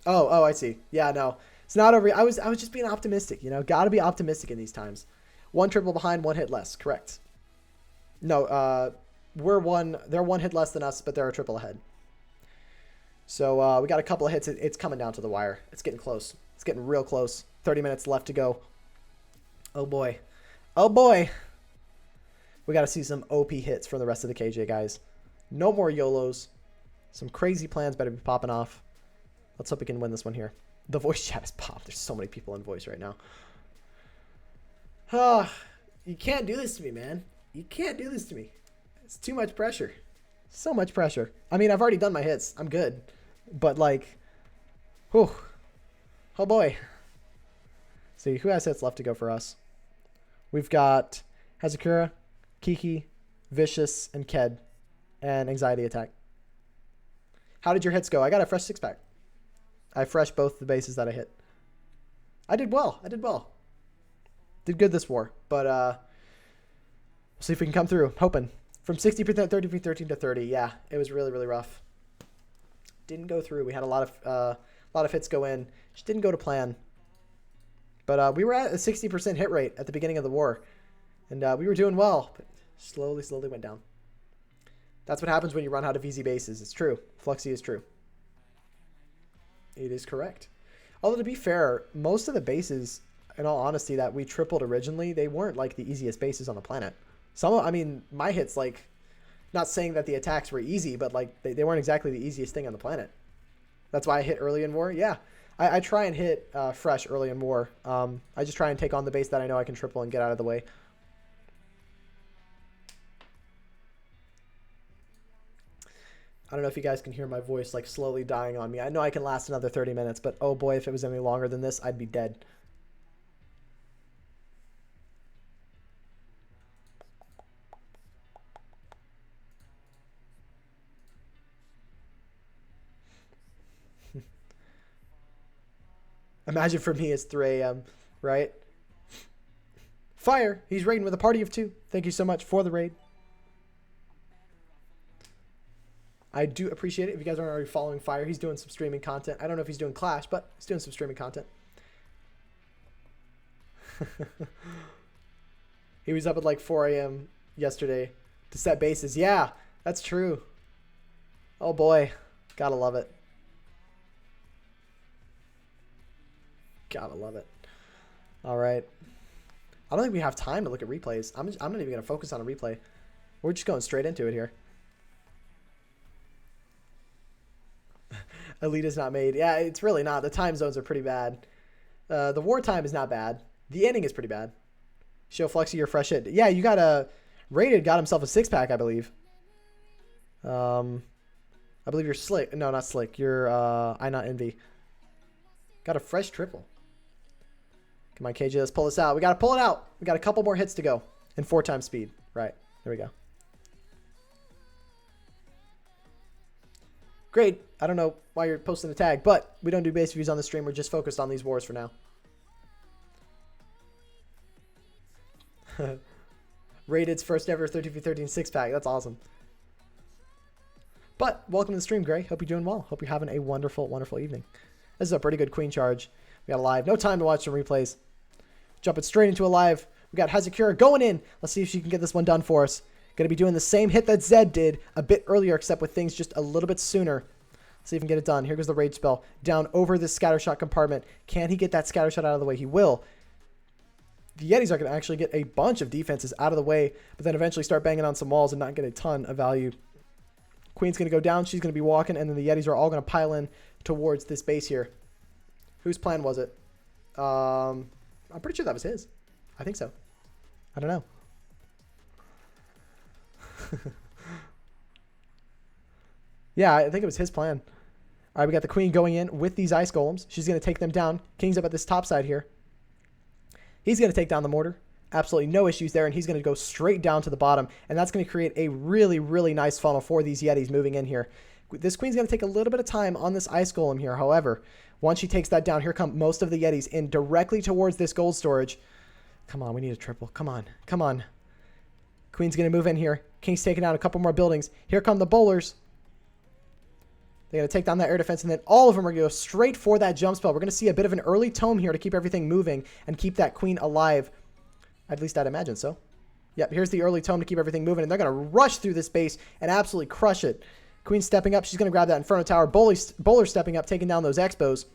Oh, I see. Yeah, no, it's not over. I was just being optimistic. Got to be optimistic in these times. 1 triple behind, 1 hit less. Correct. No, they're 1 hit less than us, but they're a triple ahead. So we got a couple of hits. It's coming down to the wire. It's getting close. It's getting real close. 30 minutes left to go. Oh boy. Oh boy. We got to see some OP hits from the rest of the KJ guys. No more YOLOs. Some crazy plans better be popping off. Let's hope we can win this one here. The voice chat is popped. There's so many people in voice right now. You can't do this to me, man. You can't do this to me. It's too much pressure. So much pressure. I mean, I've already done my hits. I'm good. But, like, whew. Oh, boy. See, who has hits left to go for us? We've got Hazakura, Kiki, Vicious, and Ked. And Anxiety Attack. How did your hits go? I got a fresh 6-pack. I freshed both the bases that I hit. I did well. Did good this war. But, we'll see if we can come through. Hoping. From 60%, 13 to 30. Yeah, it was really, really rough. Didn't go through. We had a lot of hits go in. Just didn't go to plan. But we were at a 60% hit rate at the beginning of the war. And we were doing well. But slowly went down. That's what happens when you run out of easy bases. It's true. Fluxy is true. It is correct. Although, to be fair, most of the bases, in all honesty, that we tripled originally, they weren't like the easiest bases on the planet. My hits, like, not saying that the attacks were easy, but like they weren't exactly the easiest thing on the planet. That's why I hit early in war. Yeah, I try and hit fresh early in war. I just try and take on the base that I know I can triple and get out of the way. I don't know if you guys can hear my voice like slowly dying on me. I know I can last another 30 minutes, but oh boy, if it was any longer than this, I'd be dead. Imagine for me it's 3 a.m., right? Fire! He's raiding with a party of 2. Thank you so much for the raid. I do appreciate it. If you guys aren't already following Fire, he's doing some streaming content. I don't know if he's doing Clash, but he's doing some streaming content. He was up at like 4 a.m. yesterday to set bases. Yeah, that's true. Oh boy. Gotta love it. Gotta love it. All right. I don't think we have time to look at replays. I'm not even going to focus on a replay. We're just going straight into it here. Elite is not made. Yeah, it's really not. The time zones are pretty bad. The wartime is not bad. The ending is pretty bad. Show Flexi your fresh hit. Yeah, you got a Rated got himself a 6-pack, I believe. I believe you're Slick. No, not Slick. You're I not Envy. Got a fresh triple. Come on, KJ, let's pull this out. We got to pull it out. We got a couple more hits to go. And 4 times speed. Right. There we go. Great. I don't know why you're posting the tag, but we don't do base reviews on the stream. We're just focused on these wars for now. Rated's first ever 13v13 6-pack. That's awesome. But welcome to the stream, Gray. Hope you're doing well. Hope you're having a wonderful, wonderful evening. This is a pretty good queen charge. We got a live. No time to watch some replays. Jumping straight into a live. We got Hazakura going in. Let's see if she can get this one done for us. Going to be doing the same hit that Zed did a bit earlier, except with things just a little bit sooner. Let's see if we can get it done. Here goes the rage spell. Down over this scattershot compartment. Can he get that scattershot out of the way? He will. The Yetis are going to actually get a bunch of defenses out of the way, but then eventually start banging on some walls and not get a ton of value. Queen's going to go down. She's going to be walking, and then the Yetis are all going to pile in towards this base here. Whose plan was it? I'm pretty sure that was his. I think so. I don't know. Yeah, I think it was his plan. All right, we got the queen going in with these ice golems. She's going to take them down. King's up at this top side here. He's going to take down the mortar. Absolutely no issues there, and he's going to go straight down to the bottom, and that's going to create a really, really nice funnel for these Yetis moving in here. This queen's going to take a little bit of time on this ice golem here. However, once she takes that down, here come most of the Yetis in directly towards this gold storage. Come on, we need a triple. Come on. Come on. Queen's going to move in here. King's taking out a couple more buildings. Here come the bowlers. They're going to take down that air defense, and then all of them are going to go straight for that jump spell. We're going to see a bit of an early tome here to keep everything moving and keep that queen alive. At least I'd imagine so. Yep, here's the early tome to keep everything moving, and they're going to rush through this base and absolutely crush it. Queen stepping up. She's going to grab that Inferno Tower. Bowler stepping up, taking down those Expos.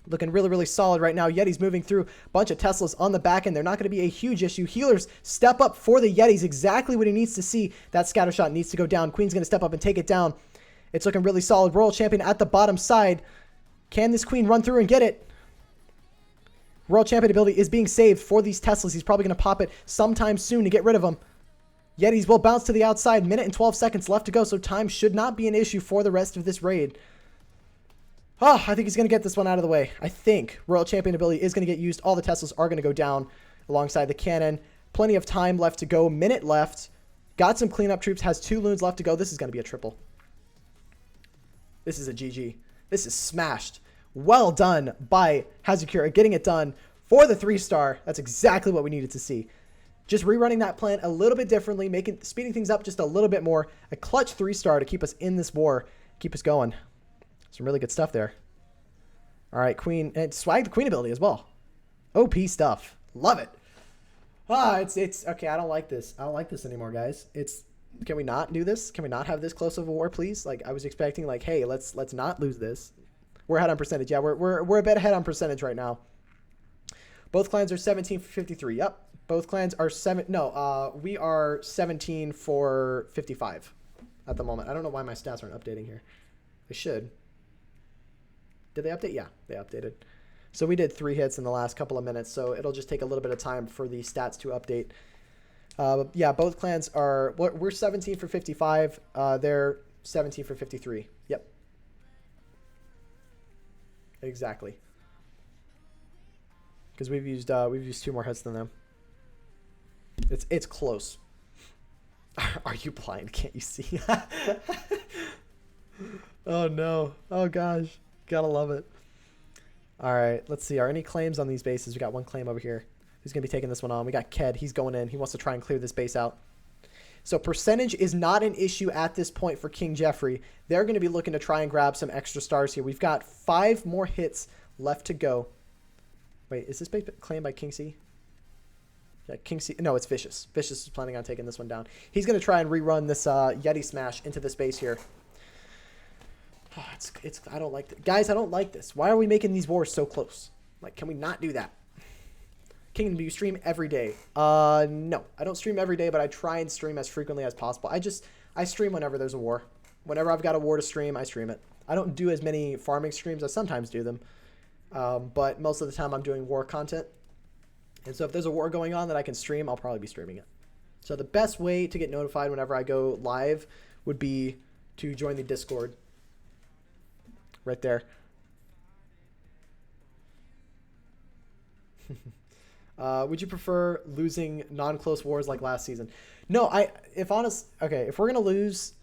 Looking really, really solid right now. Yetis moving through. A bunch of Teslas on the back end. They're not going to be a huge issue. Healers step up for the Yetis. Exactly what he needs to see. That scatter shot needs to go down. Queen's going to step up and take it down. It's looking really solid. Royal Champion at the bottom side. Can this queen run through and get it? Royal Champion ability is being saved for these Teslas. He's probably going to pop it sometime soon to get rid of them. Yetis will bounce to the outside. Minute and 12 seconds left to go, so time should not be an issue for the rest of this raid. Oh, I think he's going to get this one out of the way. I think Royal Champion ability is going to get used. All the Teslas are going to go down alongside the cannon. Plenty of time left to go. Minute left. Got some cleanup troops. Has 2 loons left to go. This is going to be a triple. This is a GG. This is smashed. Well done by Hazakura, getting it done for the 3-star. That's exactly what we needed to see. Just rerunning that plan a little bit differently, speeding things up just a little bit more. A clutch 3-star to keep us in this war, keep us going. Some really good stuff there. All right, Queen, and swag the Queen ability as well. OP stuff. Love it. It's okay. I don't like this. I don't like this anymore, guys. Can we not do this? Can we not have this close of a war, please? Like, I was expecting, like, hey, let's not lose this. We're ahead on percentage. Yeah, we're a bit ahead on percentage right now. Both clans are 17 for 53. Yep. Both clans are we are 17 for 55 at the moment. I don't know why my stats aren't updating here. They should. Did they update? Yeah, they updated. So we did 3 hits in the last couple of minutes, so it'll just take a little bit of time for the stats to update. Yeah, both clans are, we're 17 for 55. They're 17 for 53. Yep. Exactly. Because we've used 2 more hits than them. It's close. Are you blind? Can't you see? Oh no. Oh gosh. Gotta love it. All right. Let's see. Are any claims on these bases? We got 1 claim over here. Who's gonna be taking this one on? We got Ked. He's going in. He wants to try and clear this base out. So percentage is not an issue at this point for King Jeffrey. They're going to be looking to try and grab some extra stars here. We've got 5 more hits left to go. Wait, is this base claimed by King C? Yeah, King C. No, it's Vicious. Vicious is planning on taking this one down. He's going to try and rerun this Yeti smash into this base here. Oh, I don't like this. Guys, I don't like this. Why are we making these wars so close? Like, can we not do that? King, do you stream every day? No, I don't stream every day, but I try and stream as frequently as possible. I stream whenever there's a war. Whenever I've got a war to stream, I stream it. I don't do as many farming streams. I sometimes do them. But most of the time I'm doing war content. And so if there's a war going on that I can stream, I'll probably be streaming it. So the best way to get notified whenever I go live would be to join the Discord. Right there. Would you prefer losing non-close wars like last season? No, if we're going to lose,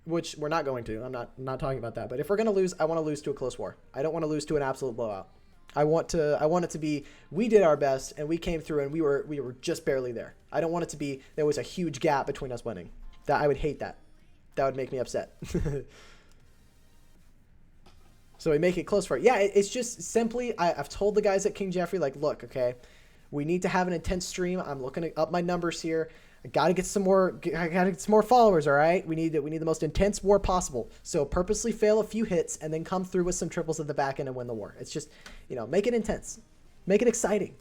which we're not going to, I'm not talking about that, but if we're going to lose, I want to lose to a close war. I don't want to lose to an absolute blowout. I want it to be, we did our best and we came through and we were just barely there. I don't want it to be, there was a huge gap between us winning. That I would hate that. That would make me upset. So we make it close for it. Yeah, it's just simply, I've told the guys at King Jeffrey, like, look, okay, we need to have an intense stream. I'm looking up my numbers here. I gotta get some more followers, all right? We need the most intense war possible. So purposely fail a few hits and then come through with some triples at the back end and win the war. It's just, make it intense. Make it exciting.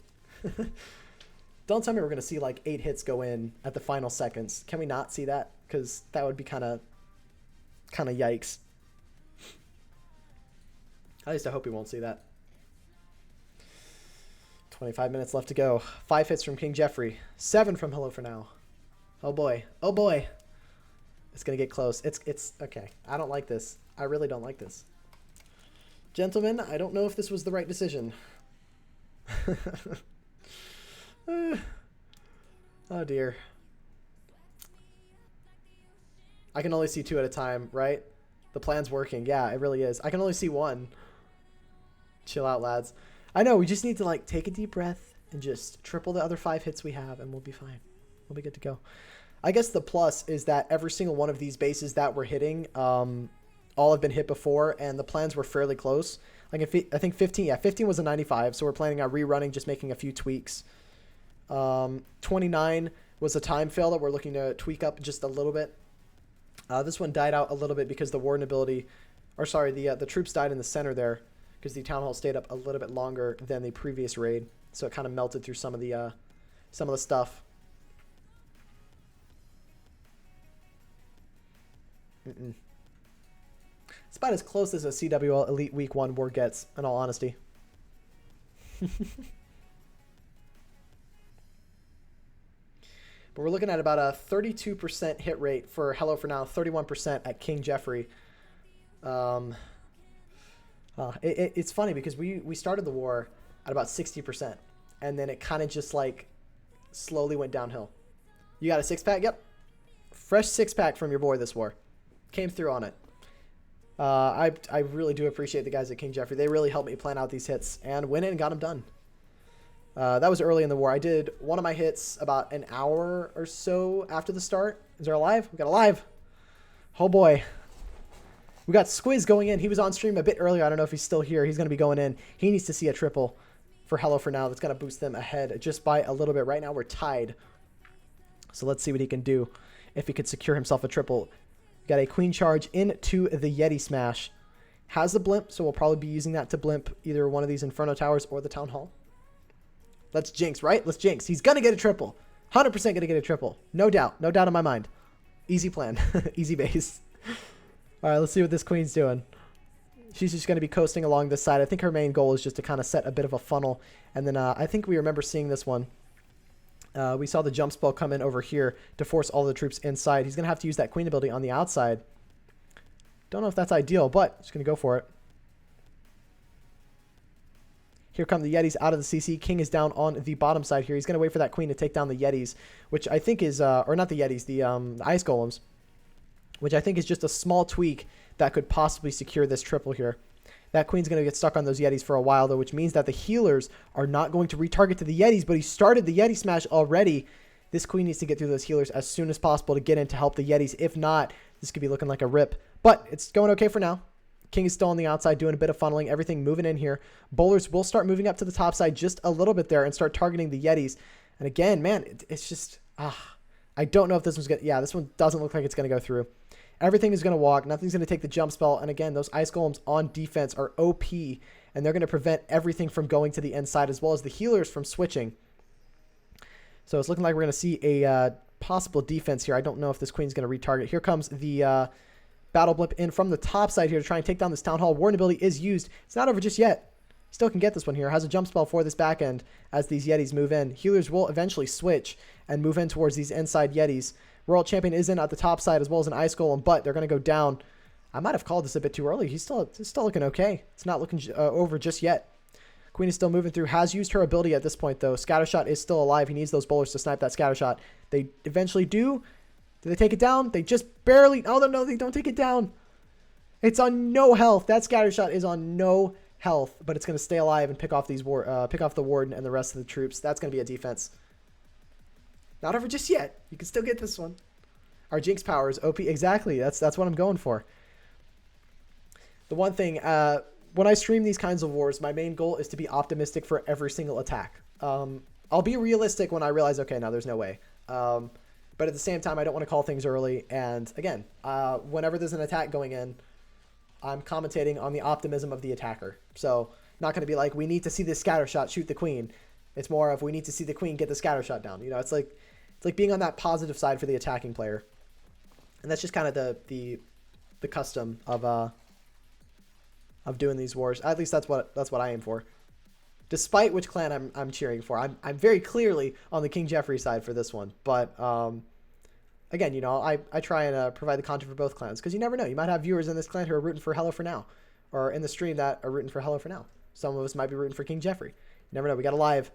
Don't tell me we're gonna see like 8 hits go in at the final seconds. Can we not see that? Because that would be kind of yikes. At least I hope we won't see that. 25 minutes left to go. 5 hits from King Jeffrey. 7 from Hello4Now. Oh boy. Oh boy. It's going to get close. It's okay. I don't like this. I really don't like this. Gentlemen, I don't know if this was the right decision. Oh dear. I can only see 2 at a time, right? The plan's working. Yeah, it really is. I can only see 1. Chill out, lads. I know, we just need to like take a deep breath and just triple the other 5 hits we have and we'll be fine. We'll be good to go. I guess the plus is that every single one of these bases that we're hitting, all have been hit before and the plans were fairly close. Like I think 15 was a 95, so we're planning on rerunning, just making a few tweaks. 29 was a time fail that we're looking to tweak up just a little bit. This one died out a little bit because the warden ability, or sorry, the troops died in the center there because the town hall stayed up a little bit longer than the previous raid, so it kind of melted through some of the stuff. It's about as close as a CWL Elite Week 1 war gets, in all honesty. But we're looking at about a 32% hit rate for Hello4Now, 31% at King Jeffrey. It's funny because we started the war at about 60%, and then it kind of just like slowly went downhill. You got a 6-pack? Yep. Fresh 6-pack from your boy this war. Came through on it. I really do appreciate the guys at King Jeffrey. They really helped me plan out these hits and went in and got them done. That was early in the war. I did one of my hits about an hour or so after the start. Is there a live? We got a live. Oh boy. We got Squiz going in. He was on stream a bit earlier. I don't know if he's still here. He's going to be going in. He needs to see a triple for Hello4Now. That's going to boost them ahead just by a little bit. Right now we're tied. So let's see what he can do if he could secure himself a triple. Got a queen charge into the Yeti smash. Has the blimp, so we'll probably be using that to blimp either one of these Inferno Towers or the Town Hall. Let's jinx, right? Let's jinx. He's going to get a triple. 100% going to get a triple. No doubt. No doubt in my mind. Easy plan. Easy base. All right, let's see what this queen's doing. She's just going to be coasting along this side. I think her main goal is just to kind of set a bit of a funnel. And then I think we remember seeing this one. We saw the jump spell come in over here to force all the troops inside. He's going to have to use that queen ability on the outside. Don't know if that's ideal, but just going to go for it. Here come the Yetis out of the CC. King is down on the bottom side here. He's going to wait for that queen to take down the Yetis, which I think is, or not the Yetis, the ice golems, which I think is just a small tweak that could possibly secure this triple here. That queen's going to get stuck on those Yetis for a while, though, which means that the healers are not going to retarget to the Yetis, but he started the Yeti smash already. This queen needs to get through those healers as soon as possible to get in to help the Yetis. If not, this could be looking like a rip, but it's going okay for now. King is still on the outside doing a bit of funneling, everything moving in here. Bowlers will start moving up to the top side just a little bit there and start targeting the Yetis. And again, man, it's just, I don't know if this one's going to, yeah, this one doesn't look like it's going to go through. Everything is going to walk. Nothing's going to take the jump spell. And again, those ice golems on defense are OP, and they're going to prevent everything from going to the inside as well as the healers from switching. So it's looking like we're going to see a possible defense here. I don't know if this queen's going to retarget. Here comes the battle blimp in from the top side here to try and take down this town hall. Warden ability is used. It's not over just yet. Still can get this one here. Has a jump spell for this back end as these Yetis move in. Healers will eventually switch and move in towards these inside Yetis. World Champion is in at the top side as well as an Ice Golem, but they're going to go down. I might have called this a bit too early. He's still looking okay. It's not looking over just yet. Queen is still moving through. Has used her ability at this point, though. Scattershot is still alive. He needs those bowlers to snipe that Scattershot. They eventually do. Do they take it down? They just barely... Oh, no, they don't take it down. It's on no health. That Scattershot is on no health, but it's going to stay alive and pick off the Warden and the rest of the troops. That's going to be a defense. Not over just yet. You can still get this one. Our Jinx power is OP. Exactly. That's what I'm going for. The one thing... when I stream these kinds of wars, my main goal is to be optimistic for every single attack. I'll be realistic when I realize, okay, no, there's no way. But at the same time, I don't want to call things early. And again, whenever there's an attack going in, I'm commentating on the optimism of the attacker. So not going to be like, we need to see this Scattershot shoot the queen. It's more of, we need to see the queen get the Scattershot down. You know, it's like being on that positive side for the attacking player. And that's just kind of the custom of doing these wars. At least that's what I aim for. Despite which clan I'm cheering for. I'm very clearly on the King Jeffrey side for this one. But again, you know, I try and provide the content for both clans, because you never know. You might have viewers in this clan who are rooting for Hello4Now, or in the stream that are rooting for Hello4Now. Some of us might be rooting for King Jeffrey. You never know. We got a live.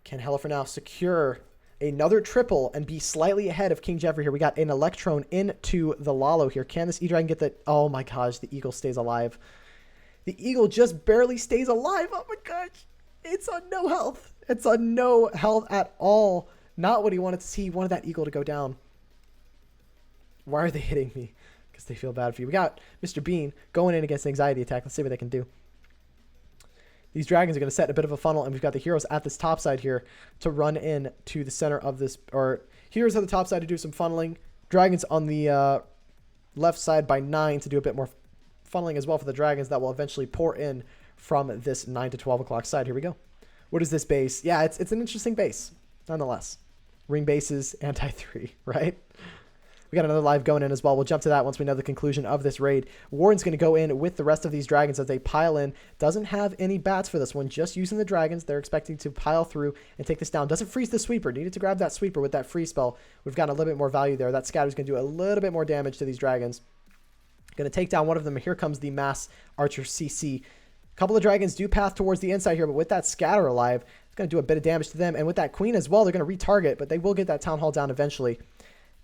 Can Hello4Now secure another triple and be slightly ahead of King Jeffrey here? We got an Electron into the Lalo here. Can this E-Dragon get the... Oh my gosh, the Eagle stays alive. The Eagle just barely stays alive. Oh my gosh. It's on no health. It's on no health at all. Not what he wanted to see. He wanted that Eagle to go down. Why are they hitting me? Because they feel bad for you. We got Mr. Bean going in against an anxiety attack. Let's see what they can do. These dragons are going to set a bit of a funnel, and we've got the heroes at this top side here to run in to the center of this, or heroes at the top side to do some funneling. Dragons on the left side by 9 to do a bit more funneling as well for the dragons that will eventually pour in from this 9 to 12 o'clock side. Here we go. What is this base? Yeah, it's an interesting base, nonetheless. Ring bases, anti-3, right? We got another live going in as well. We'll jump to that once we know the conclusion of this raid. Warden's going to go in with the rest of these dragons as they pile in. Doesn't have any bats for this one, just using the dragons. They're expecting to pile through and take this down. Doesn't freeze the sweeper. Needed to grab that sweeper with that free spell. We've got a little bit more value there. That scatter's going to do a little bit more damage to these dragons. Going to take down one of them. Here comes the mass archer CC. A couple of dragons do path towards the inside here, but with that scatter alive, it's going to do a bit of damage to them. And with that queen as well, they're going to retarget, but they will get that town hall down eventually.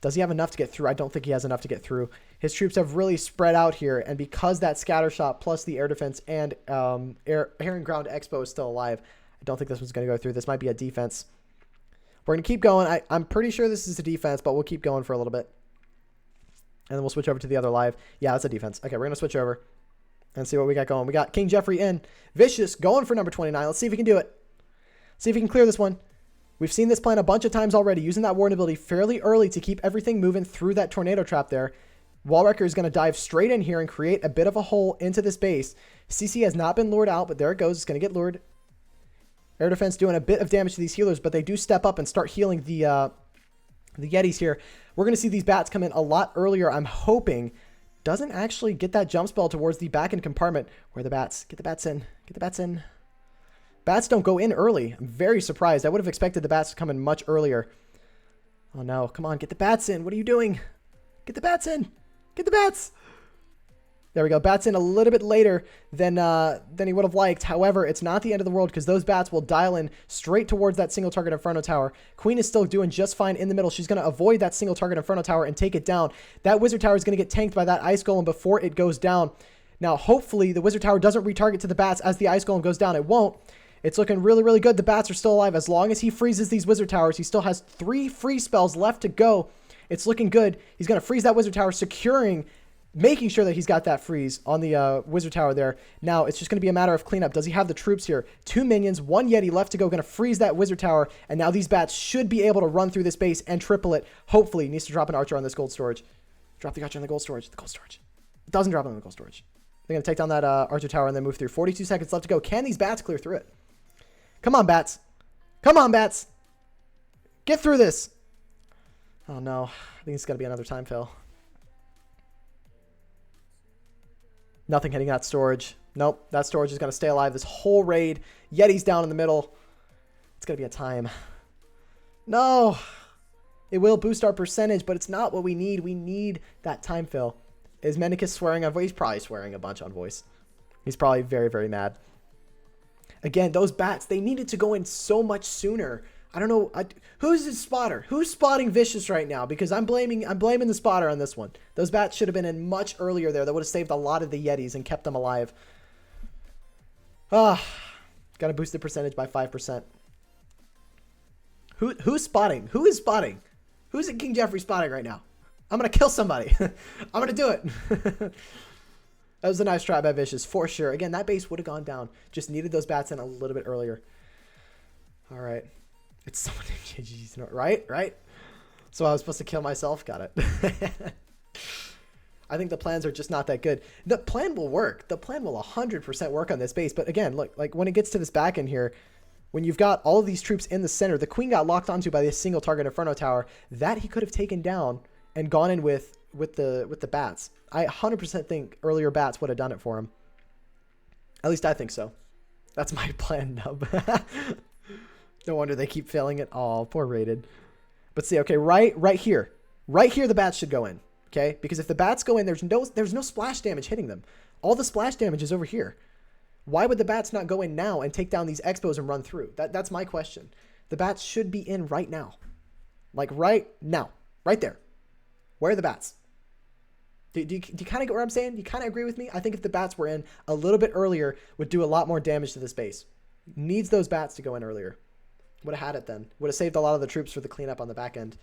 Does he have enough to get through? I don't think he has enough to get through. His troops have really spread out here, and because that scatter shot plus the air defense and air and ground expo is still alive, I don't think this one's going to go through. This might be a defense. We're going to keep going. I'm pretty sure this is a defense, but we'll keep going for a little bit. And then we'll switch over to the other live. Yeah, that's a defense. Okay, we're going to switch over and see what we got going. We got King Jeffrey in. Vicious going for number 29. Let's see if we can do it. See if we can clear this one. We've seen this plan a bunch of times already, using that Warden ability fairly early to keep everything moving through that tornado trap there. Wallwrecker is going to dive straight in here and create a bit of a hole into this base. CC has not been lured out, but there it goes. It's going to get lured. Air defense doing a bit of damage to these healers, but they do step up and start healing the Yetis here. We're going to see these bats come in a lot earlier. I'm hoping doesn't actually get that jump spell towards the back end compartment. Where are the bats? Get the bats in. Get the bats in. Bats don't go in early. I'm very surprised. I would have expected the bats to come in much earlier. Oh no, come on, get the bats in. What are you doing? Get the bats in. Get the bats. There we go. Bats in a little bit later than he would have liked. However, it's not the end of the world because those bats will dial in straight towards that single target Inferno Tower. Queen is still doing just fine in the middle. She's going to avoid that single target Inferno Tower and take it down. That Wizard Tower is going to get tanked by that Ice Golem before it goes down. Now, hopefully, the Wizard Tower doesn't retarget to the bats as the Ice Golem goes down. It won't. It's looking really, really good. The bats are still alive. As long as he freezes these Wizard Towers, he still has 3 free spells left to go. It's looking good. He's going to freeze that Wizard Tower, securing, making sure that he's got that freeze on the Wizard Tower there. Now, it's just going to be a matter of cleanup. Does he have the troops here? 2 minions, 1 Yeti left to go. Going to freeze that Wizard Tower. And now these bats should be able to run through this base and triple it. Hopefully, he needs to drop an archer on this gold storage. Drop the archer on the gold storage. The gold storage. It doesn't drop it on the gold storage. They're going to take down that archer tower and then move through. 42 seconds left to go. Can these bats clear through it? Come on, bats. Come on, bats. Get through this. Oh, no. I think it's got to be another time fail. Nothing hitting that storage. Nope, that storage is going to stay alive this whole raid. Yeti's down in the middle. It's going to be a time. No. It will boost our percentage, but it's not what we need. We need that time fill. Is Mendicus swearing on voice? He's probably swearing a bunch on voice. He's probably very, very mad. Again, those bats, they needed to go in so much sooner. I don't know. Who's his spotter? Who's spotting Vicious right now? Because I'm blaming the spotter on this one. Those bats should have been in much earlier there. That would have saved a lot of the Yetis and kept them alive. Ah, gotta boost the percentage by 5%. Who's spotting? Who is spotting? Who's at King Jeffrey spotting right now? I'm gonna kill somebody. I'm gonna do it. That was a nice try by Vicious, for sure. Again, that base would have gone down. Just needed those bats in a little bit earlier. All right. It's someone named JG's, right? Right? So I was supposed to kill myself? Got it. I think the plans are just not that good. The plan will work. The plan will 100% work on this base. But again, look, like when it gets to this back end here, when you've got all of these troops in the center, the queen got locked onto by this single target Inferno Tower that he could have taken down and gone in with the bats. I 100% think earlier bats would have done it for him. At least I think so. That's my plan, Nub. No wonder they keep failing it. Oh, poor rated. But see, okay, right here. Right here the bats should go in. Okay? Because if the bats go in, there's no splash damage hitting them. All the splash damage is over here. Why would the bats not go in now and take down these expos and run through? That's my question. The bats should be in right now. Like right now. Right there. Where are the bats? Do you kind of get what I'm saying? Do you kind of agree with me? I think if the bats were in a little bit earlier, would do a lot more damage to this base. Needs those bats to go in earlier. Would have had it then. Would have saved a lot of the troops for the cleanup on the back end.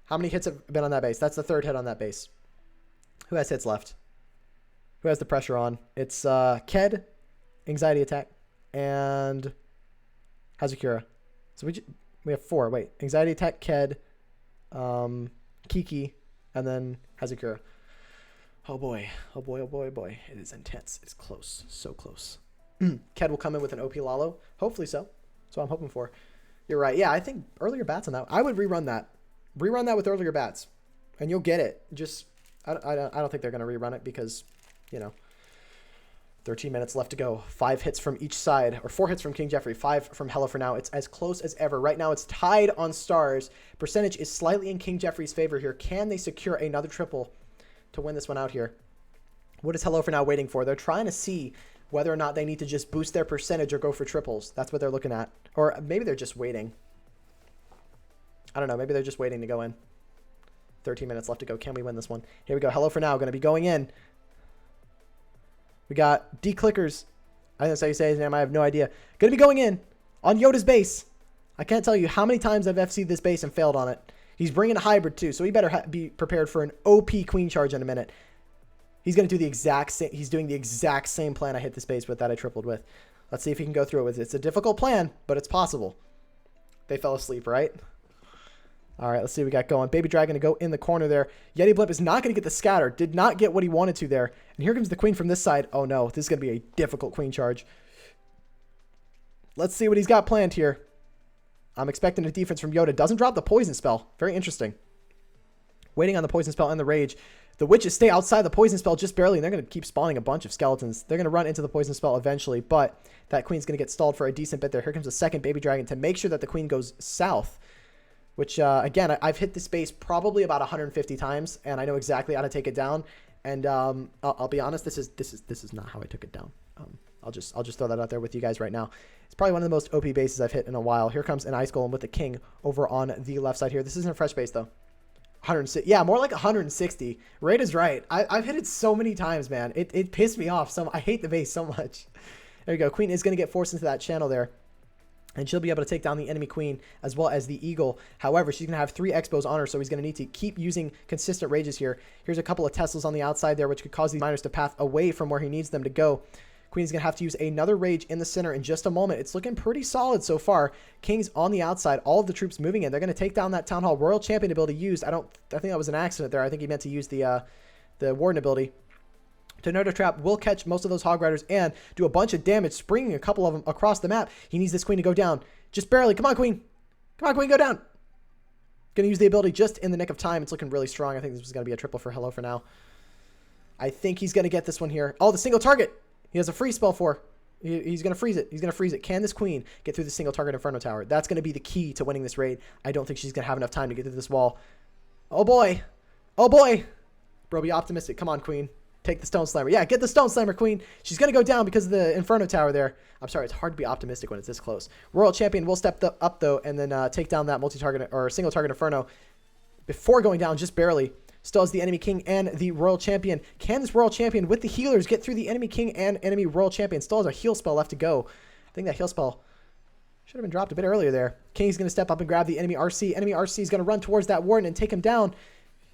How many hits have been on that base? That's the third hit on that base. Who has hits left? Who has the pressure on? It's Ked, Anxiety Attack, and Hazakura. So we have 4. Wait, Anxiety Attack, Ked, Kiki, and then Hazakura. Oh boy. Oh boy, oh boy, oh boy. It is intense. It's close. So close. Ked will come in with an OP Lalo. Hopefully so. That's what I'm hoping for. You're right. Yeah, I think earlier bats on that. I would rerun that. Rerun that with earlier bats. And you'll get it. Just, I don't think they're going to rerun it because, you know, 13 minutes left to go. 5 hits from each side. Or 4 hits from King Jeffrey. 5 from Hello4Now. It's as close as ever. Right now it's tied on stars. Percentage is slightly in King Jeffrey's favor here. Can they secure another triple to win this one out here? What is Hello4Now waiting for? They're trying to see whether or not they need to just boost their percentage or go for triples. That's what they're looking at. Or maybe they're just waiting. I don't know. Maybe they're just waiting to go in. 13 minutes left to go. Can we win this one? Here we go. Hello4Now going to be going in. We got D-Clickers. I think that's how you say his name. I have no idea. Going to be going in on Yoda's base. I can't tell you how many times I've FC'd this base and failed on it. He's bringing a hybrid too, so he better be prepared for an OP queen charge in a minute. He's going to do the exact same. He's doing the exact same plan I hit this base with that I tripled with. Let's see if he can go through it with it. It's a difficult plan, but it's possible. They fell asleep, right? All right, let's see what we got going. Baby Dragon to go in the corner there. Yeti Blimp is not going to get the scatter. Did not get what he wanted to there. And here comes the queen from this side. Oh, no. This is going to be a difficult queen charge. Let's see what he's got planned here. I'm expecting a defense from Yoda. Doesn't drop the poison spell. Very interesting. Waiting on the poison spell and the rage. The witches stay outside the poison spell just barely, and they're going to keep spawning a bunch of skeletons. They're going to run into the poison spell eventually, but that queen's going to get stalled for a decent bit there. Here comes the second Baby Dragon to make sure that the queen goes south. Which, again, I've hit this base probably about 150 times, and I know exactly how to take it down. And I'll be honest, this is not how I took it down. I'll just throw that out there with you guys right now. It's probably one of the most OP bases I've hit in a while. Here comes an Ice Golem with the king over on the left side here. This isn't a fresh base, though. 160, yeah, more like 160. Raid is right. I've hit it so many times, man. It pissed me off. I hate the base so much. There you go. Queen is going to get forced into that channel there. And she'll be able to take down the enemy queen as well as the eagle. However, she's going to have 3 expos on her, so he's going to need to keep using consistent rages here. Here's a couple of Teslas on the outside there, which could cause these miners to path away from where he needs them to go. Queen's going to have to use another rage in the center in just a moment. It's looking pretty solid so far. King's on the outside. All of the troops moving in. They're going to take down that Town Hall Royal Champion ability used. I think that was an accident there. I think he meant to use the Warden ability. Tornado Trap will catch most of those Hog Riders and do a bunch of damage, springing a couple of them across the map. He needs this queen to go down. Just barely. Come on, queen. Come on, queen, go down. Going to use the ability just in the nick of time. It's looking really strong. I think this was going to be a triple for Hello4Now. I think he's going to get this one here. Oh, the single target. He has a freeze spell for. He's going to freeze it. He's going to freeze it. Can this queen get through the single target Inferno Tower? That's going to be the key to winning this raid. I don't think she's going to have enough time to get through this wall. Oh, boy. Oh, boy. Bro, be optimistic. Come on, queen. Take the Stone Slammer. Yeah, get the Stone Slammer, queen. She's going to go down because of the Inferno Tower there. I'm sorry, it's hard to be optimistic when it's this close. Royal Champion will step up, though, and then take down that multi-target or single-target Inferno before going down just barely. Still has the enemy king and the Royal Champion. Can this Royal Champion with the healers get through the enemy king and enemy Royal Champion? Still has a heal spell left to go. I think that heal spell should have been dropped a bit earlier there. King's going to step up and grab the enemy RC. Enemy RC is going to run towards that Warden and take him down.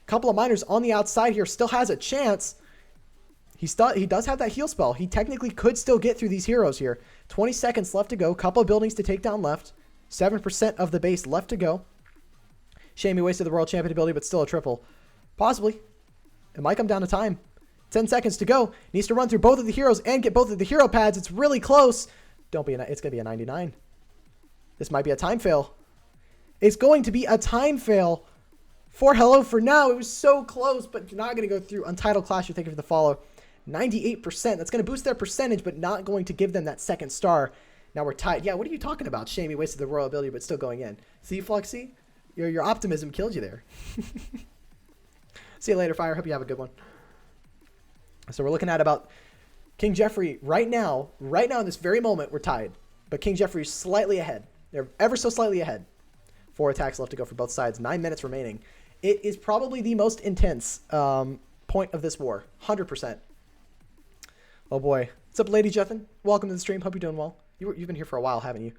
Couple of miners on the outside here. Still has a chance. He does have that heal spell. He technically could still get through these heroes here. 20 seconds left to go. Couple of buildings to take down left. 7% of the base left to go. Shame he wasted the Royal Champion ability, but still a triple. Possibly. It might come down to time. 10 seconds to go. Needs to run through both of the heroes and get both of the hero pads. It's really close. It's going to be a 99. This might be a time fail. It's going to be a time fail for Hello4Now. It was so close, but not going to go through. Untitled Clash, thank you for the follow. 98%. That's going to boost their percentage, but not going to give them that second star. Now we're tied. Yeah, what are you talking about? Shame he wasted the royal ability, but still going in. See, Fluxy? Your optimism killed you there. See you later, Fire. Hope you have a good one. So we're looking at about King Jeffrey right now in this very moment, we're tied. But King Jeffrey is slightly ahead. They're ever so slightly ahead. 4 attacks left to go for both sides. 9 minutes remaining. It is probably the most intense point of this war. 100%. Oh boy. What's up, Lady Jethin? Welcome to the stream. Hope you're doing well. You've been here for a while, haven't you?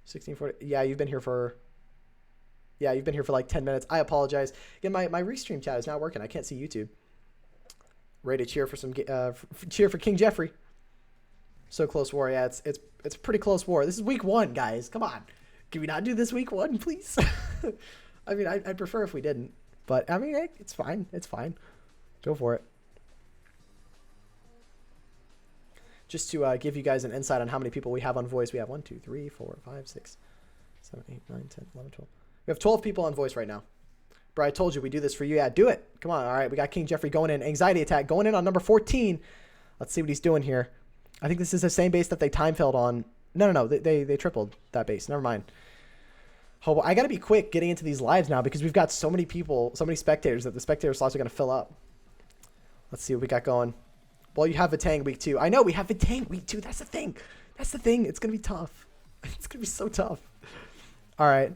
1640. Yeah, you've been here for like 10 minutes. I apologize. Again, my restream chat is not working. I can't see YouTube. Ready to cheer for some cheer for King Jeffrey. So close war. Yeah, it's a pretty close war. This is week 1, guys. Come on. Can we not do this week 1, please? I mean, I'd prefer if we didn't. But, I mean, it's fine. It's fine. Go for it. Just to give you guys an insight on how many people we have on voice. We have 1, 2, 3, 4, 5, 6, 7, 8, 9, 10, 11, 12. We have 12 people on voice right now. Bro, I told you we do this for you. Yeah, do it. Come on. All right, we got King Jeffrey going in. Anxiety attack going in on number 14. Let's see what he's doing here. I think this is the same base that they time failed on. No. They tripled that base. Never mind. Oh, I got to be quick getting into these lives now because we've got so many people, so many spectators that the spectator slots are going to fill up. Let's see what we got going. Well, you have Vitang week 2. I know we have Vitang week 2. That's the thing. That's the thing. It's going to be tough. It's going to be so tough. All right.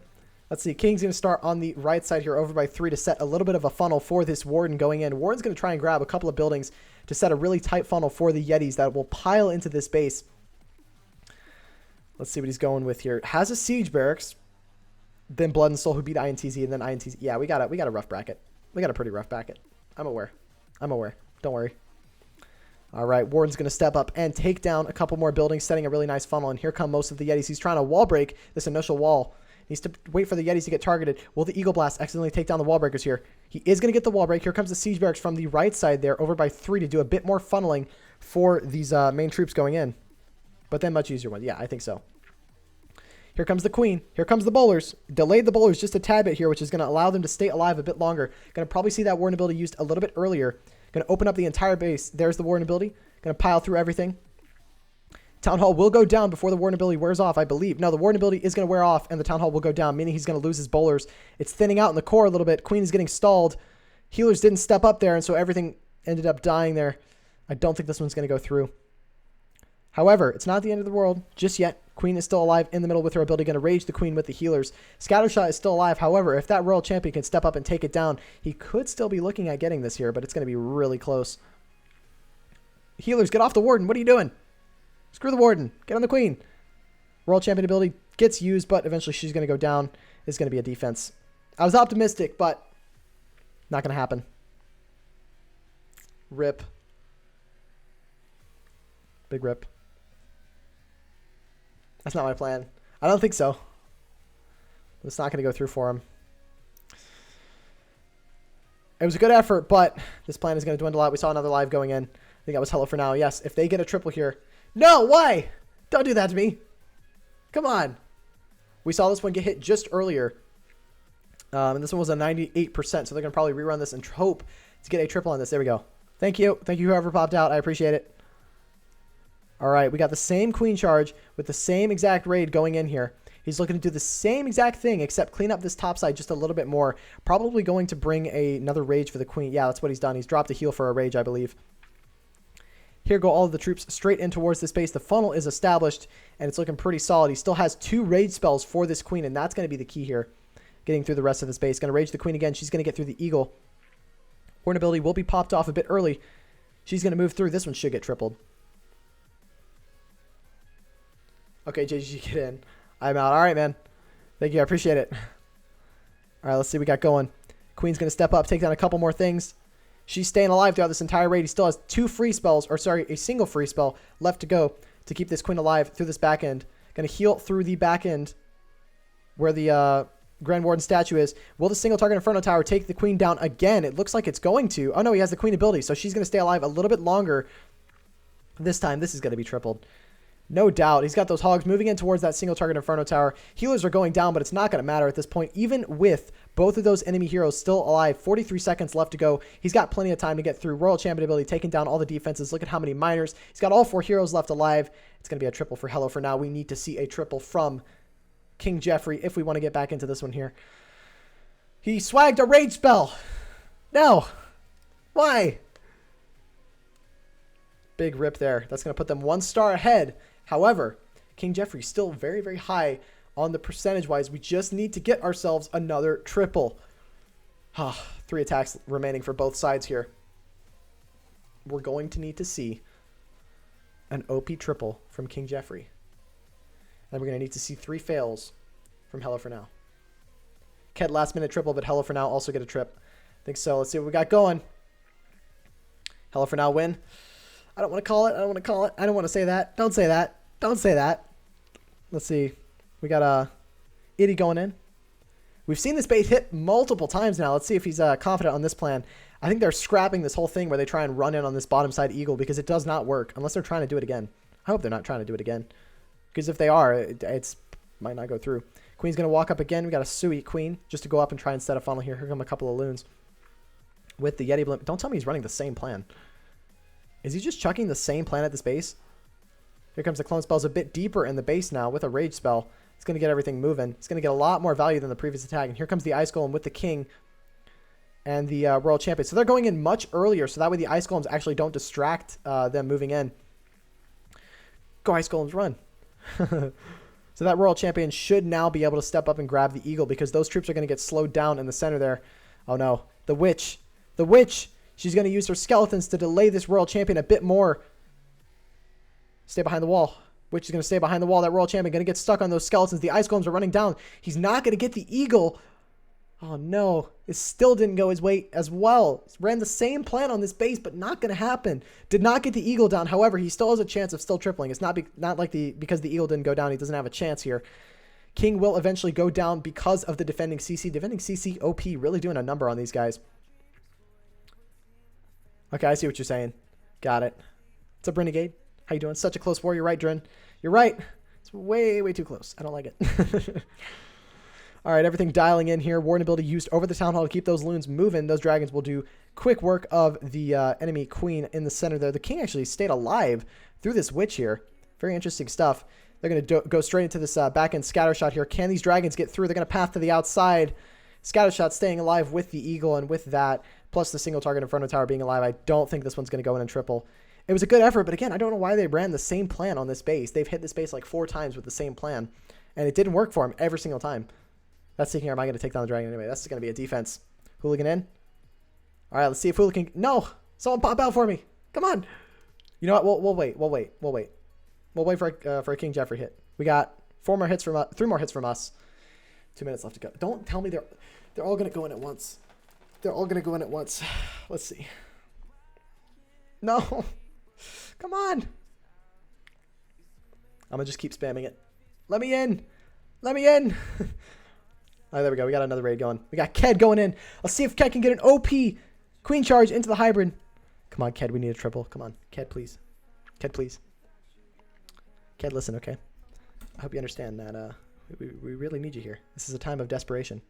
Let's see. King's going to start on the right side here over by 3 to set a little bit of a funnel for this Warden going in. Warden's going to try and grab a couple of buildings to set a really tight funnel for the Yetis that will pile into this base. Let's see what he's going with here. Has a Siege Barracks. Then Blood and Soul who beat INTZ and then INTZ. Yeah, we got a rough bracket. We got a pretty rough bracket. I'm aware. Don't worry. All right, Warden's going to step up and take down a couple more buildings, setting a really nice funnel. And here come most of the Yetis. He's trying to wall break this initial wall. Needs to wait for the Yetis to get targeted. Will the Eagle Blast accidentally take down the wall breakers here? He is going to get the wall break. Here comes the Siege Barracks from the right side there, over by 3 to do a bit more funneling for these main troops going in. But then much easier one. Yeah, I think so. Here comes the Queen. Here comes the Bowlers. Delayed the Bowlers just a tad bit here, which is going to allow them to stay alive a bit longer. Going to probably see that Warden ability used a little bit earlier. Going to open up the entire base. There's the Warden ability. Going to pile through everything. Town Hall will go down before the Warden ability wears off, I believe. No, the Warden ability is going to wear off, and the Town Hall will go down, meaning he's going to lose his Bowlers. It's thinning out in the core a little bit. Queen is getting stalled. Healers didn't step up there, and so everything ended up dying there. I don't think this one's going to go through. However, it's not the end of the world just yet. Queen is still alive in the middle with her ability, going to rage the Queen with the healers. Scattershot is still alive. However, if that Royal Champion can step up and take it down, he could still be looking at getting this here, but it's going to be really close. Healers, get off the Warden. What are you doing? Screw the Warden. Get on the Queen. Royal Champion ability gets used, but eventually she's going to go down. It's going to be a defense. I was optimistic, but not going to happen. Rip. Big rip. That's not my plan. I don't think so. It's not going to go through for him. It was a good effort, but this plan is going to dwindle out. We saw another live going in. I think that was Hello4Now. Yes, if they get a triple here. No, why? Don't do that to me. Come on. We saw this one get hit just earlier. And this one was a 98%, so they're going to probably rerun this and hope to get a triple on this. There we go. Thank you. Thank you, whoever popped out. I appreciate it. All right, we got the same queen charge with the same exact raid going in here. He's looking to do the same exact thing, except clean up this top side just a little bit more. Probably going to bring another rage for the queen. Yeah, that's what he's done. He's dropped a heal for a rage, I believe. Here go all of the troops straight in towards this base. The funnel is established, and it's looking pretty solid. He still has 2 rage spells for this queen, and that's going to be the key here. Getting through the rest of this base. Going to rage the queen again. She's going to get through the eagle. Horn ability will be popped off a bit early. She's going to move through. This one should get tripled. Okay, JGG, get in. I'm out. All right, man. Thank you. I appreciate it. All right, let's see what we got going. Queen's going to step up, take down a couple more things. She's staying alive throughout this entire raid. He still has 2 free spells, or sorry, a single free spell left to go to keep this queen alive through this back end. Going to heal through the back end where the Grand Warden statue is. Will the single target Inferno Tower take the queen down again? It looks like it's going to. Oh, no, he has the queen ability, so she's going to stay alive a little bit longer. This time, this is going to be tripled. No doubt. He's got those hogs moving in towards that single target Inferno Tower. Healers are going down, but it's not going to matter at this point. Even with both of those enemy heroes still alive, 43 seconds left to go. He's got plenty of time to get through. Royal Champion ability, taking down all the defenses. Look at how many miners. He's got all 4 heroes left alive. It's going to be a triple for Hello4Now. We need to see a triple from King Jeffrey if we want to get back into this one here. He swagged a rage spell. No. Why? Big rip there. That's going to put them 1 star ahead. However, King Jeffrey's still very, very high on the percentage-wise. We just need to get ourselves another triple. 3 attacks remaining for both sides here. We're going to need to see an OP triple from King Jeffrey. And we're going to need to see 3 fails from Hello4Now. Ked last-minute triple, but Hello4Now also get a trip. I think so. Let's see what we got going. Hello4Now win. I don't want to call it. I don't want to call it. I don't want to say that. Don't say that. Don't say that. Let's see. We got Itty going in. We've seen this bait hit multiple times now. Let's see if he's confident on this plan. I think they're scrapping this whole thing where they try and run in on this bottom side eagle because it does not work unless they're trying to do it again. I hope they're not trying to do it again because if they are, it might not go through. Queen's going to walk up again. We got a Sui Queen just to go up and try and set a funnel here. Here come a couple of loons with the Yeti blimp. Don't tell me he's running the same plan. Is he just chucking the same plan at this base? Here comes the clone spells a bit deeper in the base now with a rage spell. It's going to get everything moving. It's going to get a lot more value than the previous attack. And here comes the Ice Golem with the King and the Royal Champion. So they're going in much earlier, so that way the Ice Golems actually don't distract them moving in. Go Ice Golems, run. So that Royal Champion should now be able to step up and grab the Eagle because those troops are going to get slowed down in the center there. Oh no, the Witch. The Witch! She's going to use her skeletons to delay this Royal Champion a bit more. Stay behind the wall. Witch is going to stay behind the wall. That Royal Champion going to get stuck on those skeletons. The Ice Golems are running down. He's not going to get the Eagle. Oh no. It still didn't go his way as well. Ran the same plan on this base, but not going to happen. Did not get the Eagle down. However, he still has a chance of still tripling. It's not like because the Eagle didn't go down, he doesn't have a chance here. King will eventually go down because of the defending CC. Defending CC OP really doing a number on these guys. Okay, I see what you're saying. Got it. What's up, Renegade? How you doing? Such a close war. You're right, Drin. You're right. It's way, way too close. I don't like it. All right, everything dialing in here. Warden ability used over the Town Hall to keep those loons moving. Those dragons will do quick work of the enemy queen in the center there. The king actually stayed alive through this witch here. Very interesting stuff. They're going to go straight into this back-end scatter shot here. Can these dragons get through? They're going to path to the outside. Scatter shot staying alive with the eagle, and with that, plus the single target Inferno Tower being alive, I don't think this one's going to go in and triple. It was a good effort, but again, I don't know why they ran the same plan on this base. They've hit this base like 4 times with the same plan, and it didn't work for them every single time. That's thinking, am I going to take down the dragon anyway? That's going to be a defense. Hooligan in. All right, let's see if Hooligan... No! Someone pop out for me. Come on. You know what? We'll wait. We'll wait. We'll wait for a King Jeffrey hit. We got 3 more hits from us. 2 minutes left to go. Don't tell me they're all going to go in at once. They're all going to go in at once. Let's see. No. Come on. I'm going to just keep spamming it. Let me in. Let me in. Oh, there we go. We got another raid going. We got Ked going in. Let's see if Ked can get an OP queen charge into the hybrid. Come on, Ked. We need a triple. Come on. Ked, please. Ked, please. Ked, listen, okay? I hope you understand that we really need you here. This is a time of desperation.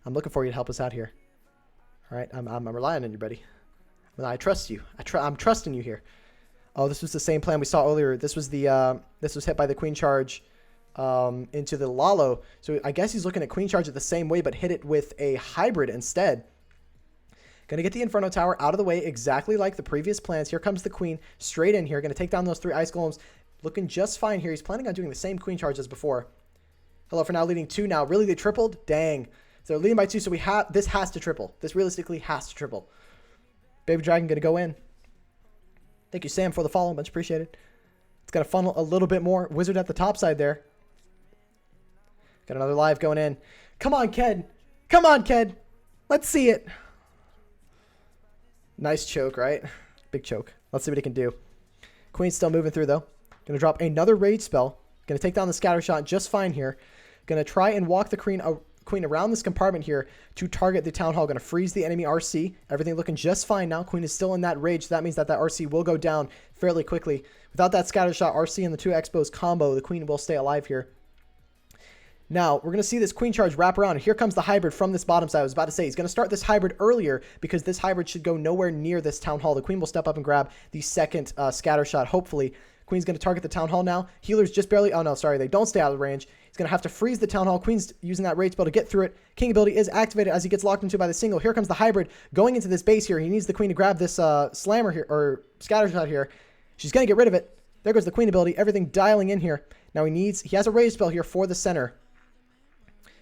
I'm looking for you to help us out here. All right? I'm relying on you, buddy. Well, I trust you. I'm trusting you here. Oh, this was the same plan we saw earlier. This was the this was hit by the queen charge into the Lalo. So I guess he's looking at queen charge it the same way, but hit it with a hybrid instead. Gonna get the Inferno Tower out of the way exactly like the previous plans. Here comes the queen straight in here. Gonna take down those 3 ice golems. Looking just fine here. He's planning on doing the same queen charge as before. Hello4Now leading 2 now. Really, they tripled? Dang. So they're leading by 2, so this has to triple. This realistically has to triple. Baby Dragon gonna go in. Thank you, Sam, for the follow. Much appreciated. It's gonna funnel a little bit more. Wizard at the top side there. Got another live going in. Come on, Ked. Come on, Ked. Let's see it. Nice choke, right? Big choke. Let's see what he can do. Queen's still moving through, though. Going to drop another rage spell. Going to take down the scatter shot just fine here. Going to try and walk the queen around this compartment here to target the town hall. Going to freeze the enemy RC. Everything looking just fine now. Queen is still in that rage, so that means that RC will go down fairly quickly. Without that scatter shot, RC and the 2 expos combo, the queen will stay alive here. Now, we're going to see this queen charge wrap around. Here comes the hybrid from this bottom side. I was about to say, he's going to start this hybrid earlier because this hybrid should go nowhere near this town hall. The queen will step up and grab the second scatter shot, hopefully. Queen's going to target the town hall now. Healers just barely... Oh, no, sorry. They don't stay out of range. He's going to have to freeze the town hall. Queen's using that rage spell to get through it. King ability is activated as he gets locked into by the single. Here comes the hybrid going into this base here. He needs the queen to grab this slammer here, or scatter shot here. She's going to get rid of it. There goes the queen ability. Everything dialing in here. Now he has a rage spell here for the center.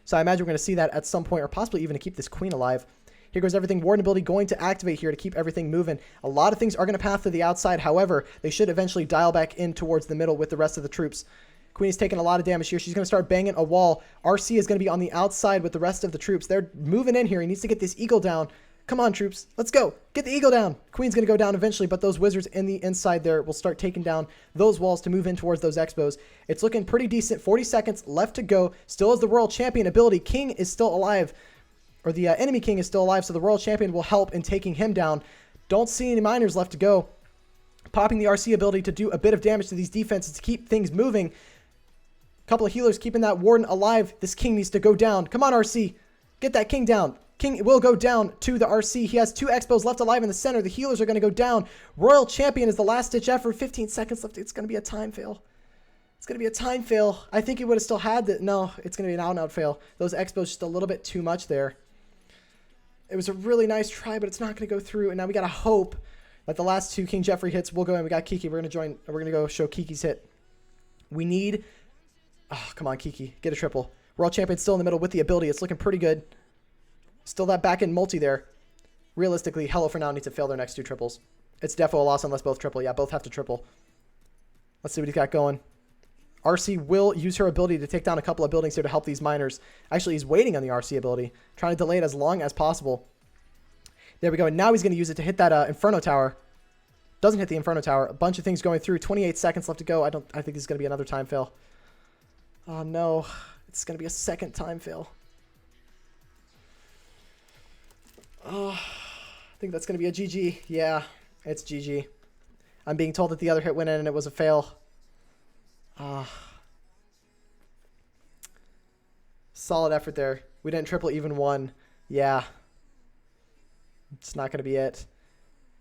So I imagine we're going to see that at some point, or possibly even to keep this queen alive. Here goes everything. Warden ability going to activate here to keep everything moving. A lot of things are going to path to the outside. However, they should eventually dial back in towards the middle with the rest of the troops. Queen is taking a lot of damage here. She's going to start banging a wall. RC is going to be on the outside with the rest of the troops. They're moving in here. He needs to get this eagle down. Come on, troops. Let's go. Get the eagle down. Queen's going to go down eventually, but those wizards in the inside there will start taking down those walls to move in towards those expos. It's looking pretty decent. 40 seconds left to go. Still has the Royal Champion ability. King is still alive, or the enemy king is still alive, so the Royal Champion will help in taking him down. Don't see any miners left to go. Popping the RC ability to do a bit of damage to these defenses to keep things moving. Couple of healers keeping that warden alive. This king needs to go down. Come on, RC. Get that king down. King will go down to the RC. He has 2 expos left alive in the center. The healers are going to go down. Royal Champion is the last-ditch effort. 15 seconds left. It's going to be a time fail. It's going to be a time fail. I think he would have still had that. No, it's going to be an out-and-out fail. Those expos just a little bit too much there. It was a really nice try, but it's not going to go through. And now we got to hope that the last 2 King Jeffrey hits will go in. We got Kiki. We're going to go show Kiki's hit. We need... Oh, come on, Kiki. Get a triple. Royal Champion's still in the middle with the ability. It's looking pretty good. Still that back-end multi there. Realistically, Hello4Now needs to fail their next 2 triples. It's defo a loss unless both triple. Yeah, both have to triple. Let's see what he's got going. RC will use her ability to take down a couple of buildings here to help these miners. Actually, he's waiting on the RC ability, trying to delay it as long as possible. There we go. And now he's going to use it to hit that Inferno Tower. Doesn't hit the Inferno Tower. A bunch of things going through. 28 seconds left to go. I think this is going to be another time fail. Oh, no. It's going to be a second time fail. Oh, I think that's going to be a GG. Yeah, it's GG. I'm being told that the other hit went in and it was a fail. Solid effort there. We didn't triple even 1. Yeah. It's not going to be it.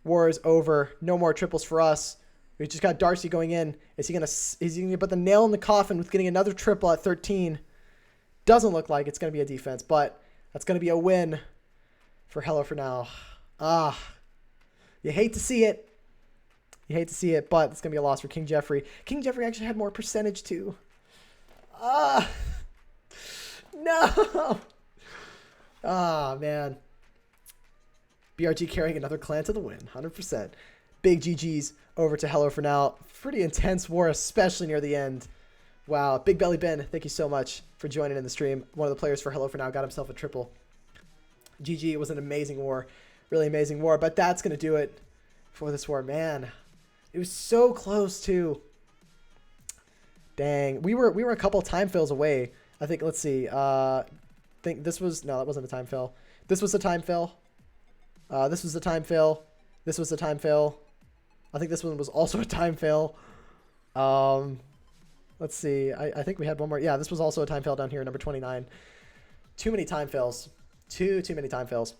War is over. No more triples for us. We just got Darcy going in. Is he going to put the nail in the coffin with getting another triple at 13? Doesn't look like it's going to be a defense, but that's going to be a win for Hello4Now. You hate to see it. You hate to see it, but it's going to be a loss for King Jeffrey. King Jeffrey actually had more percentage, too. No. Man. BRG carrying another clan to the win. 100%. Big GG's over to Hello4Now. Pretty intense war, especially near the end. Wow. Big Belly Ben, thank you so much for joining in the stream. One of the players for Hello4Now got himself a triple. GG. It was an amazing war. Really amazing war. But that's going to do it for this war. Man, it was so close, too. Dang. We were a couple time fails away. I think, let's see. I think this was... No, that wasn't a time fail. This was a time fail. This was a time fail. This was a time fail. I think this one was also a time fail. Let's see. I think we had one more. Yeah, this was also a time fail down here, number 29. Too many time fails. Too many time fails.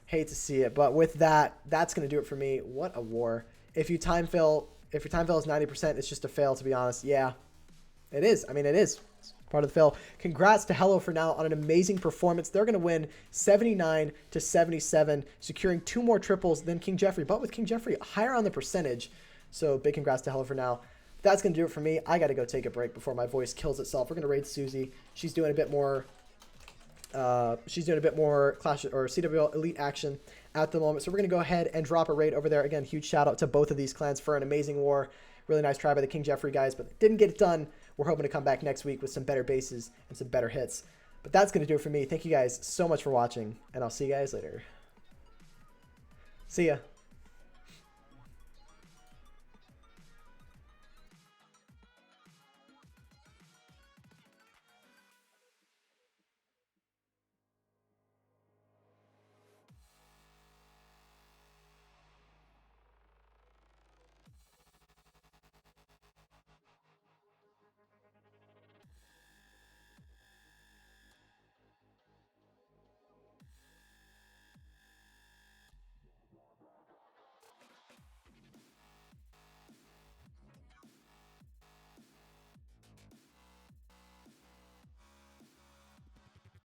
Hate to see it, but with that, that's going to do it for me. What a war. If your time fail is 90%, it's just a fail, to be honest. Yeah, it is. I mean, it is. It's part of the fail. Congrats to Hello4Now on an amazing performance. They're going to win 79-77, securing 2 more triples than King Jeffrey, but with King Jeffrey higher on the percentage. So big congrats to Hello4Now. That's going to do it for me. I got to go take a break before my voice kills itself. We're going to raid Susie. She's doing a bit more Clash or CWL Elite action at the moment. So we're going to go ahead and drop a raid over there. Again, huge shout out to both of these clans for an amazing war. Really nice try by the King Jeffrey guys, but didn't get it done. We're hoping to come back next week with some better bases and some better hits. But that's going to do it for me. Thank you guys so much for watching, and I'll see you guys later. See ya.